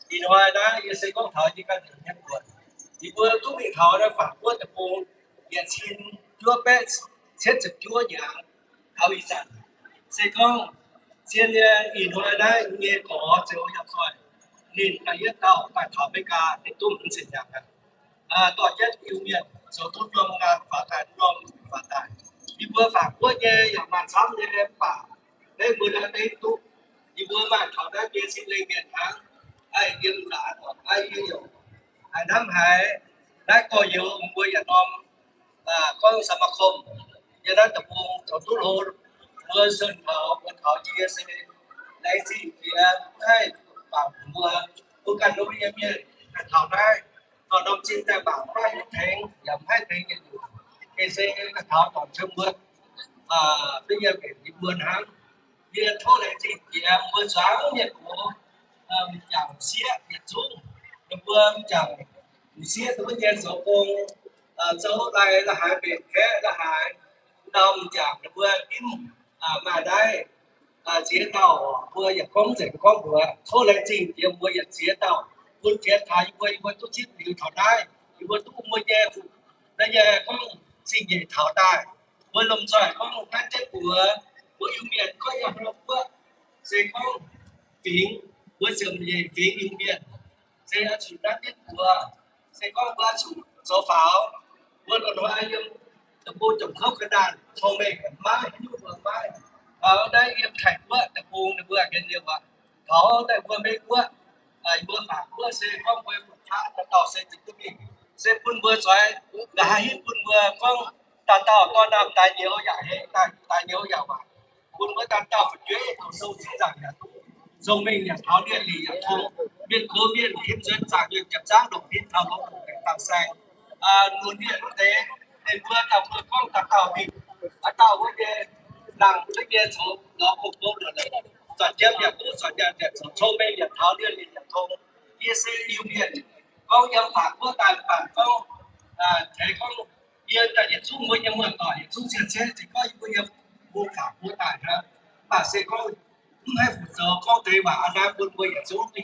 Speaker 19: อีน้อยนะยังใส่กล้องถ่ายที่กันถึงยันปวดอีเบอร์ทุกมีถ่ายได้ฝากปวดตะปูอย่าชินจั่วแปะเช็ดจับจั่วอย่างเอาอีสันใส่กล้องเชียนเนี่ยอีน้อยนะเงี้ยขอเจ้าอยากซอยนินไปยัดเต้าไปถอดไปกาในตุ้มเสร็จอย่างนั้นต่อยัดอิวเมียนโซทุนลมงานฝากการลมฝากการอีเบอร์ฝากปวดเนี่ยอย่างมันซ้ำเนี่ยป่าได้มือได้ได้ตุ้อีบัวมาเขาได้เบียร์สิเลยเบียร์ทางไอ้ยืมหลานไอ้ยืมไอ้น้ำหายได้ก็เยอะบัวอย่านอมก็สมาคมยันนั้นตะปูจอดตู้โหลบัวซึ่งเขาบัวเขาเบียร์สิได้สิเบียร์ให้ปากบัวกันรู้ยังไงเขาได้เขาดมจิ้มแต่ปากไม่แทงอย่าให้แทงอย่างอื่นเอเซ่เขาตอบเชื่อมบัว bây giờ cái buồn hăng bây giờ thôi lại thì buồn sáng nhiệt của chẳng xía nhiệt xuống buồn chẳng xía tôi bây giờ số công số này là hai bên khác là hai đồng chẳng buồn im mà đây chế tàu vừa giờ công sẽ có vừa thôi lại trình thì vừa giờ chế tàu quân chế thái vừa tôi chỉ điều thảo đai vừa tôi mua nhà phụ bây giờ không xin gì thảo đai vừa lồng xoài không ngăn chết của Iu Mien có nhà học vừa sẽ không tiếng vừa sớm gì tiếng Iu Mien sẽ là chủ đắc nhất của sẽ có ba chủ số pháo vừa còn nói ai nhưng tập bộ tổng khốc cái đàn thô mê cái mai như vừa mai ở đây em thành quá tập buồn tập vừa cái nhiều vậy có tại vừa mấy quá vừa phản vừa sẽ không vừa phá tập tàu sẽ chỉ tôi mình sẽ quân vừa xoay là hai hết quân vừa không tàn tàu toàn làm tài nhiều giải hệ tài nhiều giải vậy quân vừa tàn tàu phải chế thầu sâu sẽ rằng là dòng mình nhà tháo điện lì nhà thô biên cố biên hiệp dân giảng việc chậm rãi đồng biên thao có một cái tàu xe nguồn điện quốc tế nên vừa tàu vừa không tàu mình tàu với cái đằng cái kia số nó phục vụ được đấy soạn chép nhà cũ soạn nhà đẹp số thô bên nhà tháo điện lì nhà thô kia sẽ Iu Mien có nhắm phản quốc tài phản không thấy không yên tại địa chung với nhắm mượn tỏi địa chung tiền xe thì có những nhắm vô phản quốc tài ha mà sẽ có hai phụ giờ có thể bảo anh em buôn với địa chung thì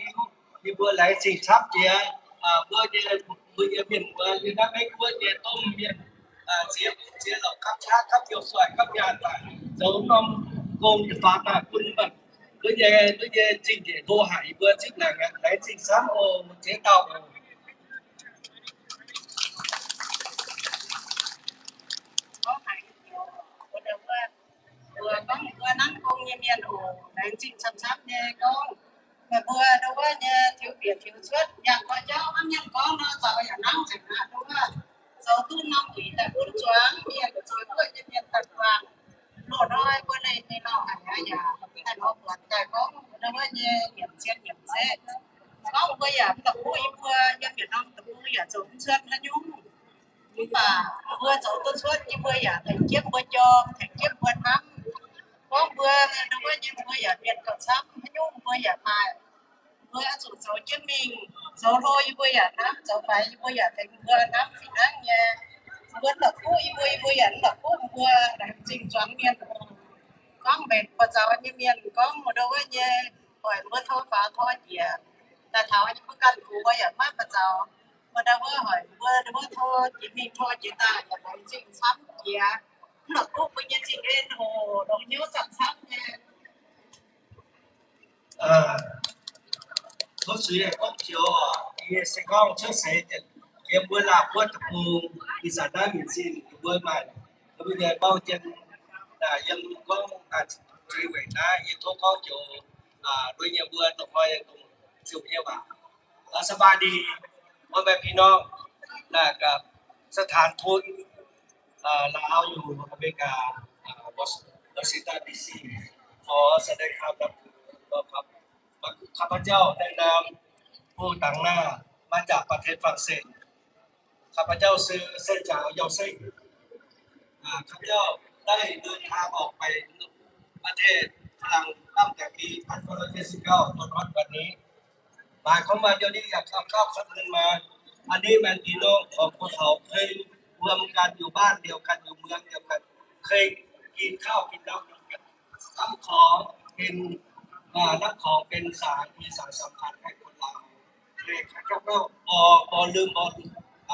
Speaker 19: như vừa lấy xì sắp kia vừa như biển vừa như đã mấy vừa như tôm biển chia là các khác các nhiều xoài các nhà tại giống non gồm phá tài quân vật đối với trình thể thô hải vừa chính là lấy trình sát ô chế tàu
Speaker 12: vừa có một vừa nắng công như miền ổ đánh trình sắp sắp như con mà vừa đâu có như thiếu biệt thiếu suất nhà có cháu ăn nhân con nó giàu nhà nắng chẳng hạn đúng không giàu tu năm thì là bốn choáng miền của tôi cũng như miền tập đoàn nổ nói bữa nay thì nó hẳn ở nhà tại nó vừa tại có đâu có như điểm trên điểm xe có một bây giờ tập vui vừa như Việt Nam tập vui ở chỗ xuân nó nhung nhưng mà vừa chỗ tôi suốt như bây giờ thành kiếp vừa cho thành kiếp vừa năm có vừa đâu có như vừa giờ Việt Cộng sản nó nhung vừa giờ mà vừa chỗ chỗ chứ mình chỗ thôi vừa giờ năm chỗ phải vừa giờ thành vừa năm thì đang nhà vừa là phú vừa giờ là phú vừa đang trình choáng miền có mệt và cháu như miền có một đâu ấy như hỏi vừa thôi phá thôi gì ta tháo những cái căn cứ bây giờ mất và cháu mà đâu có hỏi vừa thôi chỉ mình thôi chỉ ta là đang trình sắp gì nó cũng bây giờ chỉ lên hồ nó nhớ sắp sắp nha
Speaker 19: có sự có chiều thì sẽ có trước sẽ em vừa làm vừa tập buồn thì sản ra mình xin vừa mà bây giờ bao chân là dân có truy về na như tôi có chỗ đôi nhà vừa tập hơi cùng chịu như vậyสบายดีพ่อแม่พี่น้องและกับสถานทูตลาวอยู่อเมริกาวอชิงตันดีซีขอแสดงความรับผิดชอบครับข้าพเจ้าในนามผู้ต่างหน้ามาจากประเทศฝรั่งเศสข้าพเจ้าซื้อเส้นจากเยาเซ่ข้าพเจ้าได้เดินทางออกไปประเทศฝรั่งตั้งแต่ปี1979จนวันนี้หมายความว่าเดี๋ยวนี้อยากทำข้าวคำนึงมาอันนี้แมนพี่น้องของพวกเขาเคยรวมกันอยู่บ้านเดียวกันอยู่เมืองเดียวกันเคยกินข้าวกินน้ำเดียวกันน้ำของเป็นน้ำของเป็นสารมีสารสำคัญให้คนเราเลยครับก็พอลืมอั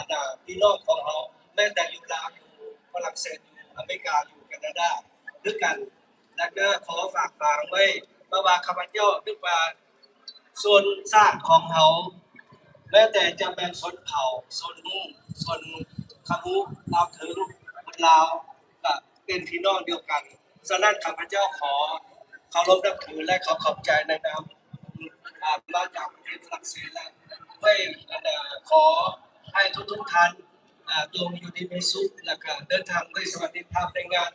Speaker 19: นพี่น้องของเขาแม้แต่อยู่ลาวอยู่ฝรั่งเศสอยู่อเมริกาอยู่แคนาดาด้วยกันแล้วก็ขอฝากฝังไว้เมื่อวานข้าพเจ้าด้วยว่าส่วนซากของเขาแม้แต่จะเป็นส่วนเผาส่วนนุ่งส่วนขมุลาวถึงคนลาวก็เป็นพี่น้องเดียวกันฉะนั้นข้าพเจ้าขอเคารพนับถือและขอบใจในนามมาจากประเทศฝรั่งเศสและขอให้ทุกท่านจงอยู่ดีมีสุขและก็เดินทางด้วยสวัสดิภาพในงาน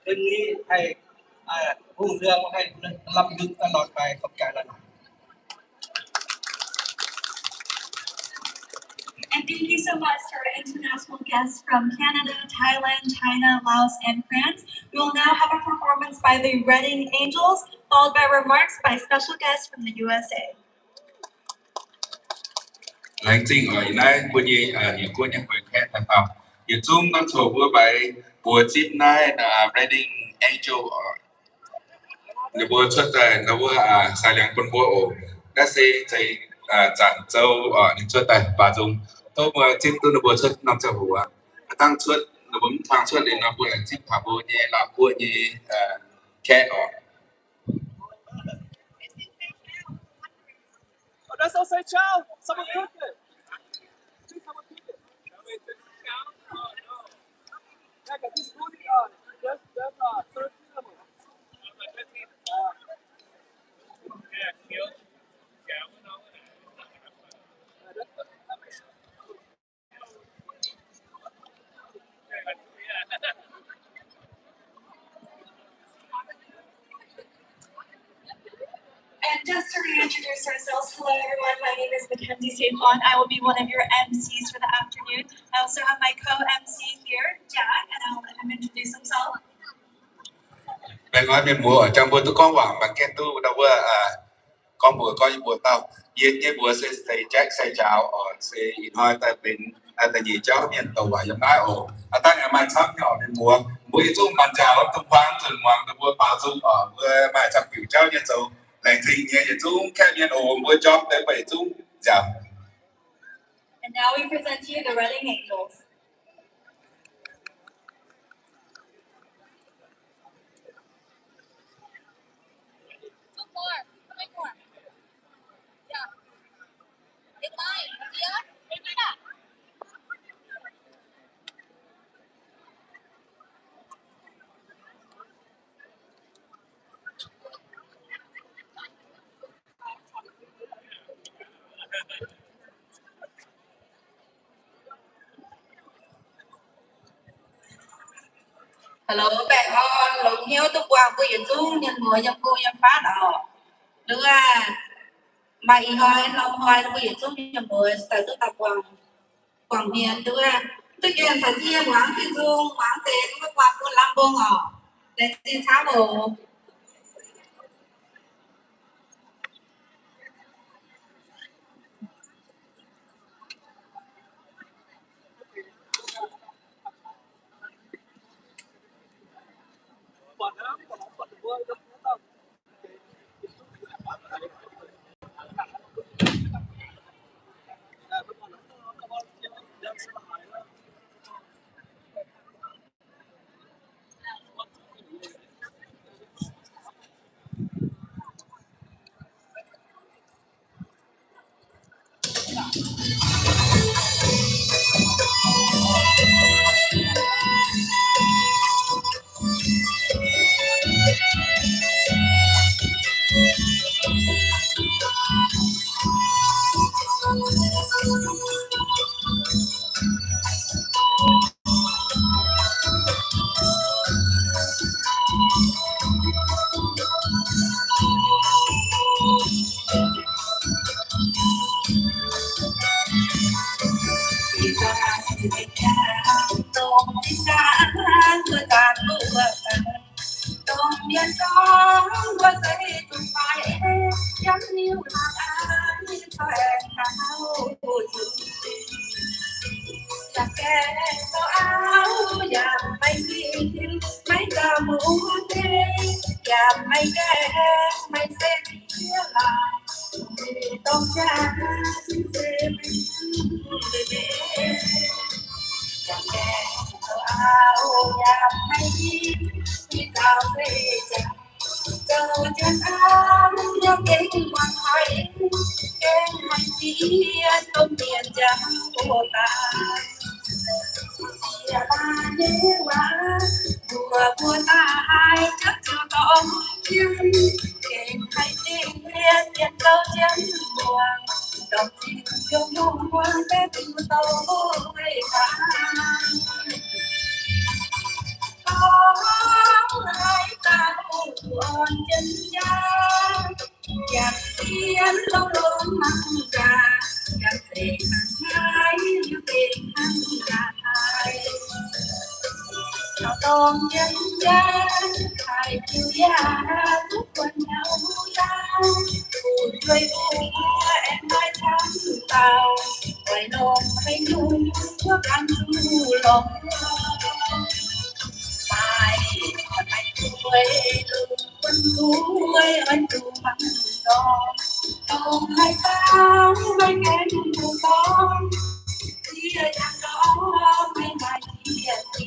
Speaker 19: คืนนี้ให้รุ่งเรืองให้ลำลึกตลอดไปขอบใจและ
Speaker 18: And thank you so much to our international guests from Canada, Thailand, China, Laos, and France. We will now have a performance by the Reading Angels, followed by remarks by special guests from the USA.
Speaker 21: Lãnh trình ở nay quân gì những quân những người khác thành học. Những chúng nó thuộc với bài của chip này là Reading Angel nếu bữa xuất tại nếu bữa sai lệch quân bữa đã xây xây giảng châu ở những xuất tại bà dùng tôi vừa chip tôi nếu bữa xuất năm châu hùa tăng xuất nếu bấm thang xuất lên nó bữa chip thả bữa nhẹ là bữa nhẹ kẹt ở.
Speaker 2: Let's all say ciao. Someone cook it. Yeah, got this booty on. That's 13 of them.
Speaker 18: And just to reintroduce ourselves, hello everyone, my name is Mackenzie Saquon. I will be one of your MCs for the afternoon. I also have my co-MC here, Jack, and I'll let him introduce himself.
Speaker 21: Bên nói bên bùa ở trong bùa tôi có quảng bằng khen tu đâu bùa con bùa coi bùa tao yên cái bùa sẽ xây jack xây cháo ở sẽ in hơi tại bên tại gì cháu miền tàu ở trong đá ổ ta nhà mai sắp nhỏ bên bùa bùa chung bàn cháo tung khoáng rồi ngoằng được bùa bao dung ở bùa mai sắp kiểu cháu nhân dầu lành thình nhẹ chung khen miền ổ bùa chóp tới bảy chung chào.
Speaker 18: And now we present to you the Reading Angels.
Speaker 12: Hello bạn con, lục hiếu tôi qua của Yên Dung nhân mùa nhân cô nhân phát đỏ. Đúng mày hỏi lòng hỏi của Yên Dung nhân mùa tại tôi tập quảng miền đúng tôi kiện phải chia quảng Yên Dung quảng tế tôi qua của Lam Bông để xin sao bộ. Hãy
Speaker 14: Con dân gian hãy chịu giá giúp quân nhau ta cuộc chơi vui em mai tháng tàu quay lòng hay nhung bước ăn du lòng mai còn anh quê đường quân núi anh dù mặn gió con hai tháng mấy cánh của con chia chẳng đó mấy ngày chia gì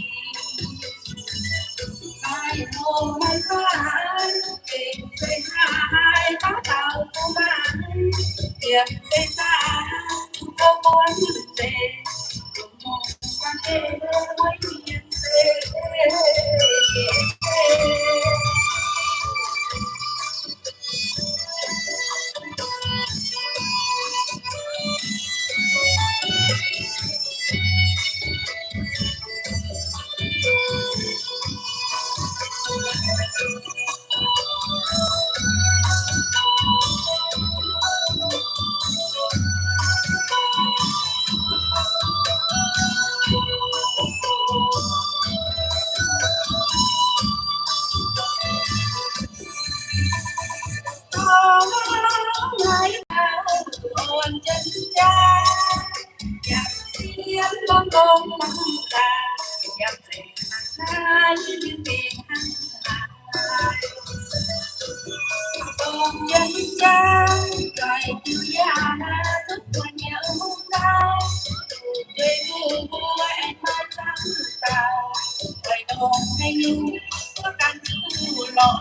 Speaker 14: mai hôm mai phải tìm xây hai có tàu của bạn tìm xây xa có muốn về cùng một quan hệ với nhiên ôn chân cha dặm xiên con măng ta dặm về hai những biển hai con chân cha trời chiều già giúp qua nhau ta chơi vui em mai sáng tàu đời đồn hay nhung có căn cứ lo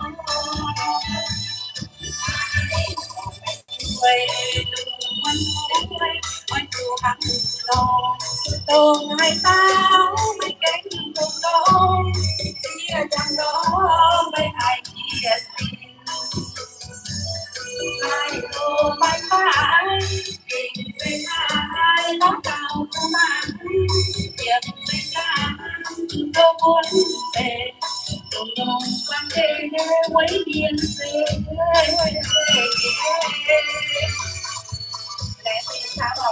Speaker 14: quê đường quân quê ôi dù hằng lo tôm hai táo mấy cánh đồng đó chia chẳng đó mấy ai chia xin hai tô mai phải tình về hai nó cao cho mang việc về ra đâu muốn về cùng nhau quan hệ với điên về lẽ thì sao hả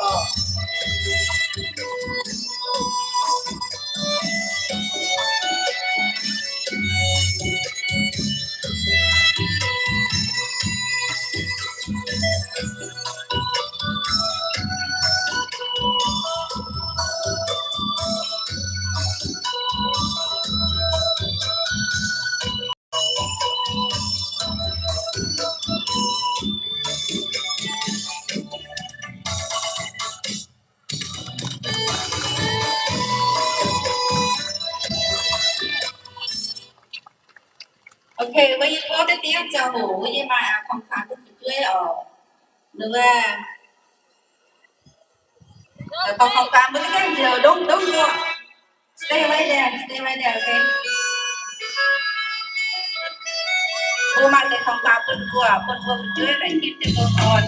Speaker 14: ok bây giờ có cái tiếng chào hủ với mà phòng khám của chúng tôi ở nữa còn phòng khám với cái giờ đúng đúng chưa stay right there okay ô mà cái phòng khám của chúng tôi phải kịp cho tôi còn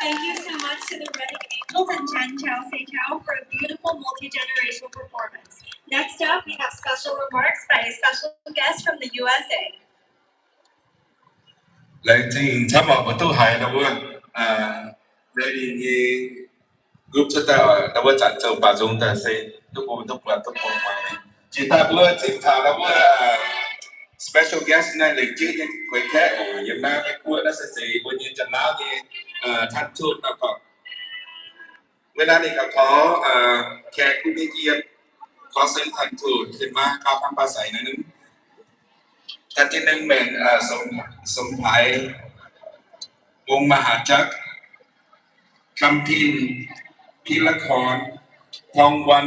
Speaker 14: Thank you so much to the Reading Angels and Chan Chao Say Chao for a beautiful multi-generational performance. Next up, we have special remarks by a special guest from the USA.
Speaker 21: Lại thì thăm ở một tu hải đâu ready như group cho ta ở đâu chặt châu bà dung ta xây tu mà chỉ ta bữa chính thảo đâu special guest này lịch chứ những quầy khác ở Việt Nam cái cua nó sẽ xây bao nhiêu trận lá thìท่านทูตแล้วก็เวลานี้ก็ขอแขกผู้มีเกียรติขอเชิญท่านทูตขึ้นมากล่าวคำปราศัยหน่อยนึง ท่านที่หนึ่งเป็นสมภายวงศ์มหาจักรคำพินพิรครทองวัน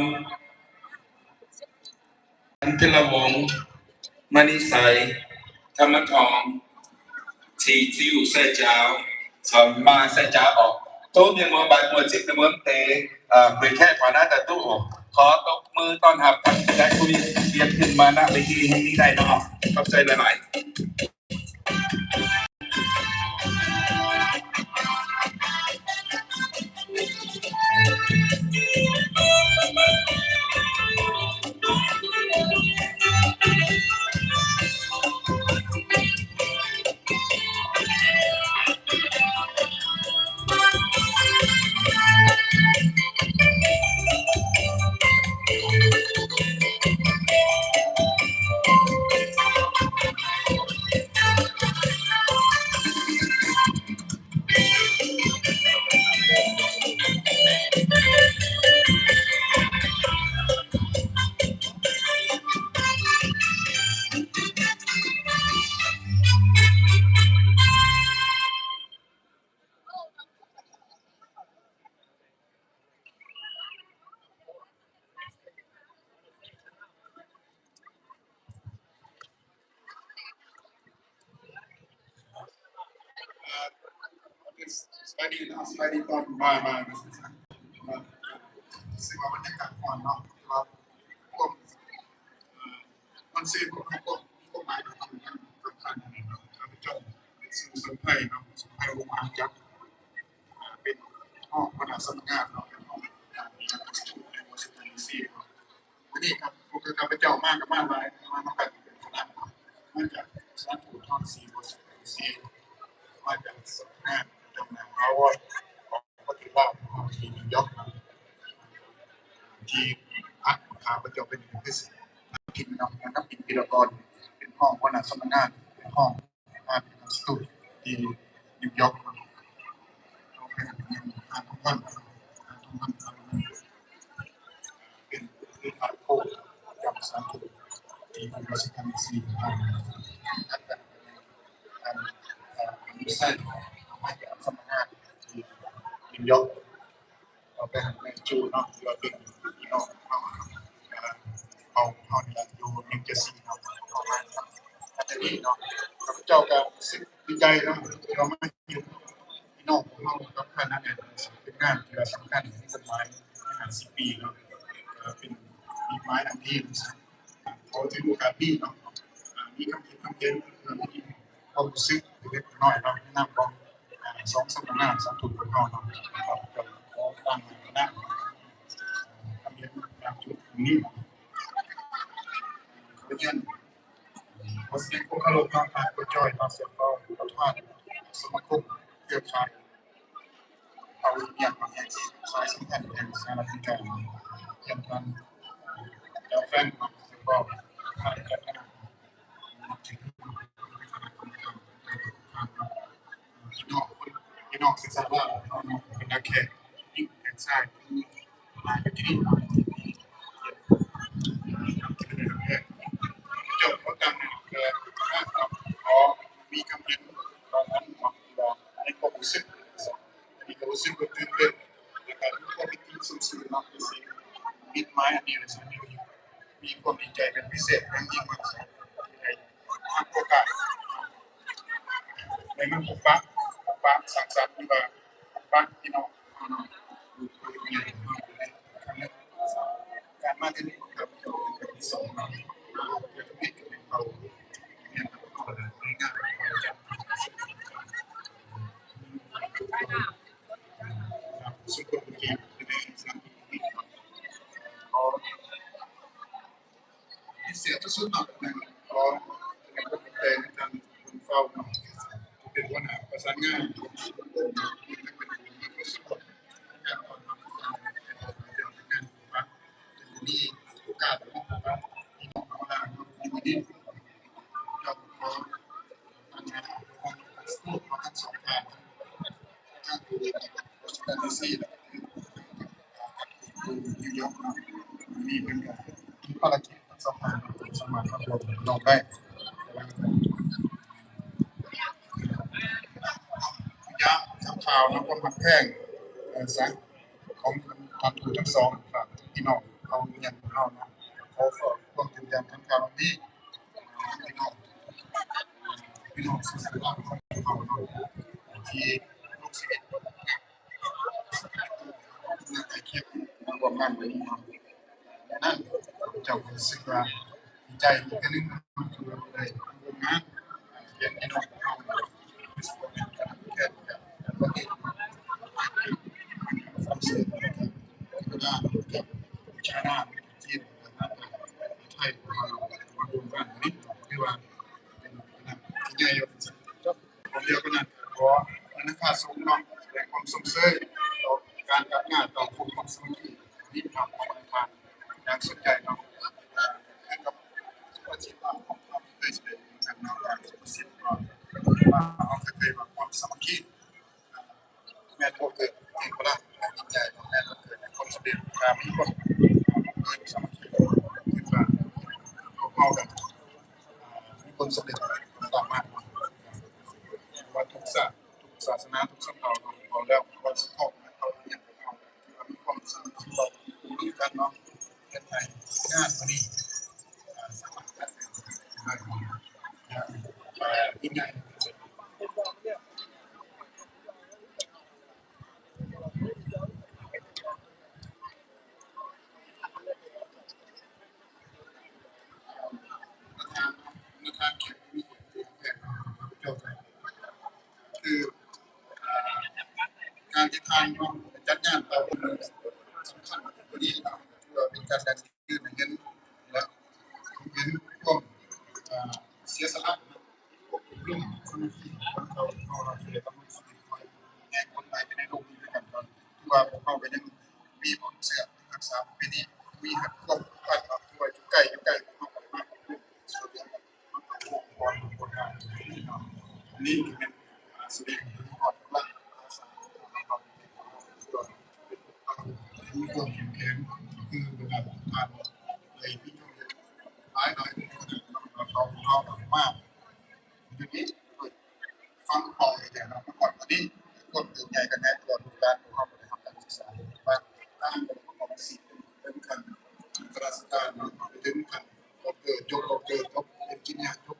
Speaker 21: อันเทลวงศ์มณีใสธรรมทองชีจิวเสเจ้าสอนมาเสเจ้าออกโต๊ะยังมาบายมวยจิตในเมืองเตเผยแค่ก่อนหน้าแต่ตู้ขอตบมือต้อนรับท่านได้คุยเรียนขึ้นมาณเวทีแห่งนี้ได้เนาะขอบใจหลายๆสวัสดีก่อนมาซึ่งว่าบรรยากาศก่อนเนาะครับพวกมันเสียของเขาพวกหมายของเขาอย่างสำคัญนะครับท่านผู้ชมสู่สมไทยเนาะสมไทยวงศ์มหาจักรเป็นห้องคณะสำนักงานเนาะเป็นห้องการมีการประชุมในวอชิงตันดีซีเนาะวันนี้ครับพวกข้าพเจ้ามากกับมากหลายมากันเป็นคณะมาจากสถานทูตท่องซีวอชิงตันดีซีมาจากสำนักงานจำนำฮาวายของประเทศลาวที่นิวยอร์กที่พักข้าพเจ้าเป็นพิเศษกินเนาะนักบินพิรกรเป็นห้องคณะสำนักงานเป็นห้องการสตูดิที่นิวยอร์กเราเป็นการทุกวันเป็นที่พักโคกับสารทุกที่วอชิงตันดีซีการมิสไซล์มาจากสำนักงานที่นิวยอร์กเราไปหาแมนจูเนาะเราเป็นพี่น้องเอาในอยู่นิวเจอร์ซีย์เนาะประมาณนั้นแต่นี่เนาะข้าพเจ้าก็สึกดีใจเนาะเราไม่อยู่พี่น้องของเรากับท่านนั้นเนี่ยเป็นงานที่สำคัญกฎหมาย50 ปีเนาะเป็นมีไม้อันที่เขาถือโอกาสดีเนาะมีคำคิดคำเห็นมีความรู้สึกเล็กน้อยเนาะนำของ2 สำนักงาน2 ทุนคนนอกเนาะครับขอตั้งคณะทำเรียนตามจุดนี้ขอเรียนขอแสดงความเคารพต่อท่านผู้ช่วยต่อเสียงต่อประธานสมาคมเครือข่ายเอาเรียนมาแห่งสายสัมพันธ์แห่งสหรัฐอเมริกาอย่างท่านเจ้าแฟนของก็ท่านคณะถึงพี่น้องศึกษาว่าเป็นนักแข่งยิ่งแข่งซ่ามาอยู่ที่นี่จบประกันขอมีคำเห็นตอนนั้นว่าในความรู้สึกมีความรู้สึกตื่นเต้นนะครับความเป็นที่สูงๆมากที่สุดมิตรไม้อันนี้เลยสักนิดมีความดีใจเป็นพิเศษครั้งยิ่งมากในทางโอกาสในมันปะสังสรรค์หรือว่าปะพี่น้องการมาที่นี่ครับเป็นที่สองเราจะไม่เกิดเราเนี่ยเราในงานเราจะสุดคนเก่งในสามปีที่เสียทุกสุดหนักหนึ่งก็เป็นคนเป็นการคนเฝ้าเป็นวันหาประสานงานมีโอกาสนะครับที่น้องมาอยู่ที่เราขอทำงานของสมุดของทั้งสองทางทั้งดูวอชิงตันดีซีและดูนิวยอร์กมีเป็นการภารกิจทั้งสองทางสามารถทำลงได้
Speaker 9: ข่าวนะคนหักแพงสังของทางทั้งสองครับพี่น้องเอาเงินเอานะขอความยืนยันทั้งข่าวนี้พี่น้องสื่อสารของเขาที่ลูกศิษย์น่าจะเคียบกว่าบ้านไปนี่ครับนั่นจะรู้สึกว่าดีใจกันนึงคือเลยนะอย่างที่น้องเขารู้สึกว่าเป็นการแก้แบบประเทศฝรั่งเศสก็ได้กับชาติจีนนะครับไทยมาดูบ้านนี้ที่ว่าเป็นที่ใหญ่ผมเดียวกันนะขอนะครับส่งน้องแสดงความสงสัยต่อการจัดงานต่อผู้ความสมัครนี่ทำของทางอย่างสนใจเนาะให้กับประชาชนของเราได้แสดงกันเนาะการประสิทธิ์ว่าเอาเคยมาความสมัครแม่ตัวเกิดเองก็ได้ยิ่งใหญ่แม่ตัวเกิดคนสำเร็จการมีคนเกิดสมัครขึ้นมาเข้ากันมีคนสำเร็จสามารถว่าทุกศาสนาทุกสัมพันธ์เราแล้ววันสุดท้ายเราเนี่ยเรามีความสำคัญเราดูกันเนาะเป็นไงงานวันนี้สามารถได้ยิ่งใหญ่นะครับเก็บมีแผนจบคือการที่ทางจัดงานเราเป็นสำคัญวันนี้เราเป็นการดันยืนเงินและเงินร่วมเสียสละร่วมสมาชิกเราเสียต้องมีสิ่งแง่คนไทยในโลกนี้ด้วยกันก่อนที่ว่าพวกเราก็ยังมีผลเสียรักษาปีนี้มีหักควบกันเราด้วยจุดใกล้พวกเรามากส่วนใหญ่คนงานนี่เป็นแสดงถึงความรักมีความเข้มแข็งคือเวลาทานในพิธีหลายเรามากทีนี้ฟังพออย่างเราก่อนวันนี้คนตื่นใหญ่กันแน่ตัวดูการของเราในการศึกษาบ้างตั้งเป็นของสิ่งเป็นกันกระสการเป็นกันจบเป็นกินยาจบ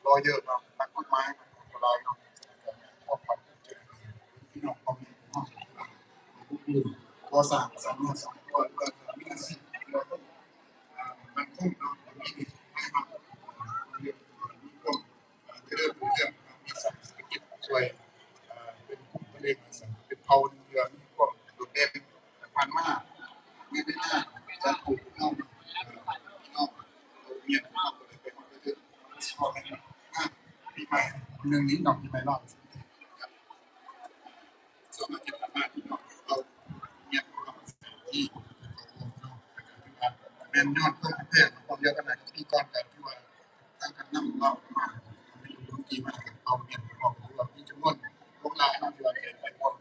Speaker 9: รอเยอะเราตักต้นไม้ลอยเราพวกความเจริญพี่น้องความมีความพอสั่งสำนวนสองตัวมีสิ่งเราต้องมันคงเรามีให้มาเรื่องมีความเรื่องมีสังเกตช่วยเป็นกลุ่มเล็กเป็นเผ่าเรือมีความโดดเด่นพันมากไม่ได้น่าจะถูกน้องเมียน้องเป็นคนที่ชอบเป็นปีใหม่เรื่องนี้น้องปีใหม่รอบสมัครที่ผ่านมาที่น้องเราเมียน้องที่เป็นยอดเพิ่มเพิ่มความเยอะขนาดที่ก่อนกันที่ว่าตั้งกันนั่งเรามาไม่รู้กี่มาเอาเมียน้องเราที่จำนวนพวกเราให้เราอยู่ในไปพร้อม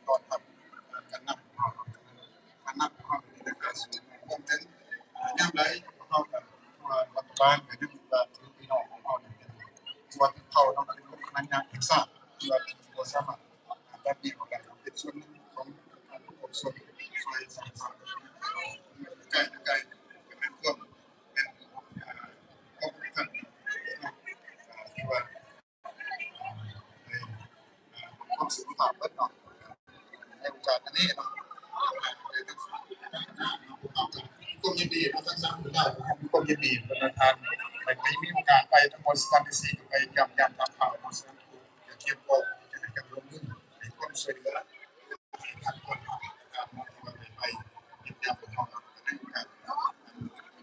Speaker 9: ตอนทำกันนั่งกันนั่งในการสื่อรวมถึงย่ำไรเข้ากันว่ารัฐบาลหรือยังการถือพี่น้องของเราเนี่ยว่าเขาต้องเป็นพวกคณะงานศึกษาที่ว่าตัวสามารถแบบนี้ของการเป็นส่วนหนึ่งของการประกอบส่วนช่วยสังคมใกล้เป็นพวกเป็นพวกท่านที่ว่าความสุขภาพลดหน่อยในโอกาสนี้เนาะก็ยินดีทั้งสามคนได้ก็ยินดีประธานไปมีโอกาสไปทั้งหมด34ไปย้ำทำข่าวมาสักอย่าเทียบกับจะให้กับลงทุนในความสวยงามทางคนการมองไปย้ำของเราในโอกาส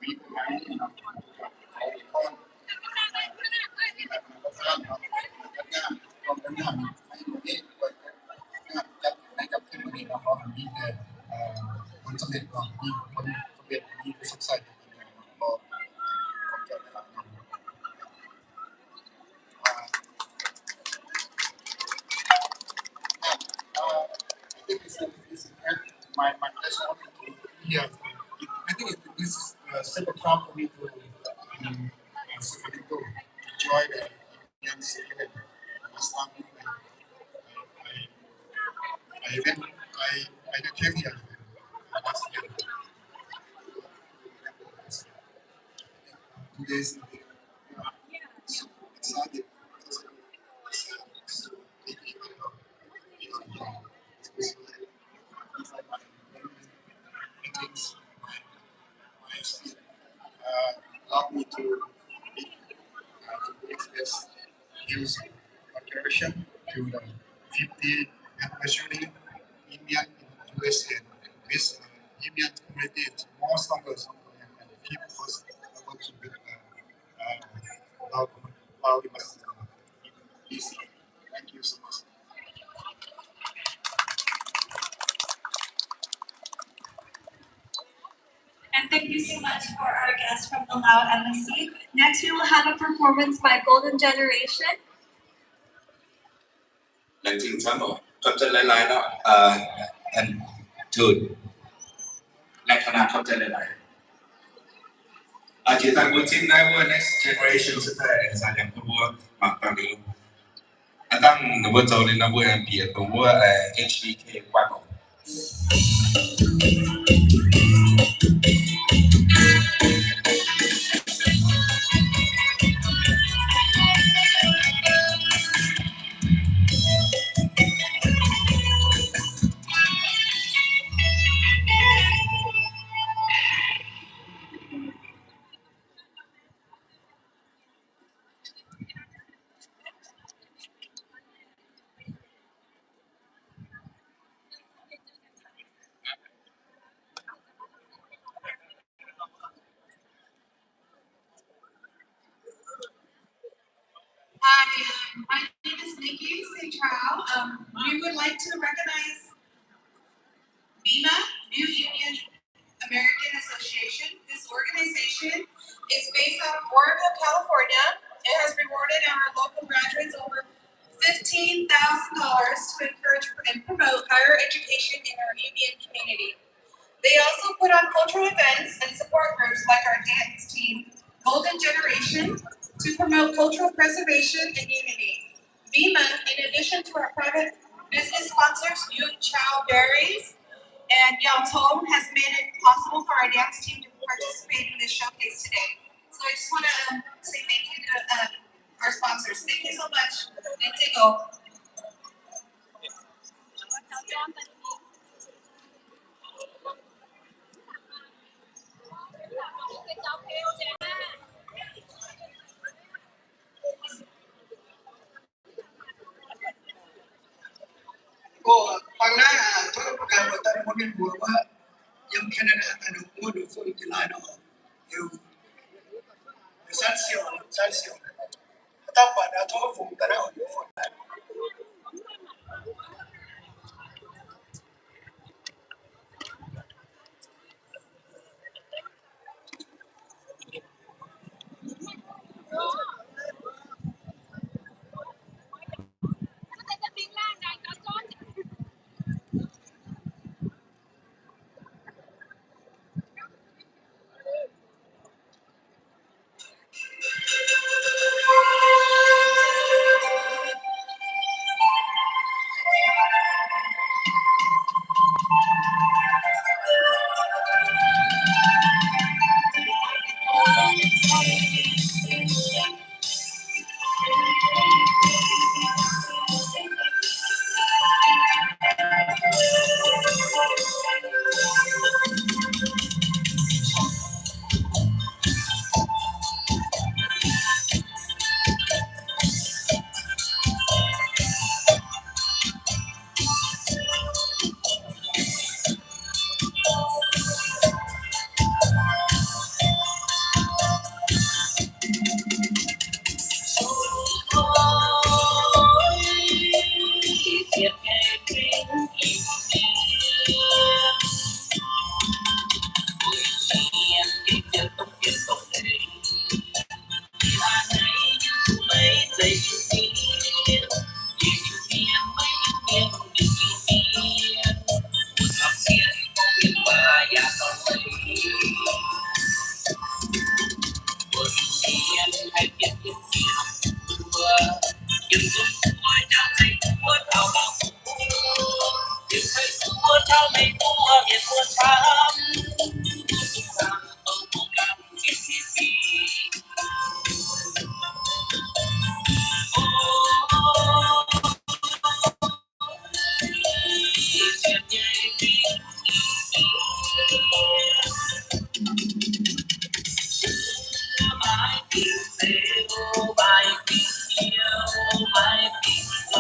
Speaker 9: มีคนไหนเขาต้อนแบบประธานเรางานเราเป็นงานให้คนนี้เปิดงานจัดในกับที่นี้เราขอหันดีเลยผลสำเร็จก่อนมีผลสำเร็จมีประสบการณ์ก็ผมจะได้รับI think it's my pleasure to be here. I think this is second time for me to Sacramento to join the young Sacramento. Last time I came here last year. 2 days ago. So excited. Allow me to express his contribution to the 50th anniversary Indian USA. This Indian community is more stronger and keep us working with how we must peace. Thank you so much.
Speaker 18: And thank you so much for our guests from the Lao Embassy. Next, we will have a performance by Golden Generation.
Speaker 21: หลังจากนั้นก็จะหลายๆเนาะand to และคณะเข้าใจหลายๆอาจจะตั้งบนชิ้นได้ว่า next generation สุดท้ายสายอย่างพวกมาตั้งนี้ตั้งนบโจลินนบเปียตัวว่าHBK กว่าก่อน
Speaker 10: Hi, my name is Nikki Sechao. We would like to recognize BIMA, New Union American Association. This organization is based out of Oregon, California. It has rewarded our local graduates over $15,000 to encourage and promote higher education in our Indian community. They also put on cultural events and support groups like our dance team, Golden Generation, to promote cultural preservation and unity. BIMA, in addition to our private business sponsors, Yu Chow Berries and Yao Tong, has made it possible for our dance team to participate in this showcase today. So I just want to say thank you to our sponsors. Thank you so much. And Tingo.
Speaker 6: ก็ฟังหน้าทุกประการบทตั้งมันเป็นหัวว่ายังแคนาดาแต่หนูพูดดูฟุ้งที่ลายน้องอยู่สั้นเสียวต้องปัดเอาทุกฟุ้งแต่ละอยู่ฝนได้
Speaker 10: Hi,
Speaker 2: เจ้าไม่กลัวเมียนหัวช้ำสุขสันต์เอาพวกกันที่โอ้เจ็บใหญ่ปีไม่ปีเซโอไม่ปีเขียวไม่ปีโล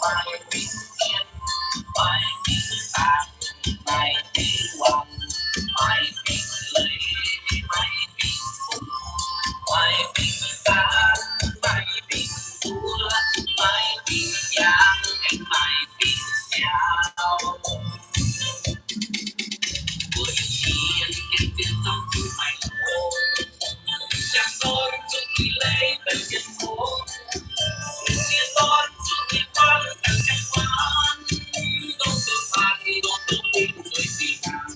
Speaker 2: ไม่ปีเขียวไม่ปีตาไม่ปีหวังไม่ปีเลยไม่ปีฝุ่นไม่ปีสารไม่ปีสัวไม่ปียางไม่ปียาวบุญเทียนเก็บเจียนต้องคือไม่โง่จากโซนจุดที่เลยเป็นเจียนโง่เจียนโซนจุดที่ฟังเป็นเจียนหวานต้องตัวฟันต้องตัวดิ้นสวยสีงาม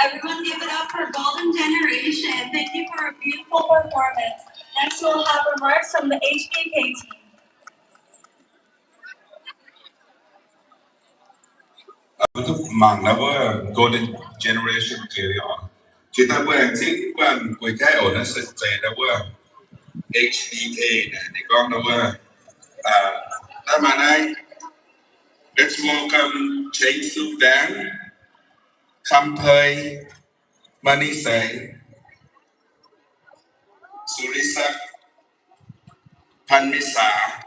Speaker 18: Everyone give it up for Golden Generation. Thank you for a beautiful performance. Next we'll have remarks from the HBK team.
Speaker 21: Untuk mangawa golden generation carry on. Kita buat sih bukan kuikai orang sesuai dawa HDK ni kong dawa. Tamanai, let's welcome Cheng Su Dan, Kampai Manisai, Surisak Panmisa,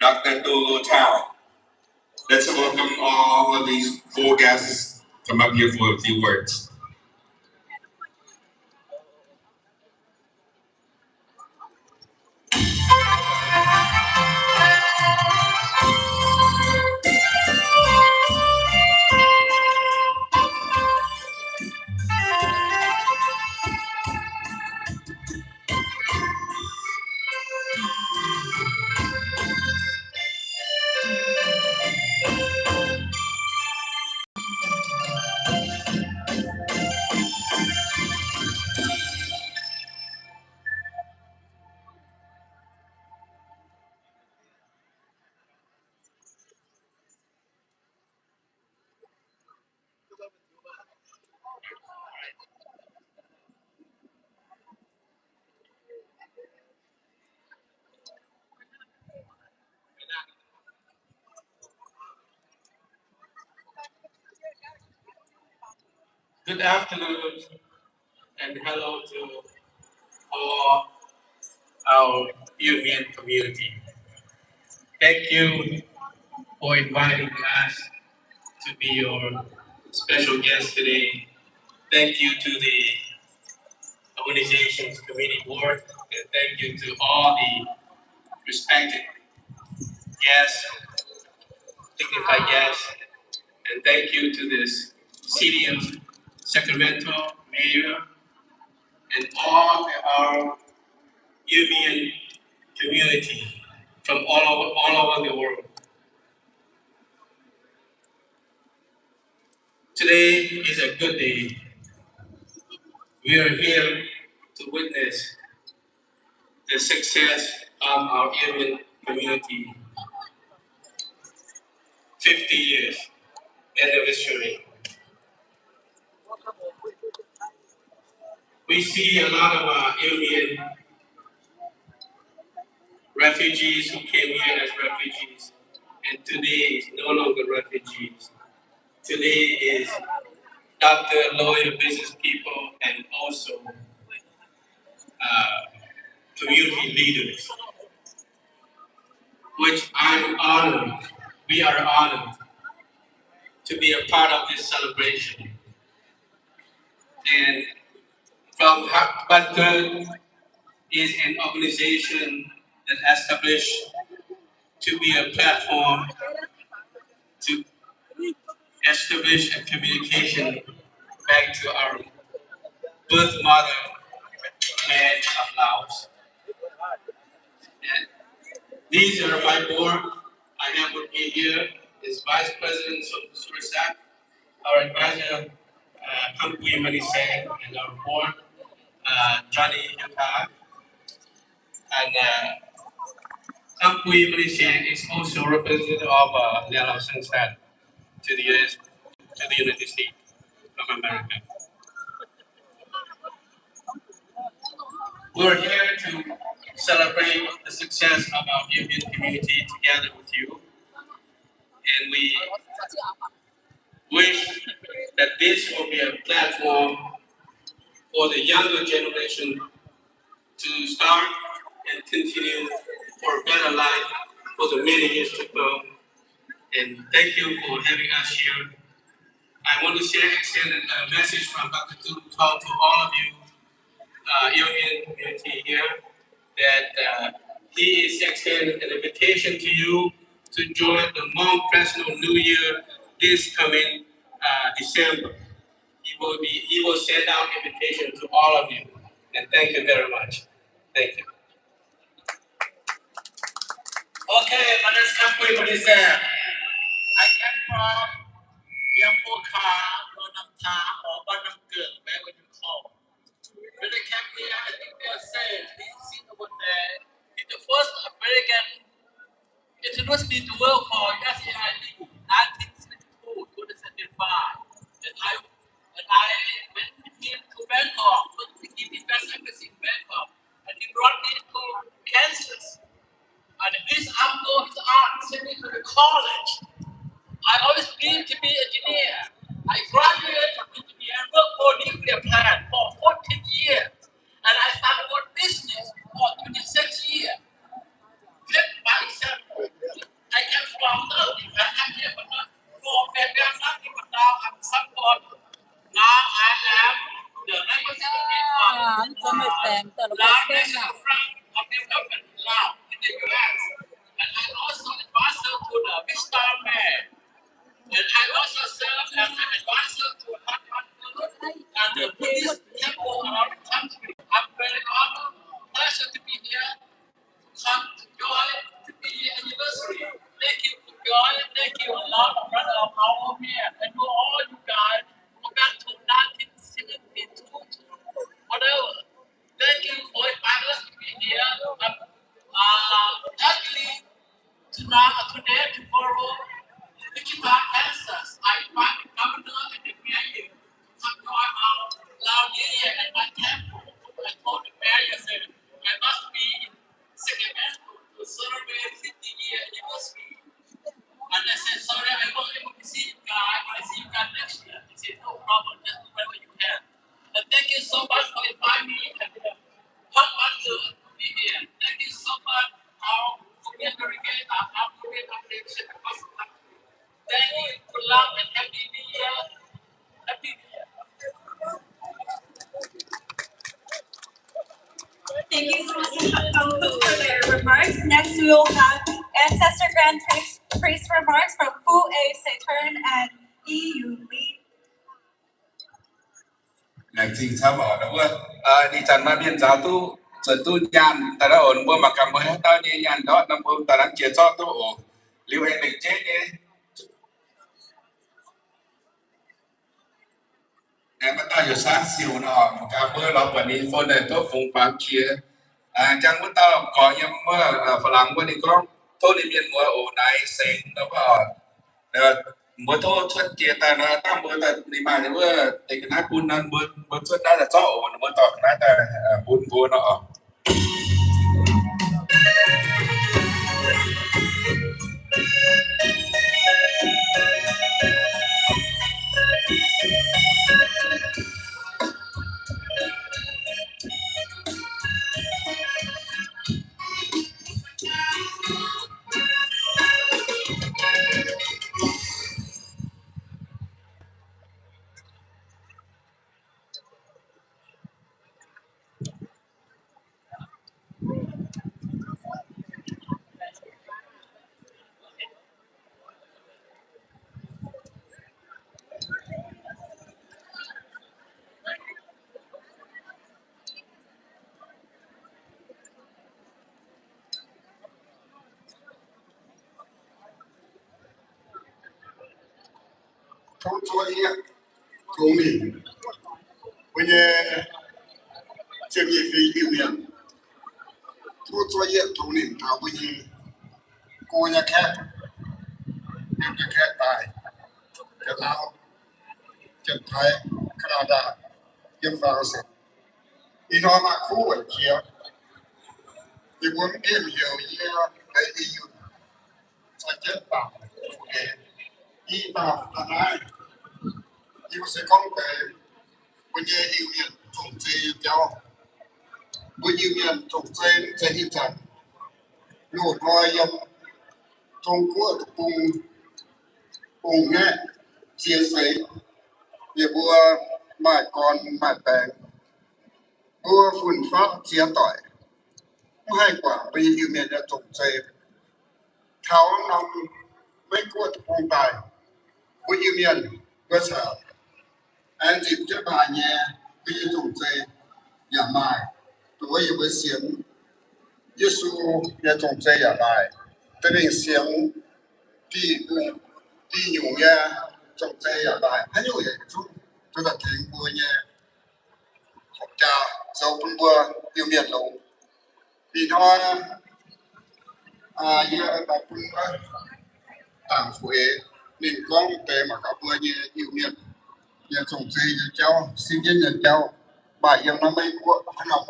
Speaker 21: Dr. Tulu Tao. Let's welcome all of these four guests come up here for a few words.
Speaker 19: Good afternoon and hello to all our Iu Mien community. Thank you for inviting us to be your special guest today. Thank you to the organization's committee board, and thank you to all the respected guests, dignified guests, and thank you to this city of Sacramento mayor and all our Iu Mien community from all over the world. Today is a good day. We are here to witness the success of our Iu Mien community 50 years anniversary. We see a lot of Iu Mien refugees who came here as refugees, and today is no longer refugees. Today is doctor, lawyer, business people, and also community leaders, which I'm honored. We are honored to be a part of this celebration. And from Button is an organization that established to be a platform to establish a communication back to our birth mother, land of Laos. And these are my board. I have with me here is Vice President of Surisak, our advisor, Kampui Manisang, and our board, Johnny Yuka. And Kampui Manisang is also representative of Liao Sensat to the US, to the United States of America. We're here to celebrate the success of our Iu Mien community together with you. And we wish that this will be a platform for the younger generation to start and continue for a better life for the many years to come. And thank you for having us here. I want to extend a message from Dr. Tu to all of you, Iu Mien community here, that he is extending an invitation to you to join the Hmong Festival New Year this coming December. He will send out invitation to all of you. And thank you very much. Thank you. Okay, my name is Kampui Manisang. I came from Yampuka, Bonamta, or Bonamgul, wherever you call. When I came here, I think they are saying this is over there. It's the first American university to work for SAID, 1972 to 1975. And I went with him to Bangkok, to give his best embassy in Bangkok, and he brought me to Kansas. And his uncle, his aunt, sent me to the college. I always dreamed to be an engineer. I graduated from engineer and worked for a nuclear plant for 14 years. And I started work business for 26 years. Just by example, I came from nothing. I came here for nothing, but now I'm someone. Now I am the representative of Lao National Front of Development, Lao, in the U.S. And I'm also advisor to the Vista Mayor. And I also serve as an advisor to and the police temple around the country. I'm very honored, pleasure to be here. Come to join to be anniversary. Thank you for joy. Thank you a lot of brother of our here. And to all you guys go back to 1972 whatever. Thank you for inviting us to be here. Actually, today, tomorrow, Wichita, Kansas, I invite the governor and the mayor to come join our Lao Year at my temple. I told the mayor, I said, I must be in Sacramento to celebrate 50-year anniversary. And I said, sorry, I won't able to see you guys, but I see you guys next year. He said, no problem, just wherever you
Speaker 18: for their remarks. Next, we will have Ancestor Grand Priest remarks from Fu A Saturn and Iu Mien.
Speaker 21: Nanti sama ada di sana biar satu satu nyan, tada on buat makan buat tahu ni nyan dah, nampun tada cerita tu liu yang leceh ni. Em bắt đầu sáng siêu nọ, cả bữaเราวันนี้ฝนเนี่ยตัวฝนฟ้าเขียวจังว่าตาขอยังเมื่อฝรั่งวันนี้ก็ตัวนี้เป็นมัวโอ้นายเซ็งแล้วก็มัวตัวชดเจตนาตั้งมัวแต่ในมาเนี่ยว่าแต่คณะปุณนั้นมัวชดได้แต่เจ้าโอ้มัวต่อคณะแต่ปุณบัวเนาะ
Speaker 9: Không cho ý của mình bây giờ chuyện gì phi Iu Mien thu cho ý của mình thảo bây giờ cô nhà khác em nhà khác tài cái Lào chân Thái Canada yên France đi nó mà khu ở kia thì muốn em hiểu như cái Iu cho chết bảo đi vào là này Iu sẽ không thể bây giờ Iu Mien trồng chế theo bây Iu Mien trồng chế hiện trạng lột ngòi yếm trong của cùng nghe chia sẻ về bùa mãi còn mãi bèn bùa phun phát chia tỏi không hay quả bây Iu Mien đã trồng chế tháo nòng mấy của cùng tài bây Iu Mien cơ sở anh dịp cho bà nhẹ bây giờ trồng chế giả mãi tuổi yêu với xiên Giêsu đã trồng chế giả mãi tại vì xiên đi nhiều nha trồng chế giả mãi hay nhiều vậy chút tôi đã thấy bùa nha học trà dầu phân bùa Iu Mien luôn thì nó giờ ta cũng tạm phụ nên con tế mà các bữa như Iu Mien giờ trồng xây cho cháu sinh viên nhà cháu bài em nó mấy của hắn làm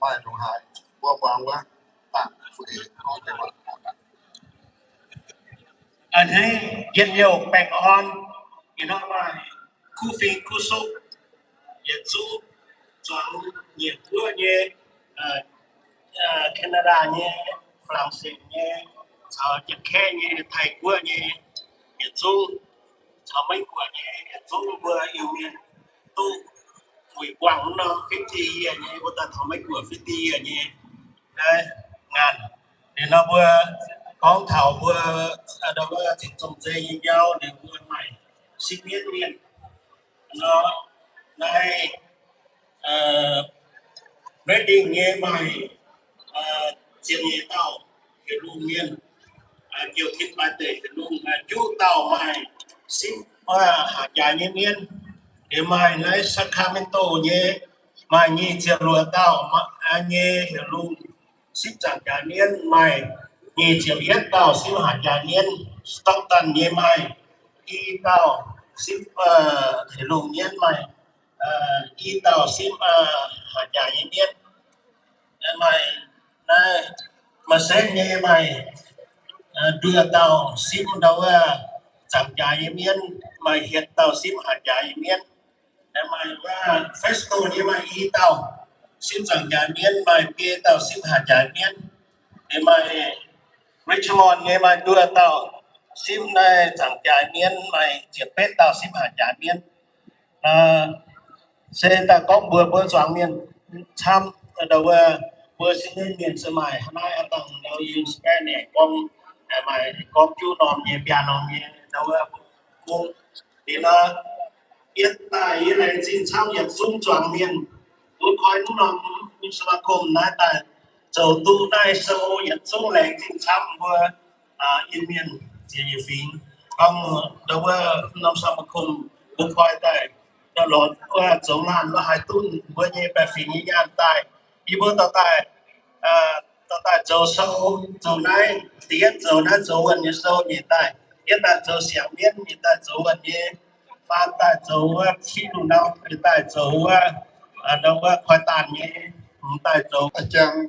Speaker 9: bài trồng hải bữa vàng quá tạm phụ con tế mà
Speaker 3: anh ấy hiện nhiều bèn on you know mà khu phi khu số hiện số chọn nhiều của như Canada như France như sau Nhật Kenya như Thái của như hiện số sau mấy của như hiện số vừa Iu Mien tu quỷ quảng nó 50 year như của ta thọ mấy của 50 year như đây ngàn để nó vừa con thảo vừa đâu vừa thì trồng dây như nhau để vừa mày sinh viên miền nó này reading nghe mày chuyện gì tao cái luôn miền nhiều thiên bài tệ cái luôn chú tao mày xin hạt dài như miền để mày lấy Sacramento nhé mày nhị chiều lúa tao mà nhé hiểu luôn xin chẳng cả niên mày nhị chiều yết tao xin hạt dài niên Stockton nhé mày y tao xin thể luôn niên mày y tao xin hạt dài niên mày này mà sẽ nhé mày đưa tao xin đâu chẳng dài niên mày hiện tao xin hạt dài niên mày và festival như mày y tao xin chẳng giải miên mày bia tao xin hạt giải miên để mày Richmond như mày đưa tao xin này chẳng giải miên mày chiếc pet tao xin hạt giải miên sẽ ta có bữa soạn miên tham đầu vừa xin nên miền sơ mài nay ở tầng đâu yêu spend này con mày con chú nòm nhẹ bia nòm nhẹ đâu cũng thì nó hiện tại này xin tham nhập dung choàng miền tôi coi nó nòm như sao cùng nói tại châu tu này sâu nhận dung lệ xin tham vừa yên miền chỉ phí còn đâu năm sao mà cùng tôi coi tại đó là qua chỗ làm là hai tuần với nhẹ bè phí như nhàn tại đi bữa tao tại tại chỗ sâu chỗ này tiết chỗ này chỗ gần như sâu như tại hiện tại chỗ xẻo miên như tại chỗ gần như pha tại chỗ phi đủ đâu tại chỗ đâu khoai tàn như tại chỗ
Speaker 9: chẳng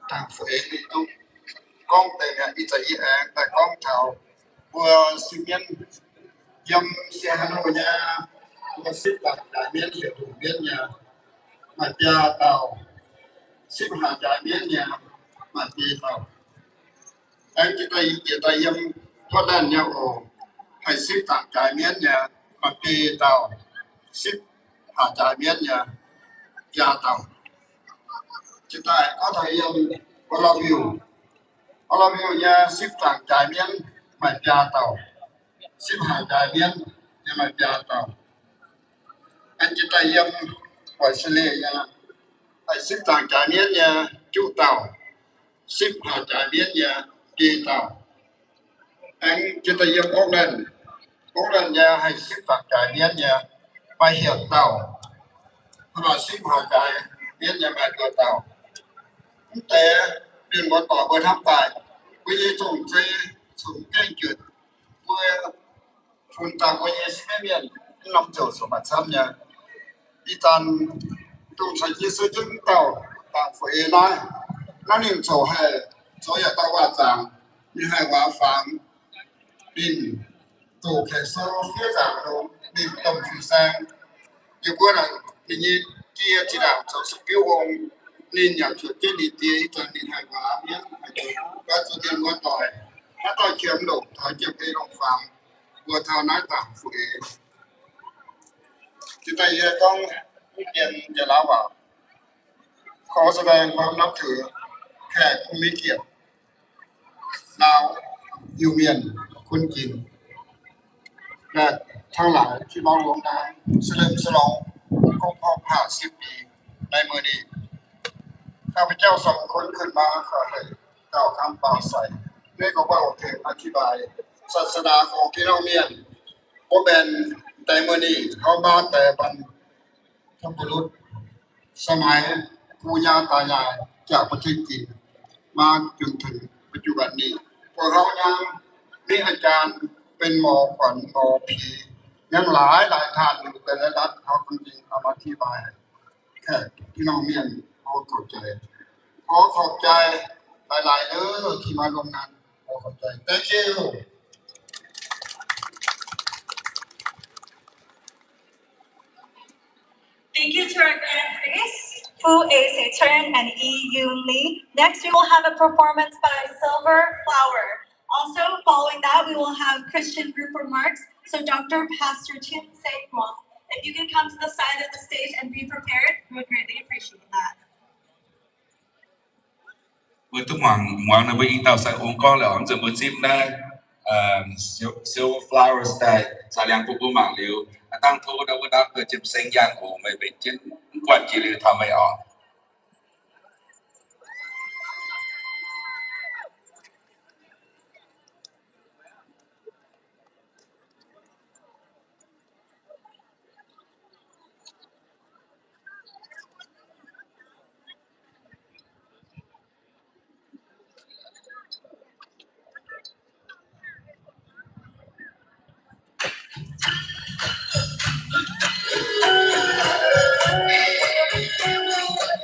Speaker 9: thằng phế thì tôi con tại nhà đi chạy tại con chào vừa sinh nhân dâm xe Hà Nội nha vừa xếp đặt đại miên hiểu đủ miên nhà mà cha tàu xếp hạ đại miên nhà mà đi tàu anh chỉ tay dâm thoát đàn nhau ổ hay xếp đặt đại miên nhà mà đi tàu xếp hạ đại miên nhà cha tàu chỉ tại có thầy có lo view nhà xếp đặt đại miên mà cha tàu xếp hạ đại miên nhà mà cha tàu anh chỉ tay dâm hỏi xử lý nhà hay xếp tàng trại miến nhà chủ tàu xếp hạ trại miến nhà đi tàu anh chỉ tay dâm ốc lên nhà hay xếp tàng trại miến nhà bay hiệu tàu và xếp hạ trại miến nhà bay cửa tàuแต่เรื่องบต่อเบอร์ทับตายวิธีส่งใจส่งแก้งจุดเมื่อคุณตามวิธีสิไม่เมียนนำเจ้าสมบัติซ้ำเนี่ยอีจันต้องใช้ที่ซื้อจึงเต่าต่างฝ่ายน้อยนั่นเองโจให้โจอยากต้องว่าจังมีให้ว่าฟังบินตัวแค่โซ่เพื่อจังลงบินตรงฝีแซงอยู่บนนั้นมีเกียร์จีดาวโจสกิลวงnên nhà chuột cái đi tiết cho nên hai quả biết có số tiền có tỏiถ้าต่อยเขียมหลงถอยเก็บไปลงฟังวัวเท่านั้นต่างฝืนที่ไปเยอะต้องเรียนจะเล่าว่าขอแสดงความนับถือแขกผู้มีเกียรติดาวยูเมียนคุณกินและทั้งหลายที่มารวมกันเฉลิมฉลองครบรอบ50 ปีในมือนี้ข้าพเจ้าสองคนขึ้นมาขอให้กล่าวคำปราศัยในก็ว่าโอเคอธิบายศาสนาของพี่น้องเมียนบ่แม่นแต่มื้อนี้เขามาแต่บรรพบุรุษสมัยปู่ย่าตายายจากประเทศจีนมาจนถึงปัจจุบันนี้พวกเรายังมีอาจารย์เป็นหมอขวัญหมอผียังหลายท่านอยู่แต่ละรัฐเขาจริงเอามาอธิบายแค่พี่น้องเมียนเขาเข้าใจขอขอบใจหลายๆที่มาร่วมงานขอขอบใจ Thank you
Speaker 18: Thank you to our grand priest, Fu Turn and Iu Mien. Next, we will have a performance by Silver Flower. Also, following that, we will have Christian group remarks. So, Dr. Pastor Chin Se Kwong, if you can come to the side of the stage and be prepared, we would greatly appreciate that.
Speaker 21: Vớiทุกหวังในวันนี้เราใส่องค์กรแล้วจะมาจิ้มได้silver flowers แต่สายยางปุ๊บหมังเร็วตั้งโทษแล้วก็ได้เพื่อจิ้มเส้นยางโอ้ไม่เป็นจิ้มกว่าจีเรือทำไม่ออก
Speaker 8: Thank you.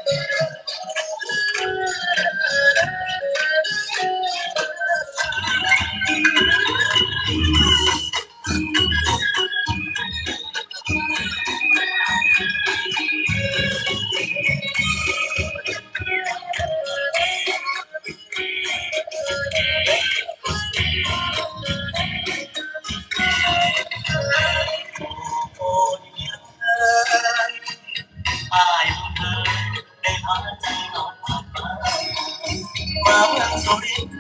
Speaker 8: มาเมืองสุรินทร์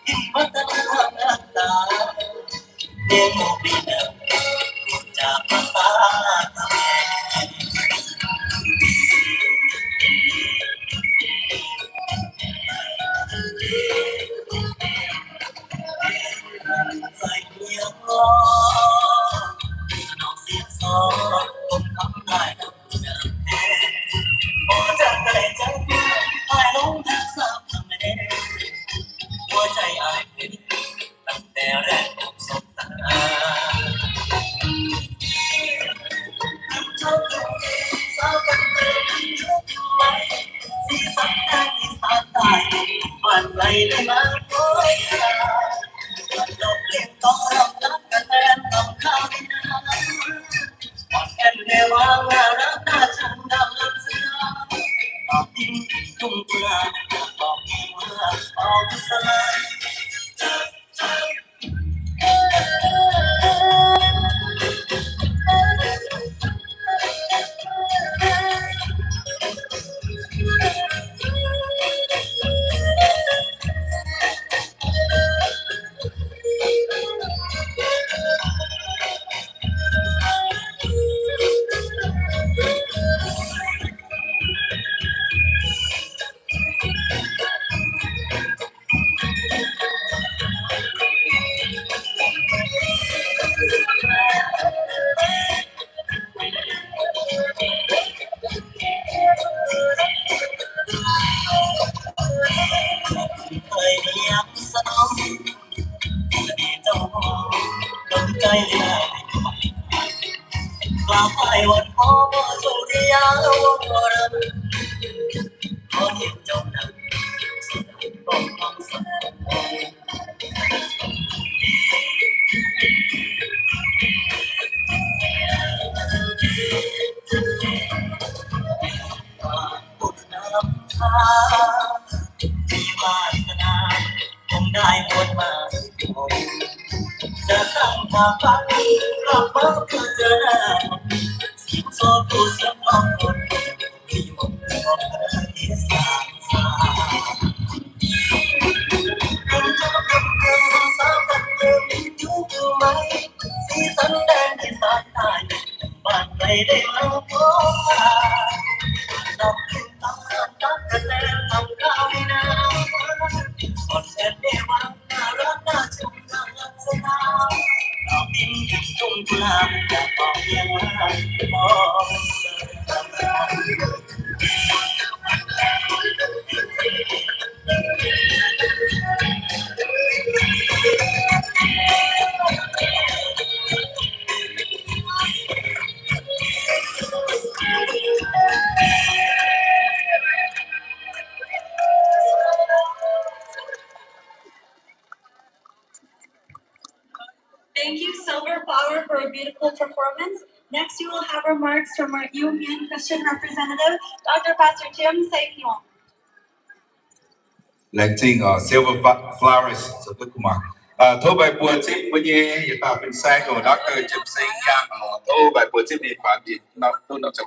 Speaker 8: กินวัฒนธรรมหน้าตาเรียนโมบิลรู้จักภาษาเขมรใส่เมียง้อน้องเสียงซอผมทำได้ดังเดิมโอ้จังเลยใจไอ้ลงทักษะทำไม่ได้หัวใจไอ้เป็นตั้งแต่แรกพบสบตาชอบดูสาวกันเป็นยุคใหม่สีสันแดงอีสานใต้บ้านไรได้มาโอ้ยดอกเลี้ยงต้องรับรักกันแทนต้องข้าวที่นาอ่อนแอนเดวางน่ารักน่าชังดำลับเสือตอบดินทุ่งเปลือกตอบดินเมื่อออกกุศลเคยเรียกสนองดีเจ้าของดนใจเลยกลับไปวันพ่อสุริยาวงศ์รำขอเห็นเจ้านั้นสุดต้องฟังสักบุญน้ำชาที่วาสนาคงได้บวชมาจะสร้างความฝันกลับมาเพื่อเจอหน้าสิ่งโซ่ผู้เสียงร้องคนที่หมดความที่สามสาคุณจะมากับเรื่องสาวกันเรื่องยุ่งไหมสีสันแดงที่สายตาบ้านใครได้มาพบมาดอกขึ้นต้องรักกันแล้วทำข้าวให้น้ำคนเดินเดียวน่ารักน่าชมน่ารักสนามดอกดินทุ่งกุหลาบอยากบอกเพียงว่ามอง
Speaker 18: Thank you, Silver Flower, for a beautiful performance. Next, you will have remarks from our Iu Mien Christian representative, Dr. Pastor Jim Saeknyong.
Speaker 21: Lighting silver flowers สุดกุมารโทรไปปวดซิปวันนี้อย่าตาเป็นแซงของดรจิมซิงย่างโทรไปปวดซิปดีความดีนักต้นนักจับ